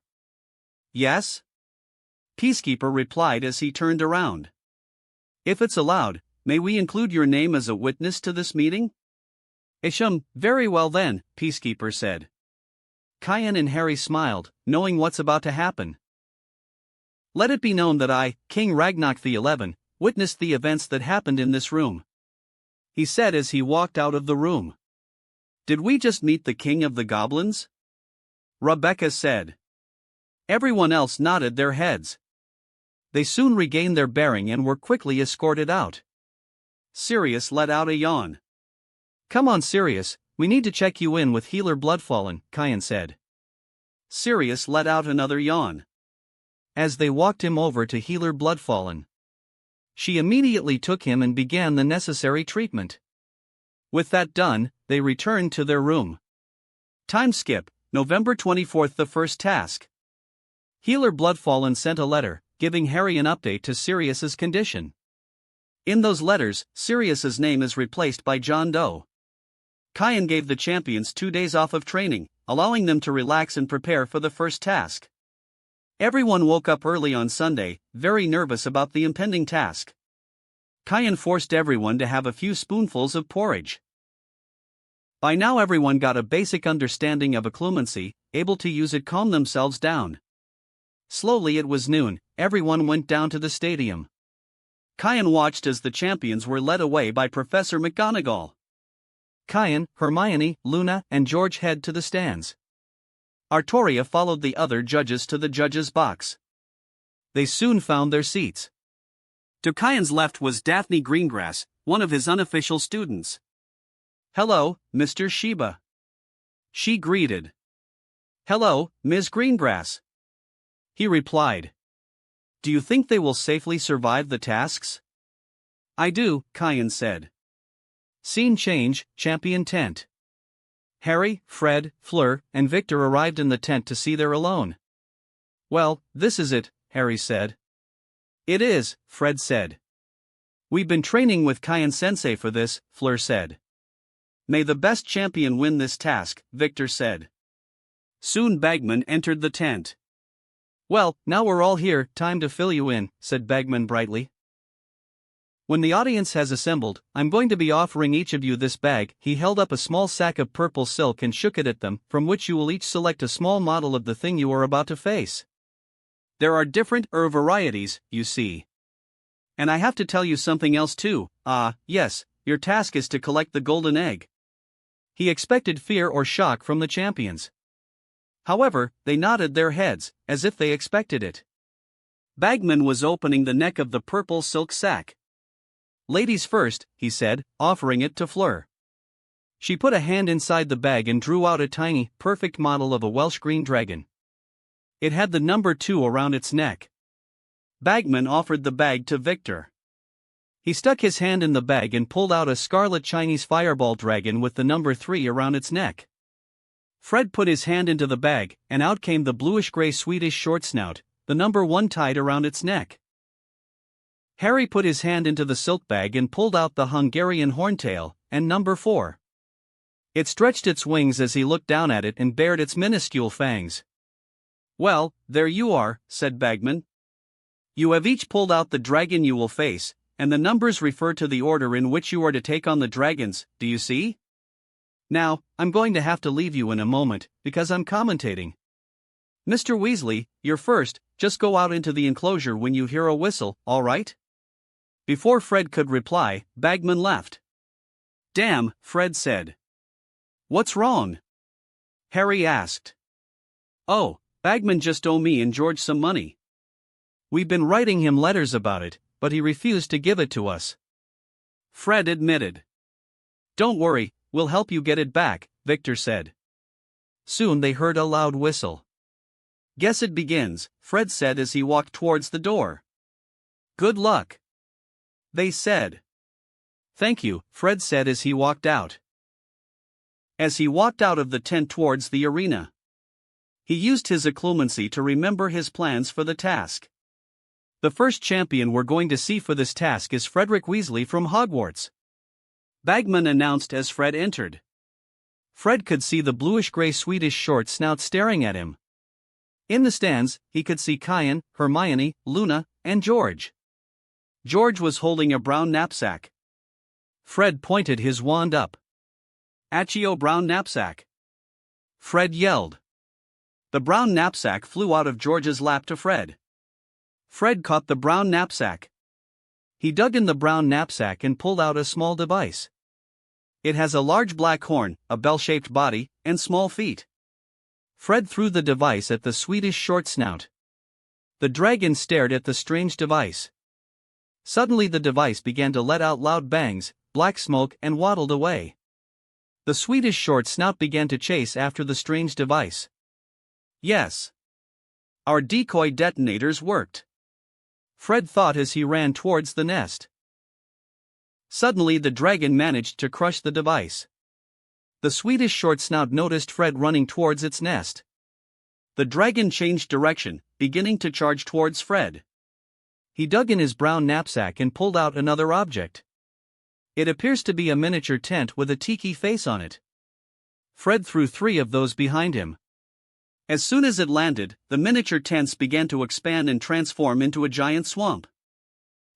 Yes? Peacekeeper replied as he turned around. If it's allowed, may we include your name as a witness to this meeting? Very well then, Peacekeeper said. Kyan and Harry smiled, knowing what's about to happen. Let it be known that I, King Ragnarok XI, witnessed the events that happened in this room. He said as he walked out of the room. Did we just meet the king of the goblins? Rebecca said. Everyone else nodded their heads. They soon regained their bearing and were quickly escorted out. Sirius let out a yawn. Come on, Sirius, we need to check you in with Healer Bloodfallen, Kyan said. Sirius let out another yawn. As they walked him over to Healer Bloodfallen, she immediately took him and began the necessary treatment. With that done, they returned to their room. Time skip, November 24th. The first task. Healer Bloodfallen sent a letter, giving Harry an update to Sirius's condition. In those letters, Sirius's name is replaced by John Doe. Kyan gave the champions 2 days off of training, allowing them to relax and prepare for the first task. Everyone woke up early on Sunday, very nervous about the impending task. Kyan forced everyone to have a few spoonfuls of porridge. By now everyone got a basic understanding of occlumency, able to use it calm themselves down. Slowly it was noon, everyone went down to the stadium. Kyan watched as the champions were led away by Professor McGonagall. Kyan, Hermione, Luna, and George head to the stands. Artoria followed the other judges to the judges' box. They soon found their seats. To Kyan's left was Daphne Greengrass, one of his unofficial students. Hello, Mr. Sheba. She greeted. Hello, Ms. Greengrass. He replied. Do you think they will safely survive the tasks? I do, Kyan said. Scene change, champion tent. Harry, Fred, Fleur, and Victor arrived in the tent to see they're alone. Well, this is it, Harry said. It is, Fred said. We've been training with Kyan-sensei for this, Fleur said. May the best champion win this task, Victor said. Soon Bagman entered the tent. Well, now we're all here, time to fill you in, said Bagman brightly. When the audience has assembled, I'm going to be offering each of you this bag. He held up a small sack of purple silk and shook it at them, from which you will each select a small model of the thing you are about to face. There are different varieties, you see. And I have to tell you something else too. Yes, your task is to collect the golden egg. He expected fear or shock from the champions. However, they nodded their heads, as if they expected it. Bagman was opening the neck of the purple silk sack. Ladies first, he said, offering it to Fleur. She put a hand inside the bag and drew out a tiny, perfect model of a Welsh green dragon. It had the number 2 around its neck. Bagman offered the bag to Victor. He stuck his hand in the bag and pulled out a scarlet Chinese fireball dragon with the number 3 around its neck. Fred put his hand into the bag, and out came the bluish-gray Swedish short snout, the number 1 tied around its neck. Harry put his hand into the silk bag and pulled out the Hungarian horntail, and number 4. It stretched its wings as he looked down at it and bared its minuscule fangs. Well, there you are, said Bagman. You have each pulled out the dragon you will face, and the numbers refer to the order in which you are to take on the dragons, do you see? Now, I'm going to have to leave you in a moment, because I'm commentating. Mr. Weasley, you're first, just go out into the enclosure when you hear a whistle, all right? Before Fred could reply, Bagman left. Damn, Fred said. What's wrong? Harry asked. Oh, Bagman just owed me and George some money. We've been writing him letters about it, but he refused to give it to us. Fred admitted. Don't worry, we'll help you get it back, Victor said. Soon they heard a loud whistle. Guess it begins, Fred said as he walked towards the door. Good luck, they said. Thank you, Fred said as he walked out. As he walked out of the tent towards the arena, he used his occlumency to remember his plans for the task. The first champion we're going to see for this task is Frederick Weasley from Hogwarts, Bagman announced as Fred entered. Fred could see the bluish-gray Swedish short snout staring at him. In the stands, he could see Kyan, Hermione, Luna, and George. George was holding a brown knapsack. Fred pointed his wand up. Accio brown knapsack, Fred yelled. The brown knapsack flew out of George's lap to Fred. Fred caught the brown knapsack. He dug in the brown knapsack and pulled out a small device. It has a large black horn, a bell-shaped body, and small feet. Fred threw the device at the Swedish short snout. The dragon stared at the strange device. Suddenly the device began to let out loud bangs, black smoke, and waddled away. The Swedish short snout began to chase after the strange device. Yes. Our decoy detonators worked. Fred thought as he ran towards the nest. Suddenly the dragon managed to crush the device. The Swedish short snout noticed Fred running towards its nest. The dragon changed direction, beginning to charge towards Fred. He dug in his brown knapsack and pulled out another object. It appears to be a miniature tent with a tiki face on it. Fred threw 3 of those behind him. As soon as it landed, the miniature tents began to expand and transform into a giant swamp.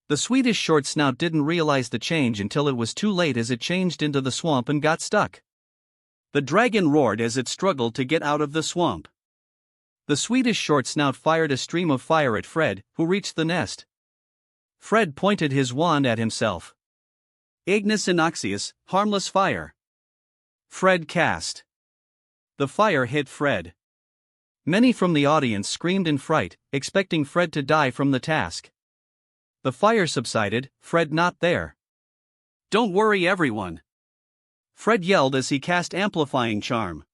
The Swedish short snout didn't realize the change until it was too late as it changed into the swamp and got stuck. The dragon roared as it struggled to get out of the swamp. The Swedish short snout fired a stream of fire at Fred, who reached the nest. Fred pointed his wand at himself. Ignis Inoxius, harmless fire. Fred cast. The fire hit Fred. Many from the audience screamed in fright, expecting Fred to die from the task. The fire subsided, Fred not there. Don't worry everyone. Fred yelled as he cast amplifying charm.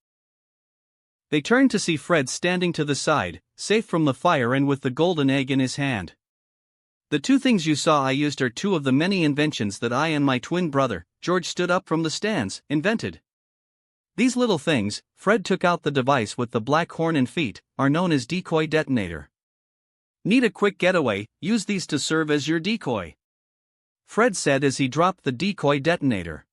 They turned to see Fred standing to the side, safe from the fire and with the golden egg in his hand. The 2 things you saw I used are 2 of the many inventions that I and my twin brother, George stood up from the stands, invented. These little things, Fred took out the device with the black horn and feet, are known as decoy detonator. Need a quick getaway, use these to serve as your decoy. Fred said as he dropped the decoy detonator.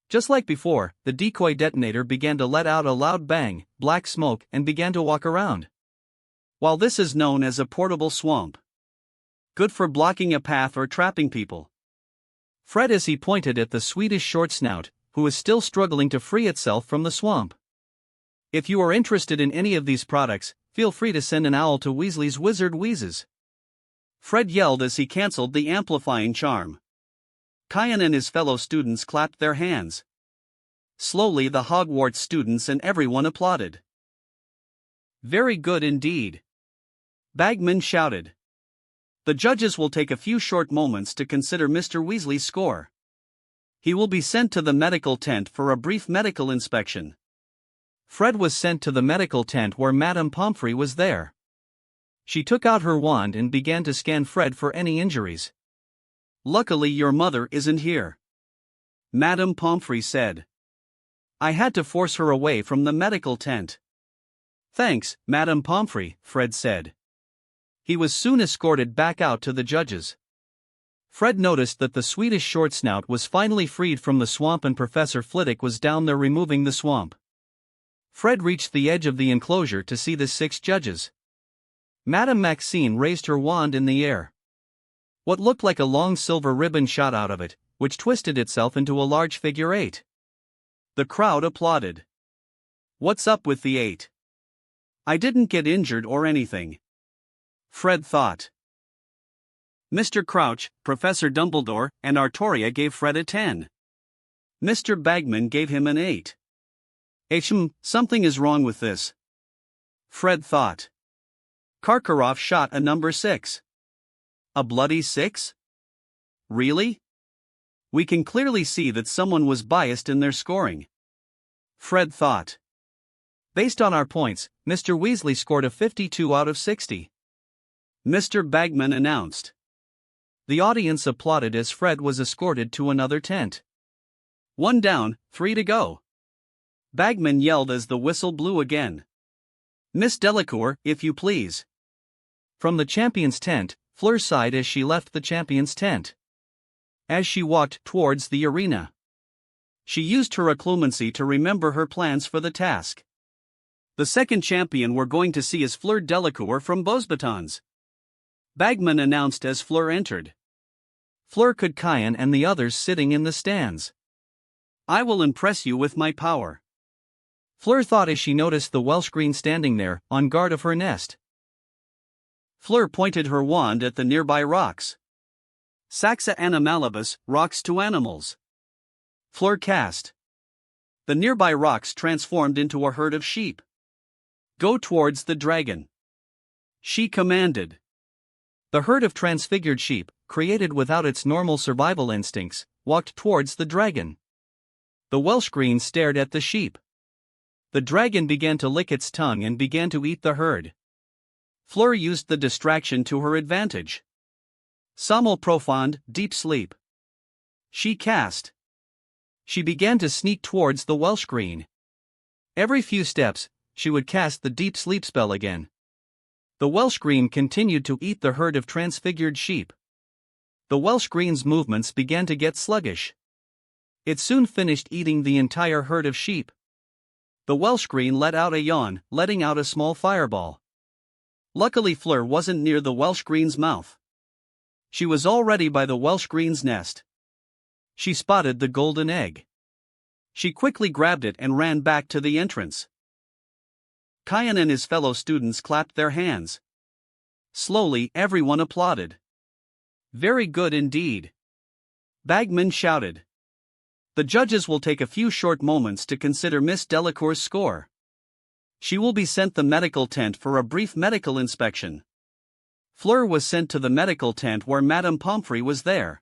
Just like before, the decoy detonator began to let out a loud bang, black smoke, and began to walk around. While this is known as a portable swamp. Good for blocking a path or trapping people. Fred as he pointed at the Swedish short snout, who is still struggling to free itself from the swamp. If you are interested in any of these products, feel free to send an owl to Weasley's Wizard Wheezes. Fred yelled as he cancelled the amplifying charm. Kyan and his fellow students clapped their hands. Slowly the Hogwarts students and everyone applauded. Very good indeed. Bagman shouted. The judges will take a few short moments to consider Mr. Weasley's score. He will be sent to the medical tent for a brief medical inspection. Fred was sent to the medical tent where Madame Pomfrey was there. She took out her wand and began to scan Fred for any injuries. Luckily your mother isn't here. Madame Pomfrey said. I had to force her away from the medical tent. Thanks, Madame Pomfrey, Fred said. He was soon escorted back out to the judges. Fred noticed that the Swedish short snout was finally freed from the swamp and Professor Flitwick was down there removing the swamp. Fred reached the edge of the enclosure to see the 6 judges. Madame Maxine raised her wand in the air. What looked like a long silver ribbon shot out of it, which twisted itself into a large figure 8. The crowd applauded. What's up with the 8? I didn't get injured or anything. Fred thought. Mr. Crouch, Professor Dumbledore, and Artoria gave Fred a 10. Mr. Bagman gave him an 8. Something is wrong with this. Fred thought. Karkaroff shot a number 6. A bloody 6? Really? We can clearly see that someone was biased in their scoring. Fred thought. Based on our points, Mr. Weasley scored a 52 out of 60. Mr. Bagman announced. The audience applauded as Fred was escorted to another tent. 1 down, 3 to go. Bagman yelled as the whistle blew again. Miss Delacour, if you please. From the champion's tent, Fleur sighed as she left the champion's tent. As she walked towards the arena, she used her occlumency to remember her plans for the task. The second champion we're going to see is Fleur Delacour from Beauxbatons. Bagman announced as Fleur entered. Fleur could Kyan and the others sitting in the stands. I will impress you with my power. Fleur thought as she noticed the Welsh Green standing there, on guard of her nest. Fleur pointed her wand at the nearby rocks. Saxa animalibus, rocks to animals. Fleur cast. The nearby rocks transformed into a herd of sheep. Go towards the dragon. She commanded. The herd of transfigured sheep, created without its normal survival instincts, walked towards the dragon. The Welsh Green stared at the sheep. The dragon began to lick its tongue and began to eat the herd. Fleur used the distraction to her advantage. Sommeil profond, deep sleep. She cast. She began to sneak towards the Welsh Green. Every few steps, she would cast the deep sleep spell again. The Welsh Green continued to eat the herd of transfigured sheep. The Welsh Green's movements began to get sluggish. It soon finished eating the entire herd of sheep. The Welsh Green let out a yawn, letting out a small fireball. Luckily Fleur wasn't near the Welsh Green's mouth. She was already by the Welsh Green's nest. She spotted the golden egg. She quickly grabbed it and ran back to the entrance. Kayan and his fellow students clapped their hands. Slowly, everyone applauded. Very good indeed. Bagman shouted. The judges will take a few short moments to consider Miss Delacour's score. She will be sent the medical tent for a brief medical inspection. Fleur was sent to the medical tent where Madame Pomfrey was there.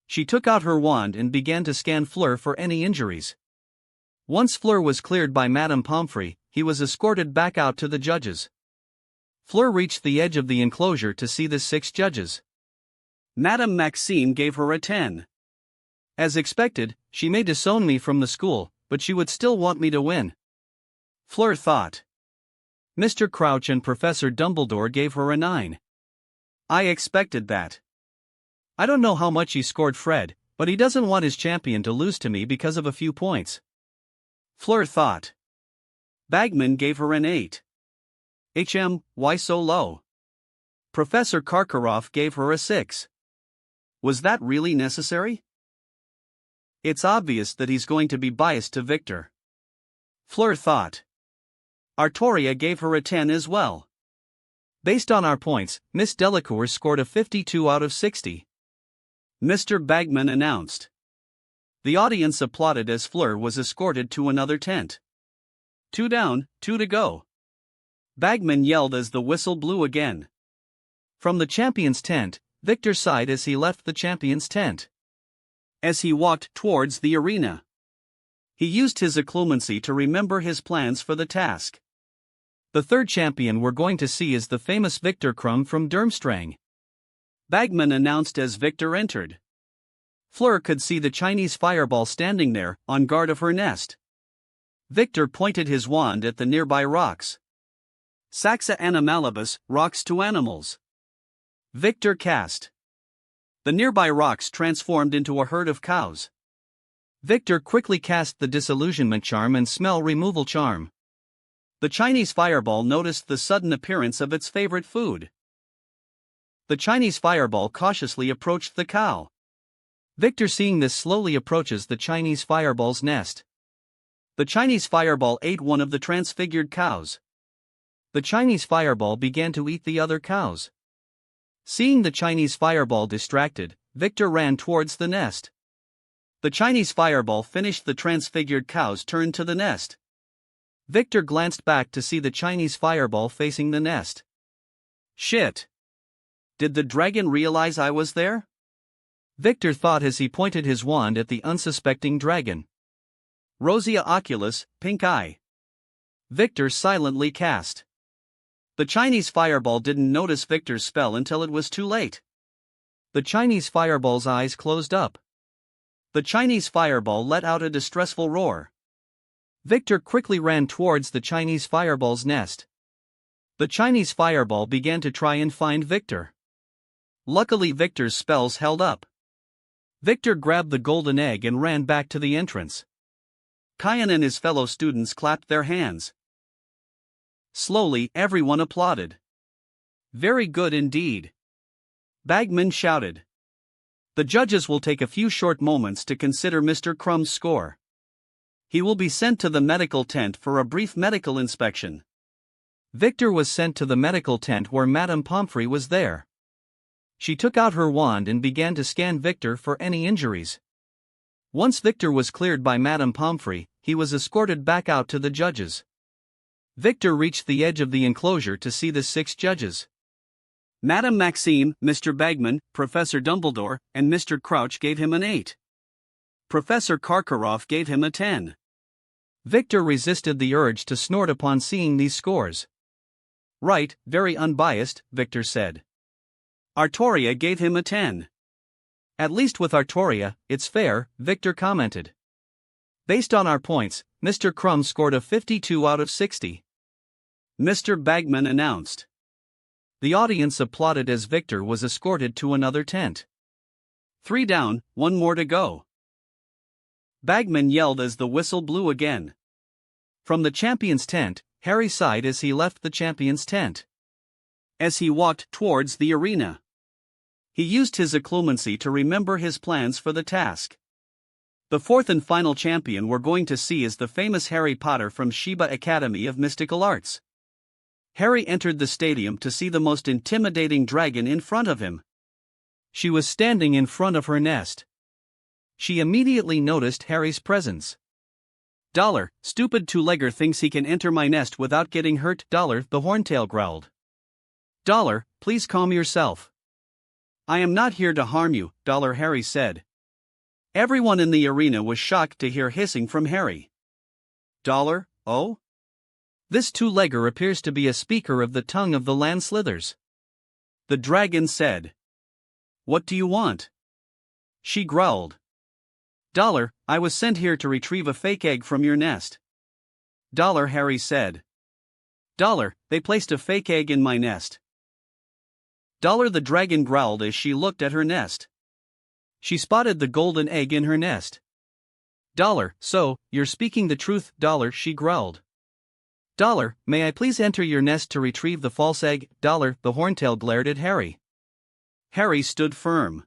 She took out her wand and began to scan Fleur for any injuries. Once Fleur was cleared by Madame Pomfrey, he was escorted back out to the judges. Fleur reached the edge of the enclosure to see the 6 judges. Madame Maxime gave her a 10. As expected, she may disown me from the school, but she would still want me to win. Fleur thought. Mr. Crouch and Professor Dumbledore gave her a 9. I expected that. I don't know how much he scored Fred, but he doesn't want his champion to lose to me because of a few points. Fleur thought. Bagman gave her an 8. Why so low? Professor Karkaroff gave her a 6. Was that really necessary? It's obvious that he's going to be biased to Victor. Fleur thought. Artoria gave her a 10 as well. Based on our points, Miss Delacour scored a 52 out of 60. Mr. Bagman announced. The audience applauded as Fleur was escorted to another tent. 2 down, 2 to go. Bagman yelled as the whistle blew again. From the champion's tent, Victor sighed as he left the champion's tent. As he walked towards the arena, he used his occlumency to remember his plans for the task. The third champion we're going to see is the famous Victor Crumb from Durmstrang. Bagman announced as Victor entered. Fleur could see the Chinese fireball standing there, on guard of her nest. Victor pointed his wand at the nearby rocks. Saxa animalibus, rocks to animals. Victor cast. The nearby rocks transformed into a herd of cows. Victor quickly cast the disillusionment charm and smell removal charm. The Chinese fireball noticed the sudden appearance of its favorite food. The Chinese fireball cautiously approached the cow. Victor, seeing this, slowly approaches the Chinese fireball's nest. The Chinese fireball ate one of the transfigured cows. The Chinese fireball began to eat the other cows. Seeing the Chinese fireball distracted, Victor ran towards the nest. The Chinese fireball finished the transfigured cow's turn to the nest. Victor glanced back to see the Chinese fireball facing the nest. Shit! Did the dragon realize I was there? Victor thought as he pointed his wand at the unsuspecting dragon. Rosea oculus, pink eye. Victor silently cast. The Chinese fireball didn't notice Victor's spell until it was too late. The Chinese fireball's eyes closed up. The Chinese fireball let out a distressful roar. Victor quickly ran towards the Chinese fireball's nest. The Chinese fireball began to try and find Victor. Luckily, Victor's spells held up. Victor grabbed the golden egg and ran back to the entrance. Kayan and his fellow students clapped their hands. Slowly, everyone applauded. Very good indeed. Bagman shouted. The judges will take a few short moments to consider Mr. Crumb's score. He will be sent to the medical tent for a brief medical inspection. Victor was sent to the medical tent where Madame Pomfrey was there. She took out her wand and began to scan Victor for any injuries. Once Victor was cleared by Madame Pomfrey, he was escorted back out to the judges. Victor reached the edge of the enclosure to see the 6 judges. Madame Maxime, Mr. Bagman, Professor Dumbledore, and Mr. Crouch gave him an 8. Professor Karkaroff gave him a 10. Victor resisted the urge to snort upon seeing these scores. Right, very unbiased, Victor said. Artoria gave him a 10. At least with Artoria, it's fair, Victor commented. Based on our points, Mr. Crumb scored a 52 out of 60. Mr. Bagman announced. The audience applauded as Victor was escorted to another tent. 3 down, 1 more to go. Bagman yelled as the whistle blew again. From the champion's tent, Harry sighed as he left the champion's tent. As he walked towards the arena, he used his occlumency to remember his plans for the task. The 4th and final champion we're going to see is the famous Harry Potter from Sheba Academy of Mystical Arts. Harry entered the stadium to see the most intimidating dragon in front of him. She was standing in front of her nest. She immediately noticed Harry's presence. Dollar, stupid two-legger thinks he can enter my nest without getting hurt. Dollar, the horntail growled. Dollar, please calm yourself. I am not here to harm you, Dollar, Harry said. Everyone in the arena was shocked to hear hissing from Harry. Dollar, oh? This two-legger appears to be a speaker of the tongue of the Landslithers. The dragon said. What do you want? She growled. Dollar, I was sent here to retrieve a fake egg from your nest. Dollar, Harry said. Dollar, they placed a fake egg in my nest. Dollar, the dragon growled as she looked at her nest. She spotted the golden egg in her nest. Dollar, so, you're speaking the truth, Dollar, she growled. Dollar, may I please enter your nest to retrieve the false egg? Dollar, the horntail glared at Harry. Harry stood firm.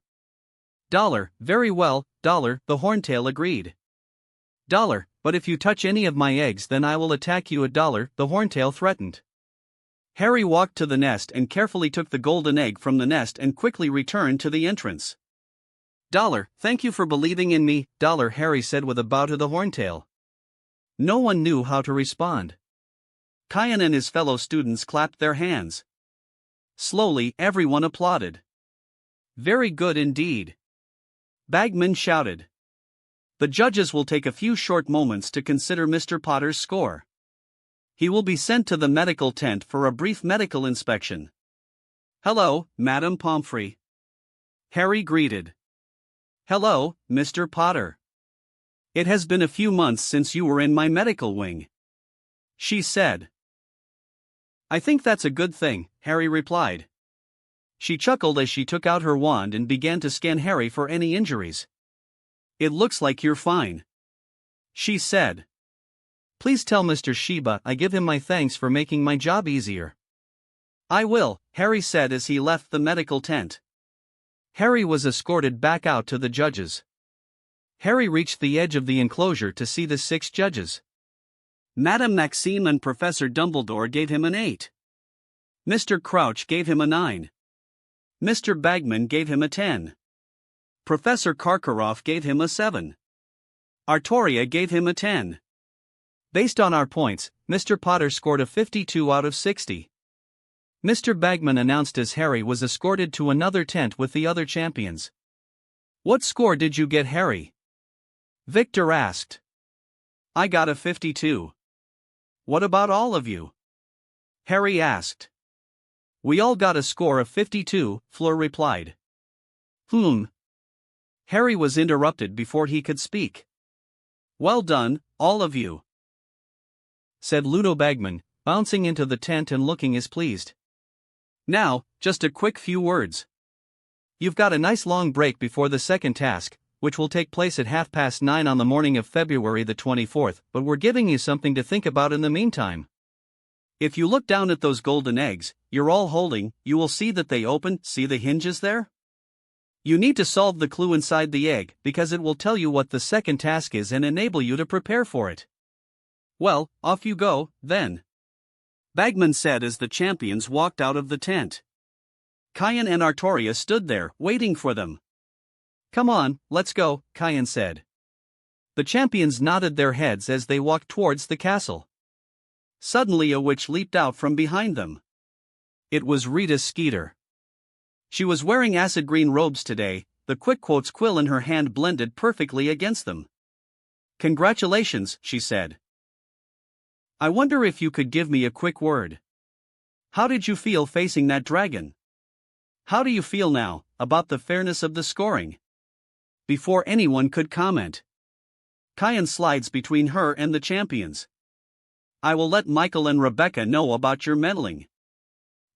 Dollar, very well, Dollar, the horntail agreed. Dollar, but if you touch any of my eggs then I will attack you. Dollar, the horntail threatened. Harry walked to the nest and carefully took the golden egg from the nest and quickly returned to the entrance. Dollar, thank you for believing in me, Dollar, Harry said with a bow to the horntail. No one knew how to respond. Kyan and his fellow students clapped their hands. Slowly, everyone applauded. Very good indeed. Bagman shouted. The judges will take a few short moments to consider Mr. Potter's score. He will be sent to the medical tent for a brief medical inspection. Hello, Madame Pomfrey. Harry greeted. Hello, Mr. Potter. It has been a few months since you were in my medical wing. She said. I think that's a good thing, Harry replied. She chuckled as she took out her wand and began to scan Harry for any injuries. It looks like you're fine. She said. Please tell Mr. Sheba I give him my thanks for making my job easier. I will, Harry said as he left the medical tent. Harry was escorted back out to the judges. Harry reached the edge of the enclosure to see the 6 judges. Madame Maxime and Professor Dumbledore gave him an 8. Mr. Crouch gave him a 9. Mr. Bagman gave him a 10. Professor Karkaroff gave him a 7. Artoria gave him a 10. Based on our points, Mr. Potter scored a 52 out of 60. Mr. Bagman announced as Harry was escorted to another tent with the other champions. What score did you get, Harry? Victor asked. I got a 52. What about all of you? Harry asked. We all got a score of 52, Fleur replied. Harry was interrupted before he could speak. Well done, all of you, said Ludo Bagman, bouncing into the tent and looking as pleased. Now, just a quick few words. You've got a nice long break before the second task, which will take place at 9:30 on the morning of February the 24th, but we're giving you something to think about in the meantime. If you look down at those golden eggs you're all holding, you will see that they open. See the hinges there? You need to solve the clue inside the egg because it will tell you what the second task is and enable you to prepare for it. Well, off you go, then, Bagman said as the champions walked out of the tent. Kayan and Artoria stood there, waiting for them. Come on, let's go, Kayan said. The champions nodded their heads as they walked towards the castle. Suddenly a witch leaped out from behind them. It was Rita Skeeter. She was wearing acid green robes today, the quick quotes quill in her hand blended perfectly against them. "Congratulations," she said. "I wonder if you could give me a quick word. How did you feel facing that dragon? How do you feel now, about the fairness of the scoring?" Before anyone could comment, Kayan slides between her and the champions. "I will let Michael and Rebecca know about your meddling.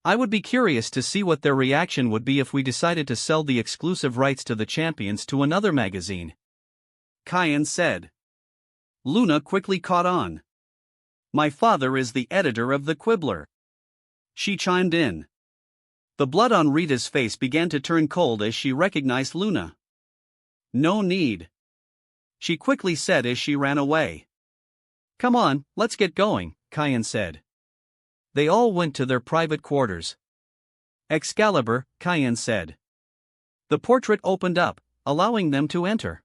I would be curious to see what their reaction would be if we decided to sell the exclusive rights to the champions to another magazine," Kayan said. Luna quickly caught on. "My father is the editor of the Quibbler," she chimed in. The blood on Rita's face began to turn cold as she recognized Luna. "No need," she quickly said as she ran away. "Come on, let's get going," Kayan said. They all went to their private quarters. "Excalibur," Kayan said. The portrait opened up, allowing them to enter.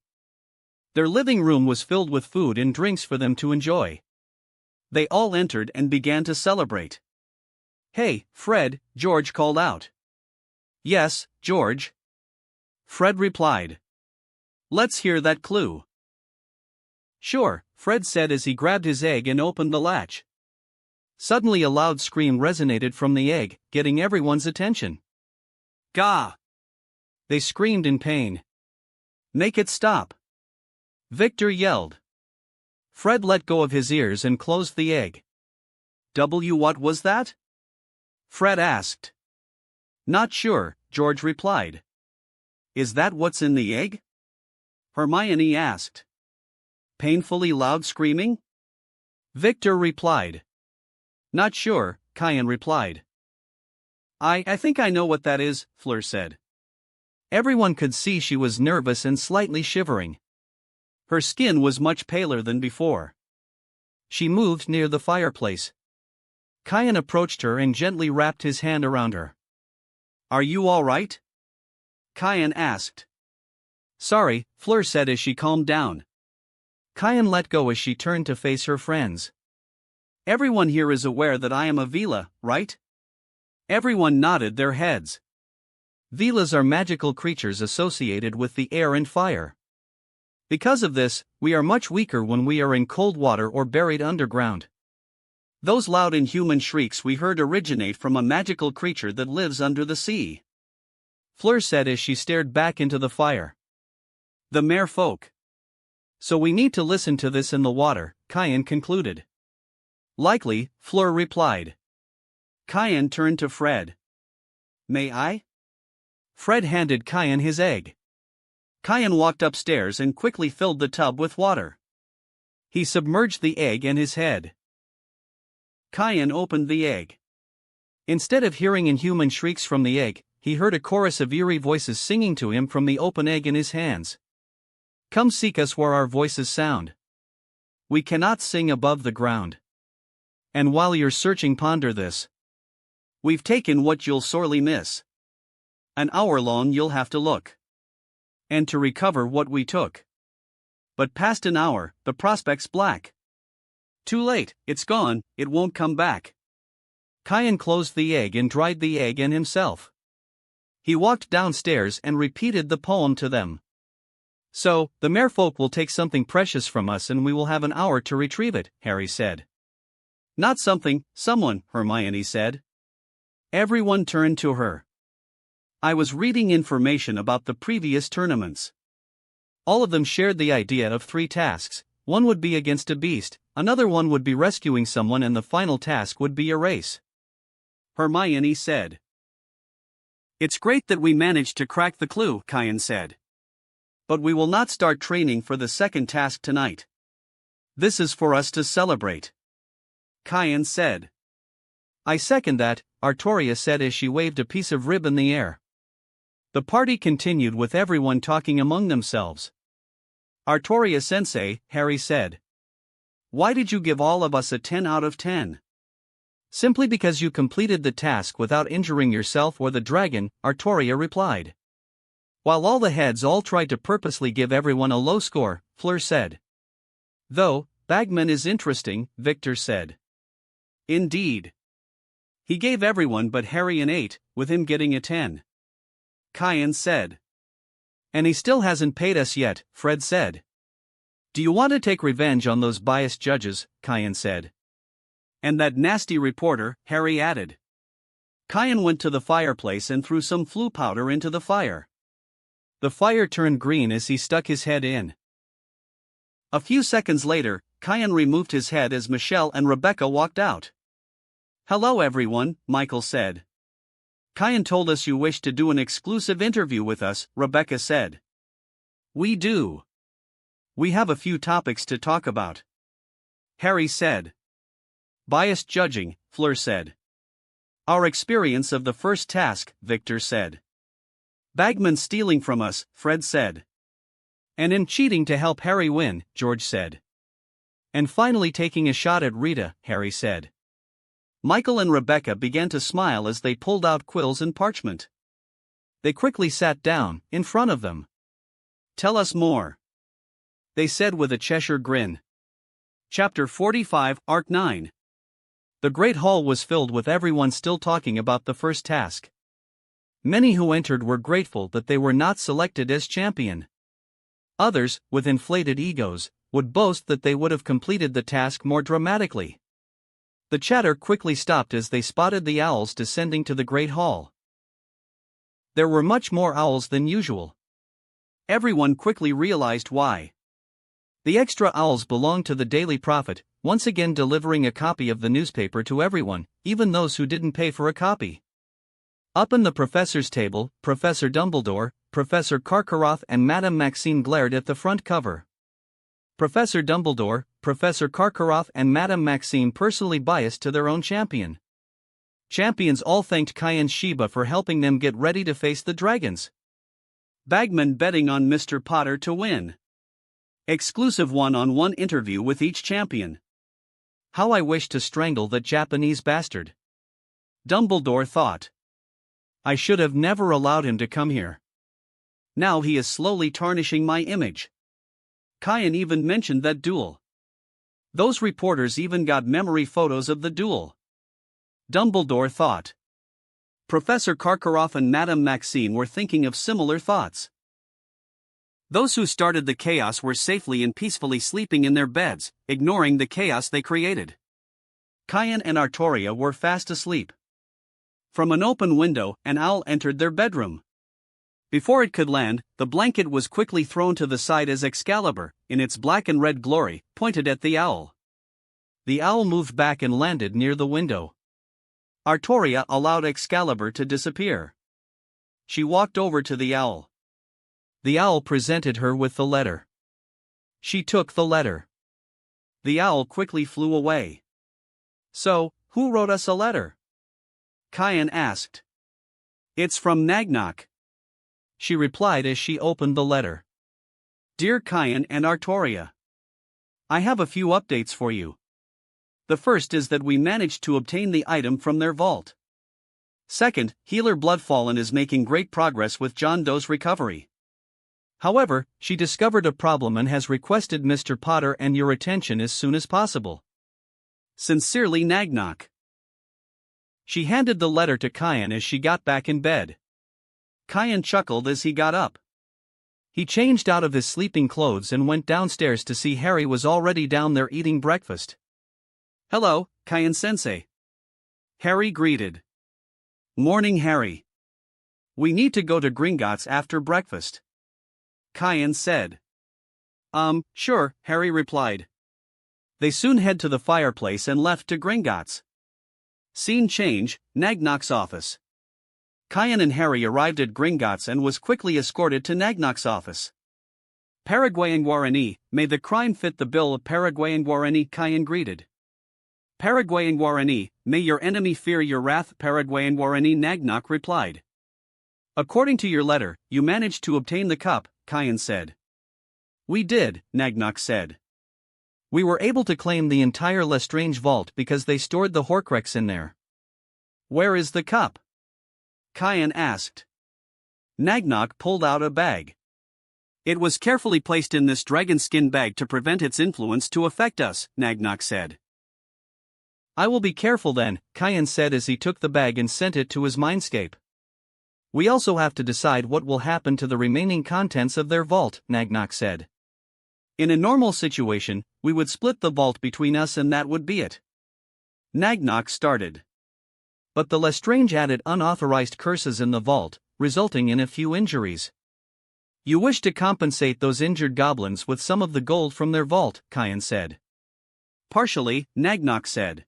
Their living room was filled with food and drinks for them to enjoy. They all entered and began to celebrate. "Hey, Fred," George called out. "Yes, George," Fred replied. "Let's hear that clue." "Sure," Fred said as he grabbed his egg and opened the latch. Suddenly a loud scream resonated from the egg, getting everyone's attention. "Gah!" They screamed in pain. "Make it stop!" Victor yelled. Fred let go of his ears and closed the egg. What was that?" Fred asked. "Not sure," George replied. "Is that what's in the egg?" Hermione asked. "Painfully loud screaming?" Victor replied. "Not sure," Kayan replied. I think I know what that is," Fleur said. Everyone could see she was nervous and slightly shivering. Her skin was much paler than before. She moved near the fireplace. Kayan approached her and gently wrapped his hand around her. "Are you all right?" Kayan asked. "Sorry," Fleur said as she calmed down. Kayan let go as she turned to face her friends. "Everyone here is aware that I am a Vila, right?" Everyone nodded their heads. Vilas are magical creatures associated with the air and fire. Because of this, we are much weaker when we are in cold water or buried underground. Those loud inhuman shrieks we heard originate from a magical creature that lives under the sea," Fleur said as she stared back into the fire. "The merfolk. So we need to listen to this in the water," Kayan concluded. "Likely," Fleur replied. Kayan turned to Fred. "May I?" Fred handed Kayan his egg. Kayan walked upstairs and quickly filled the tub with water. He submerged the egg and his head. Kayan opened the egg. Instead of hearing inhuman shrieks from the egg, he heard a chorus of eerie voices singing to him from the open egg in his hands. "Come seek us where our voices sound. We cannot sing above the ground. And while you're searching, ponder this. We've taken what you'll sorely miss. An hour long you'll have to look. And to recover what we took. But past an hour, the prospect's black. Too late, it's gone, it won't come back." Kayan closed the egg and dried the egg and himself. He walked downstairs and repeated the poem to them. "So, the merfolk will take something precious from us and we will have an hour to retrieve it," Harry said. "Not something, someone," Hermione said. Everyone turned to her. "I was reading information about the previous tournaments." All of them shared the idea of 3 tasks. One would be against a beast, another one would be rescuing someone, and the final task would be a race. Hermione said. "It's great that we managed to crack the clue," Kayan said. "But we will not start training for the second task tonight. This is for us to celebrate," Kayan said. "I second that," Artoria said as she waved a piece of rib in the air. The party continued with everyone talking among themselves. "Artoria-sensei," Harry said. "Why did you give all of us a 10 out of 10? Simply because you completed the task without injuring yourself or the dragon, Artoria replied. While all the heads all tried to purposely give everyone a low score, Fleur said. Though, Bagman is interesting, Victor said. Indeed. He gave everyone but Harry an 8, with him getting a 10. Kyan said. And he still hasn't paid us yet, Fred said. Do you want to take revenge on those biased judges, Kyan said. And that nasty reporter, Harry added. Kyan went to the fireplace and threw some flue powder into the fire. The fire turned green as he stuck his head in. A few seconds later, Kyan removed his head as Michelle and Rebecca walked out. Hello everyone, Michael said. Kyan told us you wished to do an exclusive interview with us, Rebecca said. We do. We have a few topics to talk about. Harry said. Biased judging, Fleur said. Our experience of the first task, Victor said. Bagman stealing from us, Fred said. And in cheating to help Harry win, George said. And finally taking a shot at Rita, Harry said. Michael and Rebecca began to smile as they pulled out quills and parchment. They quickly sat down, in front of them. Tell us more, they said with a Cheshire grin. Chapter 45, Arc 9. The great hall was filled with everyone still talking about the first task. Many who entered were grateful that they were not selected as champion. Others, with inflated egos, would boast that they would have completed the task more dramatically. The chatter quickly stopped as they spotted the owls descending to the great hall. There were much more owls than usual. Everyone quickly realized why. The extra owls belonged to the Daily Prophet, once again delivering a copy of the newspaper to everyone, even those who didn't pay for a copy. Up in the professor's table, Professor Dumbledore, Professor Karkaroff and Madame Maxine glared at the front cover. Professor Dumbledore, Professor Karkaroff and Madame Maxine personally biased to their own champion. Champions all thanked Kyan Shiba for helping them get ready to face the dragons. Bagman betting on Mr. Potter to win. Exclusive one-on-one interview with each champion. How I wish to strangle that Japanese bastard. Dumbledore thought. I should have never allowed him to come here. Now he is slowly tarnishing my image. Kyan even mentioned that duel. Those reporters even got memory photos of the duel. Dumbledore thought. Professor Karkaroff and Madame Maxine were thinking of similar thoughts. Those who started the chaos were safely and peacefully sleeping in their beds, ignoring the chaos they created. Kyan and Artoria were fast asleep. From an open window, an owl entered their bedroom. Before it could land, the blanket was quickly thrown to the side as Excalibur, in its black and red glory, pointed at the owl. The owl moved back and landed near the window. Artoria allowed Excalibur to disappear. She walked over to the owl. The owl presented her with the letter. She took the letter. The owl quickly flew away. So, who wrote us a letter? Kyan asked. It's from Nagnok, she replied as she opened the letter. Dear Kyan and Artoria, I have a few updates for you. The first is that we managed to obtain the item from their vault. Second, Healer Bloodfallen is making great progress with John Doe's recovery. However, she discovered a problem and has requested Mr. Potter and your attention as soon as possible. Sincerely, Nagnok. She handed the letter to Kyan as she got back in bed. Kyan chuckled as he got up. He changed out of his sleeping clothes and went downstairs to see Harry was already down there eating breakfast. Hello, Kyan-sensei. Harry greeted. Morning, Harry. We need to go to Gringotts after breakfast, Kyan said. Sure, Harry replied. They soon head to the fireplace and left to Gringotts. Scene change, Nagnok's office. Kyan and Harry arrived at Gringotts and was quickly escorted to Nagnok's office. Paraguayan Guarani, may the crime fit the bill of Paraguayan Guarani, Kyan greeted. Paraguayan Guarani, may your enemy fear your wrath, Paraguayan Guarani, Nagnok replied. According to your letter, you managed to obtain the cup, Kyan said. We did, Nagnok said. We were able to claim the entire Lestrange vault because they stored the Horcrux in there. Where is the cup? Kyan asked. Nagnok pulled out a bag. It was carefully placed in this dragon skin bag to prevent its influence to affect us, Nagnok said. I will be careful then, Kyan said as he took the bag and sent it to his mindscape. We also have to decide what will happen to the remaining contents of their vault, Nagnok said. In a normal situation, we would split the vault between us and that would be it. Nagnok started. But the Lestrange added unauthorized curses in the vault, resulting in a few injuries. You wish to compensate those injured goblins with some of the gold from their vault, Kyan said. Partially, Nagnok said.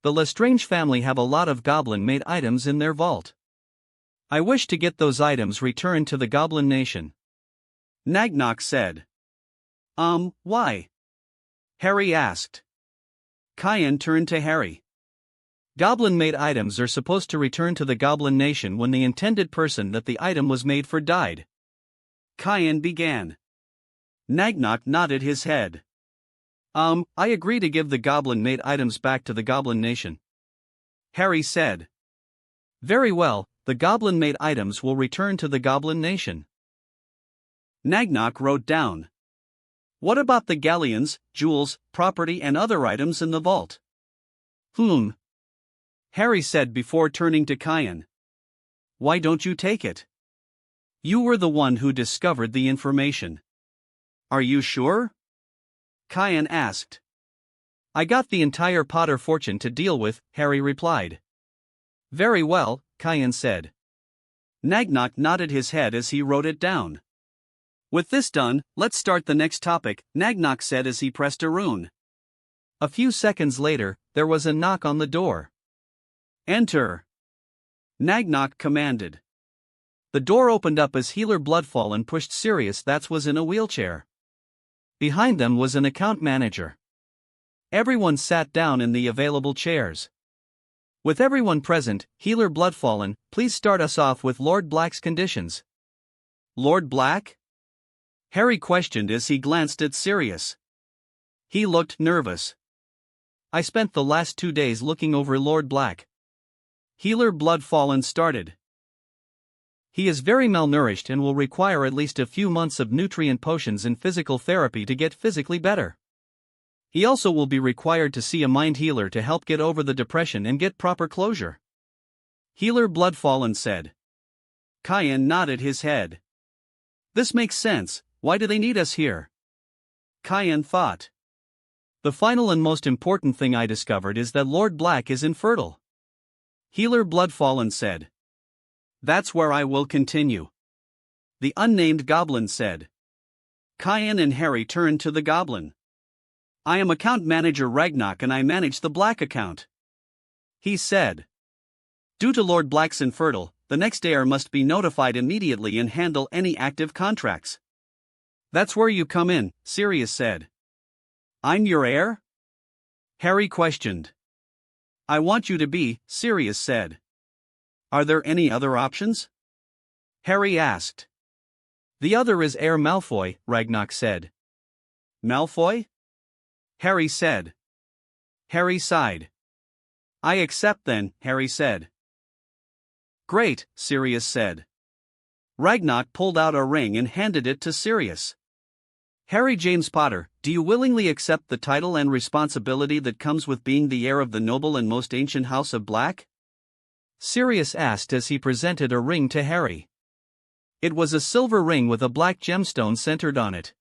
The Lestrange family have a lot of goblin-made items in their vault. I wish to get those items returned to the Goblin Nation. Nagnok said. Why? Harry asked. Kyan turned to Harry. Goblin-made items are supposed to return to the Goblin Nation when the intended person that the item was made for died. Kyan began. Nagnok nodded his head. I agree to give the goblin-made items back to the Goblin Nation. Harry said. Very well, the goblin-made items will return to the Goblin Nation. Nagnok wrote down. What about the galleons, jewels, property and other items in the vault? Harry said before turning to Kyan. Why don't you take it? You were the one who discovered the information. Are you sure? Kyan asked. I got the entire Potter fortune to deal with, Harry replied. Very well, Kyan said. Nagnok nodded his head as he wrote it down. With this done, let's start the next topic, Nagnok said as he pressed a rune. A few seconds later, there was a knock on the door. Enter. Nagnok commanded. The door opened up as Healer Bloodfallen pushed Sirius that was in a wheelchair. Behind them was an account manager. Everyone sat down in the available chairs. With everyone present, Healer Bloodfallen, please start us off with Lord Black's conditions. Lord Black? Harry questioned as he glanced at Sirius. He looked nervous. I spent the last 2 days looking over Lord Black. Healer Bloodfallen started. He is very malnourished and will require at least a few months of nutrient potions and physical therapy to get physically better. He also will be required to see a mind healer to help get over the depression and get proper closure. Healer Bloodfallen said. Kyan nodded his head. This makes sense, why do they need us here? Kyan thought. The final and most important thing I discovered is that Lord Black is infertile. Healer Bloodfallen said. That's where I will continue. The unnamed goblin said. Kyan and Harry turned to the goblin. I am account manager Ragnarok and I manage the Black account. He said. Due to Lord Black's infertile, the next heir must be notified immediately and handle any active contracts. That's where you come in, Sirius said. I'm your heir? Harry questioned. I want you to be, Sirius said. Are there any other options? Harry asked. The other is Heir Malfoy, Ragnarok said. Malfoy? Harry said. Harry sighed. I accept then, Harry said. Great, Sirius said. Ragnarok pulled out a ring and handed it to Sirius. Harry James Potter, do you willingly accept the title and responsibility that comes with being the heir of the noble and most ancient House of Black? Sirius asked as he presented a ring to Harry. It was a silver ring with a black gemstone centered on it.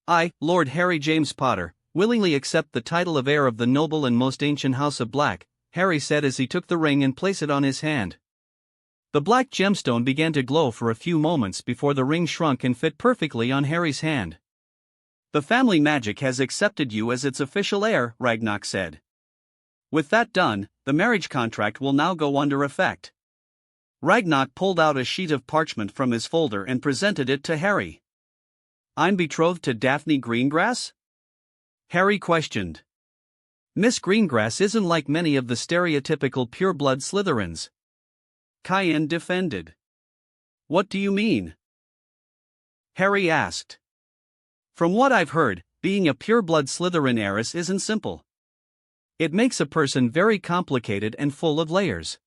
I, Lord Harry James Potter, willingly accept the title of heir of the noble and most ancient House of Black, Harry said as he took the ring and placed it on his hand. The black gemstone began to glow for a few moments before the ring shrunk and fit perfectly on Harry's hand. The family magic has accepted you as its official heir, Ragnarok said. With that done, the marriage contract will now go under effect. Ragnarok pulled out a sheet of parchment from his folder and presented it to Harry. I'm betrothed to Daphne Greengrass? Harry questioned. Miss Greengrass isn't like many of the stereotypical pure-blood Slytherins. Kyan defended. What do you mean? Harry asked. From what I've heard, being a pure-blood Slytherin heiress isn't simple. It makes a person very complicated and full of layers.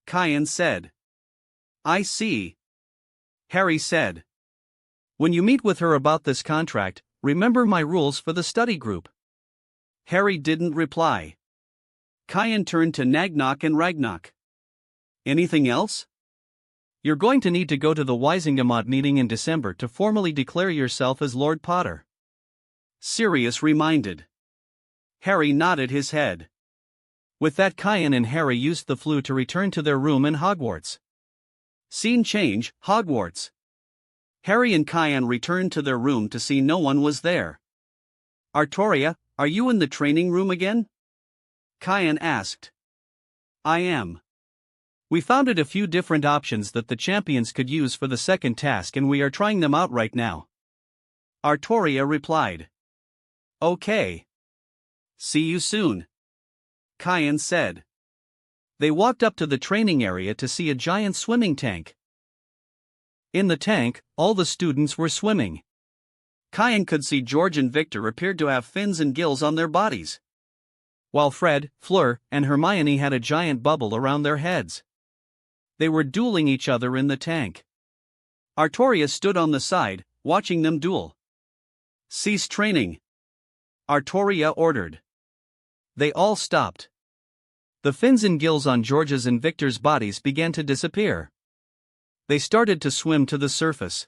Kian said. I see. Harry said. When you meet with her about this contract, remember my rules for the study group. Harry didn't reply. Kian turned to Nagnok and Ragnok. Anything else? You're going to need to go to the Wisingamot meeting in December to formally declare yourself as Lord Potter. Sirius reminded. Harry nodded his head. With that, Kian and Harry used the flue to return to their room in Hogwarts. Scene change, Hogwarts. Harry and Kian returned to their room to see no one was there. Artoria, are you in the training room again? Kian asked. I am. We found a few different options that the champions could use for the second task and we are trying them out right now. Artoria replied. Okay. See you soon. Kian said. They walked up to the training area to see a giant swimming tank. In the tank, all the students were swimming. Kian could see George and Victor appeared to have fins and gills on their bodies, while Fred, Fleur, and Hermione had a giant bubble around their heads. They were dueling each other in the tank. Artoria stood on the side, watching them duel. Cease training. Artoria ordered. They all stopped. The fins and gills on George's and Victor's bodies began to disappear. They started to swim to the surface.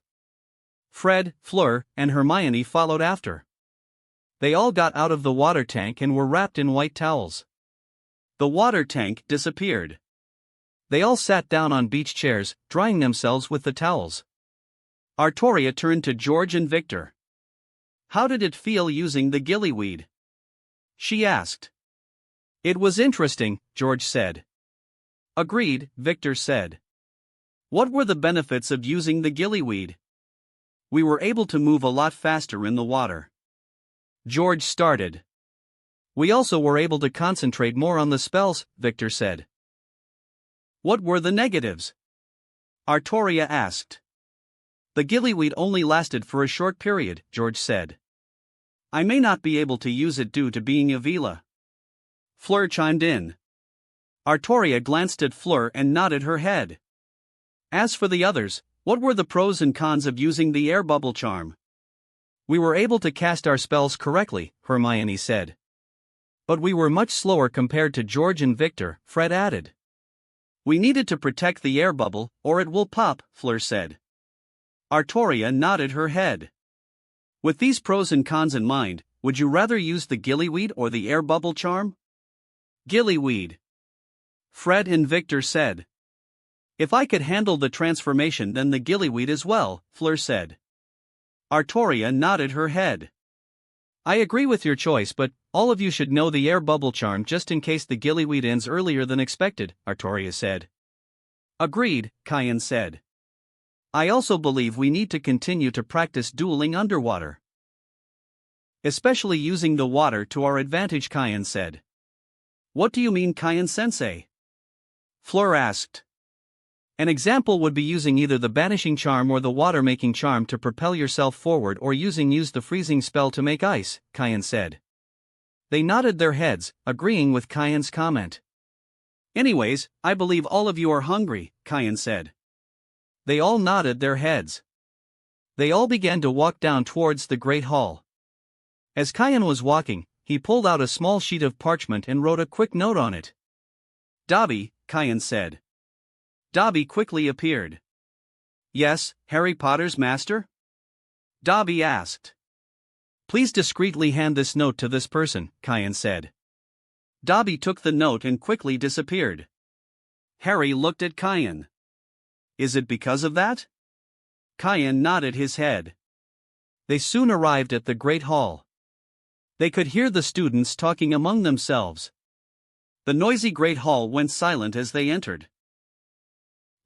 Fred, Fleur, and Hermione followed after. They all got out of the water tank and were wrapped in white towels. The water tank disappeared. They all sat down on beach chairs, drying themselves with the towels. Artoria turned to George and Victor. How did it feel using the gillyweed? She asked. It was interesting, George said. Agreed, Victor said. What were the benefits of using the gillyweed? We were able to move a lot faster in the water. George started. We also were able to concentrate more on the spells, Victor said. What were the negatives? Artoria asked. The gillyweed only lasted for a short period, George said. I may not be able to use it due to being a Vila. Fleur chimed in. Artoria glanced at Fleur and nodded her head. As for the others, what were the pros and cons of using the air bubble charm? We were able to cast our spells correctly, Hermione said. But we were much slower compared to George and Victor, Fred added. We needed to protect the air bubble, or it will pop, Fleur said. Artoria nodded her head. With these pros and cons in mind, would you rather use the gillyweed or the air bubble charm? Gillyweed. Fred and Victor said. If I could handle the transformation, then the gillyweed as well, Fleur said. Artoria nodded her head. I agree with your choice, but all of you should know the air bubble charm just in case the gillyweed ends earlier than expected, Artoria said. Agreed, Kian said. I also believe we need to continue to practice dueling underwater. Especially using the water to our advantage, Kian said. What do you mean, Kian-sensei? Fleur asked. An example would be using either the banishing charm or the water-making charm to propel yourself forward, or use the freezing spell to make ice, Kian said. They nodded their heads, agreeing with Kian's comment. Anyways, I believe all of you are hungry, Kian said. They all nodded their heads. They all began to walk down towards the Great Hall. As Kian was walking, he pulled out a small sheet of parchment and wrote a quick note on it. Dobby, Kian said. Dobby quickly appeared. Yes, Harry Potter's master? Dobby asked. Please discreetly hand this note to this person, Kian said. Dobby took the note and quickly disappeared. Harry looked at Kian. Is it because of that? Kian nodded his head. They soon arrived at the Great Hall. They could hear the students talking among themselves. The noisy Great Hall went silent as they entered.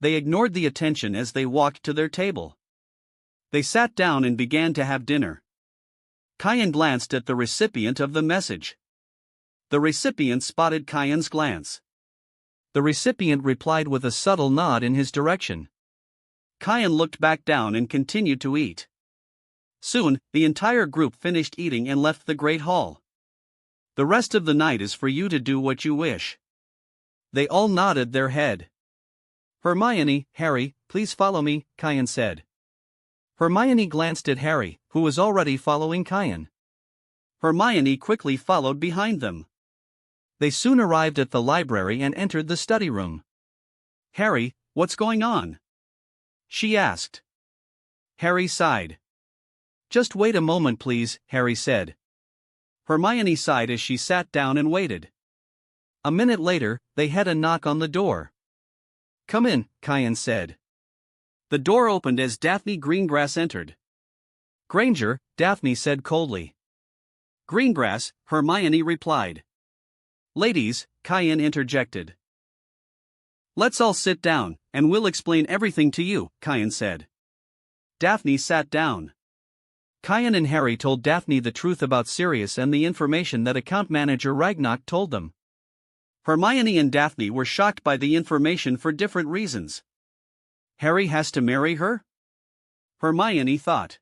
They ignored the attention as they walked to their table. They sat down and began to have dinner. Kian glanced at the recipient of the message. The recipient spotted Kian's glance. The recipient replied with a subtle nod in his direction. Kian looked back down and continued to eat. Soon, the entire group finished eating and left the Great Hall. The rest of the night is for you to do what you wish. They all nodded their head. Hermione, Harry, please follow me, Kian said. Hermione glanced at Harry, who was already following Kian. Hermione quickly followed behind them. They soon arrived at the library and entered the study room. Harry, what's going on? She asked. Harry sighed. Just wait a moment please, Harry said. Hermione sighed as she sat down and waited. A minute later, they had a knock on the door. Come in, Kian said. The door opened as Daphne Greengrass entered. Granger, Daphne said coldly. Greengrass, Hermione replied. Ladies, Kian interjected. Let's all sit down, and we'll explain everything to you, Kian said. Daphne sat down. Kian and Harry told Daphne the truth about Sirius and the information that account manager Ragnarok told them. Hermione and Daphne were shocked by the information for different reasons. Harry has to marry her? Hermione thought.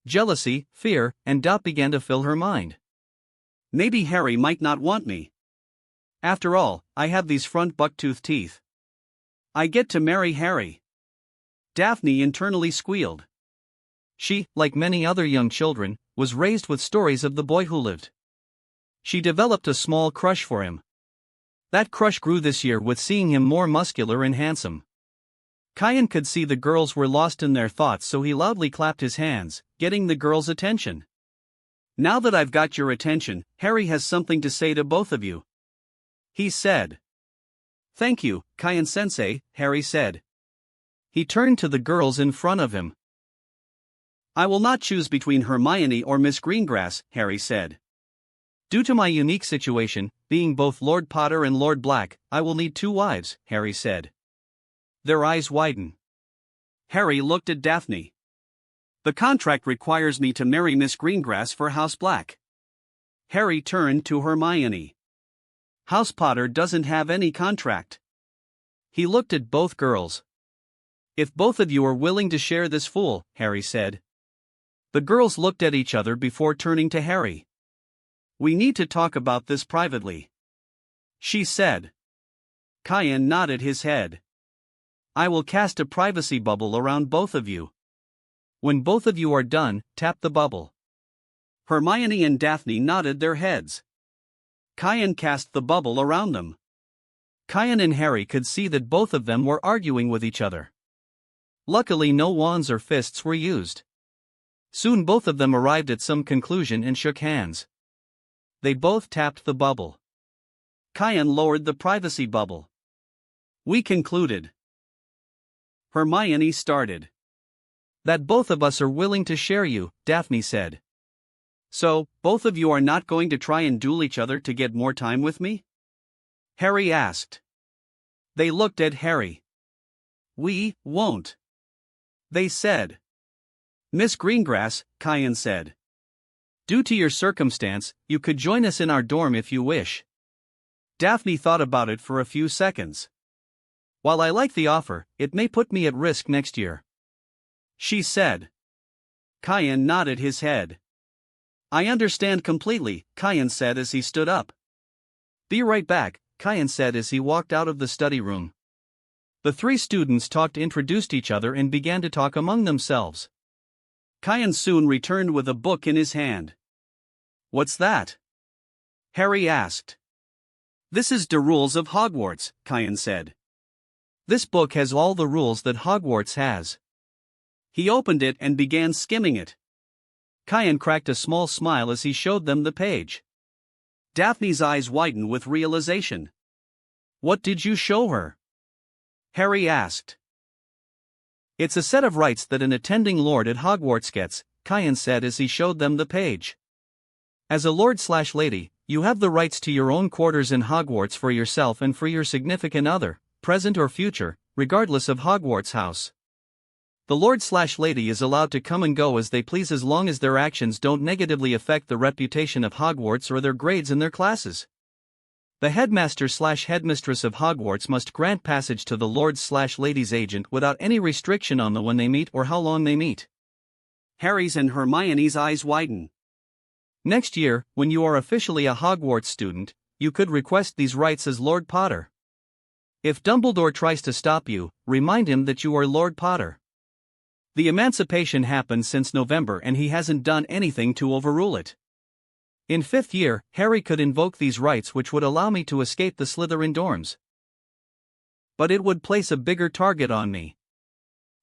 Jealousy, fear, and doubt began to fill her mind. Maybe Harry might not want me. After all, I have these front bucktooth teeth. I get to marry Harry. Daphne internally squealed. She, like many other young children, was raised with stories of the boy who lived. She developed a small crush for him. That crush grew this year with seeing him more muscular and handsome. Kian could see the girls were lost in their thoughts, so he loudly clapped his hands, getting the girls' attention. Now that I've got your attention, Harry has something to say to both of you. He said. Thank you, Kian-sensei, Harry said. He turned to the girls in front of him. I will not choose between Hermione or Miss Greengrass, Harry said. Due to my unique situation, being both Lord Potter and Lord Black, I will need 2 wives, Harry said. Their eyes widened. Harry looked at Daphne. The contract requires me to marry Miss Greengrass for House Black. Harry turned to Hermione. House Potter doesn't have any contract. He looked at both girls. If both of you are willing to share this fool, Harry said. The girls looked at each other before turning to Harry. We need to talk about this privately, she said. Kian nodded his head. I will cast a privacy bubble around both of you. When both of you are done, tap the bubble. Hermione and Daphne nodded their heads. Kian cast the bubble around them. Kian and Harry could see that both of them were arguing with each other. Luckily, no wands or fists were used. Soon both of them arrived at some conclusion and shook hands. They both tapped the bubble. Kian lowered the privacy bubble. We concluded. Hermione started. That both of us are willing to share you, Daphne said. So, both of you are not going to try and duel each other to get more time with me? Harry asked. They looked at Harry. We won't, they said. Miss Greengrass, Kian said. Due to your circumstance, you could join us in our dorm if you wish. Daphne thought about it for a few seconds. While I like the offer, it may put me at risk next year, she said. Kian nodded his head. I understand completely, Kian said as he stood up. Be right back, Kian said as he walked out of the study room. The 3 students introduced each other and began to talk among themselves. Kian soon returned with a book in his hand. What's that? Harry asked. This is the rules of Hogwarts, Kian said. This book has all the rules that Hogwarts has. He opened it and began skimming it. Kian cracked a small smile as he showed them the page. Daphne's eyes widened with realization. What did you show her? Harry asked. It's a set of rights that an attending lord at Hogwarts gets, Kian said as he showed them the page. As a lord/lady, you have the rights to your own quarters in Hogwarts for yourself and for your significant other, present or future, regardless of Hogwarts house. The lord/lady is allowed to come and go as they please as long as their actions don't negatively affect the reputation of Hogwarts or their grades in their classes. The headmaster/headmistress of Hogwarts must grant passage to the lord/lady's agent without any restriction on when they meet or how long they meet. Harry's and Hermione's eyes widen. Next year, when you are officially a Hogwarts student, you could request these rights as Lord Potter. If Dumbledore tries to stop you, remind him that you are Lord Potter. The emancipation happened since November and he hasn't done anything to overrule it. In 5th year, Harry could invoke these rights which would allow me to escape the Slytherin dorms. But it would place a bigger target on me.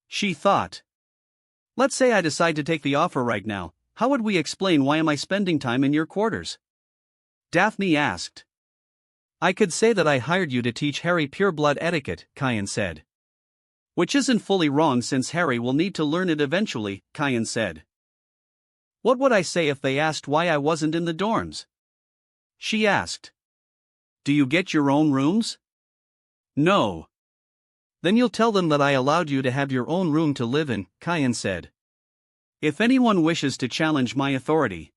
She thought. Let's say I decide to take the offer right now, how would we explain why am I spending time in your quarters? Daphne asked. I could say that I hired you to teach Harry pureblood etiquette, Kian said. Which isn't fully wrong since Harry will need to learn it eventually, Kian said. What would I say if they asked why I wasn't in the dorms? She asked. Do you get your own rooms? No. Then you'll tell them that I allowed you to have your own room to live in, Kian said. If anyone wishes to challenge my authority.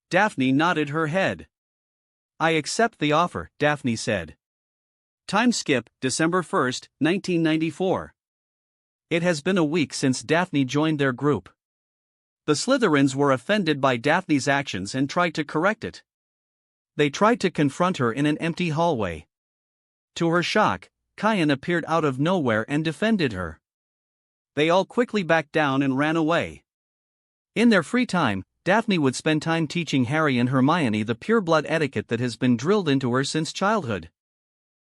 Daphne nodded her head. I accept the offer, Daphne said. Time skip, December 1st, 1994. It has been a week since Daphne joined their group. The Slytherins were offended by Daphne's actions and tried to correct it. They tried to confront her in an empty hallway. To her shock, Kian appeared out of nowhere and defended her. They all quickly backed down and ran away. In their free time, Daphne would spend time teaching Harry and Hermione the pureblood etiquette that has been drilled into her since childhood.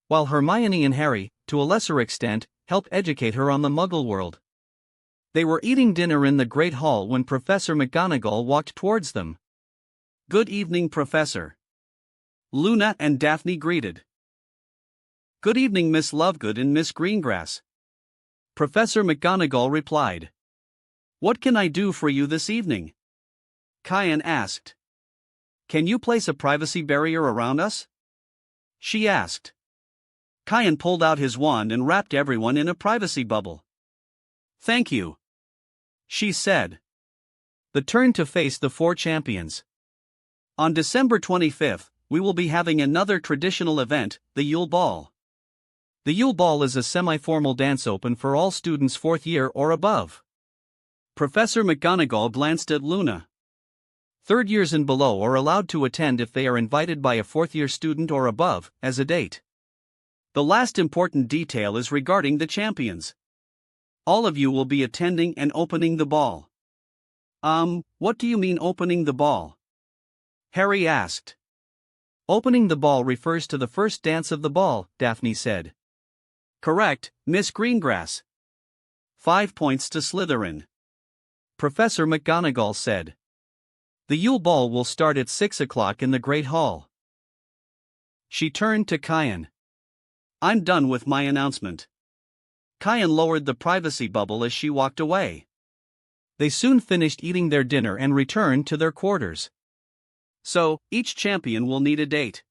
While Hermione and Harry, to a lesser extent, helped educate her on the Muggle world. They were eating dinner in the Great Hall when Professor McGonagall walked towards them. Good evening, Professor. Luna and Daphne greeted. Good evening, Miss Lovegood and Miss Greengrass. Professor McGonagall replied. What can I do for you this evening? Kian asked. Can you place a privacy barrier around us? She asked. Kian pulled out his wand and wrapped everyone in a privacy bubble. Thank you. She said. The turn to face the 4 champions. On December 25th, we will be having another traditional event, the Yule Ball. The Yule Ball is a semi-formal dance open for all students 4th year or above. Professor McGonagall glanced at Luna. 3rd years and below are allowed to attend if they are invited by a 4th year student or above, as a date. The last important detail is regarding the champions. All of you will be attending and opening the ball. What do you mean opening the ball? Harry asked. Opening the ball refers to the first dance of the ball, Daphne said. Correct, Miss Greengrass. 5 points to Slytherin. Professor McGonagall said. The Yule Ball will start at 6 o'clock in the Great Hall. She turned to Kian. I'm done with my announcement. Kian lowered the privacy bubble as she walked away. They soon finished eating their dinner and returned to their quarters. So, each champion will need a date.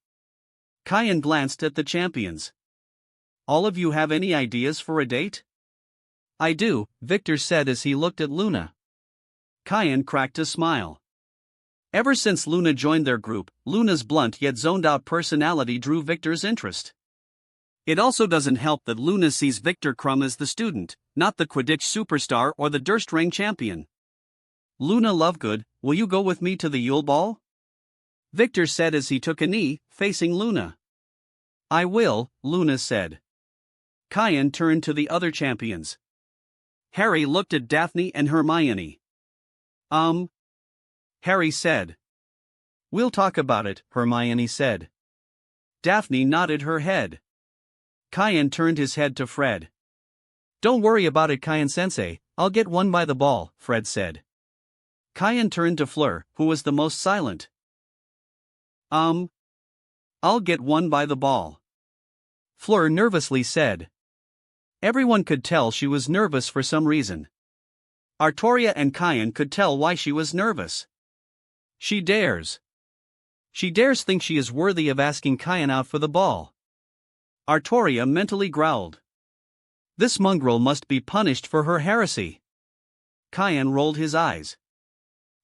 Kian glanced at the champions. All of you have any ideas for a date? I do, Victor said as he looked at Luna. Kian cracked a smile. Ever since Luna joined their group, Luna's blunt yet zoned-out personality drew Victor's interest. It also doesn't help that Luna sees Victor Crumb as the student, not the Quidditch superstar or the Durstring champion. Luna Lovegood, will you go with me to the Yule Ball? Victor said as he took a knee, facing Luna. I will, Luna said. Kian turned to the other champions. Harry looked at Daphne and Hermione. Harry said. We'll talk about it, Hermione said. Daphne nodded her head. Kian turned his head to Fred. Don't worry about it, Kian-sensei, I'll get one by the ball, Fred said. Kian turned to Fleur, who was the most silent. I'll get one by the ball. Fleur nervously said. Everyone could tell she was nervous for some reason. Artoria and Kian could tell why she was nervous. She dares think she is worthy of asking Kian out for the ball. Artoria mentally growled. This mongrel must be punished for her heresy. Kian rolled his eyes.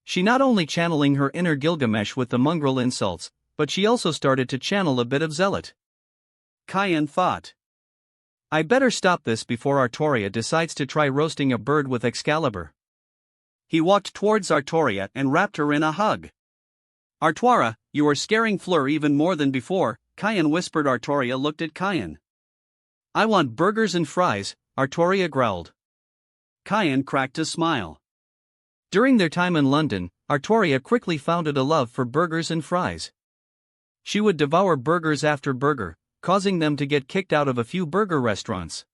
She not only channeling her inner Gilgamesh with the mongrel insults, but she also started to channel a bit of zealot. Kian thought. I better stop this before Artoria decides to try roasting a bird with Excalibur. He walked towards Artoria and wrapped her in a hug. Artoria, you are scaring Fleur even more than before, Kayan whispered. Artoria looked at Kayan. I want burgers and fries, Artoria growled. Kayan cracked a smile. During their time in London, Artoria quickly founded a love for burgers and fries. She would devour burgers after burger, causing them to get kicked out of a few burger restaurants.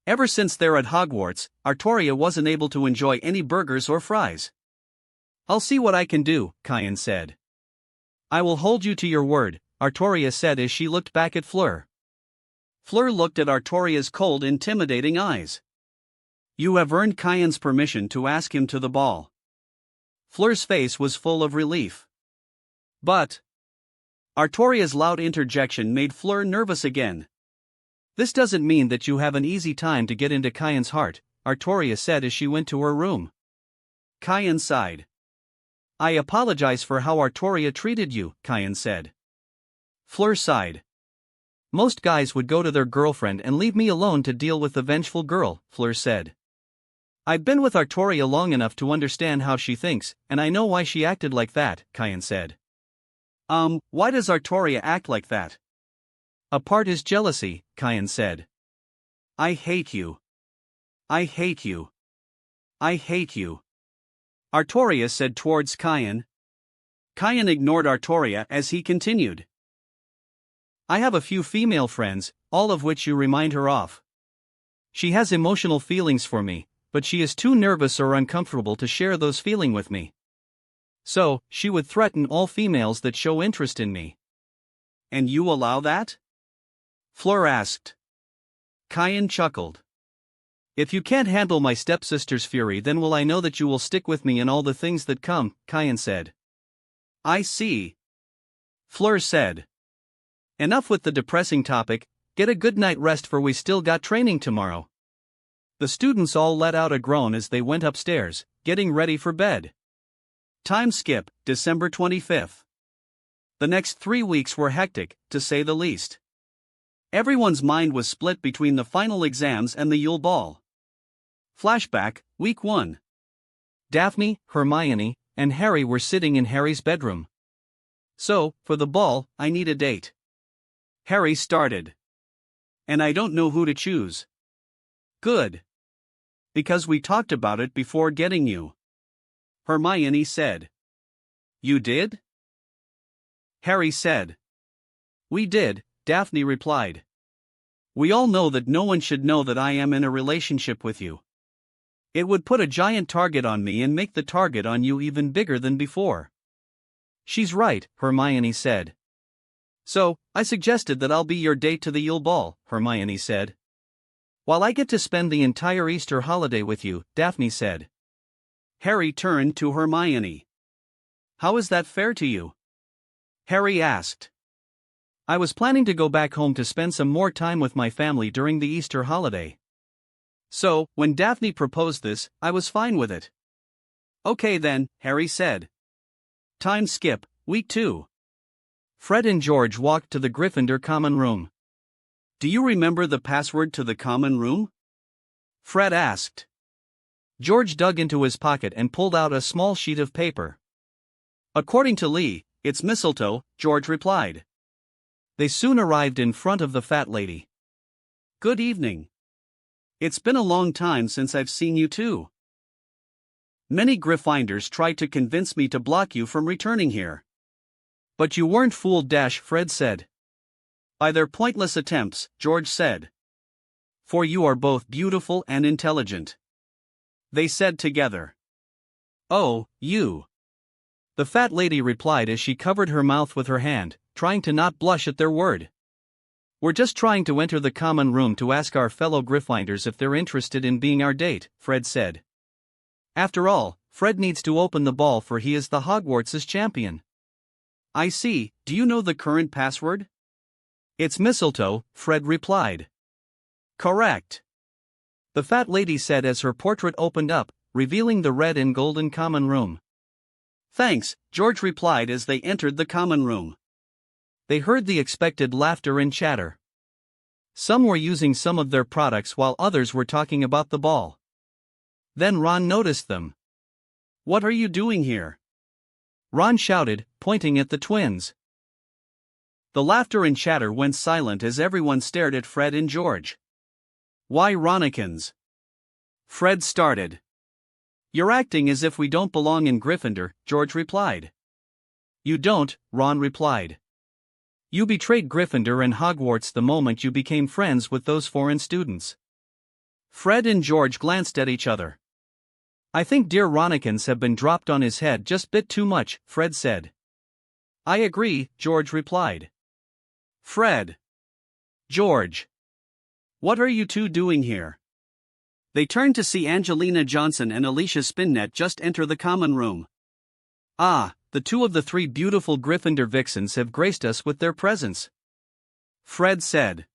Ever since they're at Hogwarts, Artoria wasn't able to enjoy any burgers or fries. I'll see what I can do, Kayan said. I will hold you to your word, Artoria said as she looked back at Fleur. Fleur looked at Artoria's cold, intimidating eyes. You have earned Kayan's permission to ask him to the ball. Fleur's face was full of relief. But Artoria's loud interjection made Fleur nervous again. This doesn't mean that you have an easy time to get into Kayan's heart, Artoria said as she went to her room. Kayan sighed. I apologize for how Artoria treated you, Kayan said. Fleur sighed. Most guys would go to their girlfriend and leave me alone to deal with the vengeful girl, Fleur said. I've been with Artoria long enough to understand how she thinks, and I know why she acted like that, Kayan said. Why does Artoria act like that? A part is jealousy, Kayan said. I hate you. I hate you. I hate you. Artoria said towards Kayan. Kayan ignored Artoria as he continued. I have a few female friends, all of which you remind her of. She has emotional feelings for me, but she is too nervous or uncomfortable to share those feelings with me. So, she would threaten all females that show interest in me. And you allow that? Fleur asked. Kayan chuckled. If you can't handle my stepsister's fury, then will I know that you will stick with me in all the things that come, Kayan said. I see. Fleur said. Enough with the depressing topic, get a good night rest for we still got training tomorrow. The students all let out a groan as they went upstairs, getting ready for bed. Time skip, December 25th. The next 3 weeks were hectic, to say the least. Everyone's mind was split between the final exams and the Yule Ball. Flashback, Week 1. Daphne, Hermione, and Harry were sitting in Harry's bedroom. So, for the ball, I need a date. Harry started. And I don't know who to choose. Good. Because we talked about it before getting you. Hermione said. You did? Harry said. We did, Daphne replied. We all know that no one should know that I am in a relationship with you. It would put a giant target on me and make the target on you even bigger than before. She's right, Hermione said. So, I suggested that I'll be your date to the Yule Ball, Hermione said. While I get to spend the entire Easter holiday with you, Daphne said. Harry turned to Hermione. How is that fair to you? Harry asked. I was planning to go back home to spend some more time with my family during the Easter holiday. So, when Daphne proposed this, I was fine with it. Okay then, Harry said. Time skip, Week 2. Fred and George walked to the Gryffindor common room. Do you remember the password to the common room? Fred asked. George dug into his pocket and pulled out a small sheet of paper. According to Lee, it's mistletoe, George replied. They soon arrived in front of the fat lady. Good evening. It's been a long time since I've seen you too. Many Gryffindors tried to convince me to block you from returning here. But you weren't fooled, Fred said. By their pointless attempts, George said. For you are both beautiful and intelligent. They said together. Oh, you. The fat lady replied as she covered her mouth with her hand, trying to not blush at their word. We're just trying to enter the common room to ask our fellow Gryffindors if they're interested in being our date, Fred said. After all, Fred needs to open the ball for he is the Hogwarts' champion. I see, do you know the current password? It's mistletoe, Fred replied. Correct. The fat lady said as her portrait opened up, revealing the red and golden common room. Thanks, George replied as they entered the common room. They heard the expected laughter and chatter. Some were using some of their products while others were talking about the ball. Then Ron noticed them. What are you doing here? Ron shouted, pointing at the twins. The laughter and chatter went silent as everyone stared at Fred and George. Why Ronikins? Fred started. You're acting as if we don't belong in Gryffindor, George replied. You don't, Ron replied. You betrayed Gryffindor and Hogwarts the moment you became friends with those foreign students. Fred and George glanced at each other. I think dear Ronikins have been dropped on his head just bit too much, Fred said. I agree, George replied. Fred. George. What are you two doing here? They turned to see Angelina Johnson and Alicia Spinnet just enter the common room. Ah, the two of the three beautiful Gryffindor vixens have graced us with their presence. Fred said.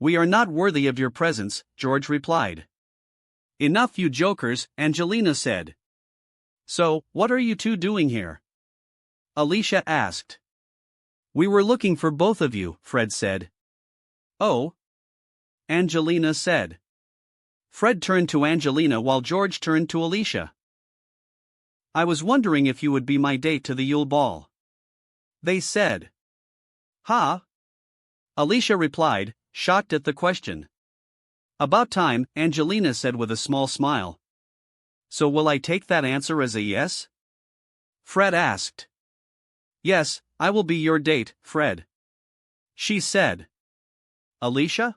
We are not worthy of your presence, George replied. Enough you jokers, Angelina said. So, what are you two doing here? Alicia asked. We were looking for both of you, Fred said. Oh? Angelina said. Fred turned to Angelina while George turned to Alicia. I was wondering if you would be my date to the Yule Ball. They said. Huh? Alicia replied, shocked at the question. About time, Angelina said with a small smile. So will I take that answer as a yes? Fred asked. Yes, I will be your date, Fred. She said. Alicia?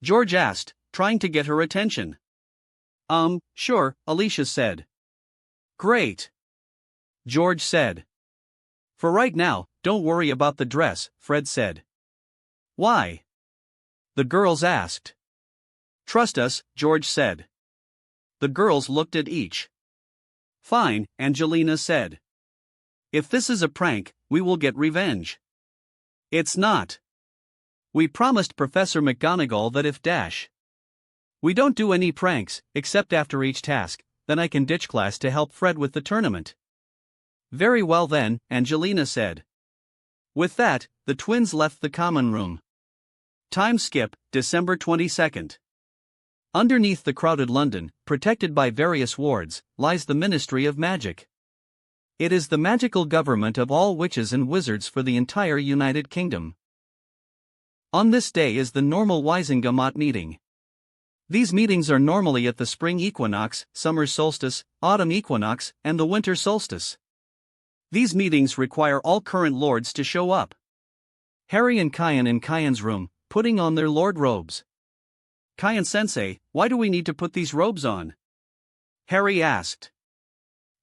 George asked, trying to get her attention. Sure, Alicia said. Great. George said. For right now, don't worry about the dress, Fred said. Why? The girls asked. Trust us, George said. The girls looked at each. Fine, Angelina said. If this is a prank, we will get revenge. It's not. We promised Professor McGonagall that if we don't do any pranks, except after each task, then I can ditch class to help Fred with the tournament. Very well then, Angelina said. With that, the twins left the common room. Time skip, December 22nd. Underneath the crowded London, protected by various wards, lies the Ministry of Magic. It is the magical government of all witches and wizards for the entire United Kingdom. On this day is the normal Wisingamot meeting. These meetings are normally at the spring equinox, summer solstice, autumn equinox, and the winter solstice. These meetings require all current lords to show up. Harry and Kian in Kian's room, putting on their lord robes. Kian-sensei, why do we need to put these robes on? Harry asked.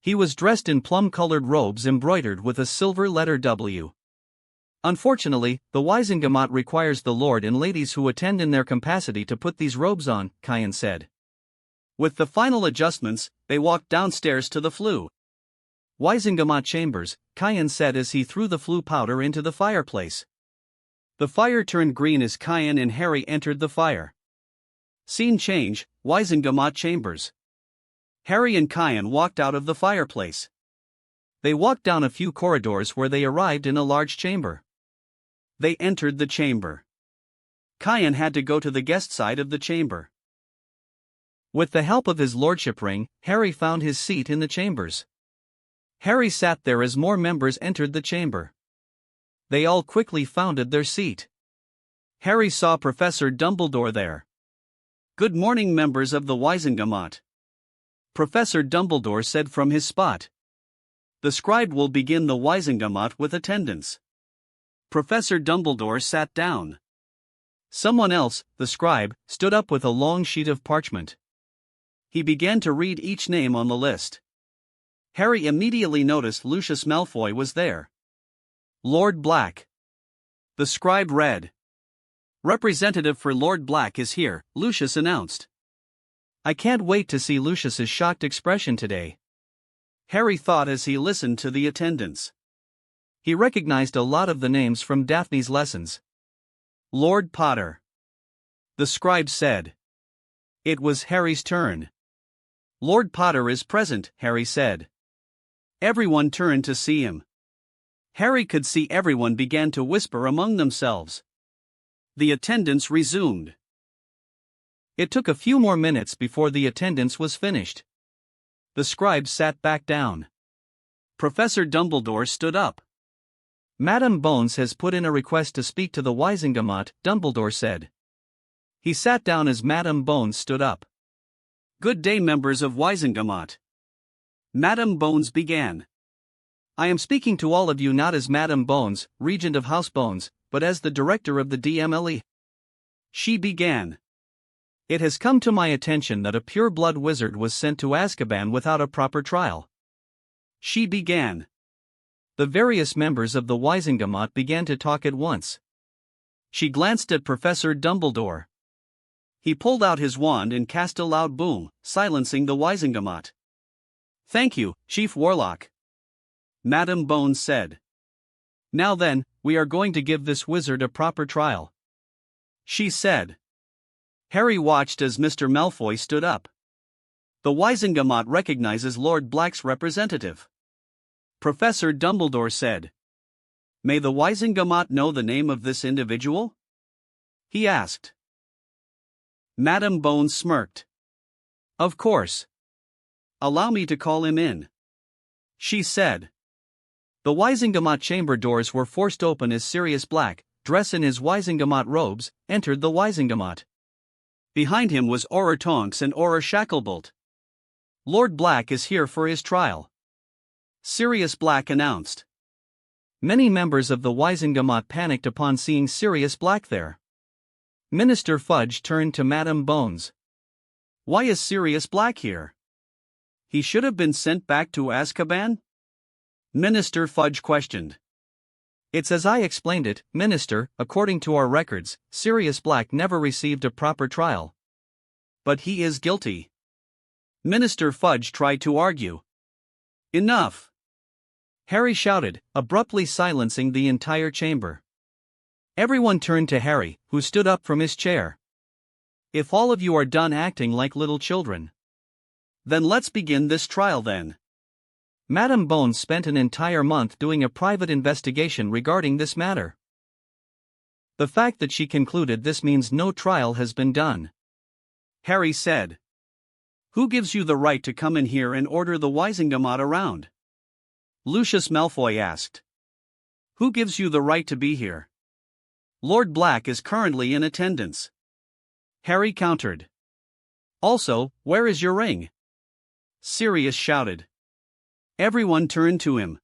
He was dressed in plum-colored robes embroidered with a silver letter W. Unfortunately, the Wisingamot requires the lord and ladies who attend in their capacity to put these robes on, Kian said. With the final adjustments, they walked downstairs to the flue. Wisingamot chambers, Kian said as he threw the flue powder into the fireplace. The fire turned green as Kian and Harry entered the fire. Scene change, Wisingamot chambers. Harry and Kian walked out of the fireplace. They walked down a few corridors where they arrived in a large chamber. They entered the chamber. Kian had to go to the guest side of the chamber. With the help of his lordship ring, Harry found his seat in the chambers. Harry sat there as more members entered the chamber. They all quickly found their seat. Harry saw Professor Dumbledore there. Good morning, members of the Wisingamot. Professor Dumbledore said from his spot. The scribe will begin the Wisingamot with attendance. Professor Dumbledore sat down. Someone else, the scribe, stood up with a long sheet of parchment. He began to read each name on the list. Harry immediately noticed Lucius Malfoy was there. Lord Black. The scribe read. Representative for Lord Black is here, Lucius announced. I can't wait to see Lucius's shocked expression today. Harry thought as he listened to the attendance. He recognized a lot of the names from Daphne's lessons. Lord Potter. The scribe said. It was Harry's turn. Lord Potter is present, Harry said. Everyone turned to see him. Harry could see everyone began to whisper among themselves. The attendance resumed. It took a few more minutes before the attendance was finished. The scribe sat back down. Professor Dumbledore stood up. Madame Bones has put in a request to speak to the Wizengamot, Dumbledore said. He sat down as Madame Bones stood up. Good day, members of Wizengamot. Madame Bones began. I am speaking to all of you not as Madame Bones, Regent of House Bones, but as the director of the DMLE. She began. It has come to my attention that a pure-blood wizard was sent to Azkaban without a proper trial. She began. The various members of the Wizengamot began to talk at once. She glanced at Professor Dumbledore. He pulled out his wand and cast a loud boom, silencing the Wizengamot. Thank you, Chief Warlock. Madame Bones said. Now then, we are going to give this wizard a proper trial. She said. Harry watched as Mr. Malfoy stood up. The Wizengamot recognizes Lord Black's representative. Professor Dumbledore said. May the Wizengamot know the name of this individual? He asked. Madame Bones smirked. Of course. Allow me to call him in. She said. The Wizengamot chamber doors were forced open as Sirius Black, dressed in his Wizengamot robes, entered the Wizengamot. Behind him was Auror Tonks and Auror Shacklebolt. Lord Black is here for his trial. Sirius Black announced. Many members of the Wizengamot panicked upon seeing Sirius Black there. Minister Fudge turned to Madame Bones. Why is Sirius Black here? He should have been sent back to Azkaban? Minister Fudge questioned. It's as I explained it, Minister. According to our records, Sirius Black never received a proper trial. But he is guilty. Minister Fudge tried to argue. Enough! Harry shouted, abruptly silencing the entire chamber. Everyone turned to Harry, who stood up from his chair. If all of you are done acting like little children, then let's begin this trial then. Madame Bones spent an entire month doing a private investigation regarding this matter. The fact that she concluded this means no trial has been done. Harry said. Who gives you the right to come in here and order the Wizengamot around? Lucius Malfoy asked. Who gives you the right to be here? Lord Black is currently in attendance. Harry countered. Also, where is your ring? Sirius shouted. Everyone turned to him.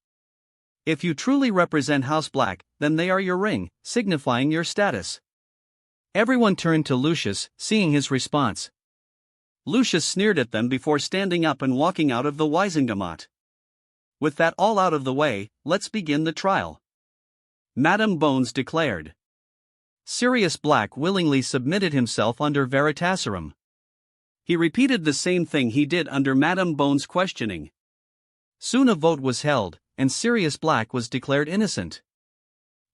If you truly represent House Black, then they are your ring, signifying your status. Everyone turned to Lucius, seeing his response. Lucius sneered at them before standing up and walking out of the Wizengamot. With that all out of the way, let's begin the trial. Madame Bones declared. Sirius Black willingly submitted himself under Veritaserum. He repeated the same thing he did under Madame Bones' questioning. Soon a vote was held, and Sirius Black was declared innocent.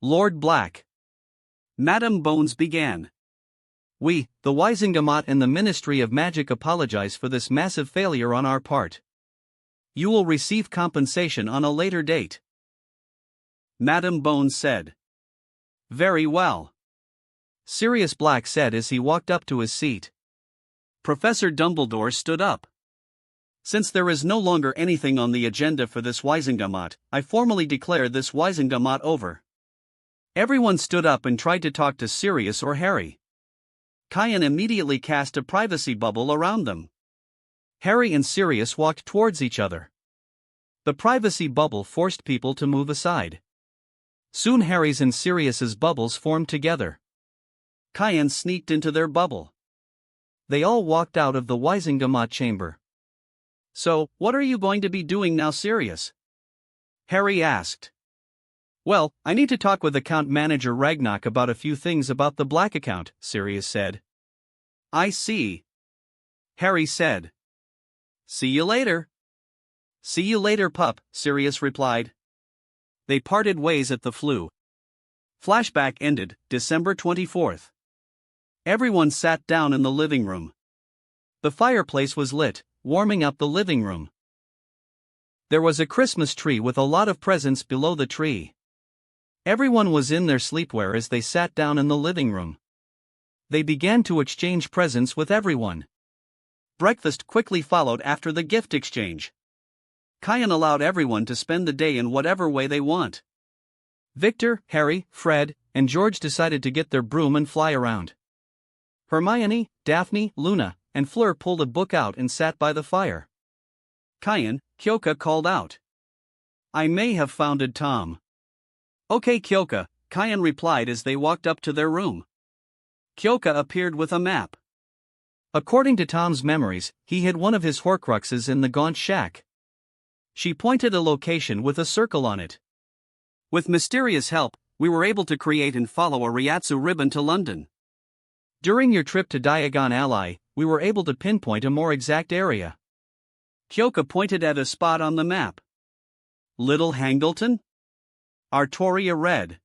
Lord Black. Madame Bones began. We, the Wizengamot and the Ministry of Magic apologize for this massive failure on our part. You will receive compensation on a later date. Madame Bones said. Very well. Sirius Black said as he walked up to his seat. Professor Dumbledore stood up. Since there is no longer anything on the agenda for this Wizengamot, I formally declare this Wizengamot over. Everyone stood up and tried to talk to Sirius or Harry. Cain immediately cast a privacy bubble around them. Harry and Sirius walked towards each other. The privacy bubble forced people to move aside. Soon Harry's and Sirius's bubbles formed together. Cain sneaked into their bubble. They all walked out of the Wizengamot chamber. So, what are you going to be doing now, Sirius? Harry asked. Well, I need to talk with account manager Ragnarok about a few things about the Black account, Sirius said. I see. Harry said. See you later. See you later, pup, Sirius replied. They parted ways at the Floo. Flashback ended, December 24th. Everyone sat down in the living room. The fireplace was lit, warming up the living room. There was a Christmas tree with a lot of presents below the tree. Everyone was in their sleepwear as they sat down in the living room. They began to exchange presents with everyone. Breakfast quickly followed after the gift exchange. Kyan allowed everyone to spend the day in whatever way they want. Victor, Harry, Fred, and George decided to get their broom and fly around. Hermione, Daphne, Luna, and Fleur pulled a book out and sat by the fire. Kyan, Kyoka called out. I may have founded Tom. Okay Kyoka, Kyan replied as they walked up to their room. Kyoka appeared with a map. According to Tom's memories, he hid one of his Horcruxes in the Gaunt Shack. She pointed a location with a circle on it. With mysterious help, we were able to create and follow a Ryatsu ribbon to London. During your trip to Diagon Alley, we were able to pinpoint a more exact area. Kyoka pointed at a spot on the map. Little Hangleton? Artoria read.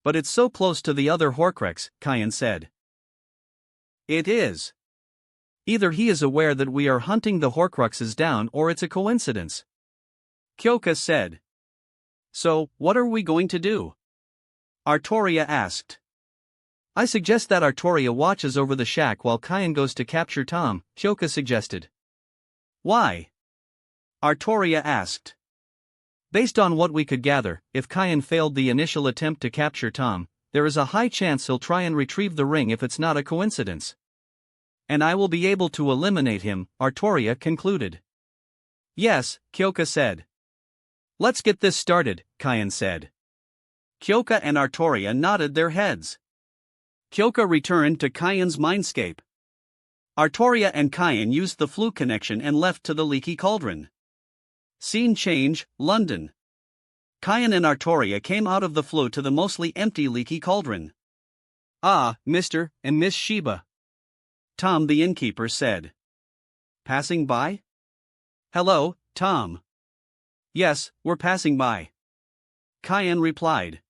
But it's so close to the other Horcrux, Kyan said. It is. Either he is aware that we are hunting the Horcruxes down or it's a coincidence. Kyoka said. So, what are we going to do? Artoria asked. I suggest that Artoria watches over the shack while Kyan goes to capture Tom, Kyoka suggested. Why? Artoria asked. Based on what we could gather, if Kyan failed the initial attempt to capture Tom, there is a high chance he'll try and retrieve the ring if it's not a coincidence. And I will be able to eliminate him, Artoria concluded. Yes, Kyoka said. Let's get this started, Kyan said. Kyoka and Artoria nodded their heads. Kyoka returned to Kyan's mindscape. Artoria and Kyan used the flue connection and left to the Leaky Cauldron. Scene change, London. Kyan and Artoria came out of the flue to the mostly empty Leaky Cauldron. Ah, Mr. and Miss Sheba. Tom the innkeeper said. Passing by? Hello, Tom. Yes, we're passing by. Kyan replied.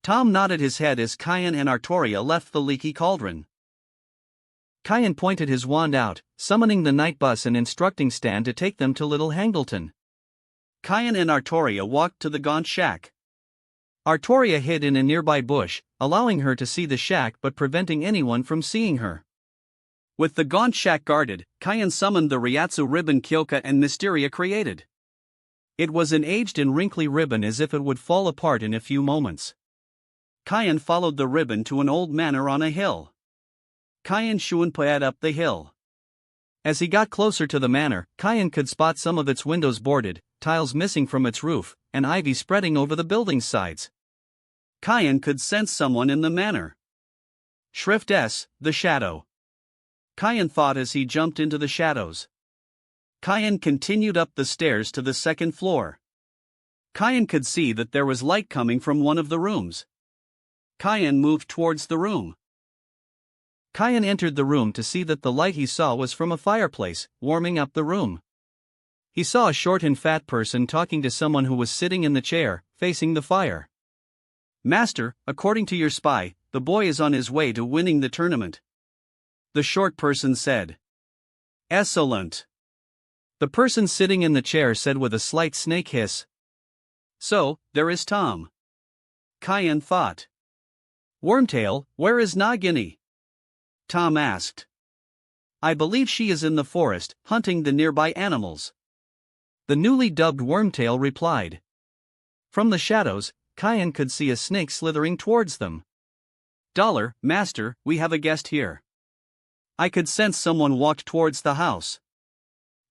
Tom nodded his head as Kyan and Artoria left the Leaky Cauldron. Kyan pointed his wand out, summoning the night bus and instructing Stan to take them to Little Hangleton. Kyan and Artoria walked to the Gaunt Shack. Artoria hid in a nearby bush, allowing her to see the shack but preventing anyone from seeing her. With the Gaunt Shack guarded, Kyan summoned the Ryatsu ribbon Kyoka and Mysteria created. It was an aged and wrinkly ribbon as if it would fall apart in a few moments. Kyan followed the ribbon to an old manor on a hill. Kyan shunpaed up the hill. As he got closer to the manor, Kyan could spot some of its windows boarded, tiles missing from its roof, and ivy spreading over the building's sides. Kyan could sense someone in the manor. Shrift S, the shadow. Kyan thought as he jumped into the shadows. Kyan continued up the stairs to the second floor. Kyan could see that there was light coming from one of the rooms. Kyan moved towards the room. Kyan entered the room to see that the light he saw was from a fireplace, warming up the room. He saw a short and fat person talking to someone who was sitting in the chair, facing the fire. Master, according to your spy, the boy is on his way to winning the tournament. The short person said. Excellent. The person sitting in the chair said with a slight snake hiss. So, there is Tom. Kyan thought. Wormtail, where is Nagini? Tom asked. I believe she is in the forest, hunting the nearby animals. The newly dubbed Wormtail replied. From the shadows, Kyan could see a snake slithering towards them. Master, we have a guest here. I could sense someone walked towards the house.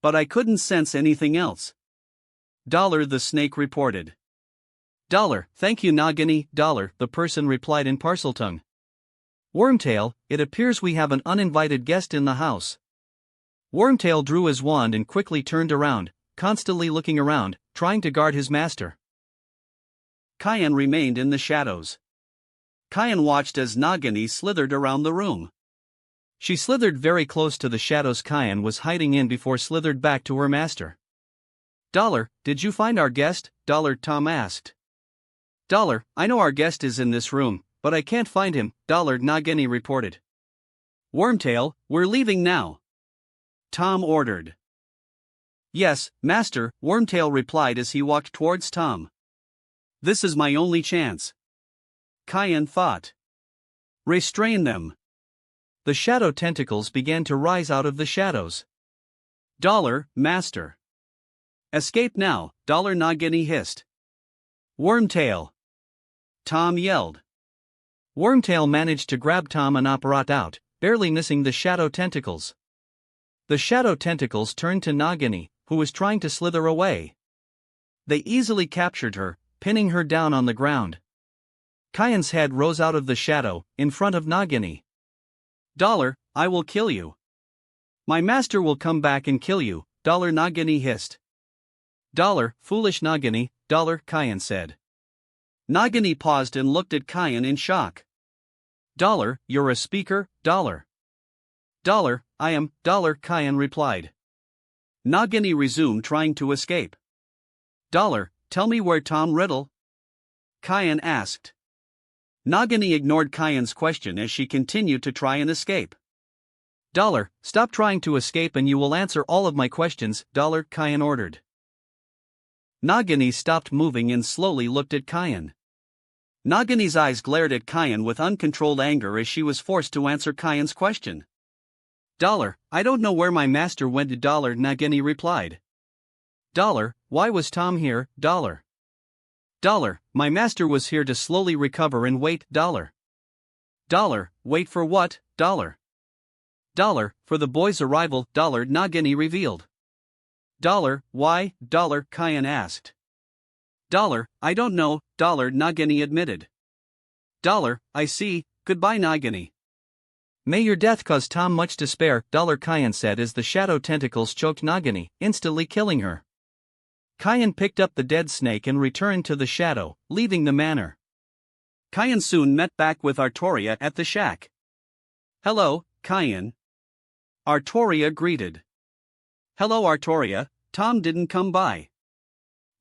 But I couldn't sense anything else. The snake reported. Thank you Nagini, the person replied in Parseltongue. Wormtail, it appears we have an uninvited guest in the house. Wormtail drew his wand and quickly turned around, constantly looking around, trying to guard his master. Kyan remained in the shadows. Kyan watched as Nagini slithered around the room. She slithered very close to the shadows Kyan was hiding in before slithered back to her master. Did you find our guest? Tom asked. I know our guest is in this room, but I can't find him, Nagini reported. Wormtail, we're leaving now. Tom ordered. Yes, master, Wormtail replied as he walked towards Tom. This is my only chance. Kyan thought. Restrain them. The shadow tentacles began to rise out of the shadows. Master. Escape now, Nagini hissed. Wormtail. Tom yelled. Wormtail managed to grab Tom and Apparat out, barely missing the shadow tentacles. The shadow tentacles turned to Nagini, who was trying to slither away. They easily captured her, pinning her down on the ground. Kyan's head rose out of the shadow, in front of Nagini. I will kill you. My master will come back and kill you, Nagini hissed. Foolish Nagini, Kyan said. Nagini paused and looked at Kyan in shock. You're a speaker, I am, Kyan replied. Nagini resumed trying to escape. Tell me where Tom Riddle? Kyan asked. Nagini ignored Kyan's question as she continued to try and escape. Stop trying to escape and you will answer all of my questions, Kyan ordered. Nagini stopped moving and slowly looked at Kyan. Nagini's eyes glared at Kyan with uncontrolled anger as she was forced to answer Kyan's question. I don't know where my master went, Nagini replied. Why was Tom here, My master was here to slowly recover and wait, Wait for what, For the boy's arrival, Nagini revealed. Why, Kyan asked. I don't know, Nagini admitted. I see, goodbye Nagini. May your death cause Tom much despair, Kyan said as the shadow tentacles choked Nagini, instantly killing her. Kyan picked up the dead snake and returned to the shadow, leaving the manor. Kyan soon met back with Artoria at the shack. Hello, Kyan. Artoria greeted. Hello Artoria, Tom didn't come by.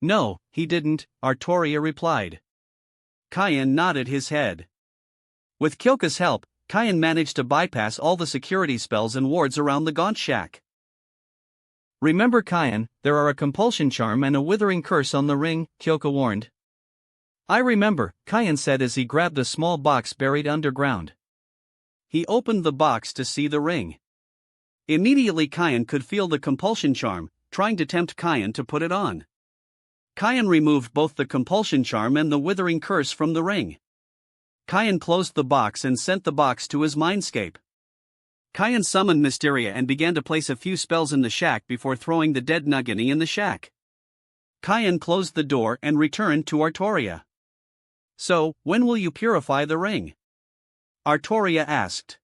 No, he didn't, Artoria replied. Kyan nodded his head. With Kyoka's help, Kyan managed to bypass all the security spells and wards around the Gaunt shack. Remember Kyan, there are a compulsion charm and a withering curse on the ring, Kyoka warned. I remember, Kyan said as he grabbed a small box buried underground. He opened the box to see the ring. Immediately Kyan could feel the compulsion charm, trying to tempt Kyan to put it on. Kyan removed both the compulsion charm and the withering curse from the ring. Kyan closed the box and sent the box to his mindscape. Kyan summoned Mysteria and began to place a few spells in the shack before throwing the dead Nagini in the shack. Kyan closed the door and returned to Artoria. So, when will you purify the ring? Artoria asked.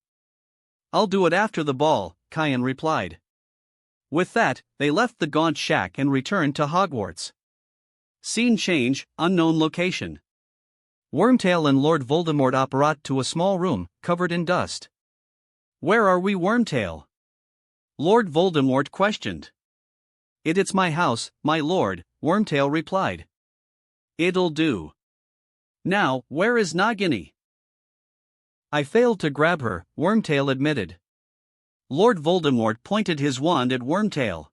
I'll do it after the ball, Kyan replied. With that, they left the Gaunt shack and returned to Hogwarts. Scene change, unknown location. Wormtail and Lord Voldemort apparat to a small room, covered in dust. Where are we, Wormtail? Lord Voldemort questioned. It's my house, my lord, Wormtail replied. It'll do. Now, where is Nagini? I failed to grab her, Wormtail admitted. Lord Voldemort pointed his wand at Wormtail.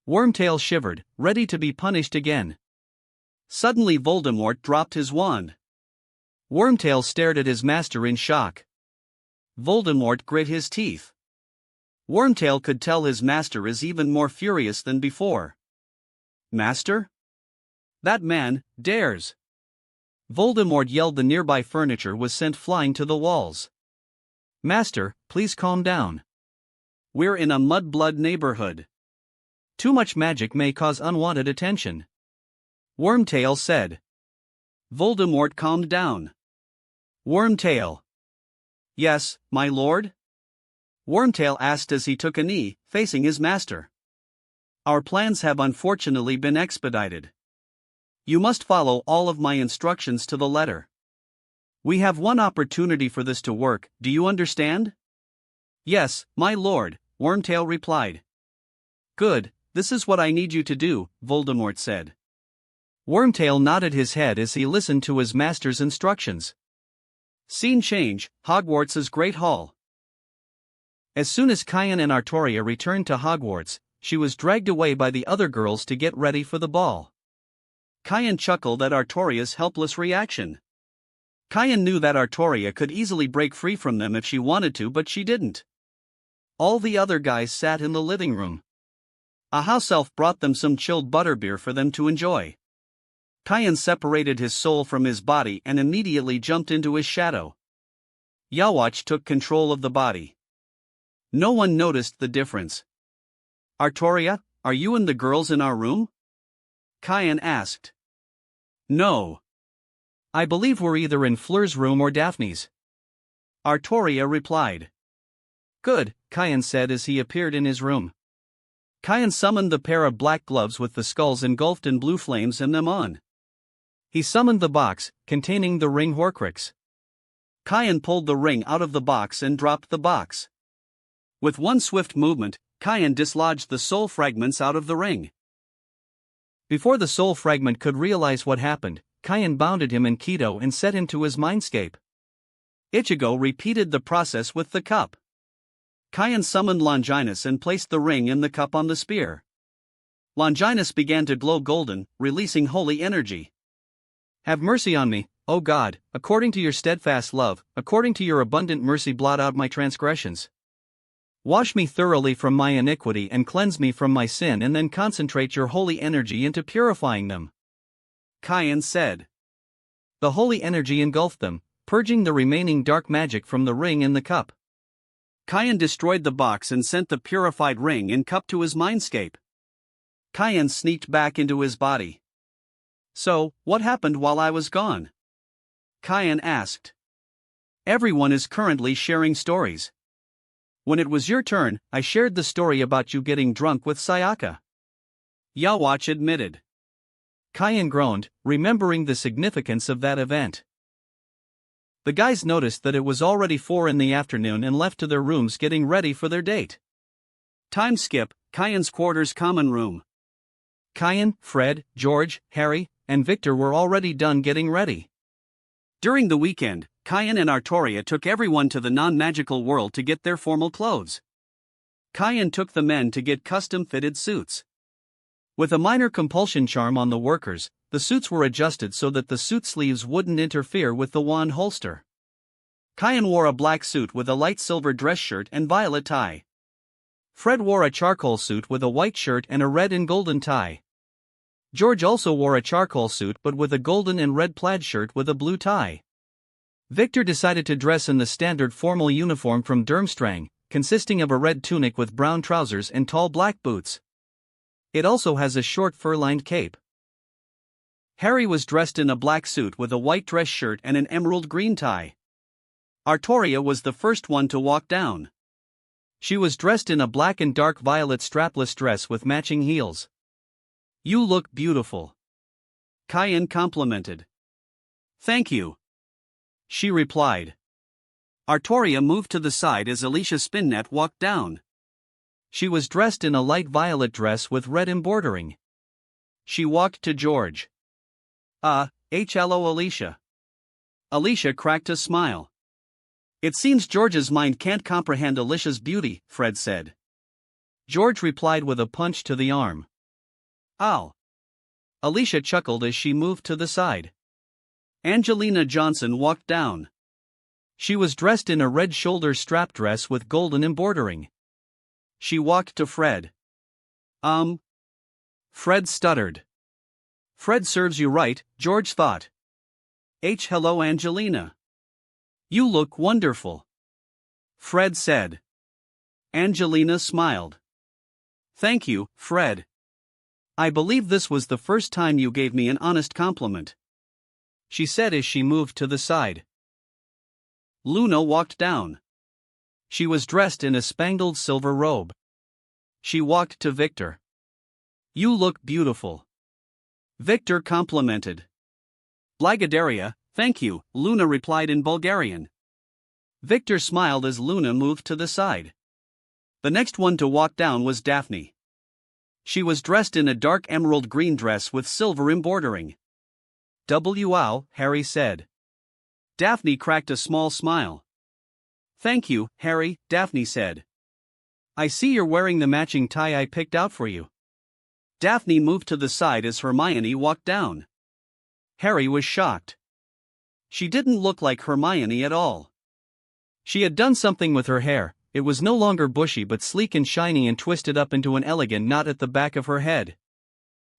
Wormtail shivered, ready to be punished again. Suddenly Voldemort dropped his wand. Wormtail stared at his master in shock. Voldemort grit his teeth. Wormtail could tell his master is even more furious than before. Master? That man dares. Voldemort yelled. The nearby furniture was sent flying to the walls. Master, please calm down. We're in a mudblood neighborhood. Too much magic may cause unwanted attention. Wormtail said. Voldemort calmed down. Wormtail. Yes, my lord? Wormtail asked as he took a knee, facing his master. Our plans have unfortunately been expedited. You must follow all of my instructions to the letter. We have one opportunity for this to work, do you understand? Yes, my lord, Wormtail replied. Good, this is what I need you to do, Voldemort said. Wormtail nodded his head as he listened to his master's instructions. Scene change, Hogwarts' Great Hall. As soon as Kyan and Artoria returned to Hogwarts, she was dragged away by the other girls to get ready for the ball. Kyan chuckled at Artoria's helpless reaction. Kayan knew that Artoria could easily break free from them if she wanted to, but she didn't. All the other guys sat in the living room. A house elf brought them some chilled butterbeer for them to enjoy. Kayan separated his soul from his body and immediately jumped into his shadow. Yawach took control of the body. No one noticed the difference. Artoria, are you and the girls in our room? Kayan asked. No. I believe we're either in Fleur's room or Daphne's. Artoria replied. Good, Kayan said as he appeared in his room. Kayan summoned the pair of black gloves with the skulls engulfed in blue flames and them on. He summoned the box, containing the ring Horcrux. Kayan pulled the ring out of the box and dropped the box. With one swift movement, Kayan dislodged the soul fragments out of the ring. Before the soul fragment could realize what happened, Kayan bounded him in Keto and set him to his mindscape. Ichigo repeated the process with the cup. Kayan summoned Longinus and placed the ring in the cup on the spear. Longinus began to glow golden, releasing holy energy. Have mercy on me, O God, according to your steadfast love, according to your abundant mercy blot out my transgressions. Wash me thoroughly from my iniquity and cleanse me from my sin, and then concentrate your holy energy into purifying them. Kayan said. The holy energy engulfed them, purging the remaining dark magic from the ring in the cup. Kayan destroyed the box and sent the purified ring and cup to his mindscape. Kayan sneaked back into his body. So, what happened while I was gone? Kayan asked. Everyone is currently sharing stories. When it was your turn, I shared the story about you getting drunk with Sayaka. Yawach admitted. Kayan groaned, remembering the significance of that event. The guys noticed that it was already 4 in the afternoon and left to their rooms getting ready for their date. Time skip, Kayan's quarters common room. Kayan, Fred, George, Harry, and Victor were already done getting ready. During the weekend, Kayan and Artoria took everyone to the non-magical world to get their formal clothes. Kayan took the men to get custom-fitted suits. With a minor compulsion charm on the workers, the suits were adjusted so that the suit sleeves wouldn't interfere with the wand holster. Kayan wore a black suit with a light silver dress shirt and violet tie. Fred wore a charcoal suit with a white shirt and a red and golden tie. George also wore a charcoal suit but with a golden and red plaid shirt with a blue tie. Victor decided to dress in the standard formal uniform from Durmstrang, consisting of a red tunic with brown trousers and tall black boots. It also has a short fur-lined cape. Harry was dressed in a black suit with a white dress shirt and an emerald green tie. Artoria was the first one to walk down. She was dressed in a black and dark violet strapless dress with matching heels. You look beautiful. Kayan complimented. Thank you. She replied. Artoria moved to the side as Alicia Spinnet walked down. She was dressed in a light violet dress with red embroidering. She walked to George. Hello Alicia. Alicia cracked a smile. It seems George's mind can't comprehend Alicia's beauty, Fred said. George replied with a punch to the arm. Ow. Alicia chuckled as she moved to the side. Angelina Johnson walked down. She was dressed in a red shoulder strap dress with golden embroidering. She walked to Fred. Fred stuttered. Fred serves you right, George thought. Hello Angelina. You look wonderful. Fred said. Angelina smiled. Thank you, Fred. I believe this was the first time you gave me an honest compliment. She said as she moved to the side. Luna walked down. She was dressed in a spangled silver robe. She walked to Victor. You look beautiful. Victor complimented. Blagodaria, thank you, Luna replied in Bulgarian. Victor smiled as Luna moved to the side. The next one to walk down was Daphne. She was dressed in a dark emerald green dress with silver embroidering. Wow, Harry said. Daphne cracked a small smile. Thank you, Harry, Daphne said. I see you're wearing the matching tie I picked out for you. Daphne moved to the side as Hermione walked down. Harry was shocked. She didn't look like Hermione at all. She had done something with her hair. It was no longer bushy but sleek and shiny and twisted up into an elegant knot at the back of her head.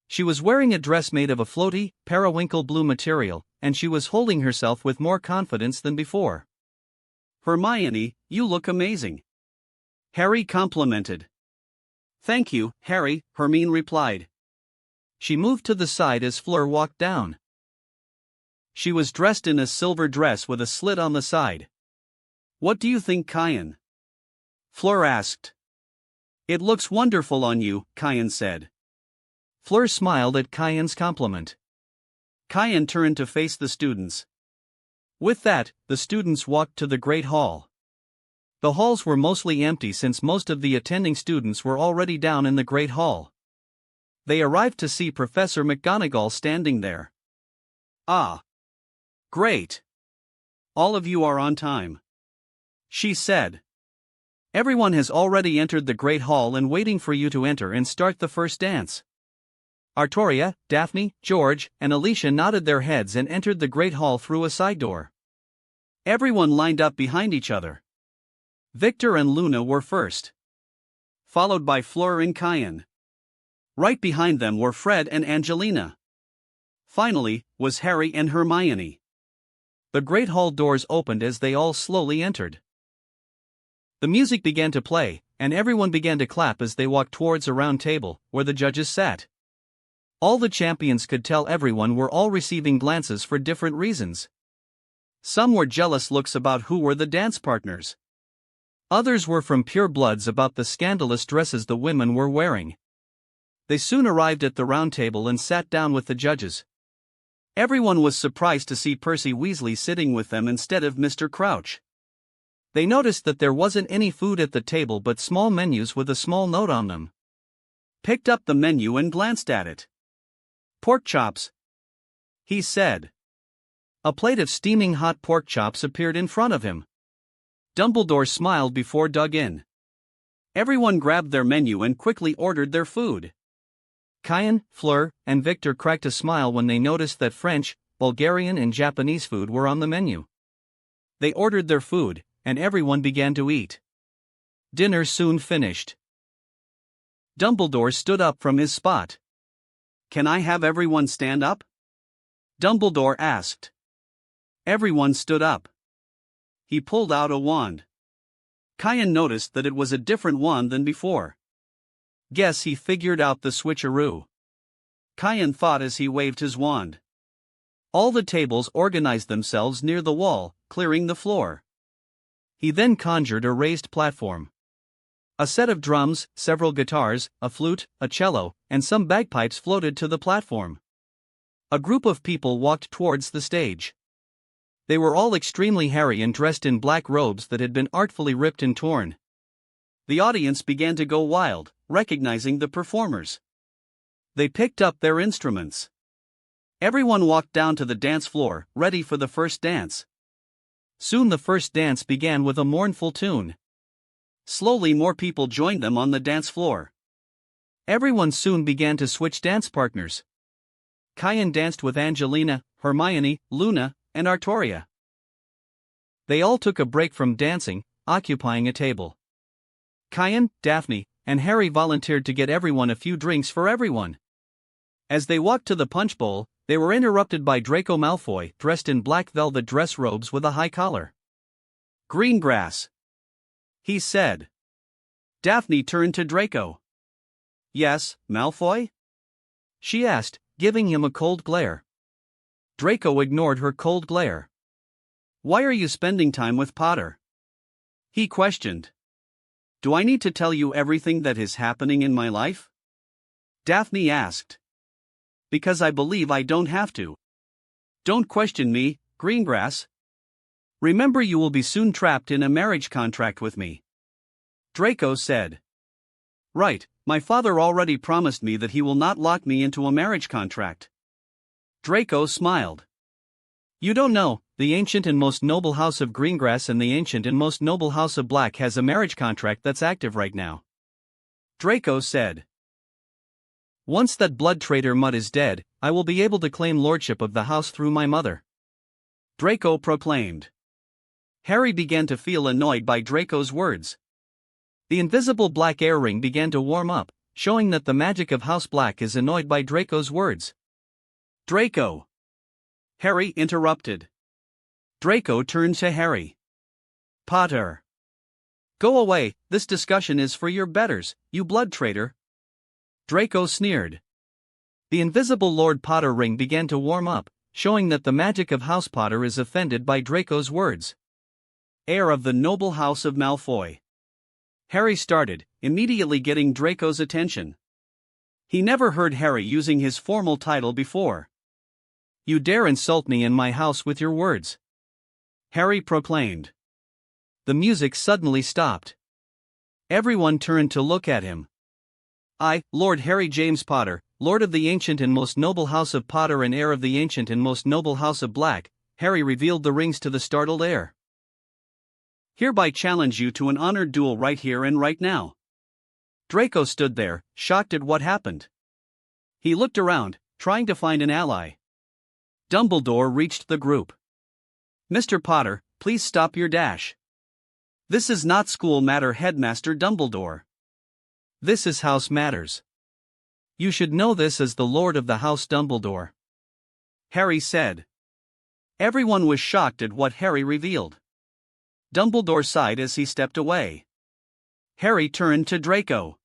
She was wearing a dress made of a floaty, periwinkle blue material, and she was holding herself with more confidence than before. Hermione, you look amazing. Harry complimented. Thank you, Harry, Hermione replied. She moved to the side as Fleur walked down. She was dressed in a silver dress with a slit on the side. What do you think, Kian? Fleur asked. It looks wonderful on you, Kian said. Fleur smiled at Kian's compliment. Kian turned to face the students. With that, the students walked to the Great Hall. The halls were mostly empty since most of the attending students were already down in the Great Hall. They arrived to see Professor McGonagall standing there. Ah! Great! All of you are on time, she said. Everyone has already entered the Great Hall and waiting for you to enter and start the first dance. Artoria, Daphne, George, and Alicia nodded their heads and entered the Great Hall through a side door. Everyone lined up behind each other. Victor and Luna were first, followed by Fleur and Kian. Right behind them were Fred and Angelina. Finally, was Harry and Hermione. The Great Hall doors opened as they all slowly entered. The music began to play, and everyone began to clap as they walked towards a round table, where the judges sat. All the champions could tell everyone were all receiving glances for different reasons. Some were jealous looks about who were the dance partners. Others were from pure bloods about the scandalous dresses the women were wearing. They soon arrived at the round table and sat down with the judges. Everyone was surprised to see Percy Weasley sitting with them instead of Mr. Crouch. They noticed that there wasn't any food at the table but small menus with a small note on them. Picked up the menu and glanced at it. Pork chops, he said. A plate of steaming hot pork chops appeared in front of him. Dumbledore smiled before dug in. Everyone grabbed their menu and quickly ordered their food. Kian, Fleur, and Victor cracked a smile when they noticed that French, Bulgarian and Japanese food were on the menu. They ordered their food, and everyone began to eat. Dinner soon finished. Dumbledore stood up from his spot. Can I have everyone stand up? Dumbledore asked. Everyone stood up. He pulled out a wand. Kian noticed that it was a different wand than before. Guess he figured out the switcheroo, Kian thought as he waved his wand. All the tables organized themselves near the wall, clearing the floor. He then conjured a raised platform. A set of drums, several guitars, a flute, a cello, and some bagpipes floated to the platform. A group of people walked towards the stage. They were all extremely hairy and dressed in black robes that had been artfully ripped and torn. The audience began to go wild, recognizing the performers. They picked up their instruments. Everyone walked down to the dance floor, ready for the first dance. Soon the first dance began with a mournful tune. Slowly more people joined them on the dance floor. Everyone soon began to switch dance partners. Kian danced with Angelina, Hermione, Luna, and Artoria. They all took a break from dancing, occupying a table. Kian, Daphne, and Harry volunteered to get everyone a few drinks for everyone. As they walked to the punch bowl, they were interrupted by Draco Malfoy, dressed in black velvet dress robes with a high collar. Greengrass, he said. Daphne turned to Draco. Yes, Malfoy? She asked, giving him a cold glare. Draco ignored her cold glare. Why are you spending time with Potter? He questioned. Do I need to tell you everything that is happening in my life? Daphne asked. Because I believe I don't have to. Don't question me, Greengrass. Remember you will be soon trapped in a marriage contract with me. Draco said. Right, my father already promised me that he will not lock me into a marriage contract. Draco smiled. You don't know, the ancient and most noble house of Greengrass and the ancient and most noble house of Black has a marriage contract that's active right now. Draco said. Once that blood traitor Mutt is dead, I will be able to claim lordship of the house through my mother. Draco proclaimed. Harry began to feel annoyed by Draco's words. The invisible black air ring began to warm up, showing that the magic of House Black is annoyed by Draco's words. Draco! Harry interrupted. Draco turned to Harry. Potter! Go away, this discussion is for your betters, you blood traitor. Draco sneered. The invisible Lord Potter ring began to warm up, showing that the magic of House Potter is offended by Draco's words. Heir of the noble house of Malfoy. Harry started, immediately getting Draco's attention. He never heard Harry using his formal title before. You dare insult me in my house with your words? Harry proclaimed. The music suddenly stopped. Everyone turned to look at him. I, Lord Harry James Potter, Lord of the ancient and most noble house of Potter and heir of the ancient and most noble house of Black, Harry revealed the rings to the startled heir. Hereby challenge you to an honored duel right here and right now. Draco stood there, shocked at what happened. He looked around, trying to find an ally. Dumbledore reached the group. Mr. Potter, please stop your dash. This is not school matter, Headmaster Dumbledore. This is house matters. You should know this as the Lord of the House Dumbledore. Harry said. Everyone was shocked at what Harry revealed. Dumbledore sighed as he stepped away. Harry turned to Draco.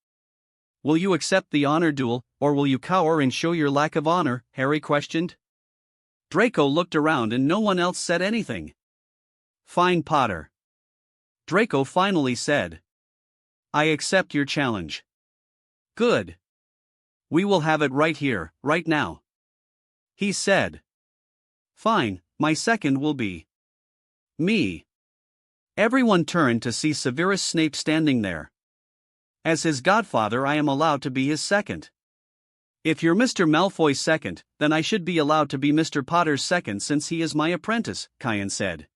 Will you accept the honor duel, or will you cower and show your lack of honor? Harry questioned. Draco looked around and no one else said anything. Fine, Potter. Draco finally said. I accept your challenge. Good. We will have it right here, right now. He said. Fine, my second will be me. Everyone turned to see Severus Snape standing there. As his godfather, I am allowed to be his second. If you're Mr. Malfoy's second, then I should be allowed to be Mr. Potter's second since he is my apprentice, Cain said.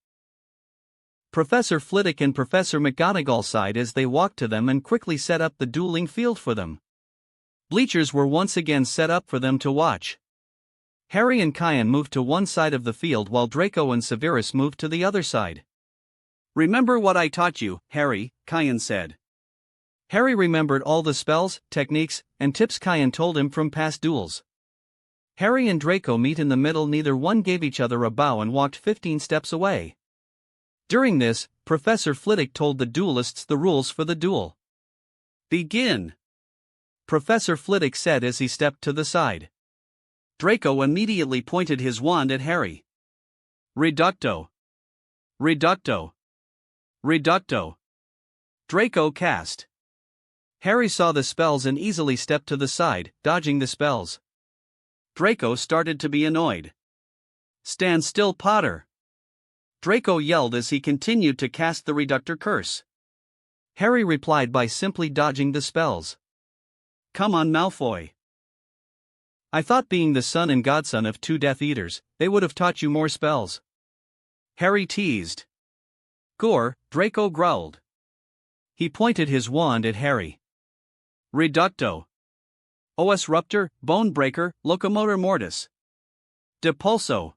Professor Flitwick and Professor McGonagall sighed as they walked to them and quickly set up the dueling field for them. Bleachers were once again set up for them to watch. Harry and Cain moved to one side of the field while Draco and Severus moved to the other side. Remember what I taught you, Harry, Cain said. Harry remembered all the spells, techniques, and tips Cain told him from past duels. Harry and Draco meet in the middle, neither one gave each other a bow and walked 15 steps away. During this, Professor Flitwick told the duelists the rules for the duel. Begin! Professor Flitwick said as he stepped to the side. Draco immediately pointed his wand at Harry. Reducto! Reducto! Reducto! Draco cast. Harry saw the spells and easily stepped to the side, dodging the spells. Draco started to be annoyed. Stand still, Potter! Draco yelled as he continued to cast the Reductor curse. Harry replied by simply dodging the spells. Come on, Malfoy. I thought being the son and godson of 2 Death Eaters, they would have taught you more spells. Harry teased. Gore, Draco growled. He pointed his wand at Harry. Reducto. Os Ruptor, Bone Breaker, Locomotor Mortis. Depulso.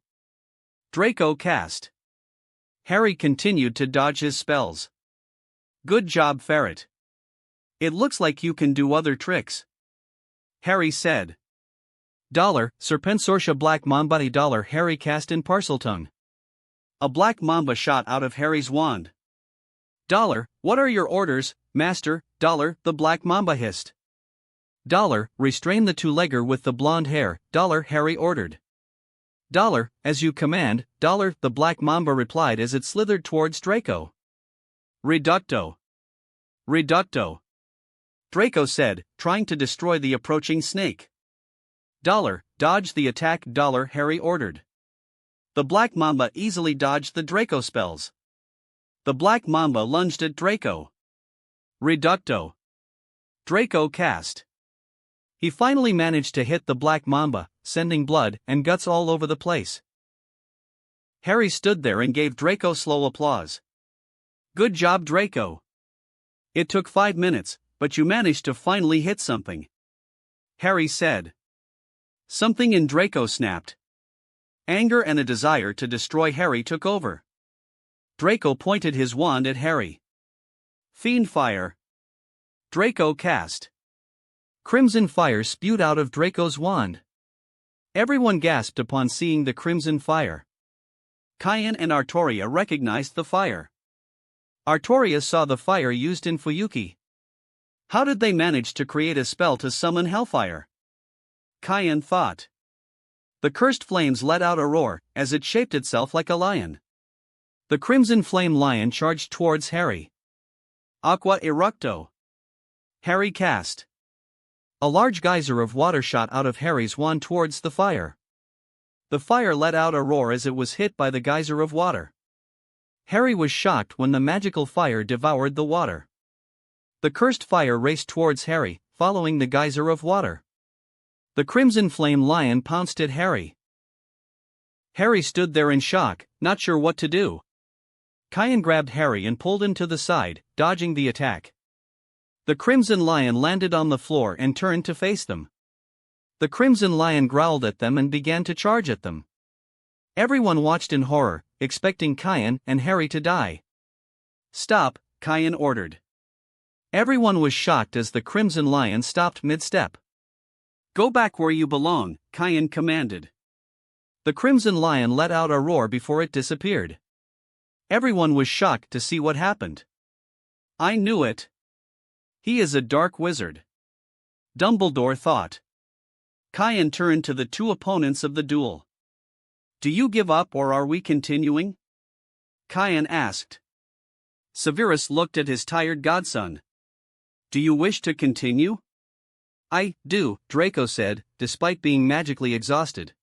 Draco cast. Harry continued to dodge his spells. Good job, Ferret. It looks like you can do other tricks. Harry said. Serpensortia Black Mamba $. Harry cast in Parseltongue. A black mamba shot out of Harry's wand. What are your orders, Master? The black mamba hissed. Restrain the 2-legger with the blonde hair, Harry ordered. As you command, the black mamba replied as it slithered towards Draco. Reducto. Reducto. Draco said, trying to destroy the approaching snake. Dodge the attack, Harry ordered. The black mamba easily dodged the Draco spells. The black mamba lunged at Draco. Reducto. Draco cast. He finally managed to hit the black mamba, sending blood and guts all over the place. Harry stood there and gave Draco slow applause. Good job, Draco. It took 5 minutes, but you managed to finally hit something. Harry said. Something in Draco snapped. Anger and a desire to destroy Harry took over. Draco pointed his wand at Harry. Fiend Fire. Draco cast. Crimson fire spewed out of Draco's wand. Everyone gasped upon seeing the crimson fire. Kyan and Artoria recognized the fire. Artoria saw the fire used in Fuyuki. How did they manage to create a spell to summon hellfire? Kyan thought. The cursed flames let out a roar, as it shaped itself like a lion. The crimson flame lion charged towards Harry. Aqua Eructo. Harry cast. A large geyser of water shot out of Harry's wand towards the fire. The fire let out a roar as it was hit by the geyser of water. Harry was shocked when the magical fire devoured the water. The cursed fire raced towards Harry, following the geyser of water. The crimson flame lion pounced at Harry. Harry stood there in shock, not sure what to do. Kyan grabbed Harry and pulled him to the side, dodging the attack. The crimson lion landed on the floor and turned to face them. The crimson lion growled at them and began to charge at them. Everyone watched in horror, expecting Kyan and Harry to die. Stop, Kyan ordered. Everyone was shocked as the crimson lion stopped mid-step. Go back where you belong, Kyan commanded. The crimson lion let out a roar before it disappeared. Everyone was shocked to see what happened. I knew it. He is a dark wizard. Dumbledore thought. Kyan turned to the two opponents of the duel. Do you give up or are we continuing? Kyan asked. Severus looked at his tired godson. Do you wish to continue? I do, Draco said, despite being magically exhausted.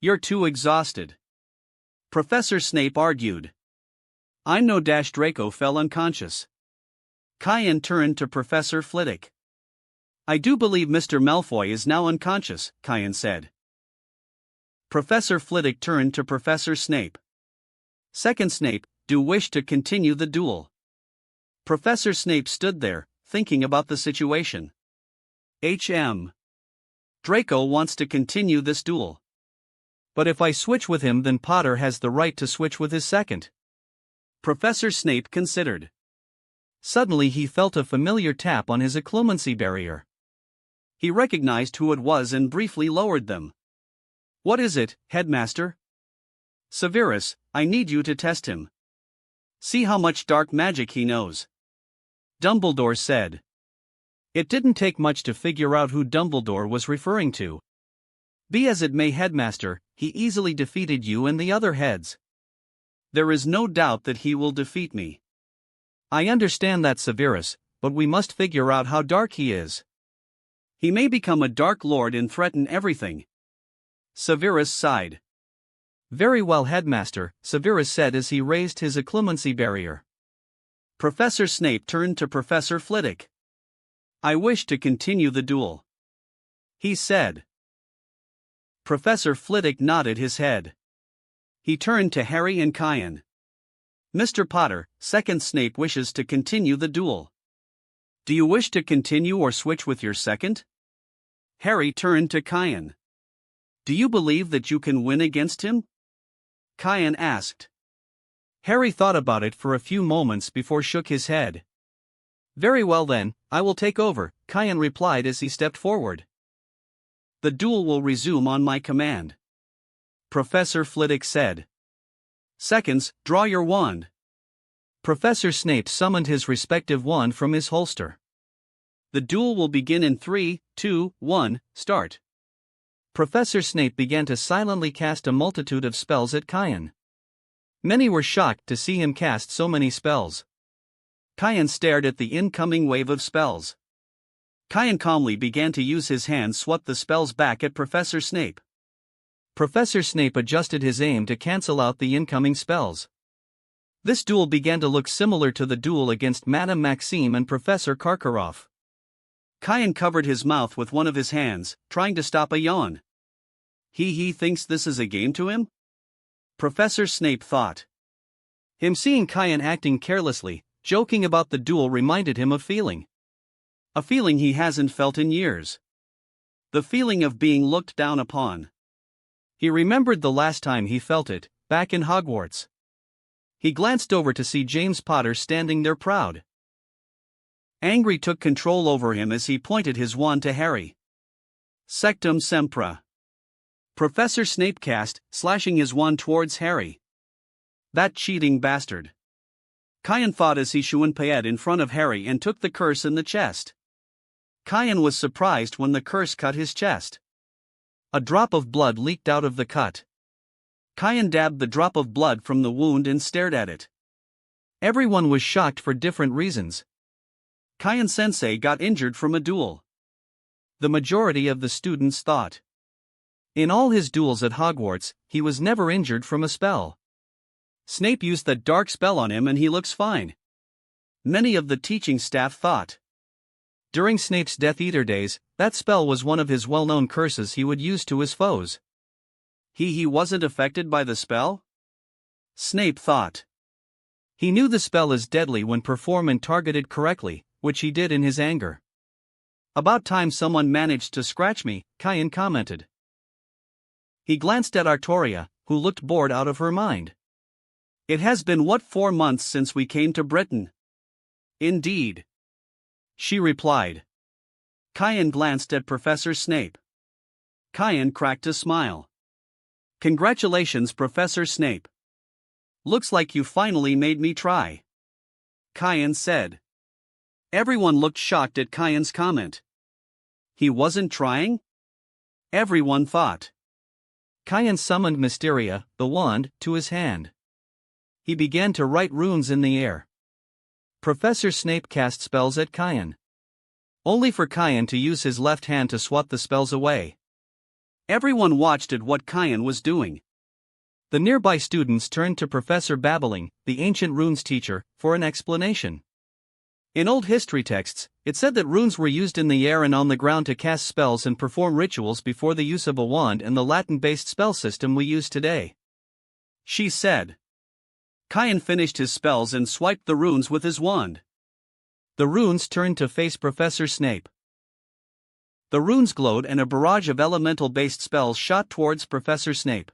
You're too exhausted. Professor Snape argued. I know. Draco fell unconscious. Kyan turned to Professor Flitwick. I do believe Mr. Malfoy is now unconscious, Kyan said. Professor Flitwick turned to Professor Snape. Second Snape, do wish to continue the duel? Professor Snape stood there, thinking about the situation. Draco wants to continue this duel. But if I switch with him, then Potter has the right to switch with his second. Professor Snape considered. Suddenly he felt a familiar tap on his occlumency barrier. He recognized who it was and briefly lowered them. What is it, Headmaster? Severus, I need you to test him. See how much dark magic he knows. Dumbledore said. It didn't take much to figure out who Dumbledore was referring to. Be as it may, Headmaster, he easily defeated you and the other heads. There is no doubt that he will defeat me. I understand that, Severus, but we must figure out how dark he is. He may become a Dark Lord and threaten everything. Severus sighed. Very well, Headmaster, Severus said as he raised his occlumency barrier. Professor Snape turned to Professor Flitwick. I wish to continue the duel. He said. Professor Flitwick nodded his head. He turned to Harry and Kyan. Mr. Potter, second Snape wishes to continue the duel. Do you wish to continue or switch with your second? Harry turned to Kyan. Do you believe that you can win against him? Kyan asked. Harry thought about it for a few moments before shook his head. Very well then, I will take over, Kyan replied as he stepped forward. The duel will resume on my command. Professor Flitwick said. Seconds, draw your wand. Professor Snape summoned his respective wand from his holster. The duel will begin in 3, 2, 1, start. Professor Snape began to silently cast a multitude of spells at Kyan. Many were shocked to see him cast so many spells. Kyan stared at the incoming wave of spells. Kyan calmly began to use his hands sweep the spells back at Professor Snape. Professor Snape adjusted his aim to cancel out the incoming spells. This duel began to look similar to the duel against Madame Maxime and Professor Karkaroff. Kyan covered his mouth with one of his hands, trying to stop a yawn. He thinks this is a game to him? Professor Snape thought. Him seeing Kyan acting carelessly, joking about the duel reminded him of feeling. A feeling he hasn't felt in years. The feeling of being looked down upon. He remembered the last time he felt it, back in Hogwarts. He glanced over to see James Potter standing there proud. Angry took control over him as he pointed his wand to Harry. Sectum Sempra. Professor Snape cast, slashing his wand towards Harry. That cheating bastard. Kian fought as he Shuanpaed in front of Harry and took the curse in the chest. Kian was surprised when the curse cut his chest. A drop of blood leaked out of the cut. Kian dabbed the drop of blood from the wound and stared at it. Everyone was shocked for different reasons. Kian-sensei got injured from a duel. The majority of the students thought. In all his duels at Hogwarts, he was never injured from a spell. Snape used that dark spell on him and he looks fine. Many of the teaching staff thought. During Snape's Death Eater days, that spell was one of his well-known curses he would use to his foes. He wasn't affected by the spell? Snape thought. He knew the spell is deadly when performed and targeted correctly, which he did in his anger. About time someone managed to scratch me, Kian commented. He glanced at Artoria, who looked bored out of her mind. It has been 4 months since we came to Britain? Indeed. She replied. Kian glanced at Professor Snape. Kian cracked a smile. Congratulations, Professor Snape. Looks like you finally made me try. Kian said. Everyone looked shocked at Kian's comment. He wasn't trying? Everyone thought. Kian summoned Mysteria, the wand, to his hand. He began to write runes in the air. Professor Snape cast spells at Kian. Only for Kian to use his left hand to swat the spells away. Everyone watched at what Kian was doing. The nearby students turned to Professor Babbling, the ancient runes teacher, for an explanation. In old history texts, it said that runes were used in the air and on the ground to cast spells and perform rituals before the use of a wand and the Latin-based spell system we use today. She said. Kian finished his spells and swiped the runes with his wand. The runes turned to face Professor Snape. The runes glowed and a barrage of elemental-based spells shot towards Professor Snape.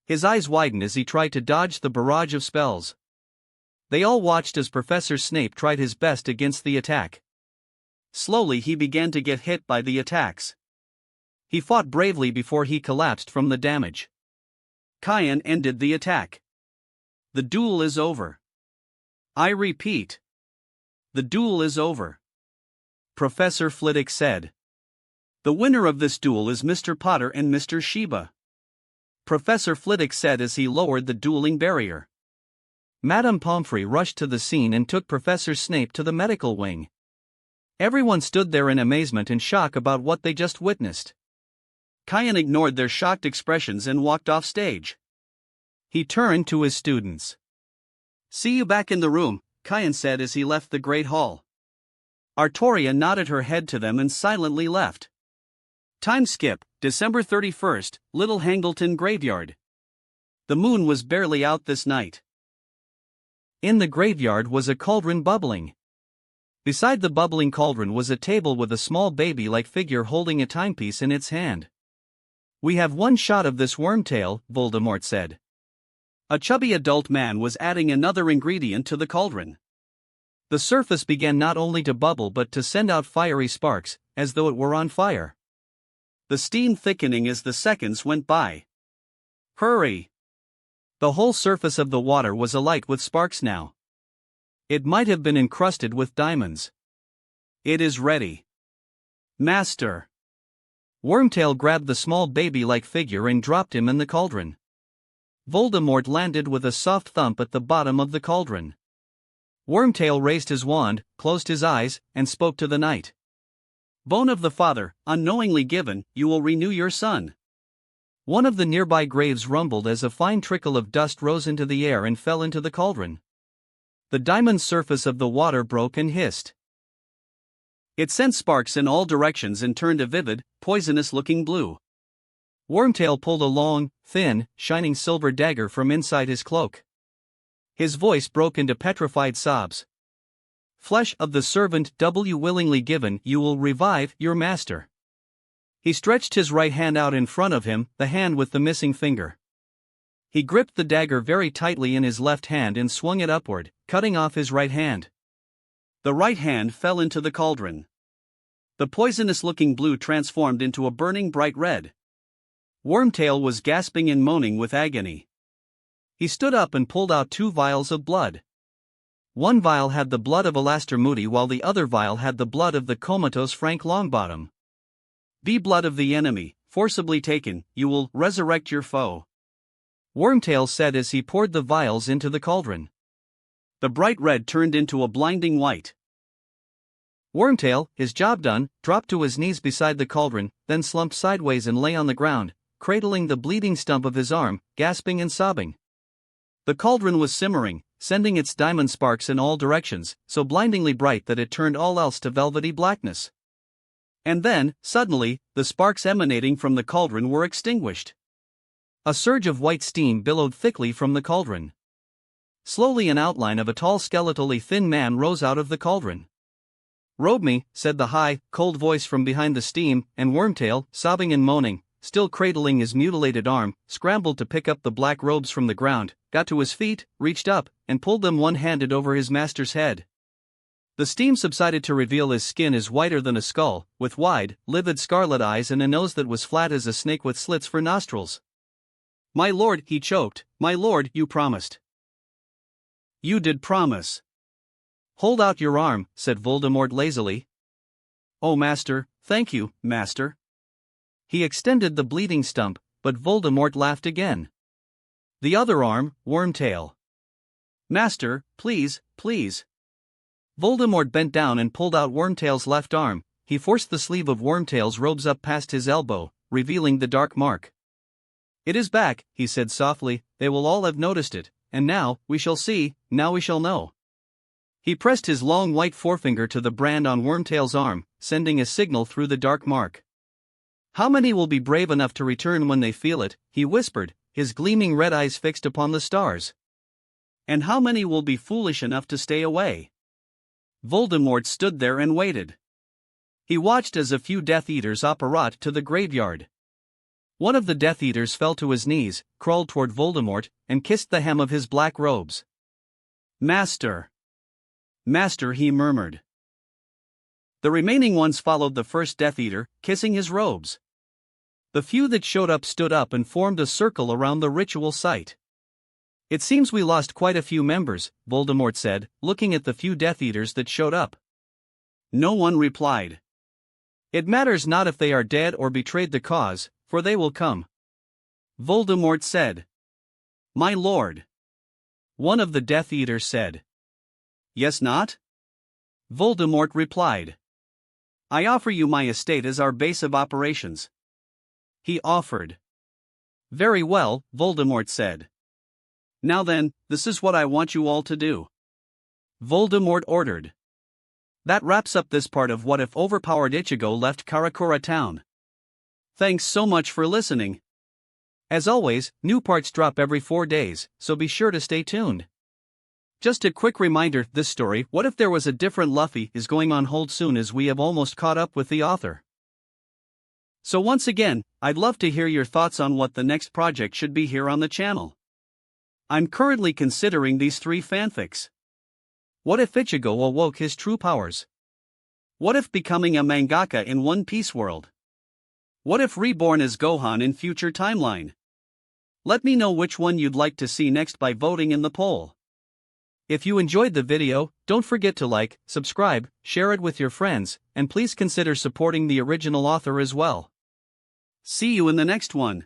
His eyes widened as he tried to dodge the barrage of spells. They all watched as Professor Snape tried his best against the attack. Slowly he began to get hit by the attacks. He fought bravely before he collapsed from the damage. Kian ended the attack. The duel is over. I repeat. The duel is over. Professor Flitwick said. The winner of this duel is Mr. Potter and Mr. Sheba. Professor Flitwick said as he lowered the dueling barrier. Madame Pomfrey rushed to the scene and took Professor Snape to the medical wing. Everyone stood there in amazement and shock about what they just witnessed. Kian ignored their shocked expressions and walked off stage. He turned to his students. See you back in the room, Kian said as he left the Great Hall. Artoria nodded her head to them and silently left. Time skip, December 31st, Little Hangleton Graveyard. The moon was barely out this night. In the graveyard was a cauldron bubbling. Beside the bubbling cauldron was a table with a small baby-like figure holding a timepiece in its hand. We have one shot of this wormtail, Voldemort said. A chubby adult man was adding another ingredient to the cauldron. The surface began not only to bubble but to send out fiery sparks, as though it were on fire. The steam thickening as the seconds went by. Hurry! The whole surface of the water was alight with sparks now. It might have been encrusted with diamonds. It is ready. Master! Wormtail grabbed the small baby-like figure and dropped him in the cauldron. Voldemort landed with a soft thump at the bottom of the cauldron. Wormtail raised his wand, closed his eyes, and spoke to the night. Bone of the father, unknowingly given, you will renew your son. One of the nearby graves rumbled as a fine trickle of dust rose into the air and fell into the cauldron. The diamond surface of the water broke and hissed. It sent sparks in all directions and turned a vivid, poisonous-looking blue. Wormtail pulled a long, thin, shining silver dagger from inside his cloak. His voice broke into petrified sobs. Flesh of the servant willingly given, you will revive your master. He stretched his right hand out in front of him, the hand with the missing finger. He gripped the dagger very tightly in his left hand and swung it upward, cutting off his right hand. The right hand fell into the cauldron. The poisonous-looking blue transformed into a burning bright red. Wormtail was gasping and moaning with agony. He stood up and pulled out 2 vials of blood. One vial had the blood of Alastair Moody while the other vial had the blood of the comatose Frank Longbottom. Be blood of the enemy, forcibly taken, you will resurrect your foe. Wormtail said as he poured the vials into the cauldron. The bright red turned into a blinding white. Wormtail, his job done, dropped to his knees beside the cauldron, then slumped sideways and lay on the ground, cradling the bleeding stump of his arm, gasping and sobbing. The cauldron was simmering, sending its diamond sparks in all directions, so blindingly bright that it turned all else to velvety blackness. And then, suddenly, the sparks emanating from the cauldron were extinguished. A surge of white steam billowed thickly from the cauldron. Slowly an outline of a tall skeletally thin man rose out of the cauldron. "Robe me," said the high, cold voice from behind the steam, and Wormtail, sobbing and moaning, still cradling his mutilated arm, scrambled to pick up the black robes from the ground, got to his feet, reached up, and pulled them one-handed over his master's head. The steam subsided to reveal his skin as whiter than a skull, with wide, livid scarlet eyes and a nose that was flat as a snake with slits for nostrils. "My lord," he choked, "my lord, you promised." "You did promise." "Hold out your arm," said Voldemort lazily. "Oh master, thank you, master." He extended the bleeding stump, but Voldemort laughed again. "The other arm, Wormtail." "Master, please, please." Voldemort bent down and pulled out Wormtail's left arm. He forced the sleeve of Wormtail's robes up past his elbow, revealing the dark mark. "It is back," he said softly, "they will all have noticed it, and now, we shall see, now we shall know." He pressed his long white forefinger to the brand on Wormtail's arm, sending a signal through the dark mark. "How many will be brave enough to return when they feel it?" he whispered, his gleaming red eyes fixed upon the stars. "And how many will be foolish enough to stay away?" Voldemort stood there and waited. He watched as a few Death Eaters apparat to the graveyard. One of the Death Eaters fell to his knees, crawled toward Voldemort, and kissed the hem of his black robes. "Master! Master," he murmured. The remaining ones followed the first Death Eater, kissing his robes. The few that showed up stood up and formed a circle around the ritual site. "It seems we lost quite a few members," Voldemort said, looking at the few Death Eaters that showed up. No one replied. "It matters not if they are dead or betrayed the cause, for they will come," Voldemort said. "My lord." One of the Death Eaters said. "Yes, not?" Voldemort replied. "I offer you my estate as our base of operations." He offered. "Very well," Voldemort said. "Now then, this is what I want you all to do," Voldemort ordered. That wraps up this part of What If Overpowered Ichigo Left Karakura Town. Thanks so much for listening. As always, new parts drop every 4 days, so be sure to stay tuned. Just a quick reminder, this story, What If There Was a Different Luffy, is going on hold soon as we have almost caught up with the author. So once again, I'd love to hear your thoughts on what the next project should be here on the channel. I'm currently considering these 3 fanfics. What if Ichigo awoke his true powers? What if becoming a mangaka in One Piece world? What if reborn as Gohan in future timeline? Let me know which one you'd like to see next by voting in the poll. If you enjoyed the video, don't forget to like, subscribe, share it with your friends, and please consider supporting the original author as well. See you in the next one.